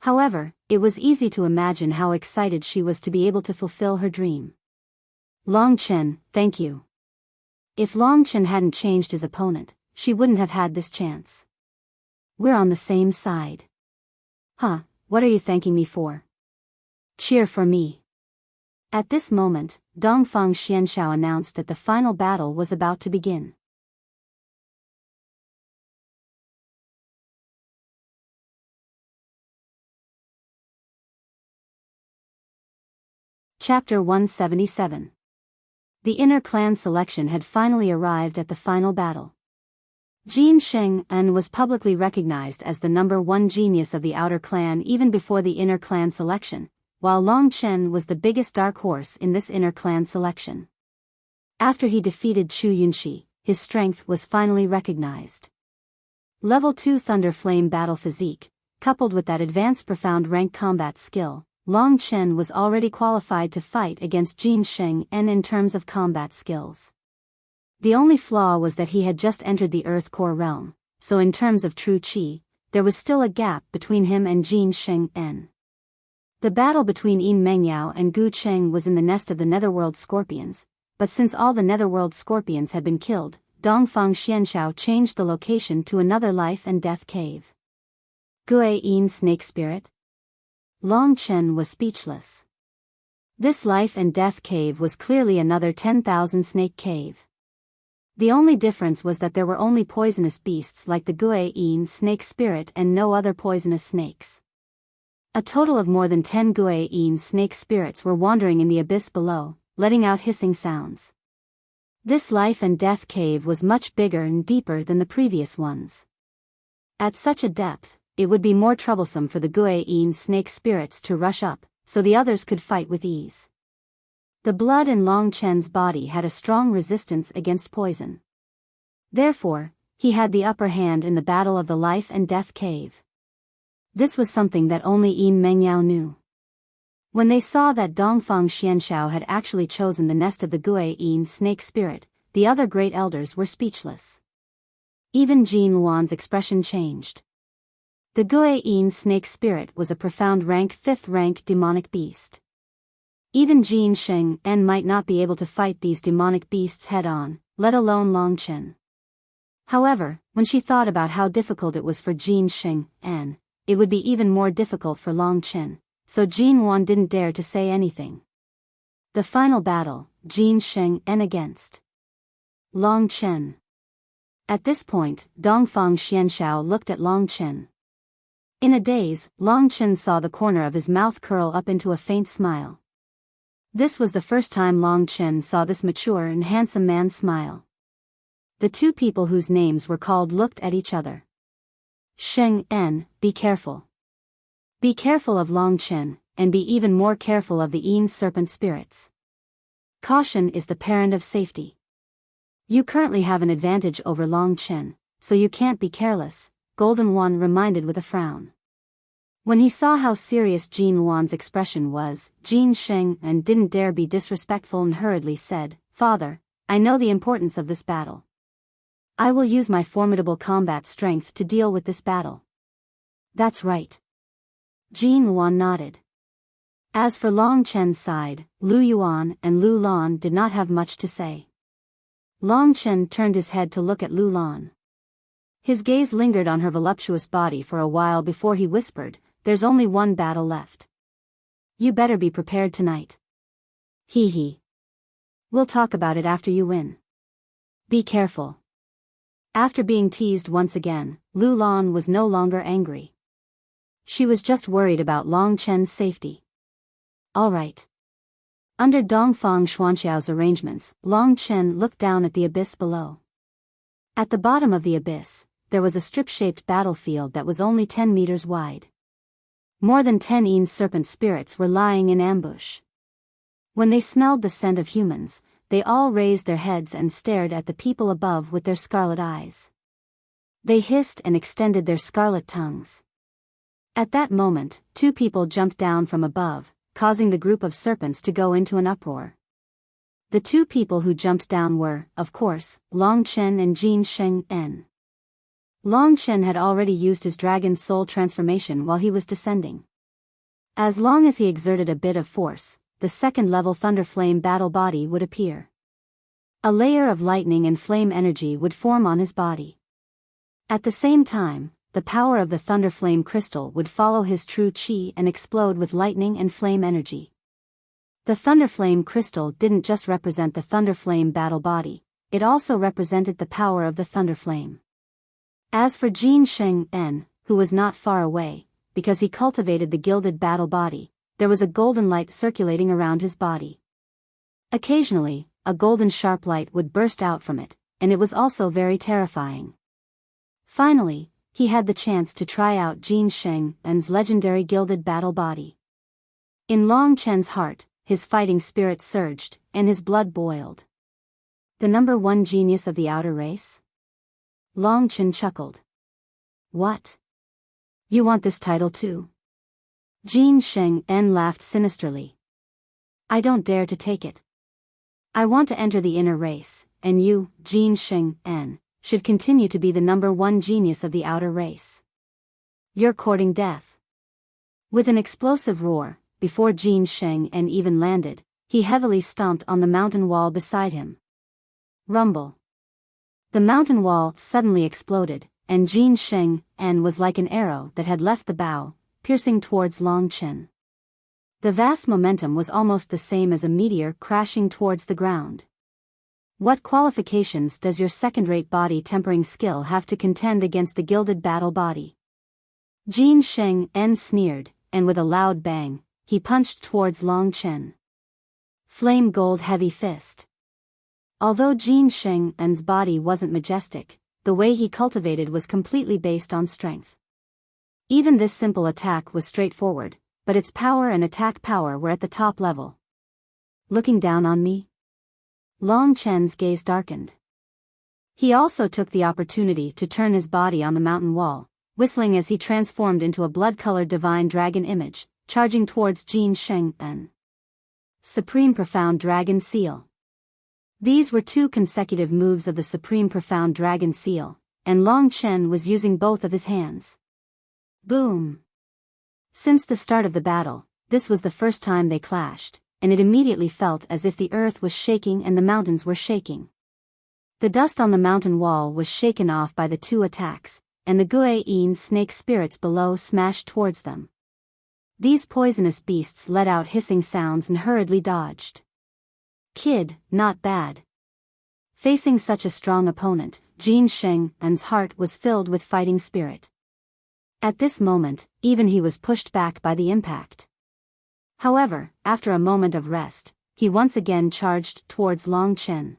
However, it was easy to imagine how excited she was to be able to fulfill her dream. Long Chen, thank you. If Long Chen hadn't changed his opponent, she wouldn't have had this chance. We're on the same side. Huh, what are you thanking me for? Cheer for me. At this moment, Dongfang Xianshao announced that the final battle was about to begin. Chapter 177. The inner clan selection had finally arrived at the final battle. Jin Sheng-en was publicly recognized as the #1 genius of the outer clan even before the inner clan selection, while Long Chen was the biggest dark horse in this inner clan selection. After he defeated Chu Yunshi, his strength was finally recognized. Level 2 Thunder Flame Battle Physique, coupled with that advanced profound rank combat skill, Long Chen was already qualified to fight against Jin Sheng-en in terms of combat skills. The only flaw was that he had just entered the Earth Core realm, so in terms of true Qi, there was still a gap between him and Jin Sheng-en. The battle between Yin Mengyao and Gu Cheng was in the nest of the Netherworld Scorpions, but since all the Netherworld Scorpions had been killed, Dongfang Xianshao changed the location to another life and death cave. Gue Yin Snake Spirit? Long Chen was speechless. This life and death cave was clearly another 10,000 snake cave. The only difference was that there were only poisonous beasts like the Gue Yin snake spirit and no other poisonous snakes. A total of more than 10 Gue Yin snake spirits were wandering in the abyss below, letting out hissing sounds. This life and death cave was much bigger and deeper than the previous ones. At such a depth, it would be more troublesome for the Gue Yin snake spirits to rush up, so the others could fight with ease. The blood in Long Chen's body had a strong resistance against poison. Therefore, he had the upper hand in the battle of the life and death cave. This was something that only Yin Mengyao knew. When they saw that Dongfang Xianshao had actually chosen the nest of the Gue Yin snake spirit, the other great elders were speechless. Even Jin Luan's expression changed. The Gue Yin snake spirit was a profound rank 5th rank demonic beast. Even Jin Sheng-en might not be able to fight these demonic beasts head-on, let alone Long Chen. However, when she thought about how difficult it was for Jin Sheng-en, it would be even more difficult for Long Chen, so Jin Luan didn't dare to say anything. The final battle, Jin Sheng-en against Long Chen. At this point, Dongfang Xianshao looked at Long Chen. In a daze, Long Chen saw the corner of his mouth curl up into a faint smile. This was the first time Long Chen saw this mature and handsome man smile. The two people whose names were called looked at each other. Sheng-en, be careful. Be careful of Long Chen, and be even more careful of the Yin serpent spirits. Caution is the parent of safety. You currently have an advantage over Long Chen, so you can't be careless, Golden One reminded with a frown. When he saw how serious Jin Luan's expression was, Jin Sheng-en didn't dare be disrespectful and hurriedly said, "Father, I know the importance of this battle. I will use my formidable combat strength to deal with this battle." That's right. Jin Luan nodded. As for Long Chen's side, Lu Yuan and Lu Lan did not have much to say. Long Chen turned his head to look at Lu Lan. His gaze lingered on her voluptuous body for a while before he whispered, "There's only one battle left. You better be prepared tonight." Hee hee. We'll talk about it after you win. Be careful. After being teased once again, Lu Lan was no longer angry. She was just worried about Long Chen's safety. All right. Under Dongfang Xuanxiao's arrangements, Long Chen looked down at the abyss below. At the bottom of the abyss, there was a strip-shaped battlefield that was only 10 meters wide. More than 10 serpent spirits were lying in ambush. When they smelled the scent of humans, they all raised their heads and stared at the people above with their scarlet eyes. They hissed and extended their scarlet tongues. At that moment, 2 people jumped down from above, causing the group of serpents to go into an uproar. The 2 people who jumped down were, of course, Long Chen and Jin Sheng-en. Long Chen had already used his dragon's soul transformation while he was descending. As long as he exerted a bit of force, the second-level Thunderflame battle body would appear. A layer of lightning and flame energy would form on his body. At the same time, the power of the Thunderflame crystal would follow his true chi and explode with lightning and flame energy. The Thunderflame crystal didn't just represent the Thunderflame battle body, it also represented the power of the Thunderflame. As for Jin Sheng-en, who was not far away, because he cultivated the gilded battle body, there was a golden light circulating around his body. Occasionally, a golden sharp light would burst out from it, and it was also very terrifying. Finally, he had the chance to try out Jin Sheng-en's legendary gilded battle body. In Long Chen's heart, his fighting spirit surged, and his blood boiled. The number 1 genius of the outer race? Long Chen chuckled. What? You want this title too? Jin Sheng-en laughed sinisterly. I don't dare to take it. I want to enter the inner race, and you, Jin Sheng-en, should continue to be the number 1 genius of the outer race. You're courting death. With an explosive roar, before Jin Sheng-en even landed, he heavily stomped on the mountain wall beside him. Rumble. The mountain wall suddenly exploded, and Jin Sheng-en was like an arrow that had left the bow, piercing towards Long Chen. The vast momentum was almost the same as a meteor crashing towards the ground. What qualifications does your second-rate body tempering skill have to contend against the gilded battle body? Jin Sheng-en sneered, and with a loud bang, he punched towards Long Chen. Flame gold heavy fist. Although Jin Sheng-en's body wasn't majestic, the way he cultivated was completely based on strength. Even this simple attack was straightforward, but its power and attack power were at the top level. Looking down on me? Long Chen's gaze darkened. He also took the opportunity to turn his body on the mountain wall, whistling as he transformed into a blood-colored divine dragon image, charging towards Jin Sheng-en. Supreme Profound Dragon Seal. These were 2 consecutive moves of the Supreme Profound Dragon Seal, and Long Chen was using both of his hands. Boom! Since the start of the battle, this was the first time they clashed, and it immediately felt as if the earth was shaking and the mountains were shaking. The dust on the mountain wall was shaken off by the 2 attacks, and the Guiyin snake spirits below smashed towards them. These poisonous beasts let out hissing sounds and hurriedly dodged. Kid, not bad. Facing such a strong opponent, Jin Sheng-en's heart was filled with fighting spirit. At this moment, even he was pushed back by the impact. However, after a moment of rest, he once again charged towards Long Chen.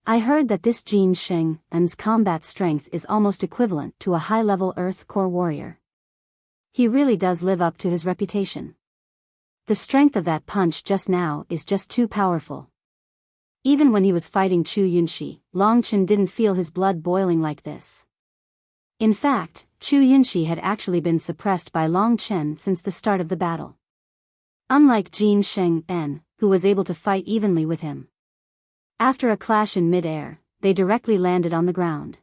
I heard that this Jin Sheng-en's combat strength is almost equivalent to a high-level Earth Core warrior. He really does live up to his reputation. The strength of that punch just now is just too powerful. Even when he was fighting Chu Yunshi, Long Chen didn't feel his blood boiling like this. In fact, Chu Yunshi had actually been suppressed by Long Chen since the start of the battle. Unlike Jin Sheng-en, who was able to fight evenly with him. After a clash in mid-air, they directly landed on the ground.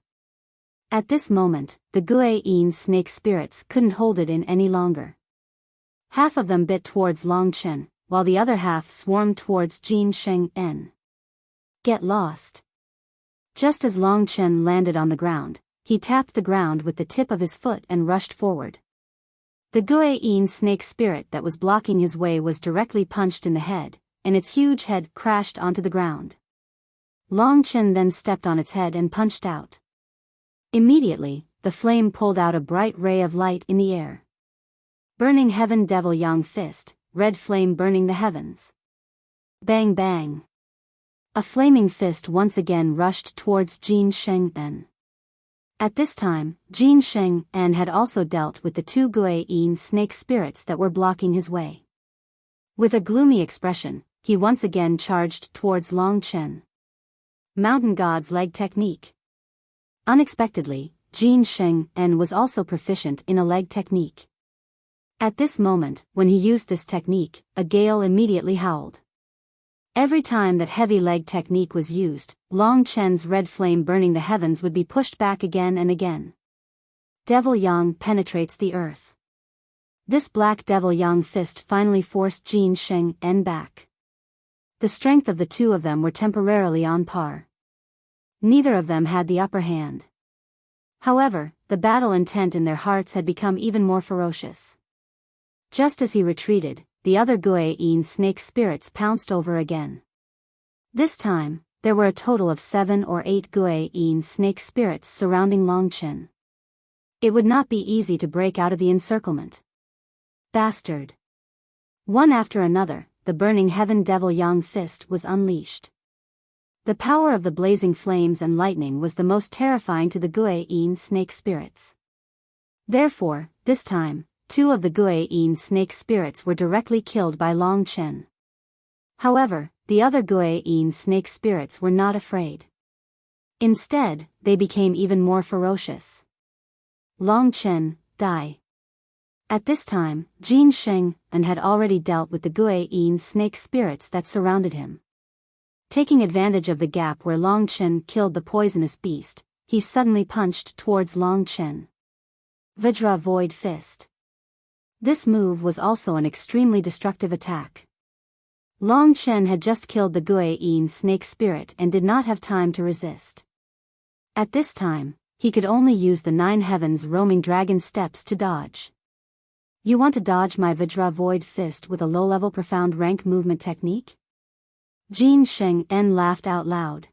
At this moment, the Guiyin snake spirits couldn't hold it in any longer. Half of them bit towards Long Chen, while the other half swarmed towards Jin Sheng-en. Get lost. Just as Long Chen landed on the ground, he tapped the ground with the tip of his foot and rushed forward. The Guiyin snake spirit that was blocking his way was directly punched in the head, and its huge head crashed onto the ground. Long Chen then stepped on its head and punched out. Immediately, the flame pulled out a bright ray of light in the air. Burning Heaven Devil Yang Fist, red flame burning the heavens. Bang bang. A flaming fist once again rushed towards Jin Sheng-en. At this time, Jin Sheng En had also dealt with the two Guiyin snake spirits that were blocking his way. With a gloomy expression, he once again charged towards Long Chen. Mountain God's leg technique. Unexpectedly, Jin Sheng En was also proficient in a leg technique. At this moment, when he used this technique, a gale immediately howled. Every time that heavy leg technique was used, Long Chen's red flame burning the heavens would be pushed back again and again. Devil Yang penetrates the earth. This black Devil Yang fist finally forced Jin Sheng En back. The strength of the two of them were temporarily on par. Neither of them had the upper hand. However, the battle intent in their hearts had become even more ferocious. Just as he retreated, the other Guiyin snake spirits pounced over again. This time, there were a total of 7 or 8 Guiyin snake spirits surrounding Long Chen. It would not be easy to break out of the encirclement. Bastard! One after another, the burning heaven Devil Yang fist was unleashed. The power of the blazing flames and lightning was the most terrifying to the Guiyin snake spirits. Therefore, this time, 2 of the Guiyin snake spirits were directly killed by Long Chen. However, the other Guiyin snake spirits were not afraid. Instead, they became even more ferocious. Long Chen, die. At this time, Jin Sheng En had already dealt with the Guiyin snake spirits that surrounded him. Taking advantage of the gap where Long Chen killed the poisonous beast, he suddenly punched towards Long Chen. Vajra Void Fist. This move was also an extremely destructive attack. Long Chen had just killed the Guiyin snake spirit and did not have time to resist. At this time, he could only use the 9 heavens roaming dragon steps to dodge. You want to dodge my Vajra Void Fist with a low-level profound rank movement technique? Jin Sheng En laughed out loud.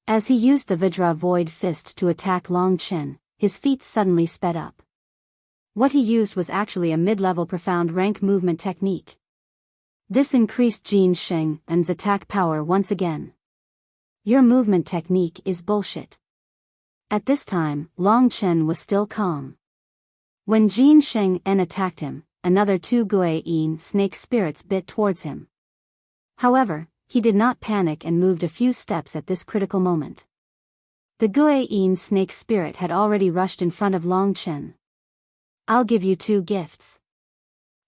As he used the Vajra Void Fist to attack Long Chen, his feet suddenly sped up. What he used was actually a mid-level profound rank movement technique. This increased Jin Sheng En's attack power once again. Your movement technique is bullshit. At this time, Long Chen was still calm. When Jin Sheng En attacked him, another 2 Guiyin snake spirits bit towards him. However, he did not panic and moved a few steps at this critical moment. The Guiyin snake spirit had already rushed in front of Long Chen. I'll give you 2 gifts.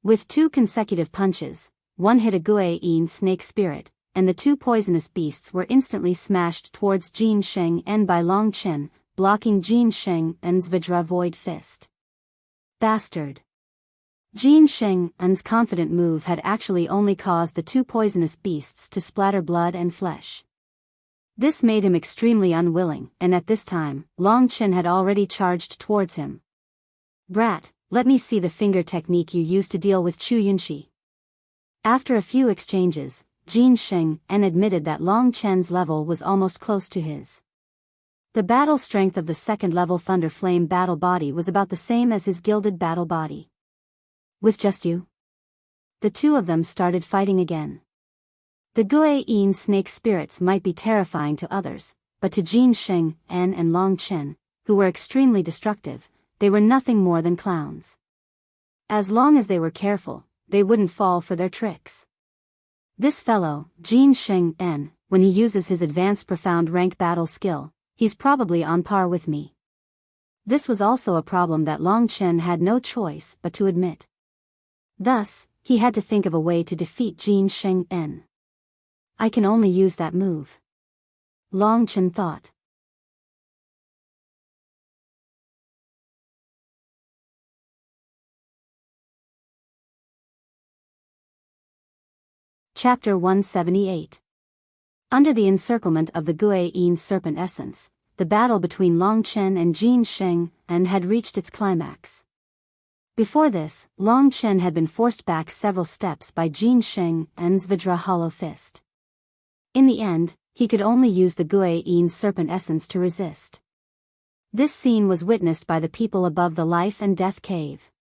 With 2 consecutive punches, one hit a Guiyin snake spirit, and the 2 poisonous beasts were instantly smashed towards Jin Sheng En by Long Chen, blocking Jin Sheng En's Vajra Void Fist. Bastard! Jin Sheng En's confident move had actually only caused the 2 poisonous beasts to splatter blood and flesh. This made him extremely unwilling, and at this time, Long Chen had already charged towards him. Brat, let me see the finger technique you used to deal with Chu Yunxi. After a few exchanges, Jin Sheng En admitted that Long Chen's level was almost close to his. The battle strength of the 2nd level Thunder Flame battle body was about the same as his gilded battle body. With just you? The 2 of them started fighting again. The Guiyin snake spirits might be terrifying to others, but to Jin Sheng En and Long Chen, who were extremely destructive, they were nothing more than clowns. As long as they were careful, they wouldn't fall for their tricks. This fellow, Jin Sheng En, when he uses his advanced profound rank battle skill, he's probably on par with me. This was also a problem that Long Chen had no choice but to admit. Thus, he had to think of a way to defeat Jin Sheng En. I can only use that move. Long Chen thought. Chapter 178. Under the encirclement of the Guiyin serpent essence, the battle between Long Chen and Jin Sheng En had reached its climax. Before this, Long Chen had been forced back several steps by Jin Sheng En's Vajra Hollow Fist. In the end, he could only use the Guiyin serpent essence to resist. This scene was witnessed by the people above the life and death cave.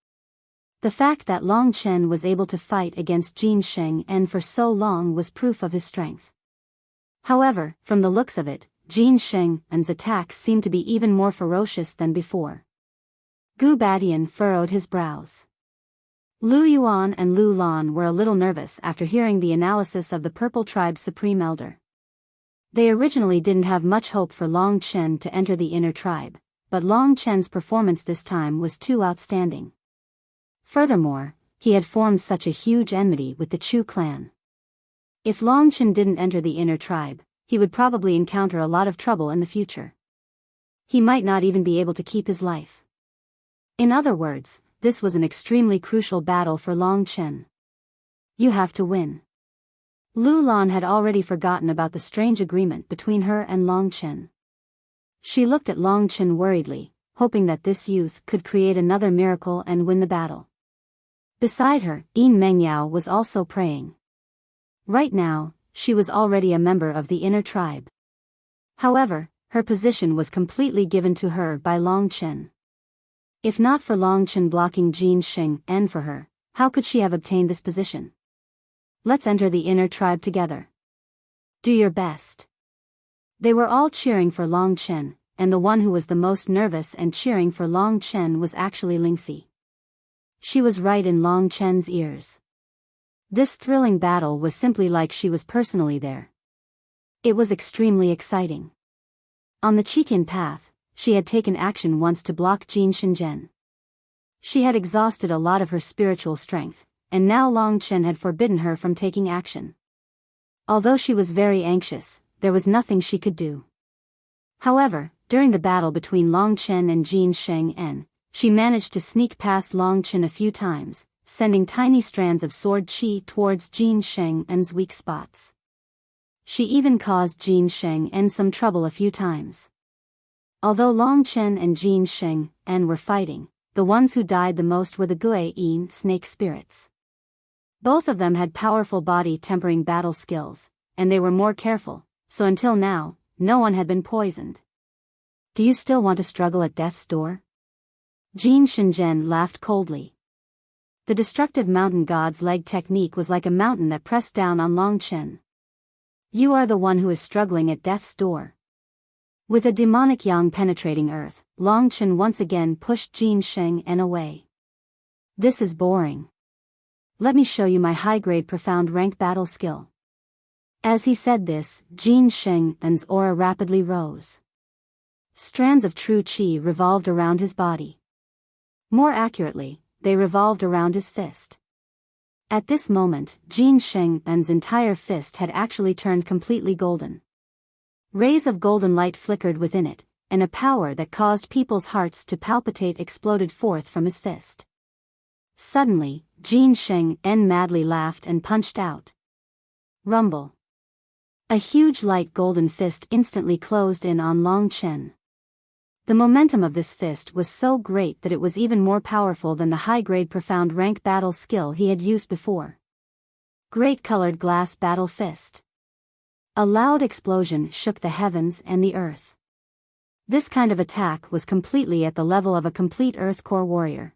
The fact that Long Chen was able to fight against Jin Sheng En for so long was proof of his strength. However, from the looks of it, Jin Sheng's attacks seemed to be even more ferocious than before. Gu Badian furrowed his brows. Lu Yuan and Lu Lan were a little nervous after hearing the analysis of the Purple Tribe's Supreme Elder. They originally didn't have much hope for Long Chen to enter the inner tribe, but Long Chen's performance this time was too outstanding. Furthermore, he had formed such a huge enmity with the Chu clan. If Long Chen didn't enter the inner tribe, he would probably encounter a lot of trouble in the future. He might not even be able to keep his life. In other words, this was an extremely crucial battle for Long Chen. You have to win. Lu Lan had already forgotten about the strange agreement between her and Long Chen. She looked at Long Chen worriedly, hoping that this youth could create another miracle and win the battle. Beside her, Yin Mengyao was also praying. Right now, she was already a member of the inner tribe. However, her position was completely given to her by Long Chen. If not for Long Chen blocking Jin Sheng and for her, how could she have obtained this position? Let's enter the inner tribe together. Do your best. They were all cheering for Long Chen, and the one who was the most nervous and cheering for Long Chen was actually Lingxi. She was right in Long Chen's ears. This thrilling battle was simply like she was personally there. It was extremely exciting. On the Qitian path, she had taken action once to block Jin Shenzhen. She had exhausted a lot of her spiritual strength, and now Long Chen had forbidden her from taking action. Although she was very anxious, there was nothing she could do. However, during the battle between Long Chen and Jin Sheng-en, she managed to sneak past Long Chen a few times, sending tiny strands of sword qi towards Jin Sheng-en's weak spots. She even caused Jin Sheng-en some trouble a few times. Although Long Chen and Jin Sheng-en were fighting, the ones who died the most were the Gui-yin snake spirits. Both of them had powerful body-tempering battle skills, and they were more careful, so until now, no one had been poisoned. Do you still want to struggle at death's door? Jin Shenzhen laughed coldly. The destructive mountain god's leg technique was like a mountain that pressed down on Long Chen. You are the one who is struggling at death's door. With a demonic yang penetrating earth, Long Chen once again pushed Jin Sheng-en away. This is boring. Let me show you my high-grade profound rank battle skill. As he said this, Jin Sheng-en's aura rapidly rose. Strands of true qi revolved around his body. More accurately, they revolved around his fist. At this moment, Jin Sheng-en's entire fist had actually turned completely golden. Rays of golden light flickered within it, and a power that caused people's hearts to palpitate exploded forth from his fist. Suddenly, Jin Sheng-en madly laughed and punched out. Rumble. A huge light golden fist instantly closed in on Long Chen. The momentum of this fist was so great that it was even more powerful than the high-grade profound rank battle skill he had used before. Great colored glass battle fist. A loud explosion shook the heavens and the earth. This kind of attack was completely at the level of a complete Earth Core warrior.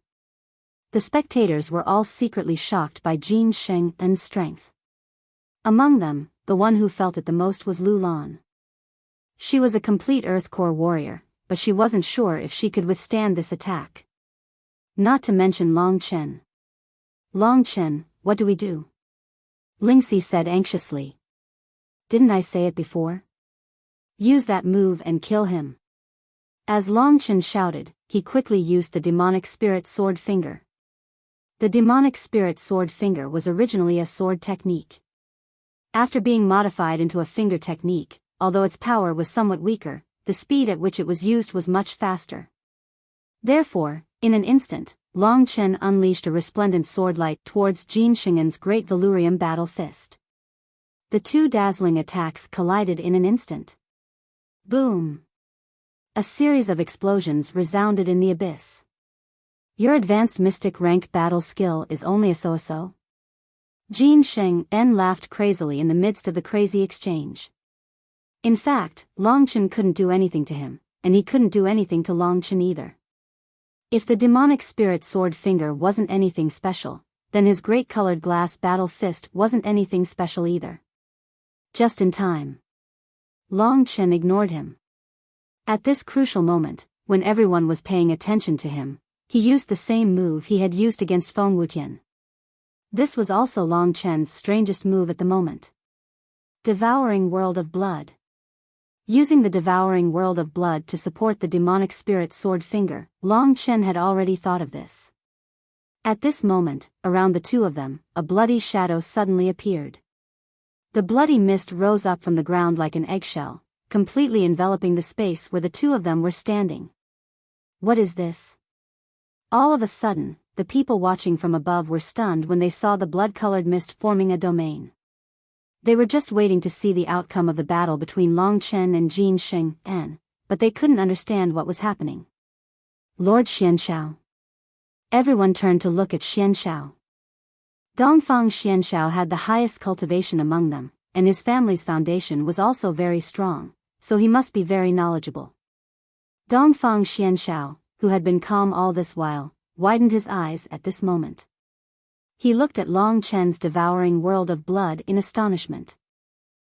The spectators were all secretly shocked by Jin Sheng-en's strength. Among them, the one who felt it the most was Lu Lan. She was a complete Earth Core warrior, but she wasn't sure if she could withstand this attack. Not to mention Long Chen. Long Chen, what do we do? Lingxi said anxiously. Didn't I say it before? Use that move and kill him. As Long Chen shouted, he quickly used the demonic spirit sword finger. The demonic spirit sword finger was originally a sword technique. After being modified into a finger technique, although its power was somewhat weaker, the speed at which it was used was much faster. Therefore, in an instant, Long Chen unleashed a resplendent sword light towards Jin Sheng'en's great Velurium battle fist. The two dazzling attacks collided in an instant. Boom! A series of explosions resounded in the abyss. Your advanced mystic rank battle skill is only a so-so? Jin Sheng-en laughed crazily in the midst of the crazy exchange. In fact, Long Chen couldn't do anything to him, and he couldn't do anything to Long Chen either. If the demonic spirit sword finger wasn't anything special, then his great colored glass battle fist wasn't anything special either. Just in time. Long Chen ignored him. At this crucial moment, when everyone was paying attention to him, he used the same move he had used against Feng Wutian. This was also Long Chen's strangest move at the moment. Devouring World of Blood. Using the Devouring World of Blood to support the demonic spirit sword finger, Long Chen had already thought of this. At this moment, around the two of them, a bloody shadow suddenly appeared. The bloody mist rose up from the ground like an eggshell, completely enveloping the space where the two of them were standing. What is this? All of a sudden, the people watching from above were stunned when they saw the blood-colored mist forming a domain. They were just waiting to see the outcome of the battle between Long Chen and Jin Sheng-en, but they couldn't understand what was happening. Lord Xianshao. Everyone turned to look at Xianshao. Dongfang Xianshao had the highest cultivation among them, and his family's foundation was also very strong, so he must be very knowledgeable. Dongfang Xianshao, who had been calm all this while, widened his eyes at this moment. He looked at Long Chen's devouring world of blood in astonishment.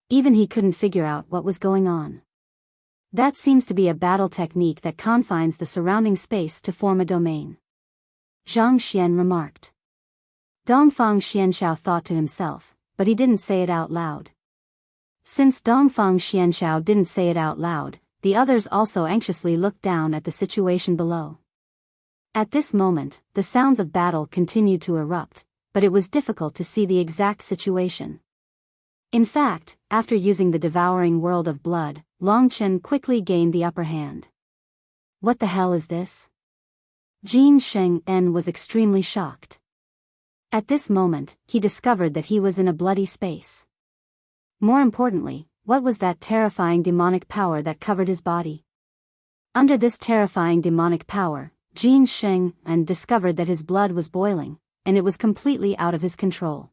Even he couldn't figure out what was going on. That seems to be a battle technique that confines the surrounding space to form a domain. Zhang Xian remarked. Dongfang Xianshao thought to himself, but he didn't say it out loud. Since Dongfang Xianshao didn't say it out loud, the others also anxiously looked down at the situation below. At this moment, the sounds of battle continued to erupt, but it was difficult to see the exact situation. In fact, after using the devouring world of blood, Long Chen quickly gained the upper hand. What the hell is this? Jin Sheng-en was extremely shocked. At this moment, he discovered that he was in a bloody space. More importantly, what was that terrifying demonic power that covered his body? Under this terrifying demonic power, Jin Sheng-en discovered that his blood was boiling, and it was completely out of his control.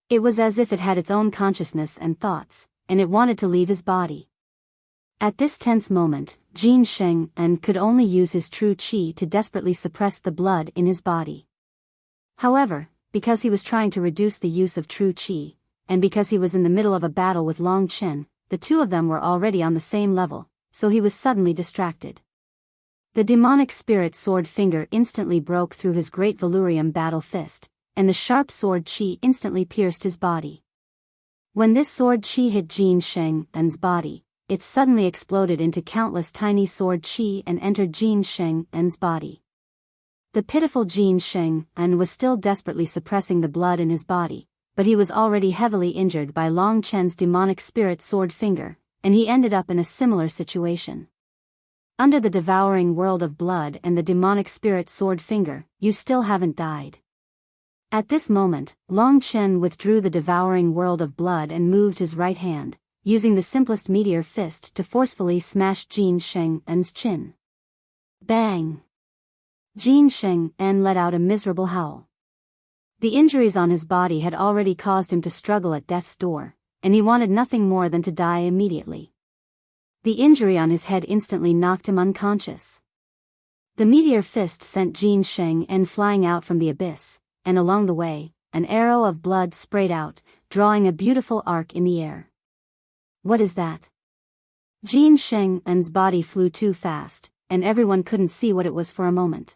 It was as if it had its own consciousness and thoughts, and it wanted to leave his body. At this tense moment, Jin Sheng-en could only use his true qi to desperately suppress the blood in his body. However, because he was trying to reduce the use of true qi, and because he was in the middle of a battle with Long Chen, the two of them were already on the same level, so he was suddenly distracted. The demonic spirit sword finger instantly broke through his great Valurium battle fist, and the sharp sword qi instantly pierced his body. When this sword qi hit Jin Sheng-en's body, it suddenly exploded into countless tiny sword qi and entered Jin Sheng-en's body. The pitiful Jin Sheng-en was still desperately suppressing the blood in his body, but he was already heavily injured by Long Chen's demonic spirit sword finger, and he ended up in a similar situation. Under the devouring world of blood and the demonic spirit sword finger, you still haven't died. At this moment, Long Chen withdrew the devouring world of blood and moved his right hand, using the simplest meteor fist to forcefully smash Jin Sheng-en's chin. Bang! Jin Sheng-en let out a miserable howl. The injuries on his body had already caused him to struggle at death's door, and he wanted nothing more than to die immediately. The injury on his head instantly knocked him unconscious. The meteor fist sent Jin Sheng-en flying out from the abyss, and along the way, an arrow of blood sprayed out, drawing a beautiful arc in the air. What is that? Jin Sheng-en's body flew too fast, and everyone couldn't see what it was for a moment.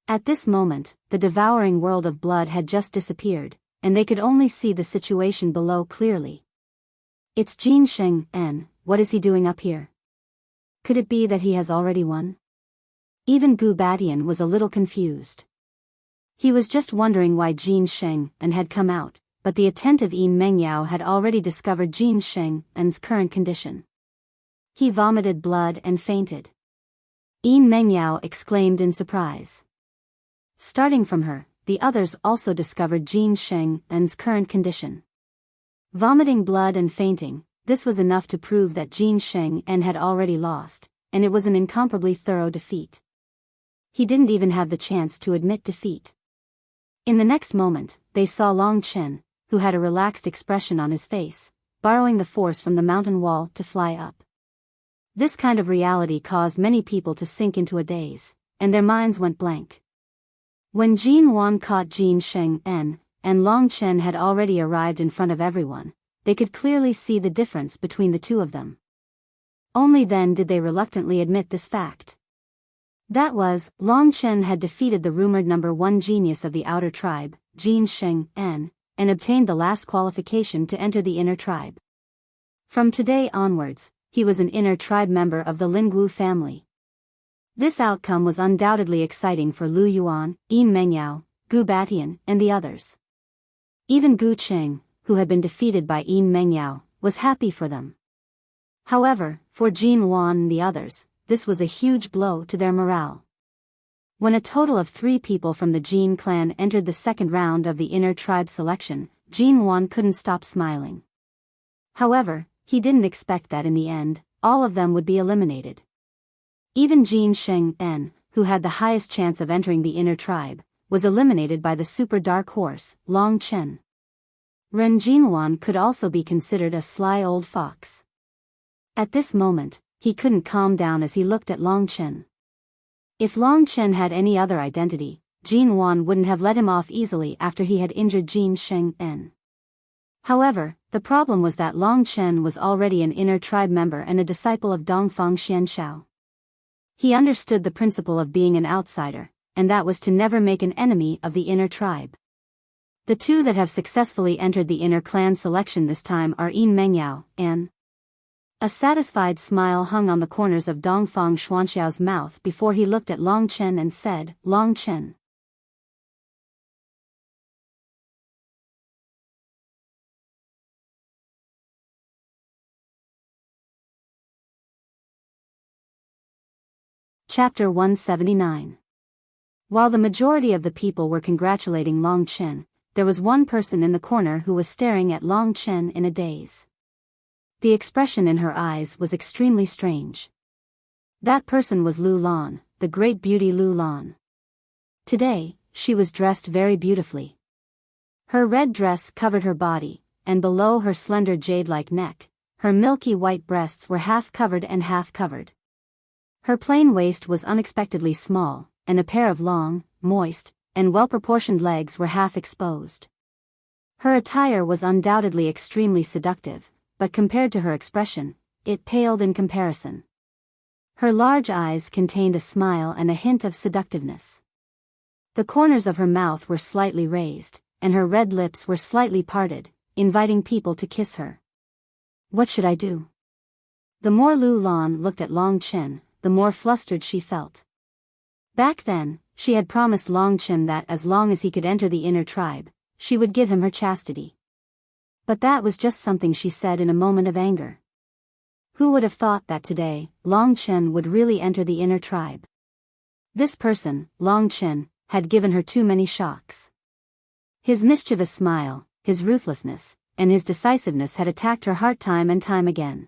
At this moment, the devouring world of blood had just disappeared, and they could only see the situation below clearly. It's Jin Sheng-en, what is he doing up here? Could it be that he has already won? Even Gu Badian was a little confused. He was just wondering why Jin Sheng-en had come out, but the attentive Yin Mengyao had already discovered Jin Sheng-en's current condition. He vomited blood and fainted. Yin Mengyao exclaimed in surprise. Starting from her, the others also discovered Jin Sheng-en's current condition. Vomiting blood and fainting, this was enough to prove that Jin Sheng-en had already lost, and it was an incomparably thorough defeat. He didn't even have the chance to admit defeat. In the next moment, they saw Long Chen, who had a relaxed expression on his face, borrowing the force from the mountain wall to fly up. This kind of reality caused many people to sink into a daze, and their minds went blank. When Jin Wan caught Jin Sheng-en, and Long Chen had already arrived in front of everyone, they could clearly see the difference between the two of them. Only then did they reluctantly admit this fact. That was, Long Chen had defeated the rumored number 1 genius of the outer tribe, Jin Sheng En, and obtained the last qualification to enter the inner tribe. From today onwards, he was an inner tribe member of the Lingwu family. This outcome was undoubtedly exciting for Lu Yuan, Yin Mengyao, Gu Batian, and the others. Even Gu Qing, who had been defeated by Yin Mengyao, was happy for them. However, for Jin Wan and the others, this was a huge blow to their morale. When a total of 3 people from the Jin clan entered the second round of the inner tribe selection, Jin Wan couldn't stop smiling. However, he didn't expect that in the end, all of them would be eliminated. Even Jin Sheng En, who had the highest chance of entering the inner tribe, was eliminated by the super dark horse, Long Chen. Ren Jinwan could also be considered a sly old fox. At this moment, he couldn't calm down as he looked at Long Chen. If Long Chen had any other identity, Jin Wan wouldn't have let him off easily after he had injured Jin Sheng En. However, the problem was that Long Chen was already an inner tribe member and a disciple of Dongfang Xianshao. He understood the principle of being an outsider, and that was to never make an enemy of the inner tribe. The 2 that have successfully entered the inner clan selection this time are Yin Mengyao and a satisfied smile hung on the corners of Dongfang Xuanxiao's mouth before he looked at Long Chen and said, Long Chen. Chapter 179. While the majority of the people were congratulating Long Chen, there was one person in the corner who was staring at Long Chen in a daze. The expression in her eyes was extremely strange. That person was Lu Lan, the great beauty Lu Lan. Today, she was dressed very beautifully. Her red dress covered her body, and below her slender jade-like neck, her milky white breasts were half covered and half covered. Her plain waist was unexpectedly small, and a pair of long, moist, and well-proportioned legs were half exposed. Her attire was undoubtedly extremely seductive, but compared to her expression, it paled in comparison. Her large eyes contained a smile and a hint of seductiveness. The corners of her mouth were slightly raised, and her red lips were slightly parted, inviting people to kiss her. What should I do? The more Lu Lan looked at Long Chen, the more flustered she felt. Back then, she had promised Long Chen that as long as he could enter the inner tribe, she would give him her chastity. But that was just something she said in a moment of anger. Who would have thought that today, Long Chen would really enter the inner tribe? This person, Long Chen, had given her too many shocks. His mischievous smile, his ruthlessness, and his decisiveness had attacked her heart time and time again.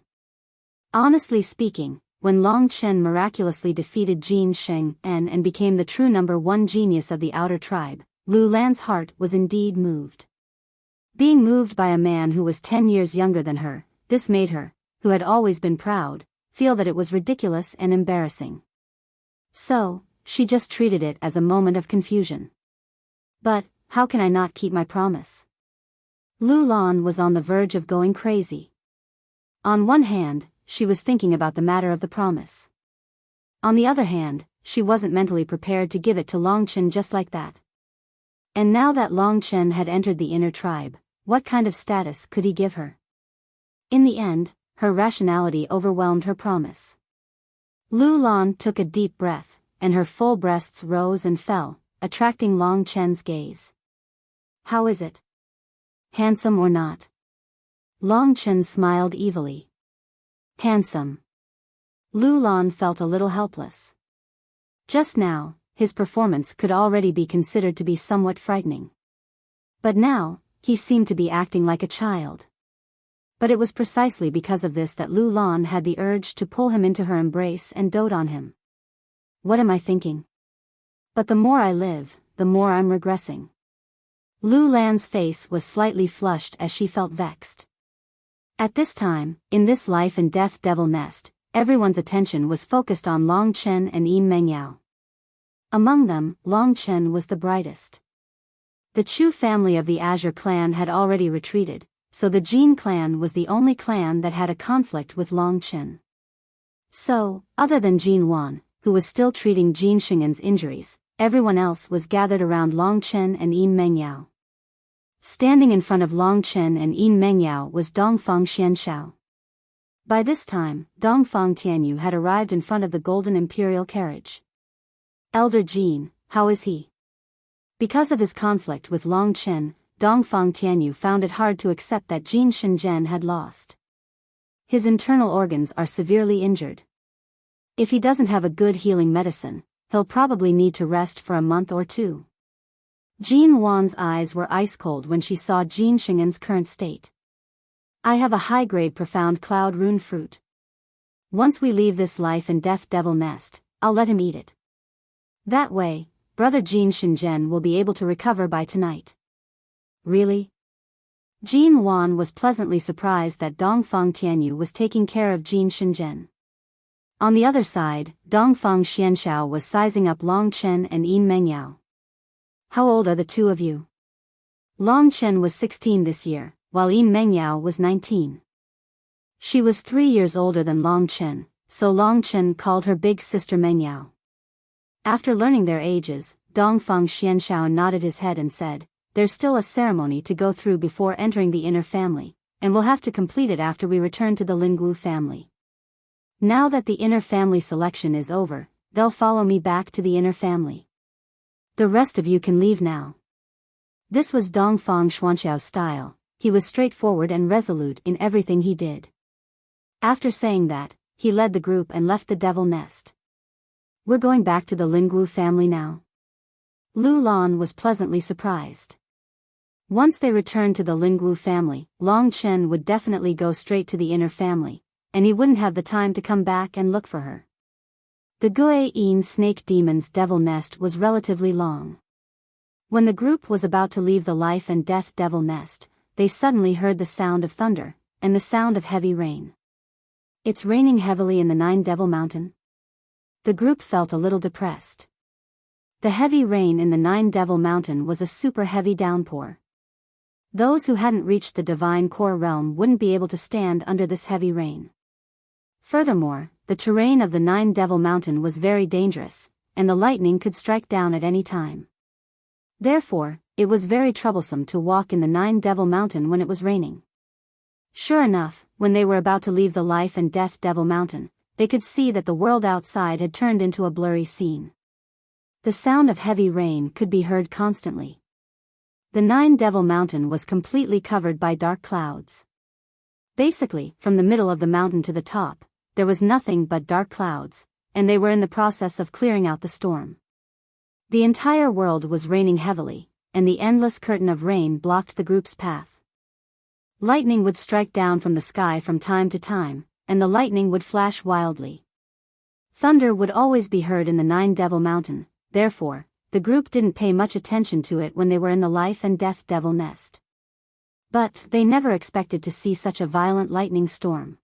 Honestly speaking, when Long Chen miraculously defeated Jin Sheng En and became the true number 1 genius of the outer tribe, Lu Lan's heart was indeed moved. Being moved by a man who was 10 years younger than her, this made her, who had always been proud, feel that it was ridiculous and embarrassing. So, she just treated it as a moment of confusion. But, how can I not keep my promise? Lu Lan was on the verge of going crazy. On one hand, she was thinking about the matter of the promise. On the other hand, she wasn't mentally prepared to give it to Long Chen just like that. And now that Long Chen had entered the inner tribe, what kind of status could he give her? In the end, her rationality overwhelmed her promise. Lu Lan took a deep breath, and her full breasts rose and fell, attracting Long Chen's gaze. How is it? Handsome or not? Long Chen smiled evilly. Handsome. Lu Lan felt a little helpless. Just now, his performance could already be considered to be somewhat frightening. But now, he seemed to be acting like a child. But it was precisely because of this that Lu Lan had the urge to pull him into her embrace and dote on him. What am I thinking? But the more I live, the more I'm regressing. Lu Lan's face was slightly flushed as she felt vexed. At this time, in this life and death devil nest, everyone's attention was focused on Long Chen and Yin Mengyao. Among them, Long Chen was the brightest. The Chu family of the Azure clan had already retreated, so the Jin clan was the only clan that had a conflict with Long Chen. So, other than Jin Wan, who was still treating Jin Shingen's injuries, everyone else was gathered around Long Chen and Yin Mengyao. Standing in front of Long Chen and Yin Mengyao was Dongfang Xianshao. By this time, Dongfang Tianyu had arrived in front of the golden imperial carriage. Elder Jin, how is he? Because of his conflict with Long Chen, Dongfang Tianyu found it hard to accept that Jin Shenzhen had lost. His internal organs are severely injured. If he doesn't have a good healing medicine, he'll probably need to rest for a month or two. Jin Wan's eyes were ice cold when she saw Jin Shingen's current state. I have a high-grade profound cloud rune fruit. Once we leave this life and death devil nest, I'll let him eat it. That way, brother Jin Shenzhen will be able to recover by tonight. Really? Jin Wan was pleasantly surprised that Dongfang Tianyu was taking care of Jin Shenzhen. On the other side, Dongfang Xianshao was sizing up Long Chen and Yin Mengyao. How old are the two of you? Long Chen was 16 this year, while Yin Mengyao was 19. She was 3 years older than Long Chen, so Long Chen called her big sister Mengyao. After learning their ages, Dongfang Xianshao nodded his head and said, "There's still a ceremony to go through before entering the inner family, and we'll have to complete it after we return to the Lingwu family. Now that the inner family selection is over, they'll follow me back to the inner family. The rest of you can leave now." This was Dongfang Xuanxiao's style. He was straightforward and resolute in everything he did. After saying that, he led the group and left the devil nest. We're going back to the Lingwu family now. Lu Lan was pleasantly surprised. Once they returned to the Lingwu family, Long Chen would definitely go straight to the inner family, and he wouldn't have the time to come back and look for her. The Guiyin snake demon's devil nest was relatively long. When the group was about to leave the life and death devil nest, they suddenly heard the sound of thunder, and the sound of heavy rain. It's raining heavily in the Nine Devil Mountain. The group felt a little depressed. The heavy rain in the Nine Devil Mountain was a super heavy downpour. Those who hadn't reached the divine core realm wouldn't be able to stand under this heavy rain. Furthermore, the terrain of the Nine Devil Mountain was very dangerous, and the lightning could strike down at any time. Therefore, it was very troublesome to walk in the Nine Devil Mountain when it was raining. Sure enough, when they were about to leave the Life and Death Devil Mountain, they could see that the world outside had turned into a blurry scene. The sound of heavy rain could be heard constantly. The Nine Devil Mountain was completely covered by dark clouds. Basically, from the middle of the mountain to the top, there was nothing but dark clouds, and they were in the process of clearing out the storm. The entire world was raining heavily, and the endless curtain of rain blocked the group's path. Lightning would strike down from the sky from time to time, and the lightning would flash wildly. Thunder would always be heard in the Nine Devil Mountain, therefore, the group didn't pay much attention to it when they were in the Life and Death Devil Nest. But they never expected to see such a violent lightning storm.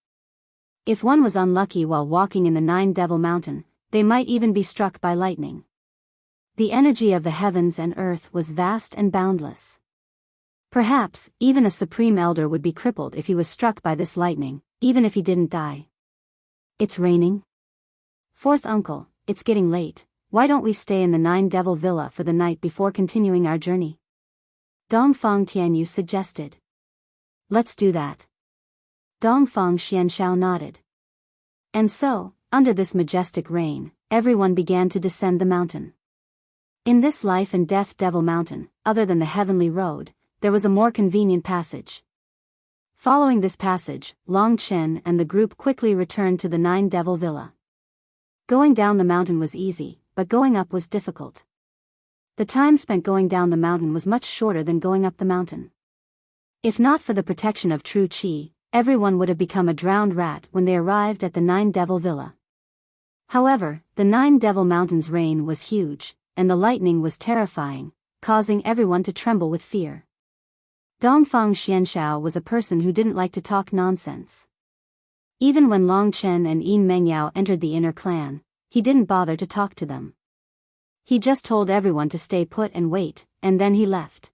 If one was unlucky while walking in the Nine Devil Mountain, they might even be struck by lightning. The energy of the heavens and earth was vast and boundless. Perhaps, even a supreme elder would be crippled if he was struck by this lightning, even if he didn't die. It's raining? Fourth uncle, it's getting late. Why don't we stay in the Nine Devil Villa for the night before continuing our journey? Dongfang Tianyu suggested. Let's do that. Dongfang Xianshao nodded. And so, under this majestic rain, everyone began to descend the mountain. In this Life and Death Devil Mountain, other than the heavenly road, there was a more convenient passage. Following this passage, Long Chen and the group quickly returned to the Nine Devil Villa. Going down the mountain was easy, but going up was difficult. The time spent going down the mountain was much shorter than going up the mountain. If not for the protection of true qi, everyone would have become a drowned rat when they arrived at the Nine Devil Villa. However, the Nine Devil Mountain's rain was huge, and the lightning was terrifying, causing everyone to tremble with fear. Dongfang Xianshao was a person who didn't like to talk nonsense. Even when Long Chen and Yin Mengyao entered the inner clan, he didn't bother to talk to them. He just told everyone to stay put and wait, and then he left.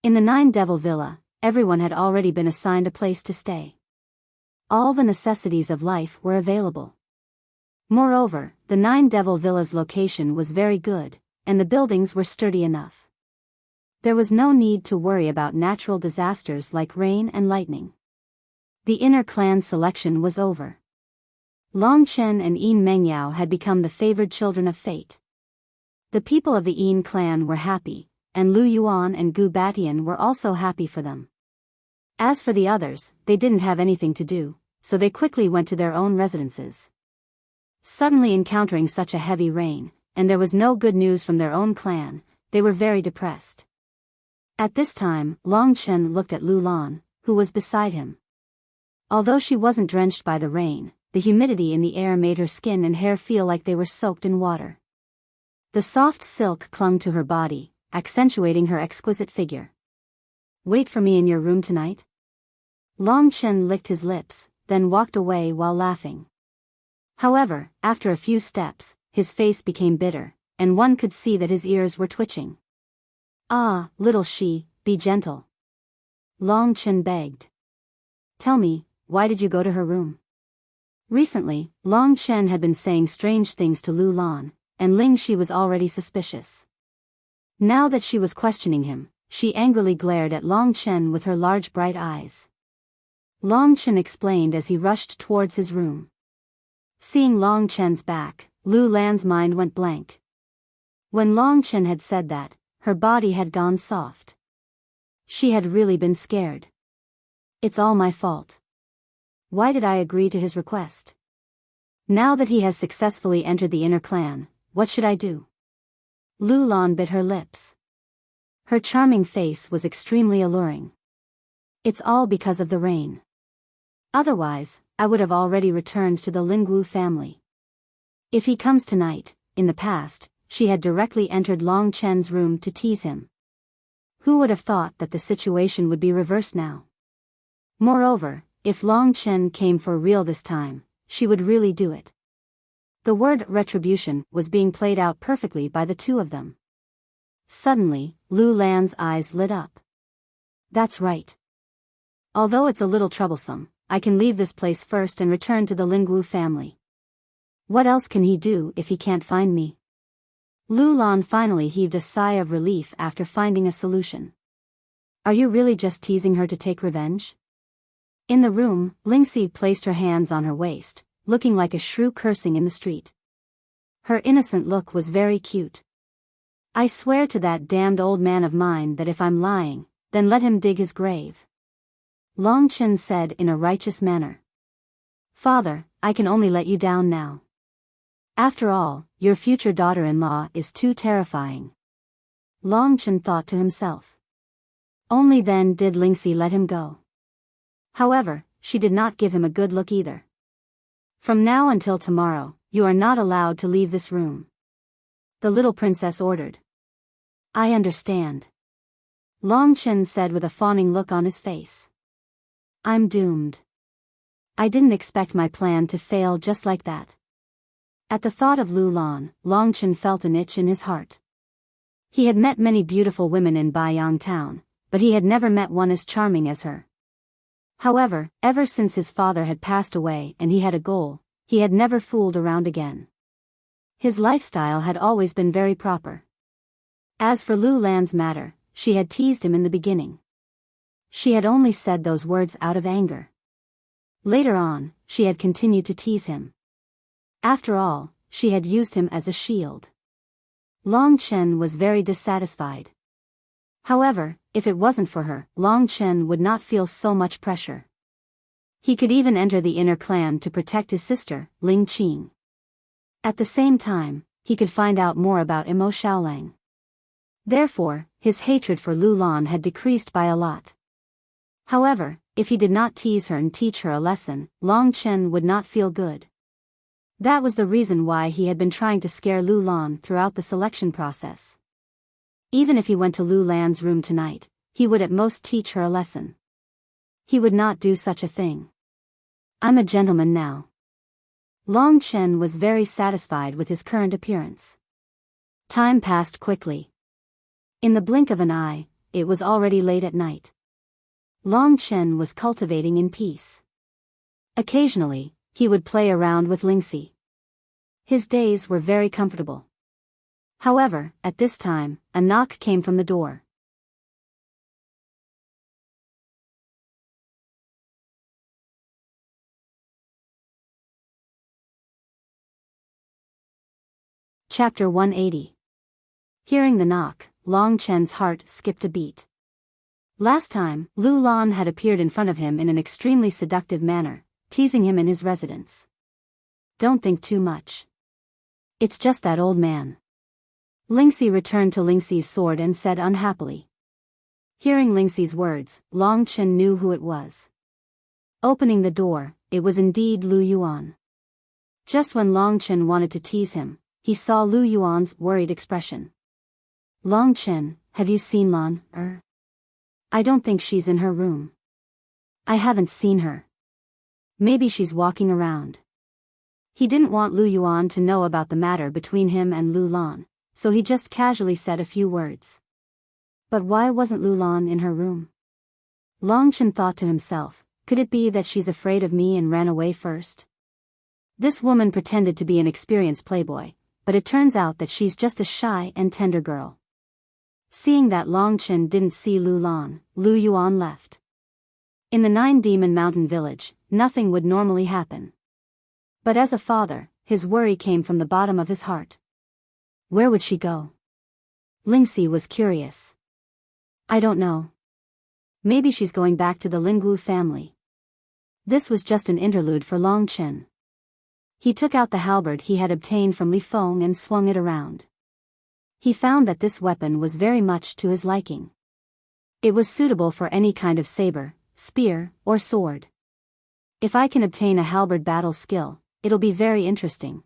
In the Nine Devil Villa, everyone had already been assigned a place to stay. All the necessities of life were available. Moreover, the Nine Devil Villa's location was very good, and the buildings were sturdy enough. There was no need to worry about natural disasters like rain and lightning. The inner clan selection was over. Long Chen and Yin Mengyao had become the favored children of fate. The people of the Yin clan were happy, and Lu Yuan and Gu Batian were also happy for them. As for the others, they didn't have anything to do, so they quickly went to their own residences. Suddenly encountering such a heavy rain, and there was no good news from their own clan, they were very depressed. At this time, Long Chen looked at Lu Lan, who was beside him. Although she wasn't drenched by the rain, the humidity in the air made her skin and hair feel like they were soaked in water. The soft silk clung to her body, accentuating her exquisite figure. "Wait for me in your room tonight?" Long Chen licked his lips, then walked away while laughing. However, after a few steps, his face became bitter, and one could see that his ears were twitching. "Ah, little she, be gentle," Long Chen begged. "Tell me, why did you go to her room?" Recently, Long Chen had been saying strange things to Lu Lan, and Ling Shi was already suspicious. Now that she was questioning him, she angrily glared at Long Chen with her large bright eyes. Long Chen explained as he rushed towards his room. Seeing Long Chen's back, Lu Lan's mind went blank. When Long Chen had said that, her body had gone soft. She had really been scared. "It's all my fault. Why did I agree to his request? Now that he has successfully entered the inner clan, what should I do?" Lu Lan bit her lips. Her charming face was extremely alluring. "It's all because of the rain. Otherwise, I would have already returned to the Lingwu family. If he comes tonight," in the past, she had directly entered Long Chen's room to tease him. Who would have thought that the situation would be reversed now? Moreover, if Long Chen came for real this time, she would really do it. The word retribution was being played out perfectly by the two of them. Suddenly, Lu Lan's eyes lit up. "That's right. Although it's a little troublesome, I can leave this place first and return to the Lingwu family. What else can he do if he can't find me?" Lu Lan finally heaved a sigh of relief after finding a solution. "Are you really just teasing her to take revenge?" In the room, Lingxi placed her hands on her waist, looking like a shrew cursing in the street. Her innocent look was very cute. "I swear to that damned old man of mine that if I'm lying, then let him dig his grave," Long Chen said in a righteous manner. "Father, I can only let you down now. After all, your future daughter-in-law is too terrifying," Long Chen thought to himself. Only then did Lingxi let him go. However, she did not give him a good look either. "From now until tomorrow, you are not allowed to leave this room," the little princess ordered. "I understand," Long Chen said with a fawning look on his face. "I'm doomed. I didn't expect my plan to fail just like that." At the thought of Lu Lan, Long Chen felt an itch in his heart. He had met many beautiful women in Biyao town, but he had never met one as charming as her. However, ever since his father had passed away and he had a goal, he had never fooled around again. His lifestyle had always been very proper. As for Lu Lan's matter, she had teased him in the beginning. She had only said those words out of anger. Later on, she had continued to tease him. After all, she had used him as a shield. Long Chen was very dissatisfied. However, if it wasn't for her, Long Chen would not feel so much pressure. He could even enter the inner clan to protect his sister, Ling Qing. At the same time, he could find out more about Imo Xiaolang. Therefore, his hatred for Lu Lan had decreased by a lot. However, if he did not tease her and teach her a lesson, Long Chen would not feel good. That was the reason why he had been trying to scare Lu Lan throughout the selection process. Even if he went to Lu Lan's room tonight, he would at most teach her a lesson. He would not do such a thing. "I'm a gentleman now." Long Chen was very satisfied with his current appearance. Time passed quickly. In the blink of an eye, it was already late at night. Long Chen was cultivating in peace. Occasionally, he would play around with Lingxi. His days were very comfortable. However, at this time, a knock came from the door. Chapter 180. Hearing the knock, Long Chen's heart skipped a beat. Last time, Lu Lan had appeared in front of him in an extremely seductive manner, teasing him in his residence. Don't think too much. It's just that old man. Lingxi returned to Lingxi's sword and said unhappily. Hearing Lingxi's words, Long Chen knew who it was. Opening the door, it was indeed Lu Yuan. Just when Long Chen wanted to tease him, he saw Lu Yuan's worried expression. Long Chen, have you seen Lan? I don't think she's in her room. I haven't seen her. Maybe she's walking around. He didn't want Lu Yuan to know about the matter between him and Lu Lan, so he just casually said a few words. But why wasn't Lu Lan in her room? Long Chen thought to himself, could it be that she's afraid of me and ran away first? This woman pretended to be an experienced playboy, but it turns out that she's just a shy and tender girl. Seeing that Long Chen didn't see Lu Lan, Lu Yuan left. In the Nine Demon Mountain village, nothing would normally happen. But as a father, his worry came from the bottom of his heart. Where would she go? Lingxi was curious. I don't know. Maybe she's going back to the Lingwu family. This was just an interlude for Long Chen. He took out the halberd he had obtained from Li Feng and swung it around. He found that this weapon was very much to his liking. It was suitable for any kind of saber, spear, or sword. If I can obtain a halberd battle skill, it'll be very interesting.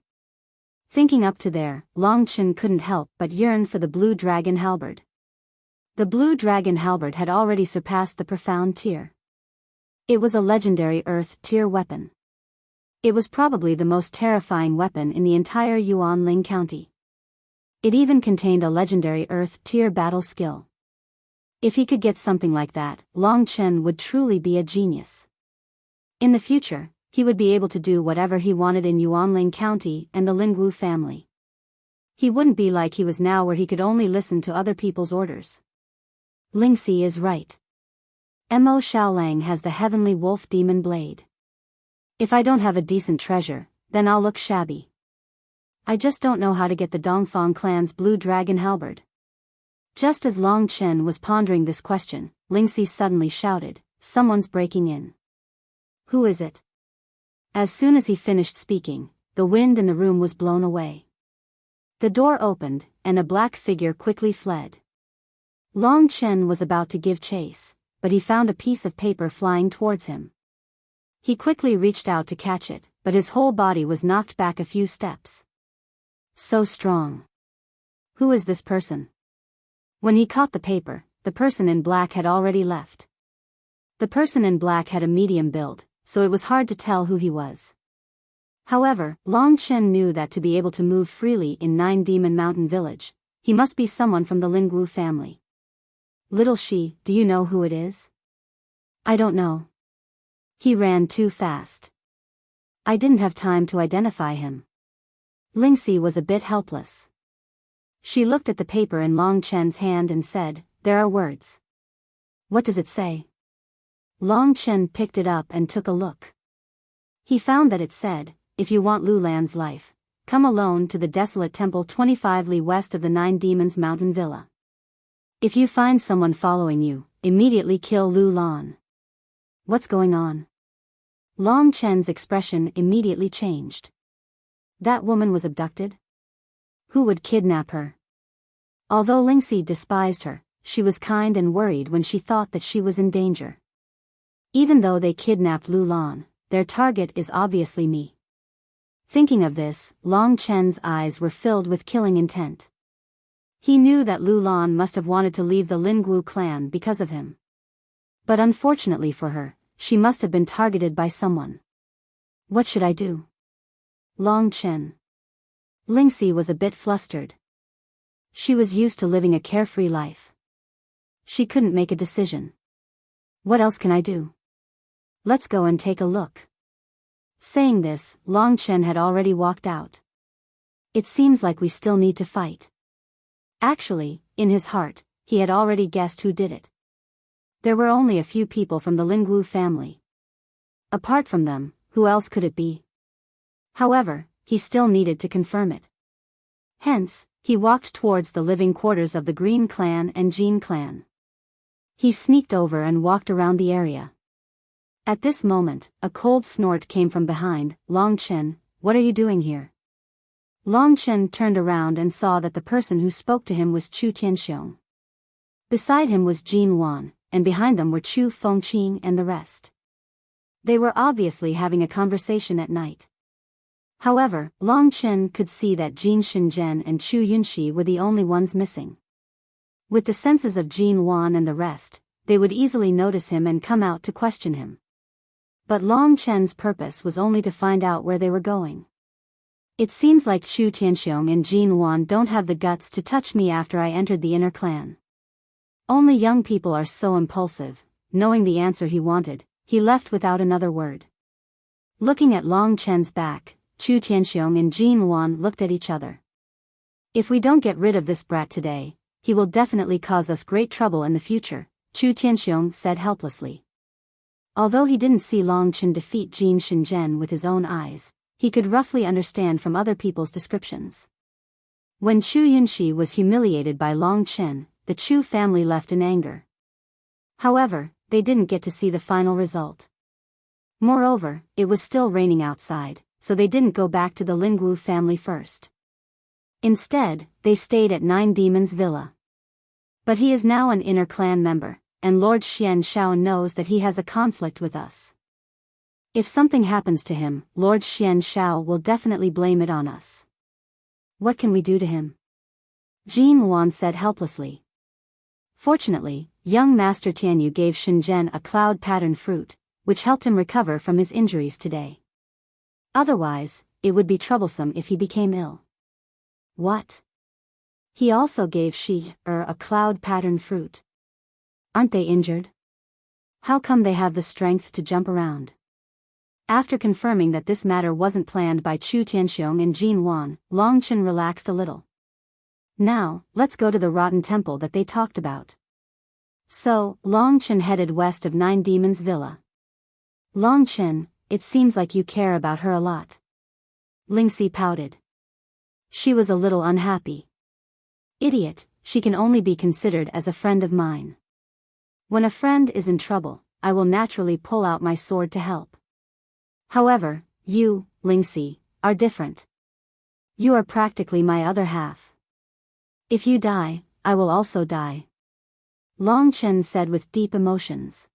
Thinking up to there, Long Chen couldn't help but yearn for the blue dragon halberd. The blue dragon halberd had already surpassed the profound tier. It was a legendary earth tier weapon. It was probably the most terrifying weapon in the entire Yuanling County. It even contained a legendary earth tier battle skill. If he could get something like that, Long Chen would truly be a genius. In the future, he would be able to do whatever he wanted in Yuanling County and the Lingwu family. He wouldn't be like he was now where he could only listen to other people's orders. Lingxi is right. Mo Xiaolang has the heavenly wolf demon blade. If I don't have a decent treasure, then I'll look shabby. I just don't know how to get the Dongfang clan's blue dragon halberd. Just as Long Chen was pondering this question, Lingxi suddenly shouted, "Someone's breaking in." Who is it? As soon as he finished speaking, the wind in the room was blown away. The door opened, and a black figure quickly fled. Long Chen was about to give chase, but he found a piece of paper flying towards him. He quickly reached out to catch it, but his whole body was knocked back a few steps. So strong. Who is this person? When he caught the paper, the person in black had already left. The person in black had a medium build, so it was hard to tell who he was. However, Long Chen knew that to be able to move freely in Nine Demon Mountain Village, he must be someone from the Lingwu family. Little Shi, do you know who it is? I don't know. He ran too fast. I didn't have time to identify him. Lingxi was a bit helpless. She looked at the paper in Long Chen's hand and said, "There are words." What does it say? Long Chen picked it up and took a look. He found that it said, "If you want Lu Lan's life, come alone to the desolate temple 25 li west of the Nine Demons Mountain Villa. If you find someone following you, immediately kill Lu Lan." What's going on? Long Chen's expression immediately changed. That woman was abducted? Who would kidnap her? Although Lingxi despised her, she was kind and worried when she thought that she was in danger. Even though they kidnapped Lu Lan, their target is obviously me. Thinking of this, Long Chen's eyes were filled with killing intent. He knew that Lu Lan must have wanted to leave the Lingwu clan because of him. But unfortunately for her, she must have been targeted by someone. What should I do? Long Chen. Lingxi was a bit flustered. She was used to living a carefree life. She couldn't make a decision. What else can I do? Let's go and take a look. Saying this, Long Chen had already walked out. It seems like we still need to fight. Actually, in his heart, he had already guessed who did it. There were only a few people from the Lingwu family. Apart from them, who else could it be? However, he still needed to confirm it. Hence, he walked towards the living quarters of the Green clan and Jin clan. He sneaked over and walked around the area. At this moment, a cold snort came from behind. Long Chen, what are you doing here? Long Chen turned around and saw that the person who spoke to him was Chu Tianxiong. Beside him was Jin Wan, and behind them were Chu Fengqing and the rest. They were obviously having a conversation at night. However, Long Chen could see that Jin Shenzhen and Chu Yunxi were the only ones missing. With the senses of Jin Wan and the rest, they would easily notice him and come out to question him. But Long Chen's purpose was only to find out where they were going. It seems like Chu Tianxiong and Jin Wan don't have the guts to touch me after I entered the inner clan. Only young people are so impulsive. Knowing the answer he wanted, he left without another word. Looking at Long Chen's back, Chu Tianxiong and Jin Wan looked at each other. If we don't get rid of this brat today, he will definitely cause us great trouble in the future, Chu Tianxiong said helplessly. Although he didn't see Long Chen defeat Jin Shenzhen with his own eyes, he could roughly understand from other people's descriptions. When Chu Yunxi was humiliated by Long Chen, the Chu family left in anger. However, they didn't get to see the final result. Moreover, it was still raining outside, so they didn't go back to the Lingwu family first. Instead, they stayed at Nine Demons Villa. But he is now an inner clan member, and Lord Xian Shao knows that he has a conflict with us. If something happens to him, Lord Xian Shao will definitely blame it on us. What can we do to him? Jin Wan said helplessly. Fortunately, young Master Tianyu gave Shenzhen a cloud pattern fruit, which helped him recover from his injuries today. Otherwise, it would be troublesome if he became ill. What? He also gave a cloud pattern fruit. Aren't they injured? How come they have the strength to jump around? After confirming that this matter wasn't planned by Chu Tianxiong and Jin Wan, Long Chen relaxed a little. Now, let's go to the rotten temple that they talked about. So, Long Chen headed west of Nine Demons Villa. Long Chen, it seems like you care about her a lot. Lingxi pouted. She was a little unhappy. Idiot, she can only be considered as a friend of mine. When a friend is in trouble, I will naturally pull out my sword to help. However, you, Lingxi, are different. You are practically my other half. If you die, I will also die. Long Chen said with deep emotions.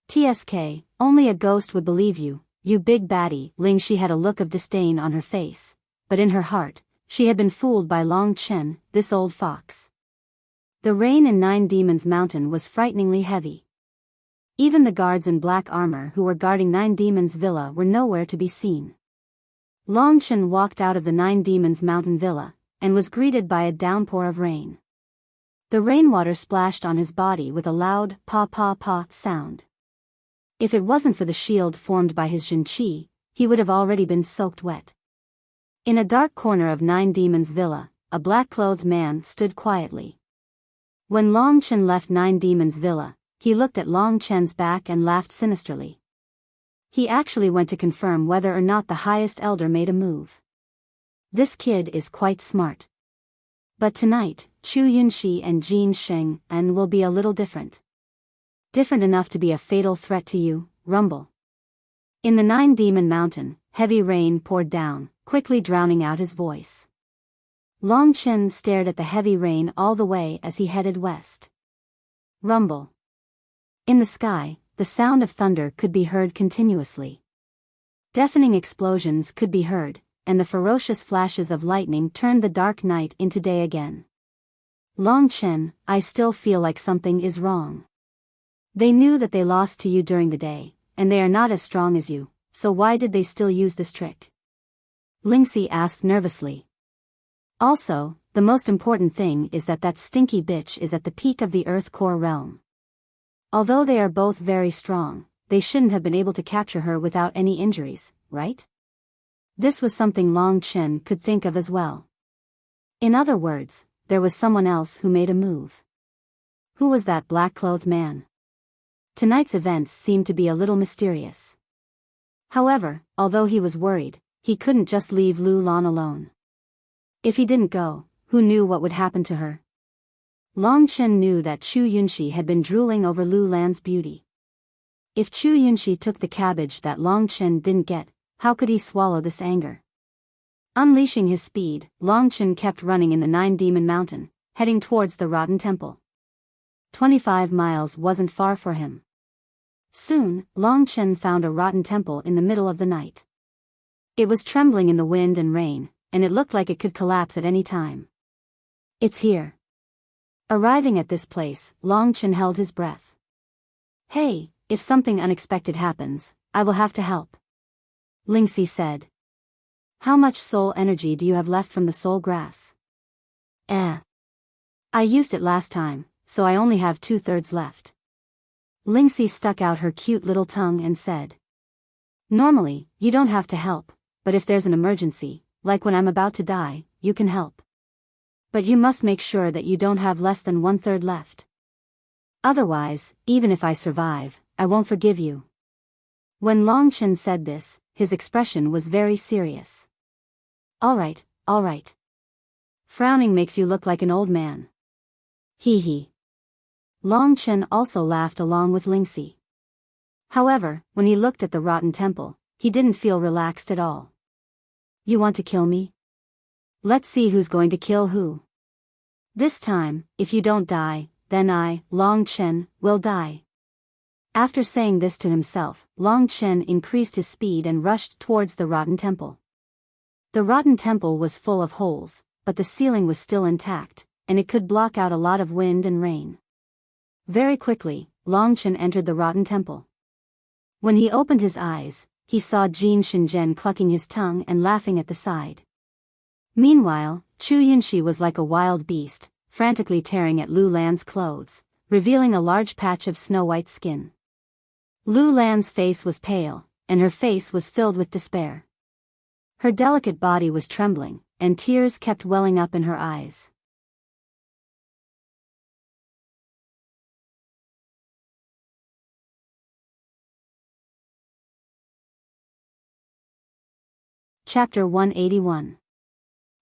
TSK, only a ghost would believe you, you big baddie. Lingxi had a look of disdain on her face, but in her heart, she had been fooled by Long Chen, this old fox. The rain in Nine Demons Mountain was frighteningly heavy. Even the guards in black armor who were guarding Nine Demons Villa were nowhere to be seen. Long Chen walked out of the Nine Demons Mountain Villa, and was greeted by a downpour of rain. The rainwater splashed on his body with a loud pa-pa-pa sound. If it wasn't for the shield formed by his Jin Qi, he would have already been soaked wet. In a dark corner of Nine Demons Villa, a black-clothed man stood quietly. When Long Chen left Nine Demons Villa, he looked at Long Chen's back and laughed sinisterly. He actually went to confirm whether or not the highest elder made a move. This kid is quite smart. But tonight, Chu Yunxi and Jin Sheng'an will be a little different. Different enough to be a fatal threat to you, Rumble. In the Nine Demon Mountain, heavy rain poured down, quickly drowning out his voice. Long Chen stared at the heavy rain all the way as he headed west. Rumble. In the sky, the sound of thunder could be heard continuously. Deafening explosions could be heard, and the ferocious flashes of lightning turned the dark night into day again. Long Chen, I still feel like something is wrong. They knew that they lost to you during the day, and they are not as strong as you, so why did they still use this trick? Lingxi asked nervously. Also, the most important thing is that stinky bitch is at the peak of the Earth Core realm. Although they are both very strong, they shouldn't have been able to capture her without any injuries, right? This was something Long Chen could think of as well. In other words, there was someone else who made a move. Who was that black-clothed man? Tonight's events seemed to be a little mysterious. However, although he was worried, he couldn't just leave Lu Lan alone. If he didn't go, who knew what would happen to her? Long Chen knew that Chu Yunxi had been drooling over Lu Lan's beauty. If Chu Yunxi took the cabbage that Long Chen didn't get, how could he swallow this anger? Unleashing his speed, Long Chen kept running in the Nine Demon Mountain, heading towards the Rotten Temple. 25 miles wasn't far for him. Soon, Long Chen found a rotten temple in the middle of the night. It was trembling in the wind and rain, and it looked like it could collapse at any time. It's here. Arriving at this place, Long Chen held his breath. Hey, if something unexpected happens, I will have to help. Lingxi said. How much soul energy do you have left from the soul grass? I used it last time, so I only have 2/3 left. Lingxi stuck out her cute little tongue and said. Normally, you don't have to help, but if there's an emergency, like when I'm about to die, you can help. But you must make sure that you don't have less than 1/3 left. Otherwise, even if I survive, I won't forgive you. When Long Chen said this, his expression was very serious. All right. Frowning makes you look like an old man. Hee hee. Long Chen also laughed along with Lingxi. However, when he looked at the rotten temple, he didn't feel relaxed at all. You want to kill me? Let's see who's going to kill who. This time, if you don't die, then I, Long Chen, will die. After saying this to himself, Long Chen increased his speed and rushed towards the rotten temple. The rotten temple was full of holes, but the ceiling was still intact, and it could block out a lot of wind and rain. Very quickly, Long Chen entered the rotten temple. When he opened his eyes, he saw Jin Shenzhen clucking his tongue and laughing at the side. Meanwhile, Chu Yunxi was like a wild beast, frantically tearing at Lu Lan's clothes, revealing a large patch of snow-white skin. Lu Lan's face was pale, and her face was filled with despair. Her delicate body was trembling, and tears kept welling up in her eyes. Chapter 181.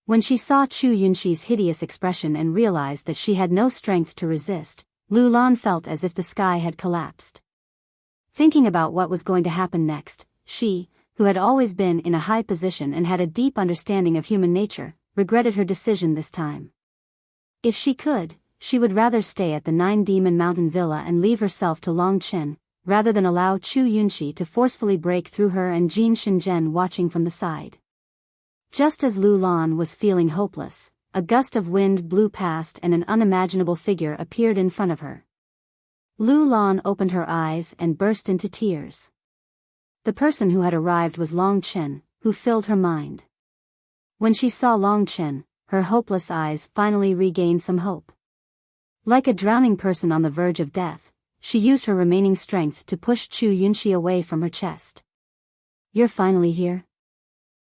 When she saw Chu Yunxi's hideous expression and realized that she had no strength to resist, Lu Lan felt as if the sky had collapsed. Thinking about what was going to happen next, she, who had always been in a high position and had a deep understanding of human nature, regretted her decision this time. If she could, she would rather stay at the Nine Demon Mountain Villa and leave herself to Long Chen, rather than allow Chu Yunxi to forcefully break through her and Jin Shenzhen watching from the side. Just as Lu Lan was feeling hopeless, a gust of wind blew past and an unimaginable figure appeared in front of her. Lu Lan opened her eyes and burst into tears. The person who had arrived was Long Chen, who filled her mind. When she saw Long Chen, her hopeless eyes finally regained some hope. Like a drowning person on the verge of death, she used her remaining strength to push Chu Yunxi away from her chest. You're finally here?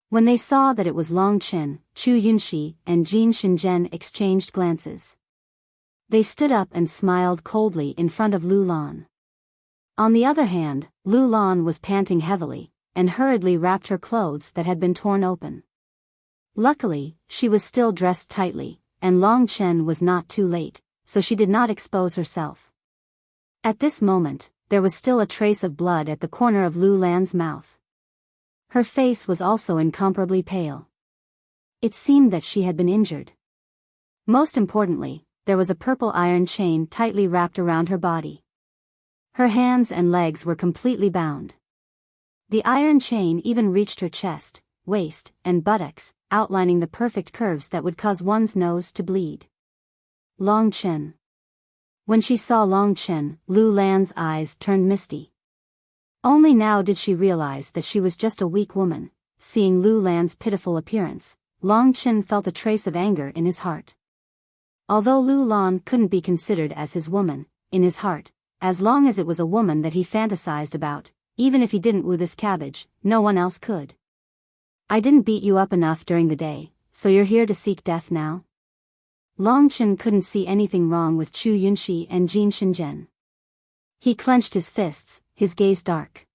When they saw that it was Long Chen, Chu Yunxi and Jin Shenzhen exchanged glances. They stood up and smiled coldly in front of Lu Lan. On the other hand, Lu Lan was panting heavily, and hurriedly wrapped her clothes that had been torn open. Luckily, she was still dressed tightly, and Long Chen was not too late, so she did not expose herself. At this moment, there was still a trace of blood at the corner of Lu Lan's mouth. Her face was also incomparably pale. It seemed that she had been injured. Most importantly, there was a purple iron chain tightly wrapped around her body. Her hands and legs were completely bound. The iron chain even reached her chest, waist, and buttocks, outlining the perfect curves that would cause one's nose to bleed. Long Chen. When she saw Long Chen, Lu Lan's eyes turned misty. Only now did she realize that she was just a weak woman. Seeing Lu Lan's pitiful appearance, Long Chen felt a trace of anger in his heart. Although Lu Lan couldn't be considered as his woman, in his heart, as long as it was a woman that he fantasized about, even if he didn't woo this cabbage, no one else could. I didn't beat you up enough during the day, so you're here to seek death now? Long Chen couldn't see anything wrong with Chu Yunxi and Jin Shenzhen. He clenched his fists, his gaze dark.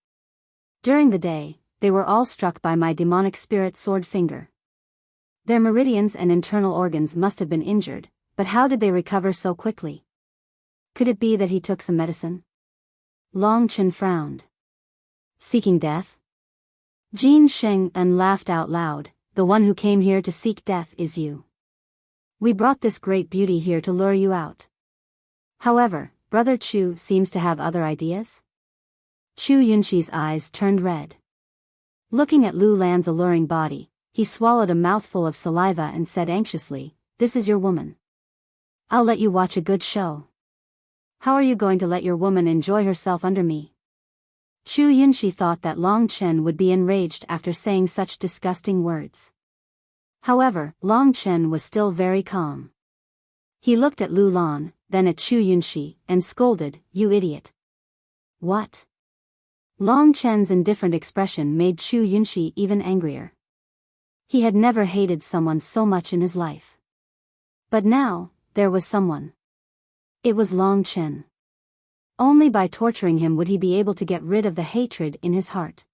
During the day, they were all struck by my demonic spirit sword finger. Their meridians and internal organs must have been injured, but how did they recover so quickly? Could it be that he took some medicine? Long Chen frowned. Seeking death? Jin Sheng'an laughed out loud. The one who came here to seek death is you. We brought this great beauty here to lure you out. However, Brother Chu seems to have other ideas? Chu Yunxi's eyes turned red. Looking at Lu Lan's alluring body, he swallowed a mouthful of saliva and said anxiously, "This is your woman. I'll let you watch a good show. How are you going to let your woman enjoy herself under me?" Chu Yunxi thought that Long Chen would be enraged after saying such disgusting words. However, Long Chen was still very calm. He looked at Lu Lan, then at Chu Yunxi, and scolded, "You idiot." What? Long Chen's indifferent expression made Chu Yunxi even angrier. He had never hated someone so much in his life. But now, there was someone. It was Long Chen. Only by torturing him would he be able to get rid of the hatred in his heart.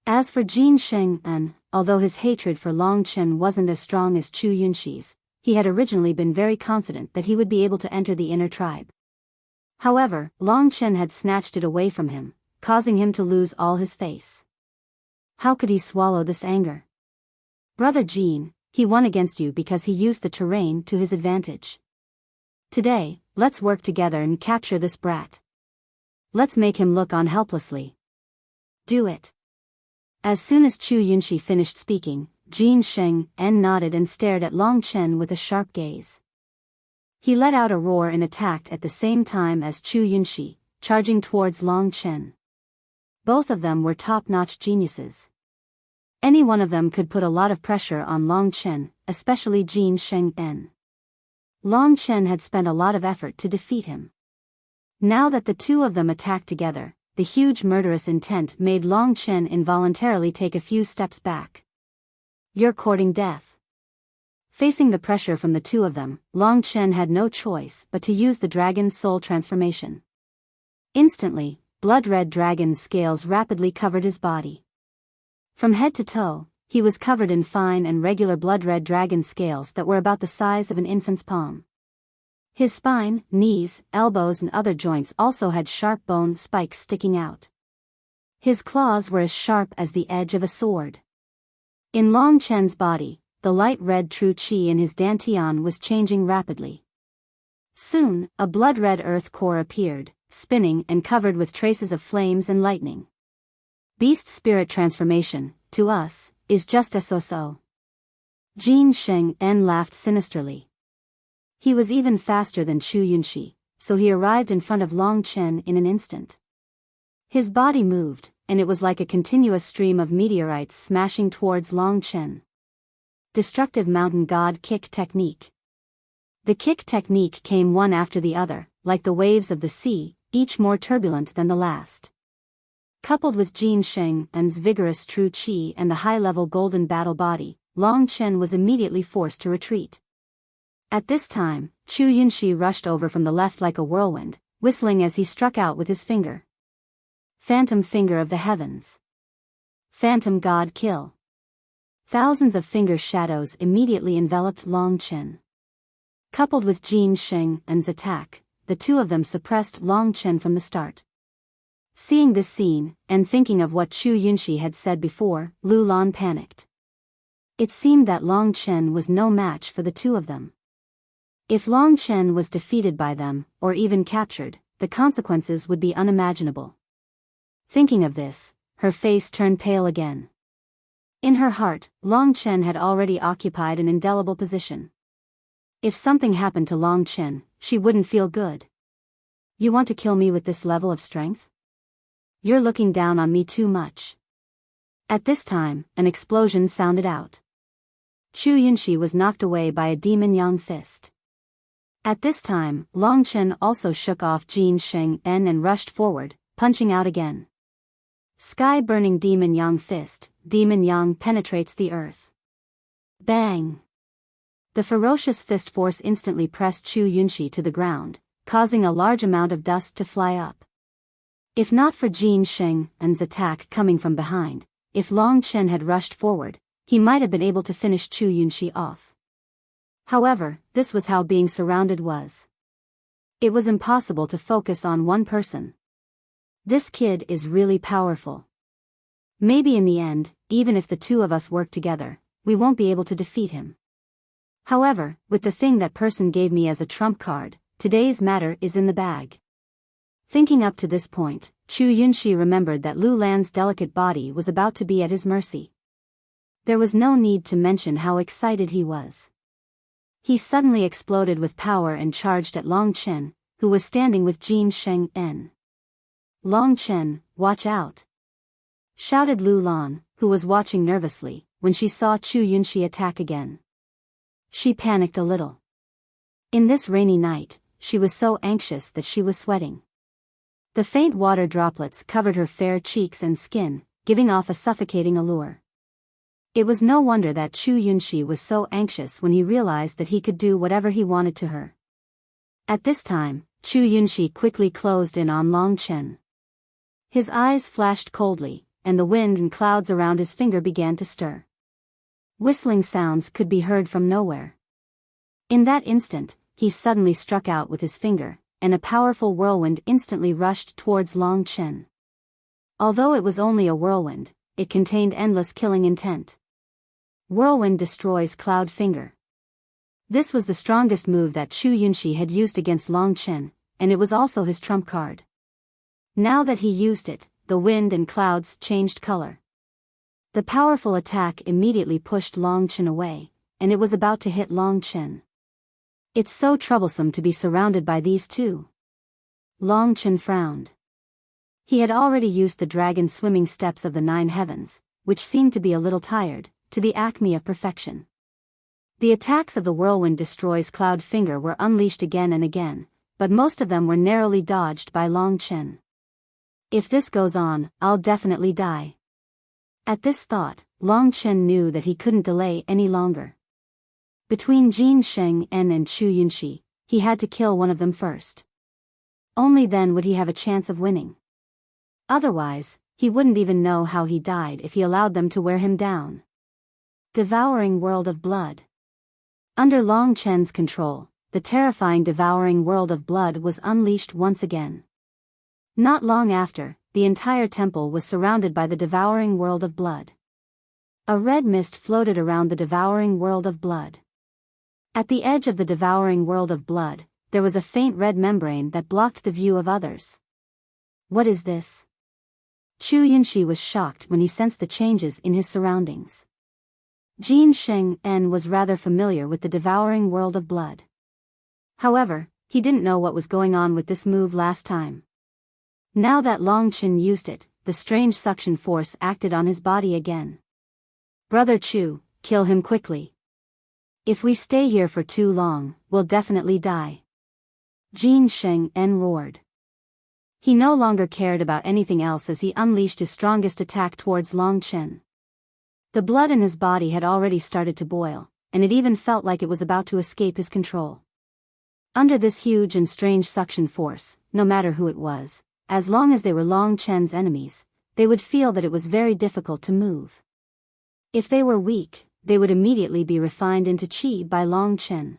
As for Jin Sheng'an, although his hatred for Long Chen wasn't as strong as Chu Yunxi's, he had originally been very confident that he would be able to enter the inner tribe. However, Long Chen had snatched it away from him, causing him to lose all his face. How could he swallow this anger? Brother Jin, he won against you because he used the terrain to his advantage. Today, let's work together and capture this brat. Let's make him look on helplessly. Do it. As soon as Chu Yunxi finished speaking, Jin Sheng'an nodded and stared at Long Chen with a sharp gaze. He let out a roar and attacked at the same time as Chu Yunxi, charging towards Long Chen. Both of them were top-notch geniuses. Any one of them could put a lot of pressure on Long Chen, especially Jin Sheng'an. Long Chen had spent a lot of effort to defeat him. Now that the two of them attacked together, the huge murderous intent made Long Chen involuntarily take a few steps back. You're courting death. Facing the pressure from the two of them, Long Chen had no choice but to use the dragon's soul transformation. Instantly, blood-red dragon scales rapidly covered his body. From head to toe, he was covered in fine and regular blood-red dragon scales that were about the size of an infant's palm. His spine, knees, elbows and other joints also had sharp bone spikes sticking out. His claws were as sharp as the edge of a sword. In Long Chen's body, the light red true qi in his dantian was changing rapidly. Soon, a blood-red earth core appeared, spinning and covered with traces of flames and lightning. Beast spirit transformation, to us, is just so. Jin Sheng'an laughed sinisterly. He was even faster than Chu Yunxi, so he arrived in front of Long Chen in an instant. His body moved, and it was like a continuous stream of meteorites smashing towards Long Chen. Destructive Mountain God Kick Technique. The kick technique came one after the other, like the waves of the sea, each more turbulent than the last. Coupled with Jin Sheng'an's vigorous true qi and the high-level golden battle body, Long Chen was immediately forced to retreat. At this time, Chu Yunxi rushed over from the left like a whirlwind, whistling as he struck out with his finger. Phantom Finger of the Heavens. Phantom God Kill. Thousands of finger shadows immediately enveloped Long Chen. Coupled with Jin Sheng'an's attack, the two of them suppressed Long Chen from the start. Seeing this scene, and thinking of what Chu Yunxi had said before, Lu Lan panicked. It seemed that Long Chen was no match for the two of them. If Long Chen was defeated by them, or even captured, the consequences would be unimaginable. Thinking of this, her face turned pale again. In her heart, Long Chen had already occupied an indelible position. If something happened to Long Chen, she wouldn't feel good. You want to kill me with this level of strength? You're looking down on me too much. At this time, an explosion sounded out. Chu Yunxi was knocked away by a demon yang fist. At this time, Long Chen also shook off Jin Sheng En and rushed forward, punching out again. Sky-burning Demon Yang fist, Demon Yang penetrates the earth. Bang! The ferocious fist force instantly pressed Chu Yunxi to the ground, causing a large amount of dust to fly up. If not for Jin Sheng En's attack coming from behind, if Long Chen had rushed forward, he might have been able to finish Chu Yunxi off. However, this was how being surrounded was. It was impossible to focus on one person. This kid is really powerful. Maybe in the end, even if the two of us work together, we won't be able to defeat him. However, with the thing that person gave me as a trump card, today's matter is in the bag. Thinking up to this point, Chu Yunxi remembered that Lu Lan's delicate body was about to be at his mercy. There was no need to mention how excited he was. He suddenly exploded with power and charged at Long Chen, who was standing with Jin Sheng En. Long Chen, watch out! Shouted Lu Lan, who was watching nervously, when she saw Chu Yunxi attack again. She panicked a little. In this rainy night, she was so anxious that she was sweating. The faint water droplets covered her fair cheeks and skin, giving off a suffocating allure. It was no wonder that Chu Yunxi was so anxious when he realized that he could do whatever he wanted to her. At this time, Chu Yunxi quickly closed in on Long Chen. His eyes flashed coldly, and the wind and clouds around his finger began to stir. Whistling sounds could be heard from nowhere. In that instant, he suddenly struck out with his finger, and a powerful whirlwind instantly rushed towards Long Chen. Although it was only a whirlwind, it contained endless killing intent. Whirlwind destroys Cloud Finger. This was the strongest move that Chu Yunxi had used against Long Chen, and it was also his trump card. Now that he used it, the wind and clouds changed color. The powerful attack immediately pushed Long Chen away, and it was about to hit Long Chen. It's so troublesome to be surrounded by these two. Long Chen frowned. He had already used the dragon swimming steps of the 9 heavens, which seemed to be a little tired, to the acme of perfection. The attacks of the whirlwind destroys Cloud Finger were unleashed again and again, but most of them were narrowly dodged by Long Chen. If this goes on, I'll definitely die. At this thought, Long Chen knew that he couldn't delay any longer. Between Jin Sheng En and Chu Yunxi, he had to kill one of them first. Only then would he have a chance of winning. Otherwise, he wouldn't even know how he died if he allowed them to wear him down. Devouring World of Blood. Under Long Chen's control, the terrifying devouring world of blood was unleashed once again. Not long after, the entire temple was surrounded by the devouring world of blood. A red mist floated around the devouring world of blood. At the edge of the devouring world of blood, there was a faint red membrane that blocked the view of others. What is this? Chu Yunxi was shocked when he sensed the changes in his surroundings. Jin Sheng En was rather familiar with the devouring world of blood. However, he didn't know what was going on with this move last time. Now that Long Chen used it, the strange suction force acted on his body again. Brother Chu, kill him quickly. If we stay here for too long, we'll definitely die. Jin Sheng En roared. He no longer cared about anything else as he unleashed his strongest attack towards Long Chen. The blood in his body had already started to boil, and it even felt like it was about to escape his control. Under this huge and strange suction force, no matter who it was, as long as they were Long Chen's enemies, they would feel that it was very difficult to move. If they were weak, they would immediately be refined into qi by Long Chen.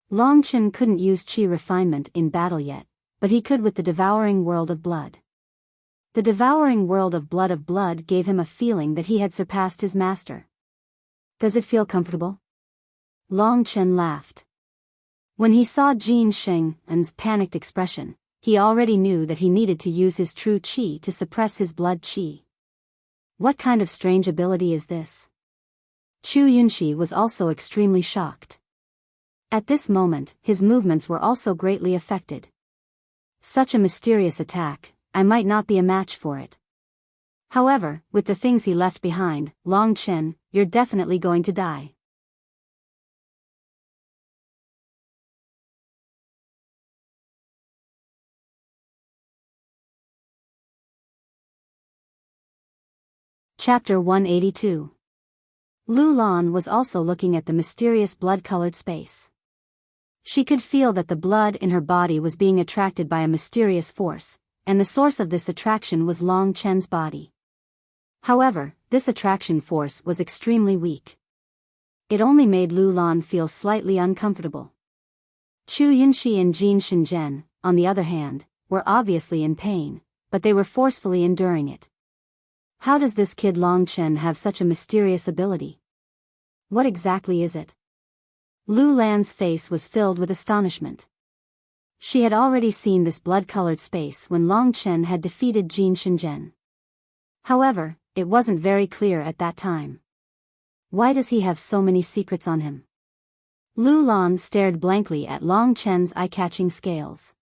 Long Chen couldn't use qi refinement in battle yet, but he could with the devouring world of blood. The devouring world of blood gave him a feeling that he had surpassed his master. Does it feel comfortable? Long Chen laughed. When he saw Jin Sheng En's panicked expression, he already knew that he needed to use his true qi to suppress his blood qi. What kind of strange ability is this? Chu Yunxi was also extremely shocked. At this moment, his movements were also greatly affected. Such a mysterious attack, I might not be a match for it. However, with the things he left behind, Long Chen, you're definitely going to die. Chapter 182. Lu Lan was also looking at the mysterious blood-colored space. She could feel that the blood in her body was being attracted by a mysterious force, and the source of this attraction was Long Chen's body. However, this attraction force was extremely weak. It only made Lu Lan feel slightly uncomfortable. Chu Yunxi and Jin Shenzhen, on the other hand, were obviously in pain, but they were forcefully enduring it. How does this kid Long Chen have such a mysterious ability? What exactly is it? Lu Lan's face was filled with astonishment. She had already seen this blood-colored space when Long Chen had defeated Jin Shenzhen. However, it wasn't very clear at that time. Why does he have so many secrets on him? Lu Lan stared blankly at Long Chen's eye-catching scales.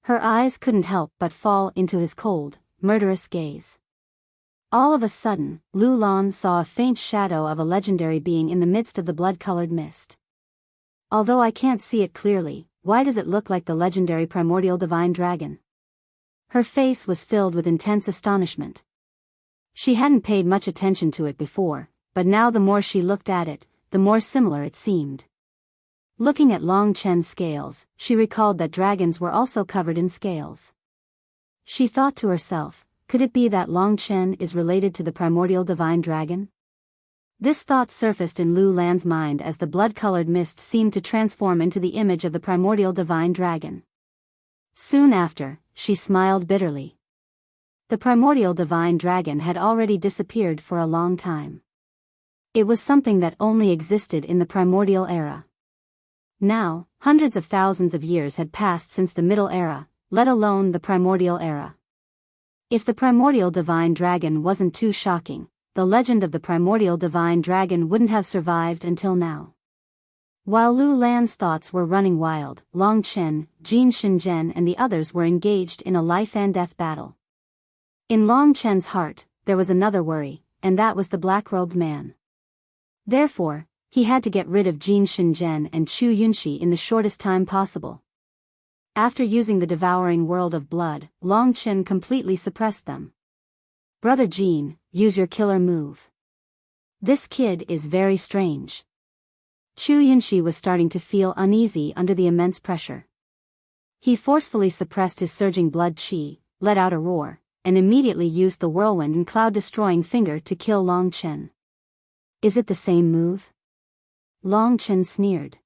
Her eyes couldn't help but fall into his cold, murderous gaze. All of a sudden, Lu Lan saw a faint shadow of a legendary being in the midst of the blood-colored mist. Although I can't see it clearly, why does it look like the legendary primordial divine dragon? Her face was filled with intense astonishment. She hadn't paid much attention to it before, but now the more she looked at it, the more similar it seemed. Looking at Long Chen's scales, she recalled that dragons were also covered in scales. She thought to herself, could it be that Long Chen is related to the primordial divine dragon? This thought surfaced in Lu Lan's mind as the blood-colored mist seemed to transform into the image of the primordial divine dragon. Soon after, she smiled bitterly. The primordial divine dragon had already disappeared for a long time. It was something that only existed in the primordial era. Now, hundreds of thousands of years had passed since the Middle Era, let alone the primordial era. If the primordial divine dragon wasn't too shocking, the legend of the primordial divine dragon wouldn't have survived until now. While Lu Lan's thoughts were running wild, Long Chen, Jin Shenzhen and the others were engaged in a life-and-death battle. In Long Chen's heart, there was another worry, and that was the black-robed man. Therefore, he had to get rid of Jin Shenzhen and Chu Yunxi in the shortest time possible. After using the devouring world of blood, Long Chen completely suppressed them. Brother Jin, use your killer move. This kid is very strange. Chu Yunxi was starting to feel uneasy under the immense pressure. He forcefully suppressed his surging blood qi, let out a roar, and immediately used the whirlwind and cloud-destroying finger to kill Long Chen. Is it the same move? Long Chen sneered.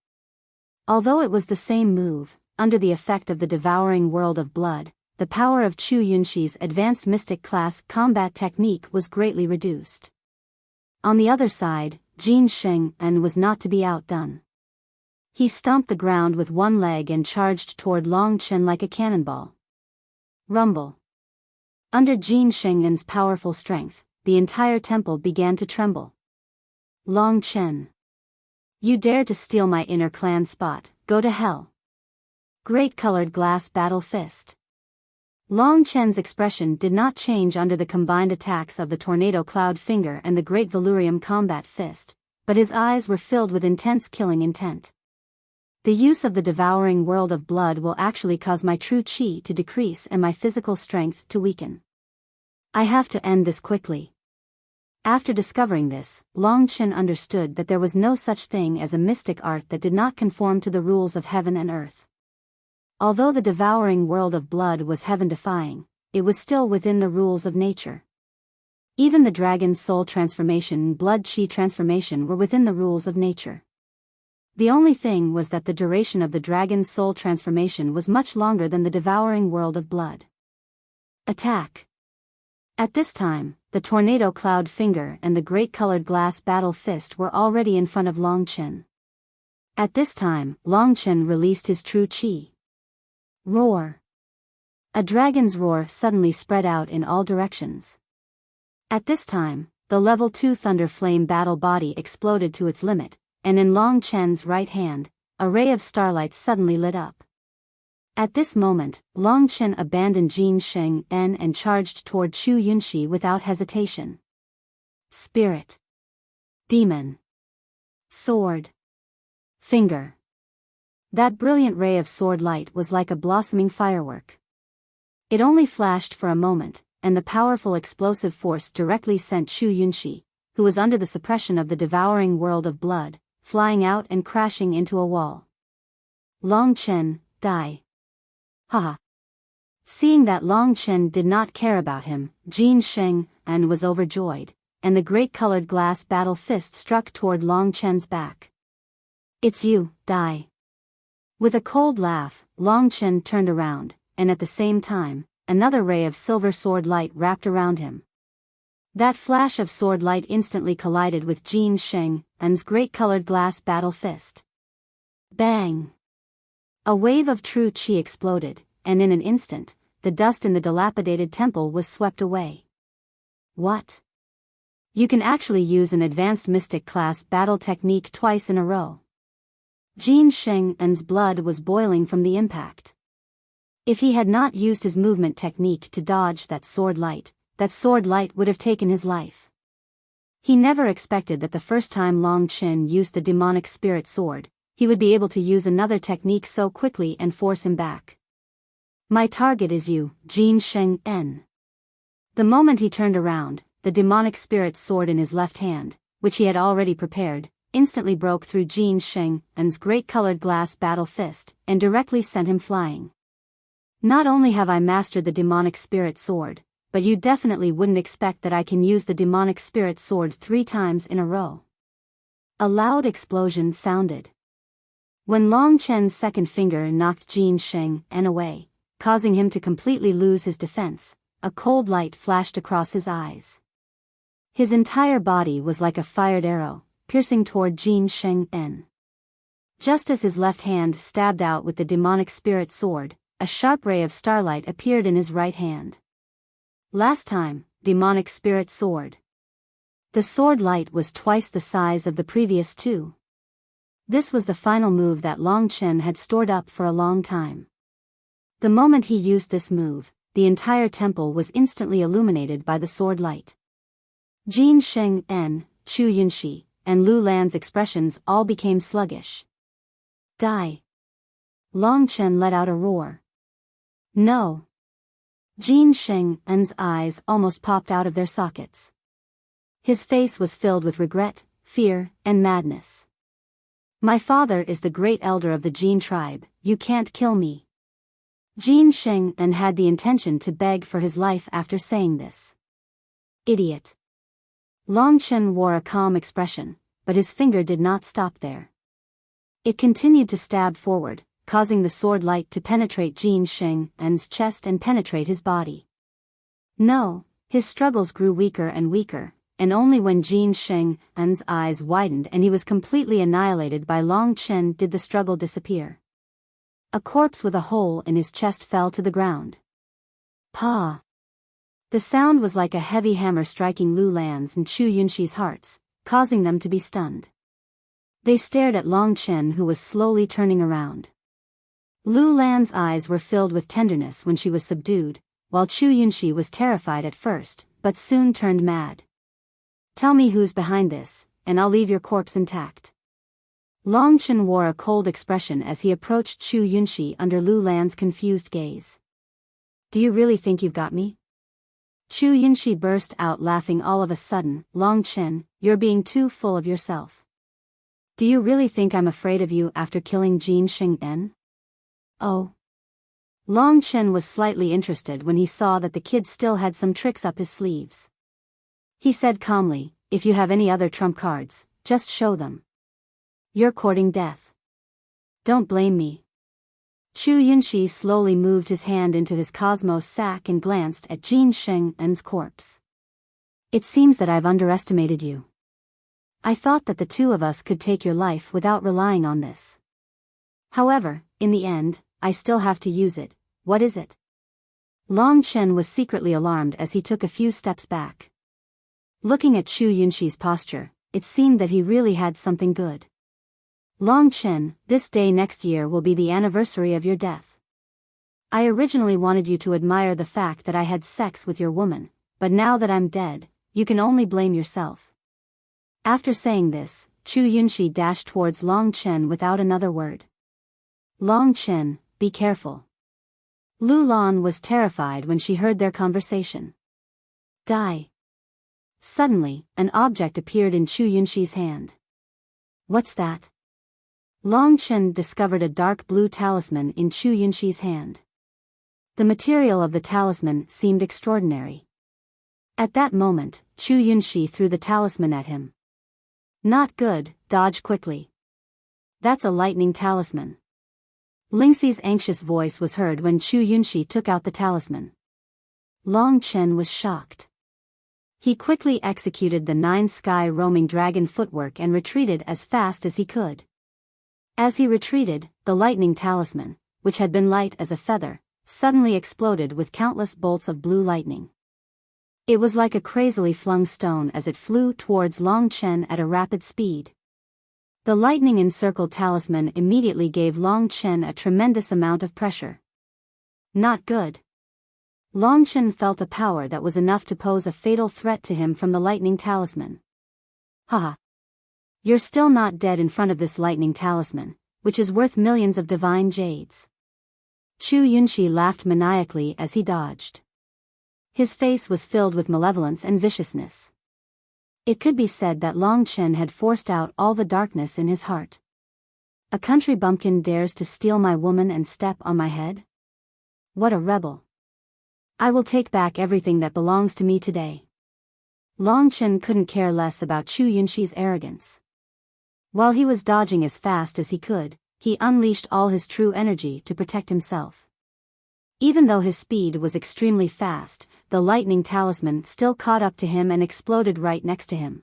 Although it was the same move, under the effect of the devouring world of blood, the power of Chu Yunxi's advanced mystic class combat technique was greatly reduced. On the other side, Jin Shenzhen was not to be outdone. He stomped the ground with one leg and charged toward Long Chen like a cannonball. Rumble. Under Jin Shenzhen's powerful strength, the entire temple began to tremble. Long Chen. You dare to steal my inner clan spot, go to hell. Great colored glass battle fist. Long Chen's expression did not change under the combined attacks of the tornado cloud finger and the great Valurium combat fist, but his eyes were filled with intense killing intent. The use of the devouring world of blood will actually cause my true qi to decrease and my physical strength to weaken. I have to end this quickly. After discovering this, Long Chen understood that there was no such thing as a mystic art that did not conform to the rules of heaven and earth. Although the devouring world of blood was heaven-defying, it was still within the rules of nature. Even the dragon's soul transformation and blood qi transformation were within the rules of nature. The only thing was that the duration of the dragon's soul transformation was much longer than the devouring world of blood. Attack! At this time, the tornado cloud finger and the great colored glass battle fist were already in front of Long Chen. At this time, Long Chen released his true qi. Roar! A dragon's roar suddenly spread out in all directions. At this time, the level 2 thunder flame battle body exploded to its limit, and in Long Chen's right hand, a ray of starlight suddenly lit up. At this moment, Long Chen abandoned Jin Shenzhen and charged toward Chu Yunxi without hesitation. Spirit. Demon. Sword. Finger. That brilliant ray of sword light was like a blossoming firework. It only flashed for a moment, and the powerful explosive force directly sent Chu Yunxi, who was under the suppression of the devouring world of blood, flying out and crashing into a wall. Long Chen, die. Haha. Seeing that Long Chen did not care about him, Jin Sheng and was overjoyed, and the great colored glass battle fist struck toward Long Chen's back. It's you, die. With a cold laugh, Long Chen turned around, and at the same time, another ray of silver sword light wrapped around him. That flash of sword light instantly collided with Jin Sheng and's great colored glass battle fist. Bang! A wave of true qi exploded, and in an instant, the dust in the dilapidated temple was swept away. What? You can actually use an advanced mystic class battle technique twice in a row. Jin Sheng and's blood was boiling from the impact. If he had not used his movement technique to dodge that sword light would have taken his life. He never expected that the first time Long Chen used the demonic spirit sword, he would be able to use another technique so quickly and force him back. My target is you, Jin Sheng En. The moment he turned around, the demonic spirit sword in his left hand, which he had already prepared, instantly broke through Jin Sheng En's great colored glass battle fist, and directly sent him flying. Not only have I mastered the demonic spirit sword, but you definitely wouldn't expect that I can use the demonic spirit sword 3 times in a row. A loud explosion sounded. When Long Chen's second finger knocked Jin Sheng En away, causing him to completely lose his defense, a cold light flashed across his eyes. His entire body was like a fired arrow, piercing toward Jin Sheng En. Just as his left hand stabbed out with the demonic spirit sword, a sharp ray of starlight appeared in his right hand. Last time, demonic spirit sword. The sword light was twice the size of the previous 2. This was the final move that Long Chen had stored up for a long time. The moment he used this move, the entire temple was instantly illuminated by the sword light. Jin Sheng En, Chu Yunxi, and Lu Lan's expressions all became sluggish. Die. Long Chen let out a roar. No. Jin Sheng En's eyes almost popped out of their sockets. His face was filled with regret, fear, and madness. My father is the great elder of the Jin tribe, you can't kill me. Jin Sheng En had the intention to beg for his life after saying this. Idiot. Long Chen wore a calm expression, but his finger did not stop there. It continued to stab forward, causing the sword light to penetrate Jin Sheng En's chest and penetrate his body. No, his struggles grew weaker and weaker, and only when Jin Sheng En's eyes widened and he was completely annihilated by Long Chen did the struggle disappear. A corpse with a hole in his chest fell to the ground. Pa! The sound was like a heavy hammer striking Lu Lan's and Chu Yunxi's hearts, causing them to be stunned. They stared at Long Chen, who was slowly turning around. Lu Lan's eyes were filled with tenderness when she was subdued, while Chu Yunxi was terrified at first, but soon turned mad. Tell me who's behind this, and I'll leave your corpse intact. Long Chen wore a cold expression as he approached Chu Yunxi under Lu Lan's confused gaze. Do you really think you've got me? Chu Yunxi burst out laughing all of a sudden. Long Chen, you're being too full of yourself. Do you really think I'm afraid of you after killing Jin Sheng En? Oh. Long Chen was slightly interested when he saw that the kid still had some tricks up his sleeves. He said calmly, if you have any other trump cards, just show them. You're courting death. Don't blame me. Chu Yunxi slowly moved his hand into his cosmos sack and glanced at Jin Sheng En's corpse. It seems that I've underestimated you. I thought that the 2 of us could take your life without relying on this. However, in the end, I still have to use it. What is it? Long Chen was secretly alarmed as he took a few steps back. Looking at Chu Yunxi's posture, it seemed that he really had something good. Long Chen, this day next year will be the anniversary of your death. I originally wanted you to admire the fact that I had sex with your woman, but now that I'm dead, you can only blame yourself. After saying this, Chu Yunxi dashed towards Long Chen without another word. Long Chen, be careful. Lu Lan was terrified when she heard their conversation. Die. Suddenly, an object appeared in Chu Yunshi's hand. What's that? Long Chen discovered a dark blue talisman in Chu Yunshi's hand. The material of the talisman seemed extraordinary. At that moment, Chu Yunshi threw the talisman at him. Not good, dodge quickly. That's a lightning talisman. Lingxi's anxious voice was heard when Chu Yunshi took out the talisman. Long Chen was shocked. He quickly executed the 9 sky roaming dragon footwork and retreated as fast as he could. As he retreated, the lightning talisman, which had been light as a feather, suddenly exploded with countless bolts of blue lightning. It was like a crazily flung stone as it flew towards Long Chen at a rapid speed. The lightning-encircled talisman immediately gave Long Chen a tremendous amount of pressure. Not good. Long Chen felt a power that was enough to pose a fatal threat to him from the lightning talisman. Haha. You're still not dead in front of this lightning talisman, which is worth millions of divine jades. Chu Yunshi laughed maniacally as he dodged. His face was filled with malevolence and viciousness. It could be said that Long Chen had forced out all the darkness in his heart. A country bumpkin dares to steal my woman and step on my head? What a rebel. I will take back everything that belongs to me today. Long Chen couldn't care less about Chu Yunshi's arrogance. While he was dodging as fast as he could, he unleashed all his true energy to protect himself. Even though his speed was extremely fast, the lightning talisman still caught up to him and exploded right next to him.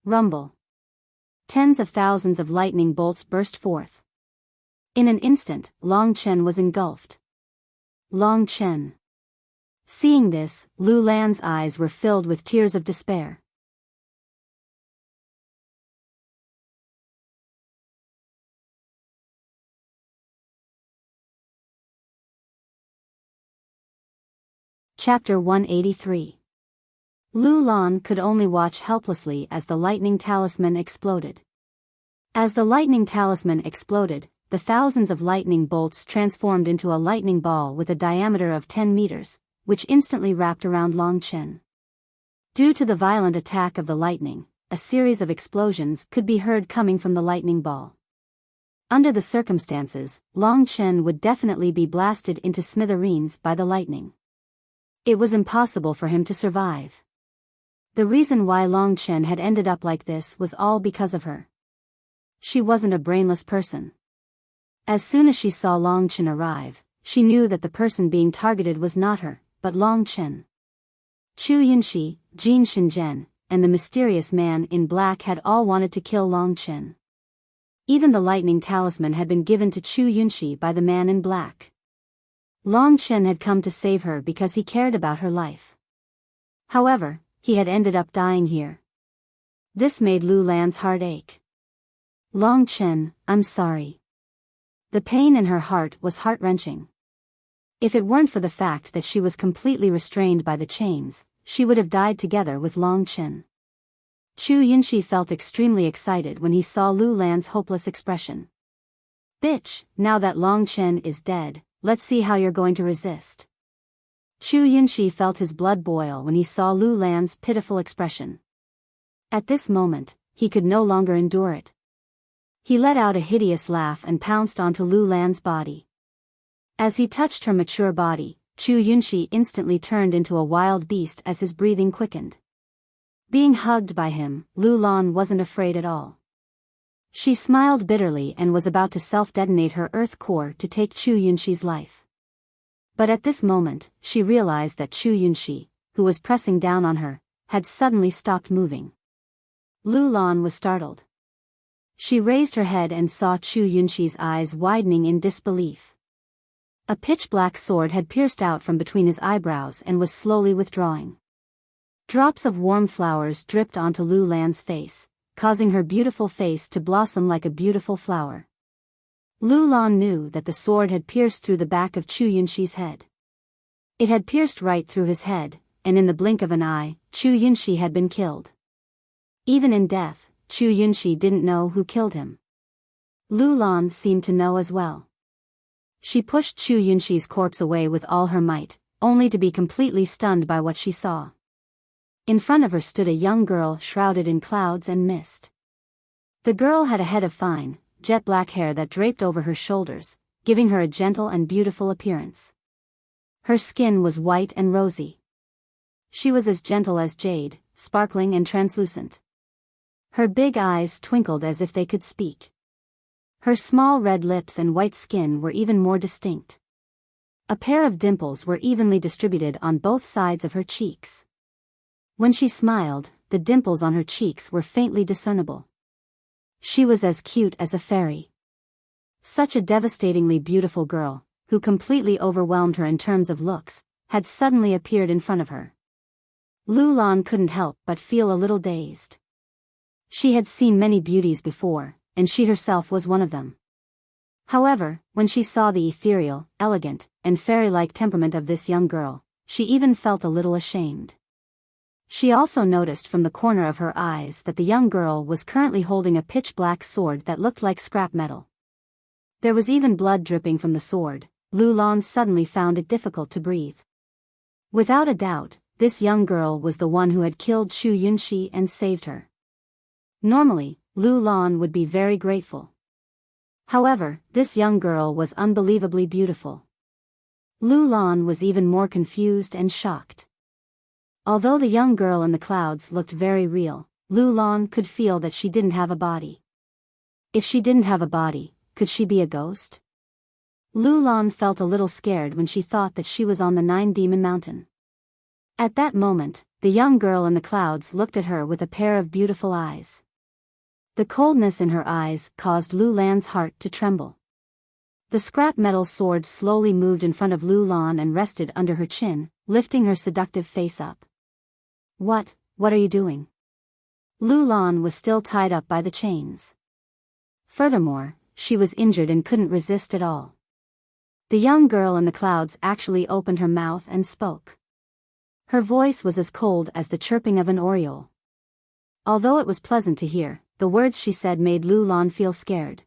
Rumble. Tens of thousands of lightning bolts burst forth. In an instant, Long Chen was engulfed. Long Chen. Seeing this, Lu Lan's eyes were filled with tears of despair. Chapter 183. Lu Lan could only watch helplessly as the lightning talisman exploded. As the lightning talisman exploded, the thousands of lightning bolts transformed into a lightning ball with a diameter of 10 meters, which instantly wrapped around Long Chen. Due to the violent attack of the lightning, a series of explosions could be heard coming from the lightning ball. Under the circumstances, Long Chen would definitely be blasted into smithereens by the lightning. It was impossible for him to survive. The reason why Long Chen had ended up like this was all because of her. She wasn't a brainless person. As soon as she saw Long Chen arrive, she knew that the person being targeted was not her, but Long Chen. Chu Yunshi, Jin Shenzhen, and the mysterious man in black had all wanted to kill Long Chen. Even the lightning talisman had been given to Chu Yunshi by the man in black. Long Chen had come to save her because he cared about her life. However, he had ended up dying here. This made Lu Lan's heart ache. Long Chen, I'm sorry. The pain in her heart was heart-wrenching. If it weren't for the fact that she was completely restrained by the chains, she would have died together with Long Chen. Chu Yunshi felt extremely excited when he saw Lu Lan's hopeless expression. Bitch, now that Long Chen is dead, let's see how you're going to resist. Chu Yunshi felt his blood boil when he saw Lu Lan's pitiful expression. At this moment, he could no longer endure it. He let out a hideous laugh and pounced onto Lu Lan's body. As he touched her mature body, Chu Yunshi instantly turned into a wild beast as his breathing quickened. Being hugged by him, Lu Lan wasn't afraid at all. She smiled bitterly and was about to self-detonate her earth core to take Chu Yunshi's life. But at this moment, she realized that Chu Yunshi, who was pressing down on her, had suddenly stopped moving. Lu Lan was startled. She raised her head and saw Chu Yunshi's eyes widening in disbelief. A pitch-black sword had pierced out from between his eyebrows and was slowly withdrawing. Drops of warm flowers dripped onto Lu Lan's face, causing her beautiful face to blossom like a beautiful flower. Lu Lan knew that the sword had pierced through the back of Chu Yunshi's head. It had pierced right through his head, and in the blink of an eye, Chu Yunshi had been killed. Even in death, Chu Yunshi didn't know who killed him. Lu Lan seemed to know as well. She pushed Chu Yunshi's corpse away with all her might, only to be completely stunned by what she saw. In front of her stood a young girl shrouded in clouds and mist. The girl had a head of fine, jet black hair that draped over her shoulders, giving her a gentle and beautiful appearance. Her skin was white and rosy. She was as gentle as jade, sparkling and translucent. Her big eyes twinkled as if they could speak. Her small red lips and white skin were even more distinct. A pair of dimples were evenly distributed on both sides of her cheeks. When she smiled, the dimples on her cheeks were faintly discernible. She was as cute as a fairy. Such a devastatingly beautiful girl, who completely overwhelmed her in terms of looks, had suddenly appeared in front of her. Lu Lan couldn't help but feel a little dazed. She had seen many beauties before, and she herself was one of them. However, when she saw the ethereal, elegant, and fairy-like temperament of this young girl, she even felt a little ashamed. She also noticed from the corner of her eyes that the young girl was currently holding a pitch-black sword that looked like scrap metal. There was even blood dripping from the sword. Lu Lan suddenly found it difficult to breathe. Without a doubt, this young girl was the one who had killed Xu Yunxi and saved her. Normally, Lu Lan would be very grateful. However, this young girl was unbelievably beautiful. Lu Lan was even more confused and shocked. Although the young girl in the clouds looked very real, Lu Lan could feel that she didn't have a body. If she didn't have a body, could she be a ghost? Lu Lan felt a little scared when she thought that she was on the Nine Demon Mountain. At that moment, the young girl in the clouds looked at her with a pair of beautiful eyes. The coldness in her eyes caused Lu Lan's heart to tremble. The scrap metal sword slowly moved in front of Lu Lan and rested under her chin, lifting her seductive face up. What are you doing? Lu Lan was still tied up by the chains. Furthermore, she was injured and couldn't resist at all. The young girl in the clouds actually opened her mouth and spoke. Her voice was as cold as the chirping of an oriole. Although it was pleasant to hear, the words she said made Lu Lan feel scared.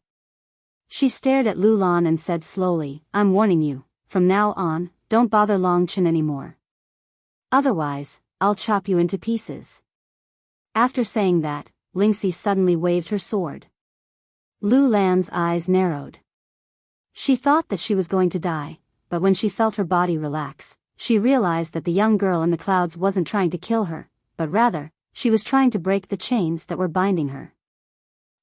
She stared at Lu Lan and said slowly, "I'm warning you, from now on, don't bother Long Chen anymore. Otherwise, I'll chop you into pieces." After saying that, Lingxi suddenly waved her sword. Lu Lan's eyes narrowed. She thought that she was going to die, but when she felt her body relax, she realized that the young girl in the clouds wasn't trying to kill her, but rather, she was trying to break the chains that were binding her.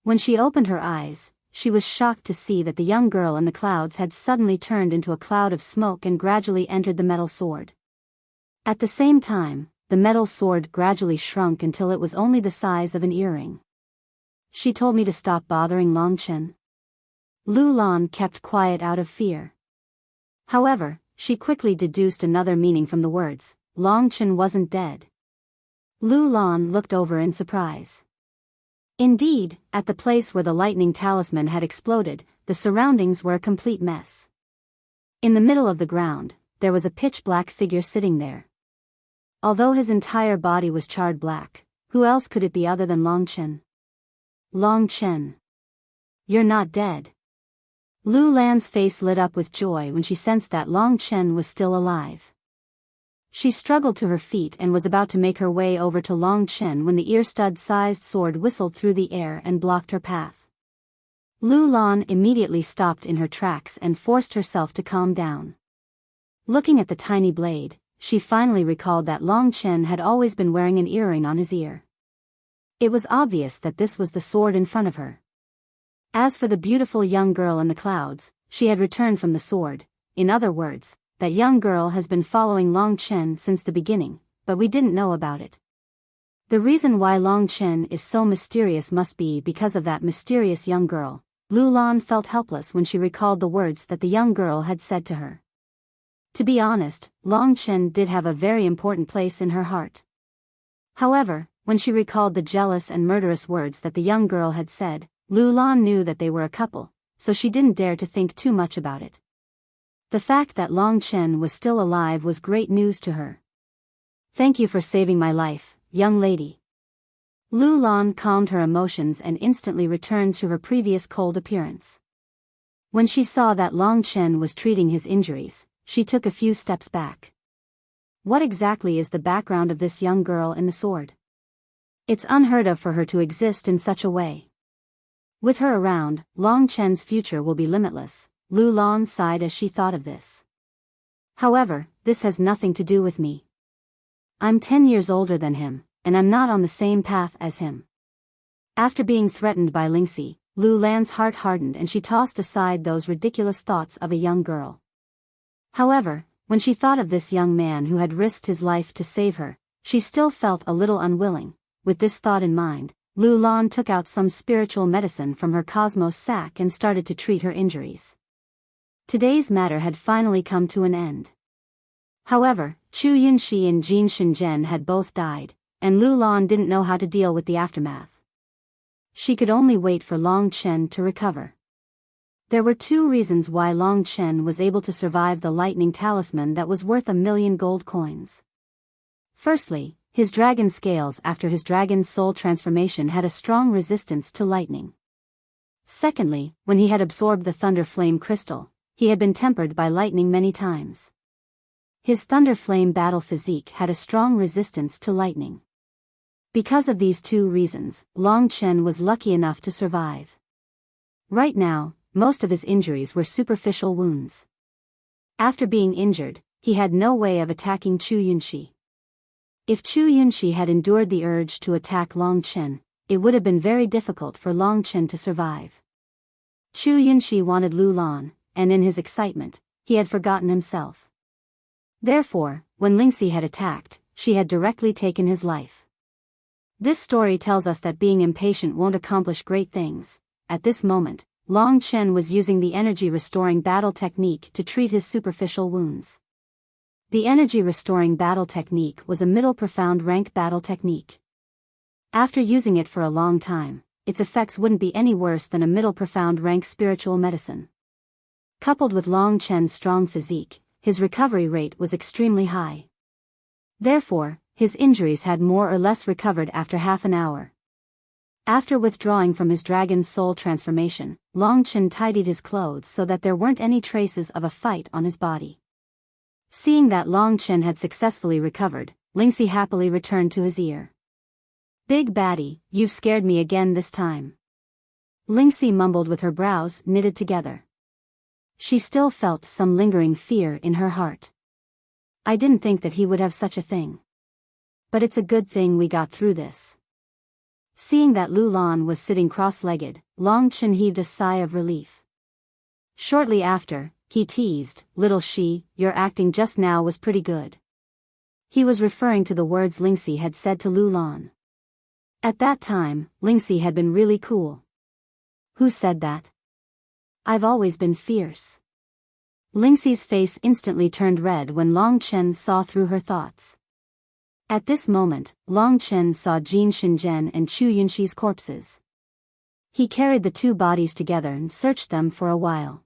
When she opened her eyes, she was shocked to see that the young girl in the clouds had suddenly turned into a cloud of smoke and gradually entered the metal sword. At the same time, the metal sword gradually shrunk until it was only the size of an earring. She told me to stop bothering Long Chen. Lu Lan kept quiet out of fear. However, she quickly deduced another meaning from the words. Long Chen wasn't dead. Lu Lan looked over in surprise. Indeed, at the place where the lightning talisman had exploded, the surroundings were a complete mess. In the middle of the ground, there was a pitch-black figure sitting there. Although his entire body was charred black, who else could it be other than Long Chen? Long Chen. You're not dead. Lu Lan's face lit up with joy when she sensed that Long Chen was still alive. She struggled to her feet and was about to make her way over to Long Chen when the ear-stud-sized sword whistled through the air and blocked her path. Lu Lan immediately stopped in her tracks and forced herself to calm down. Looking at the tiny blade, she finally recalled that Long Chen had always been wearing an earring on his ear. It was obvious that this was the sword in front of her. As for the beautiful young girl in the clouds, she had returned from the sword. In other words, that young girl has been following Long Chen since the beginning, but we didn't know about it. The reason why Long Chen is so mysterious must be because of that mysterious young girl. Lu Lan felt helpless when she recalled the words that the young girl had said to her. To be honest, Long Chen did have a very important place in her heart. However, when she recalled the jealous and murderous words that the young girl had said, Lu Lan knew that they were a couple, so she didn't dare to think too much about it. The fact that Long Chen was still alive was great news to her. "Thank you for saving my life, young lady." Lu Lan calmed her emotions and instantly returned to her previous cold appearance. When she saw that Long Chen was treating his injuries, she took a few steps back. What exactly is the background of this young girl in the sword? It's unheard of for her to exist in such a way. With her around, Long Chen's future will be limitless, Lu Lan sighed as she thought of this. However, this has nothing to do with me. I'm 10 years older than him, and I'm not on the same path as him. After being threatened by Lingxi, Lu Lan's heart hardened and she tossed aside those ridiculous thoughts of a young girl. However, when she thought of this young man who had risked his life to save her, she still felt a little unwilling. With this thought in mind, Lu Lan took out some spiritual medicine from her cosmos sack and started to treat her injuries. Today's matter had finally come to an end. However, Chu Yunxi and Jin Shenzhen had both died, and Lu Lan didn't know how to deal with the aftermath. She could only wait for Long Chen to recover. There were 2 reasons why Long Chen was able to survive the lightning talisman that was worth 1,000,000 gold coins. Firstly, his dragon scales after his dragon soul transformation had a strong resistance to lightning. Secondly, when he had absorbed the thunder flame crystal, he had been tempered by lightning many times. His thunder flame battle physique had a strong resistance to lightning. Because of these 2 reasons, Long Chen was lucky enough to survive. Right now, most of his injuries were superficial wounds. After being injured, he had no way of attacking Chu Yunxi. If Chu Yunxi had endured the urge to attack Long Chen, it would have been very difficult for Long Chen to survive. Chu Yunxi wanted Lu Lan, and in his excitement, he had forgotten himself. Therefore, when Lingxi had attacked, she had directly taken his life. This story tells us that being impatient won't accomplish great things. At this moment, Long Chen was using the energy-restoring battle technique to treat his superficial wounds. The energy-restoring battle technique was a middle profound rank battle technique. After using it for a long time, its effects wouldn't be any worse than a middle profound rank spiritual medicine. Coupled with Long Chen's strong physique, his recovery rate was extremely high. Therefore, his injuries had more or less recovered after half an hour. After withdrawing from his dragon's soul transformation, Long Chen tidied his clothes so that there weren't any traces of a fight on his body. Seeing that Long Chen had successfully recovered, Lingxi happily returned to his ear. "Big baddie, you've scared me again this time." Lingxi mumbled with her brows knitted together. She still felt some lingering fear in her heart. "I didn't think that he would have such a thing. But it's a good thing we got through this." Seeing that Lu Lan was sitting cross-legged, Long Chen heaved a sigh of relief. Shortly after, he teased, "Little she, your acting just now was pretty good." He was referring to the words Lingxi had said to Lu Lan. At that time, Lingxi had been really cool. "Who said that? I've always been fierce." Lingxi's face instantly turned red when Long Chen saw through her thoughts. At this moment, Long Chen saw Jin Shenzhen and Chu Yunxi's corpses. He carried the 2 bodies together and searched them for a while.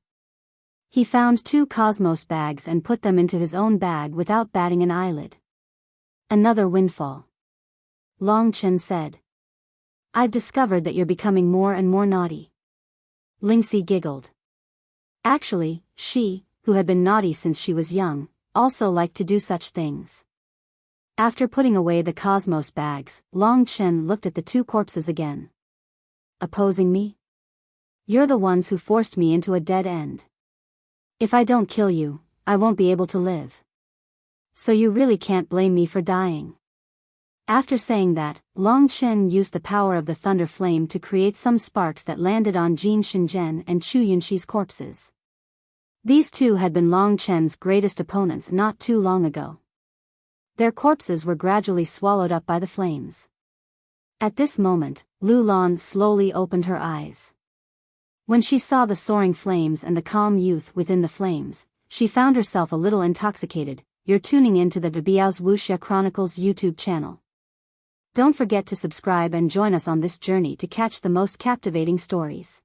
He found 2 cosmos bags and put them into his own bag without batting an eyelid. "Another windfall," Long Chen said. "I've discovered that you're becoming more and more naughty." Lingxi giggled. Actually, she, who had been naughty since she was young, also liked to do such things. After putting away the cosmos bags, Long Chen looked at the 2 corpses again. "Opposing me? You're the ones who forced me into a dead end. If I don't kill you, I won't be able to live. So you really can't blame me for dying." After saying that, Long Chen used the power of the thunder flame to create some sparks that landed on Jin Shenzhen and Chu Yunxi's corpses. These 2 had been Long Chen's greatest opponents not too long ago. Their corpses were gradually swallowed up by the flames. At this moment, Lu Lan slowly opened her eyes. When she saw the soaring flames and the calm youth within the flames, she found herself a little intoxicated. You're tuning into the Biyao's Wuxia Chronicles YouTube channel. Don't forget to subscribe and join us on this journey to catch the most captivating stories.